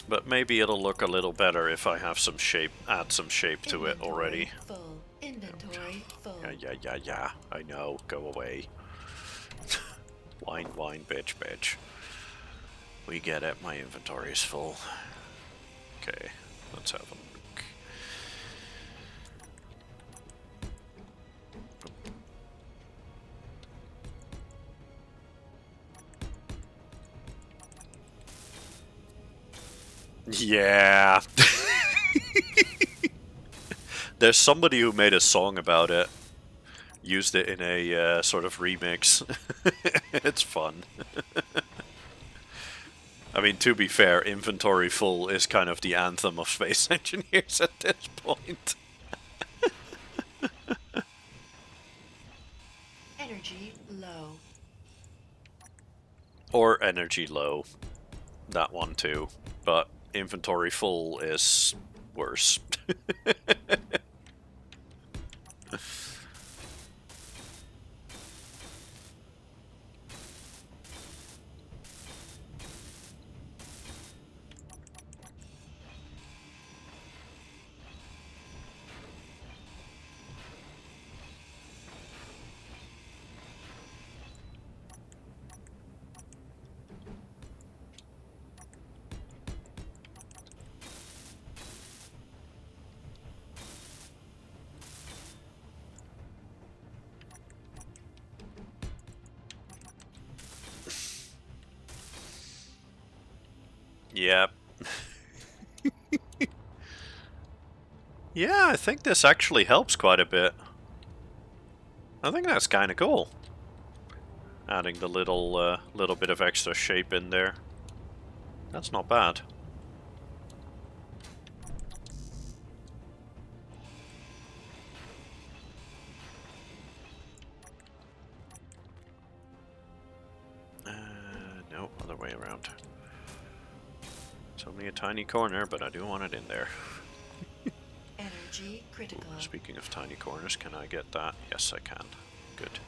But maybe it'll look a little better if I have some shape, add some shape to it already. Full. Inventory full. Yeah, I know, go away. Whine, bitch, bitch. We get it, my inventory is full. Okay, let's have a look. Yeah. There's somebody who made a song about it. Used it in a sort of remix. It's fun. I mean, to be fair, inventory full is kind of the anthem of space engineers at this point. Energy low. Or energy low. That one too. But inventory full is worse. Yep. Yeah, I think this actually helps quite a bit. I think that's kind of cool. Adding the little bit of extra shape in there. That's not bad. No, other way around. It's only a tiny corner, but I do want it in there. Energy critical. Speaking of tiny corners, can I get that? Yes, I can. Good.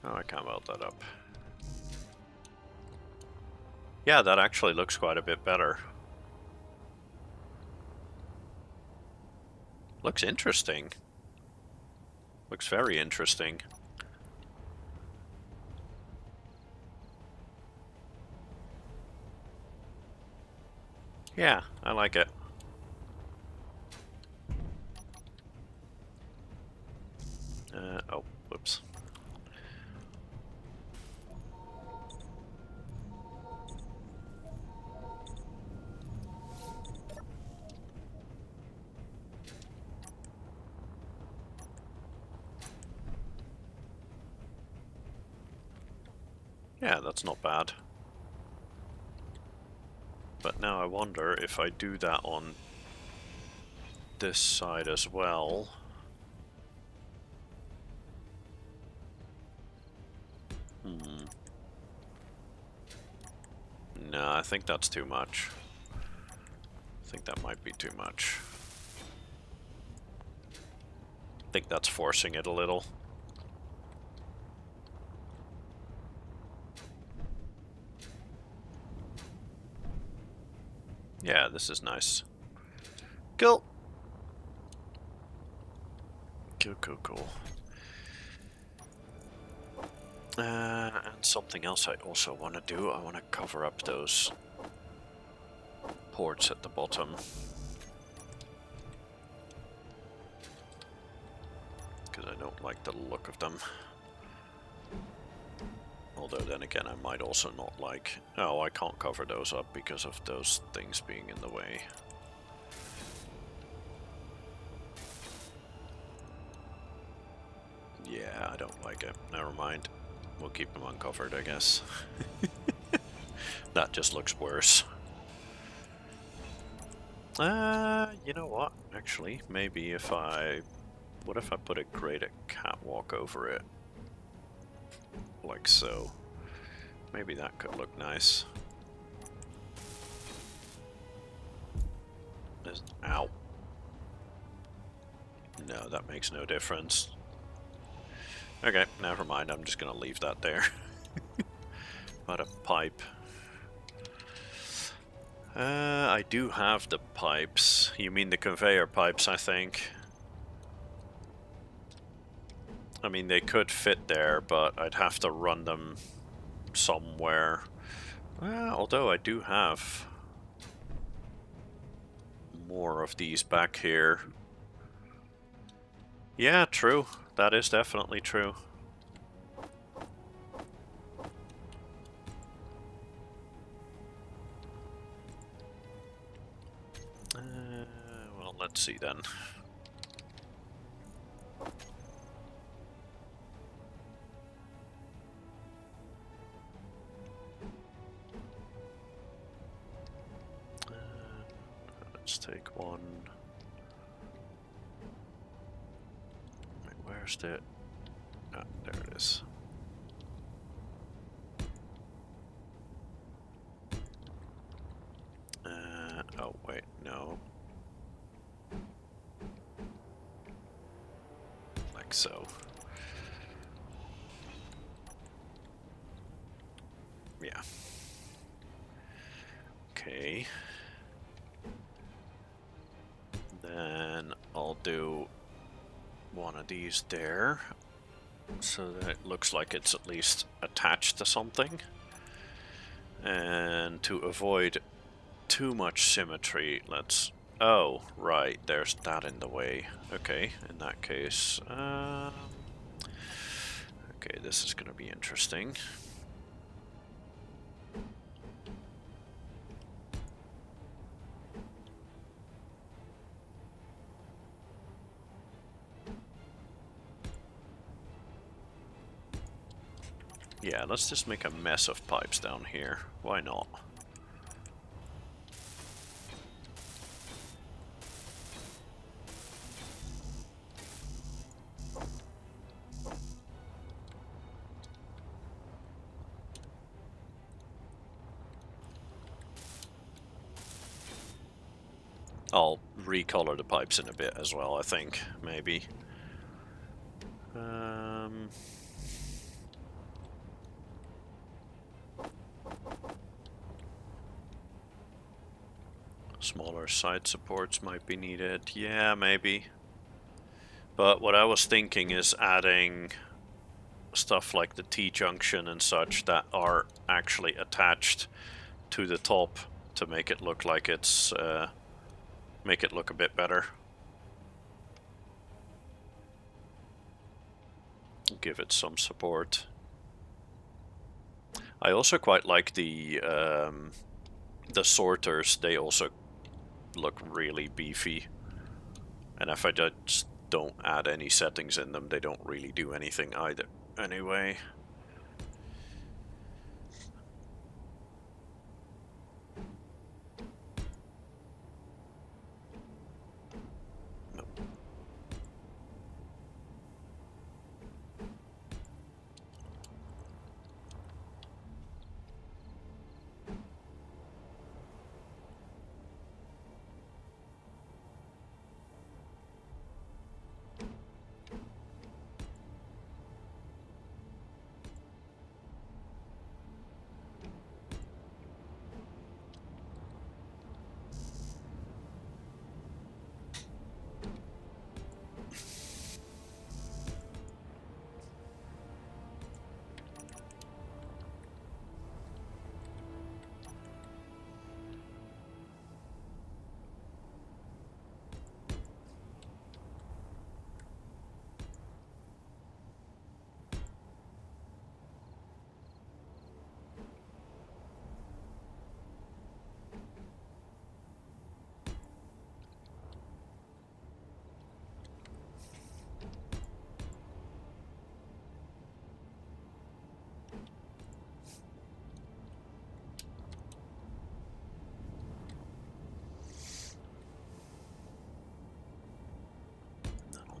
Oh, I can't weld that up. Yeah, that actually looks quite a bit better. Looks interesting. Looks very interesting. Yeah, I like it. Oh, whoops. Yeah, that's not bad. But now I wonder if I do that on this side as well. No, I think that's too much. I think that might be too much. I think that's forcing it a little. Yeah, this is nice. Cool. Cool. And something else I also want to do, I want to cover up those ports at the bottom. Because I don't like the look of them. Although then again, I might also not like... Oh, I can't cover those up because of those things being in the way. Yeah, I don't like it. Never mind. We'll keep them uncovered, I guess. That just looks worse. You know what? Actually, maybe if I... What if I put a graded catwalk over it? Like so. Maybe that could look nice. Ow. No, that makes no difference. Okay, never mind. I'm just gonna leave that there. But a pipe. I do have the pipes. You mean the conveyor pipes, I think. I mean, they could fit there, but I'd have to run them somewhere. Although I do have more of these back here. Yeah, true. That is definitely true. Well, let's see then. Let's take one. Wait, where's the... Ah, there it is. Oh, wait, no. Like so. Yeah. Okay. Then I'll do one of these there, so that it looks like it's at least attached to something. And to avoid too much symmetry, let's... Oh, right, there's that in the way. Okay, in that case... Okay, this is gonna be interesting. Yeah, let's just make a mess of pipes down here. Why not? I'll recolor the pipes in a bit as well, I think, maybe. Smaller side supports might be needed. Yeah, maybe. But what I was thinking is adding stuff like the T-junction and such that are actually attached to the top to make it look like it's... make it look a bit better. Give it some support. I also quite like the sorters. They also look really beefy. And if I just don't add any settings in them, they don't really do anything either. Anyway.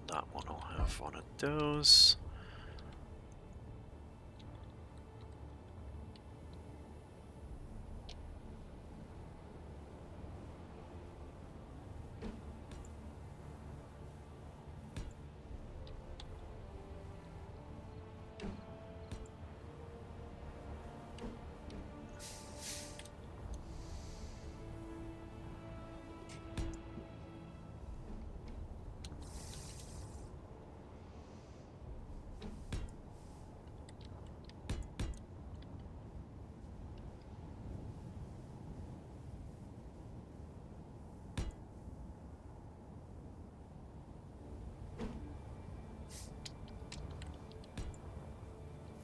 That one, I'll have one of those.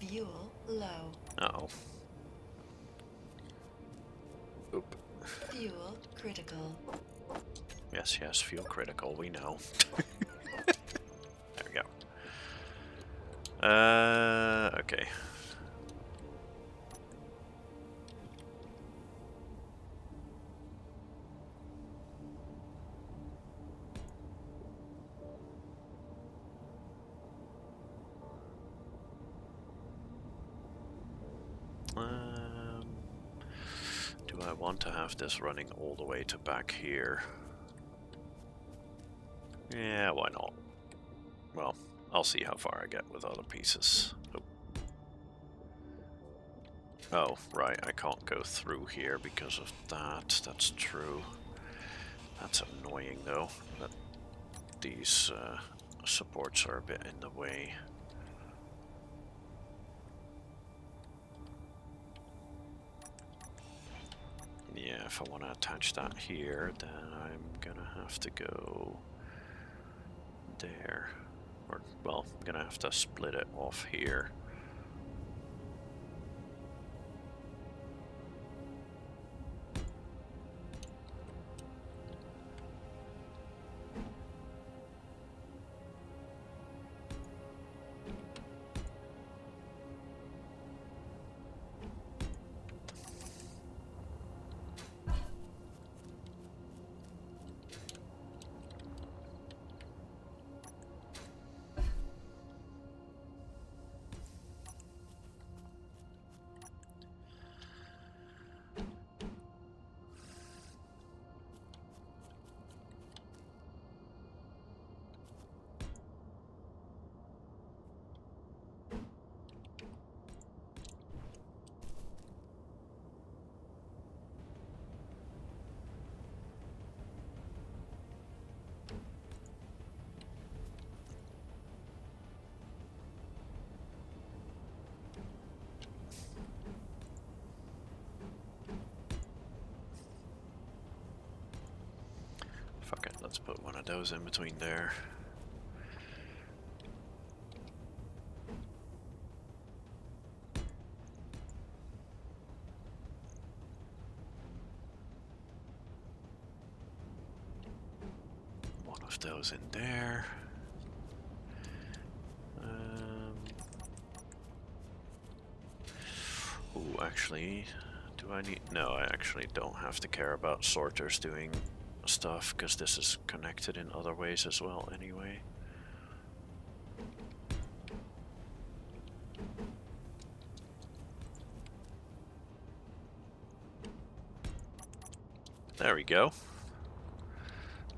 Fuel low. Uh-oh. Oop. Fuel critical. Yes, yes, fuel critical, we know. There we go. Okay. Do I want to have this running all the way to back here? Yeah, why not? Well, I'll see how far I get with other pieces. Oh, right, I can't go through here because of that. That's true. That's annoying, though. these supports are a bit in the way. Yeah, if I want to attach that here, then I'm gonna have to go there. Or, well, I'm gonna have to split it off here. Fuck it, let's put one of those in between there. One of those in there. Ooh, actually, do I need... No, I actually don't have to care about sorters doing stuff, because this is connected in other ways as well anyway. There we go.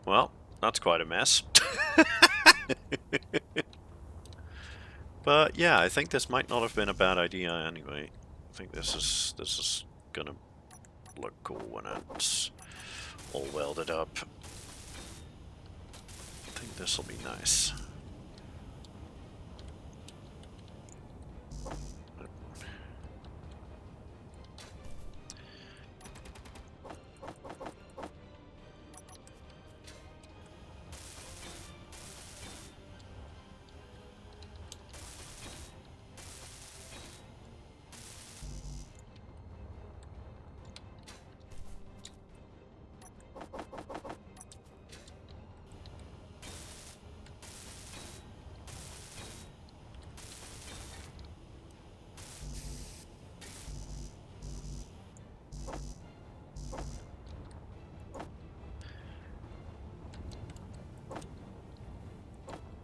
Well, that's quite a mess. But yeah, I think this might not have been a bad idea anyway. I think this is gonna look cool when it's all welded up. I think this will be nice.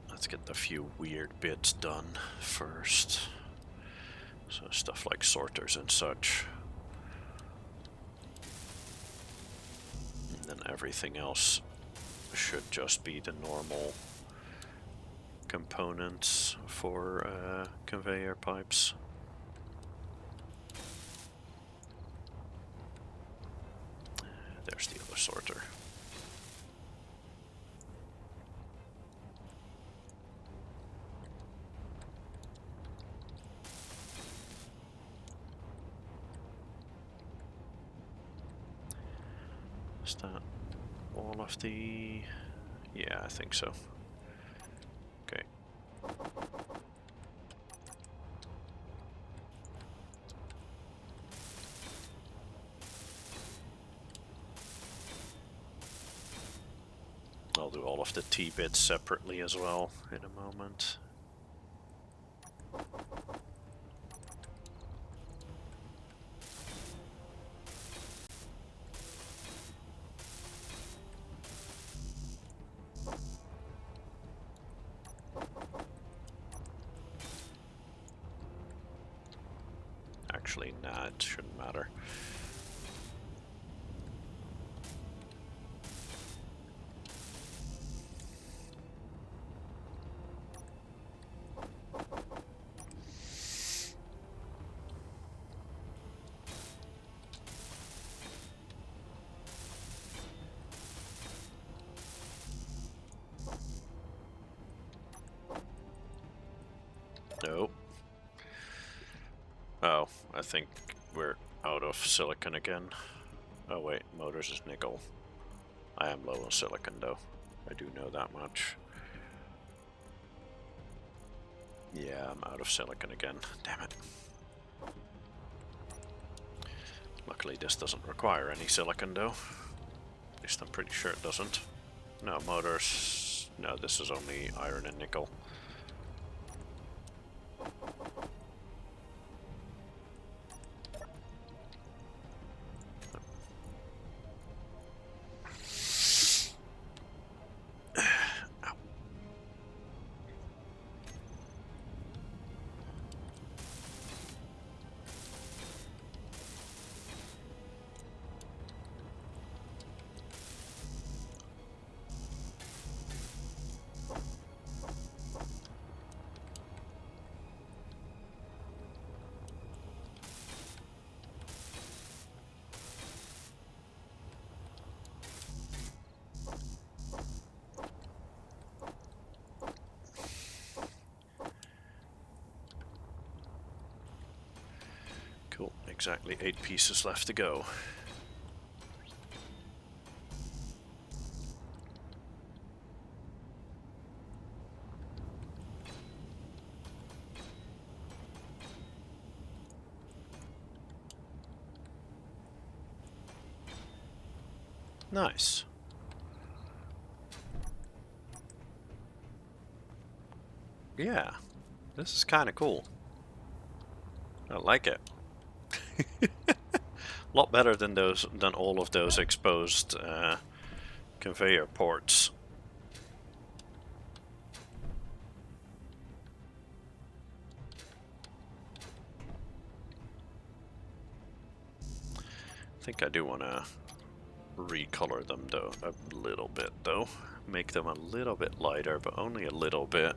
Let's get the few weird bits done first. So stuff like sorters and such. And then everything else should just be the normal components for conveyor pipes. There's the other sorter. Is that all of the... Yeah, I think so. Okay. I'll do all of the T-bits separately as well in a moment. Actually, nah, it shouldn't matter. Oh, I think we're out of silicon again. Oh wait, motors is nickel. I am low on silicon though. I do know that much. Yeah, I'm out of silicon again. Damn it. Luckily this doesn't require any silicon though. At least I'm pretty sure it doesn't. No, motors... No, this is only iron and nickel. Cool, exactly 8 pieces left to go. Nice. Yeah, this is kind of cool. I like it. A lot better than all of those exposed conveyor ports. I think I do want to recolor them though a little bit though. Make them a little bit lighter, but only a little bit.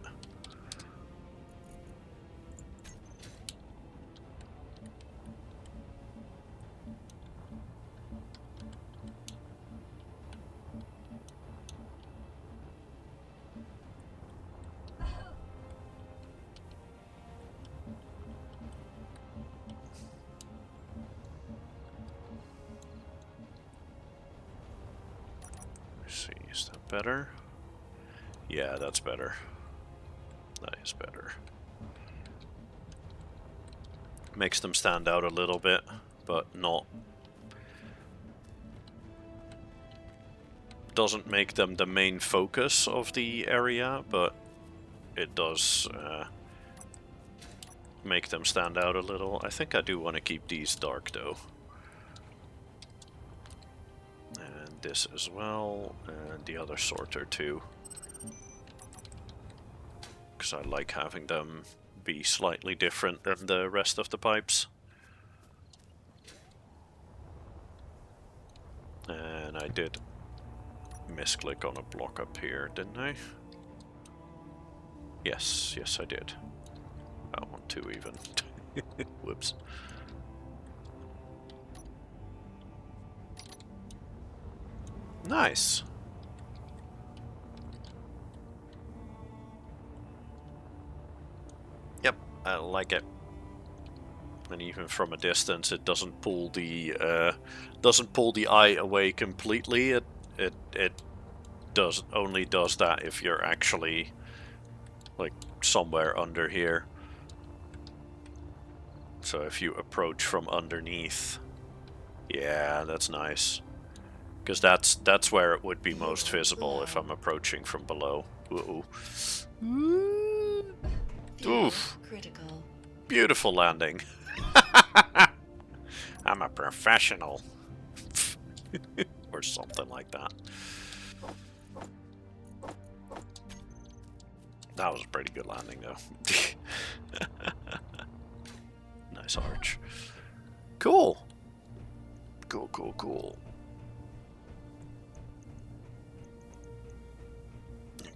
See, is that better? Yeah, that's better. That is better. Makes them stand out a little bit, but not... Doesn't make them the main focus of the area, but it does make them stand out a little. I think I do want to keep these dark though. And this as well, and the other sorter too. Because I like having them be slightly different than the rest of the pipes. And I did misclick on a block up here, didn't I? Yes, yes I did. I want 2 even. Whoops. Nice. Yep, I like it. And even from a distance, it doesn't pull the eye away completely. It only does that if you're actually like somewhere under here. So if you approach from underneath, yeah, that's nice. Because that's where it would be most visible if I'm approaching from below. Ooh. Oof. Critical. Beautiful landing. I'm a professional. Or something like that. That was a pretty good landing though. Nice arch. Cool. Cool.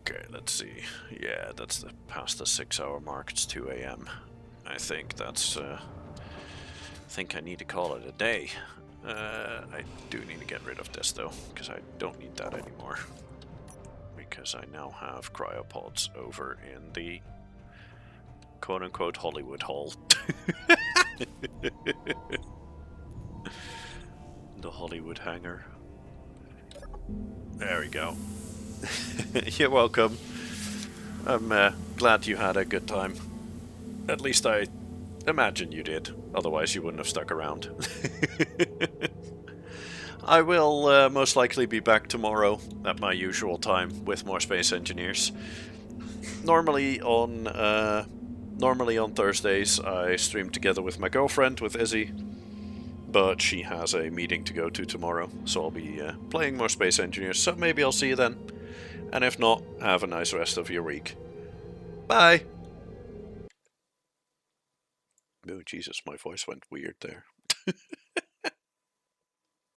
Okay, let's see. Yeah, that's past the 6-hour mark. It's 2 AM. I think that's I think I need to call it a day. I do need to get rid of this though, because I don't need that anymore. Because I now have cryopods over in the quote-unquote Hollywood Hall. The Hollywood Hangar. There we go. You're welcome. I'm glad you had a good time. At least I imagine you did. Otherwise you wouldn't have stuck around. I will most likely be back tomorrow at my usual time with more Space Engineers. Normally on Thursdays I stream together with my girlfriend, with Izzy, but she has a meeting to go to tomorrow, so I'll be playing more Space Engineers, so maybe I'll see you then. And if not, have a nice rest of your week. Bye! Oh Jesus, my voice went weird there.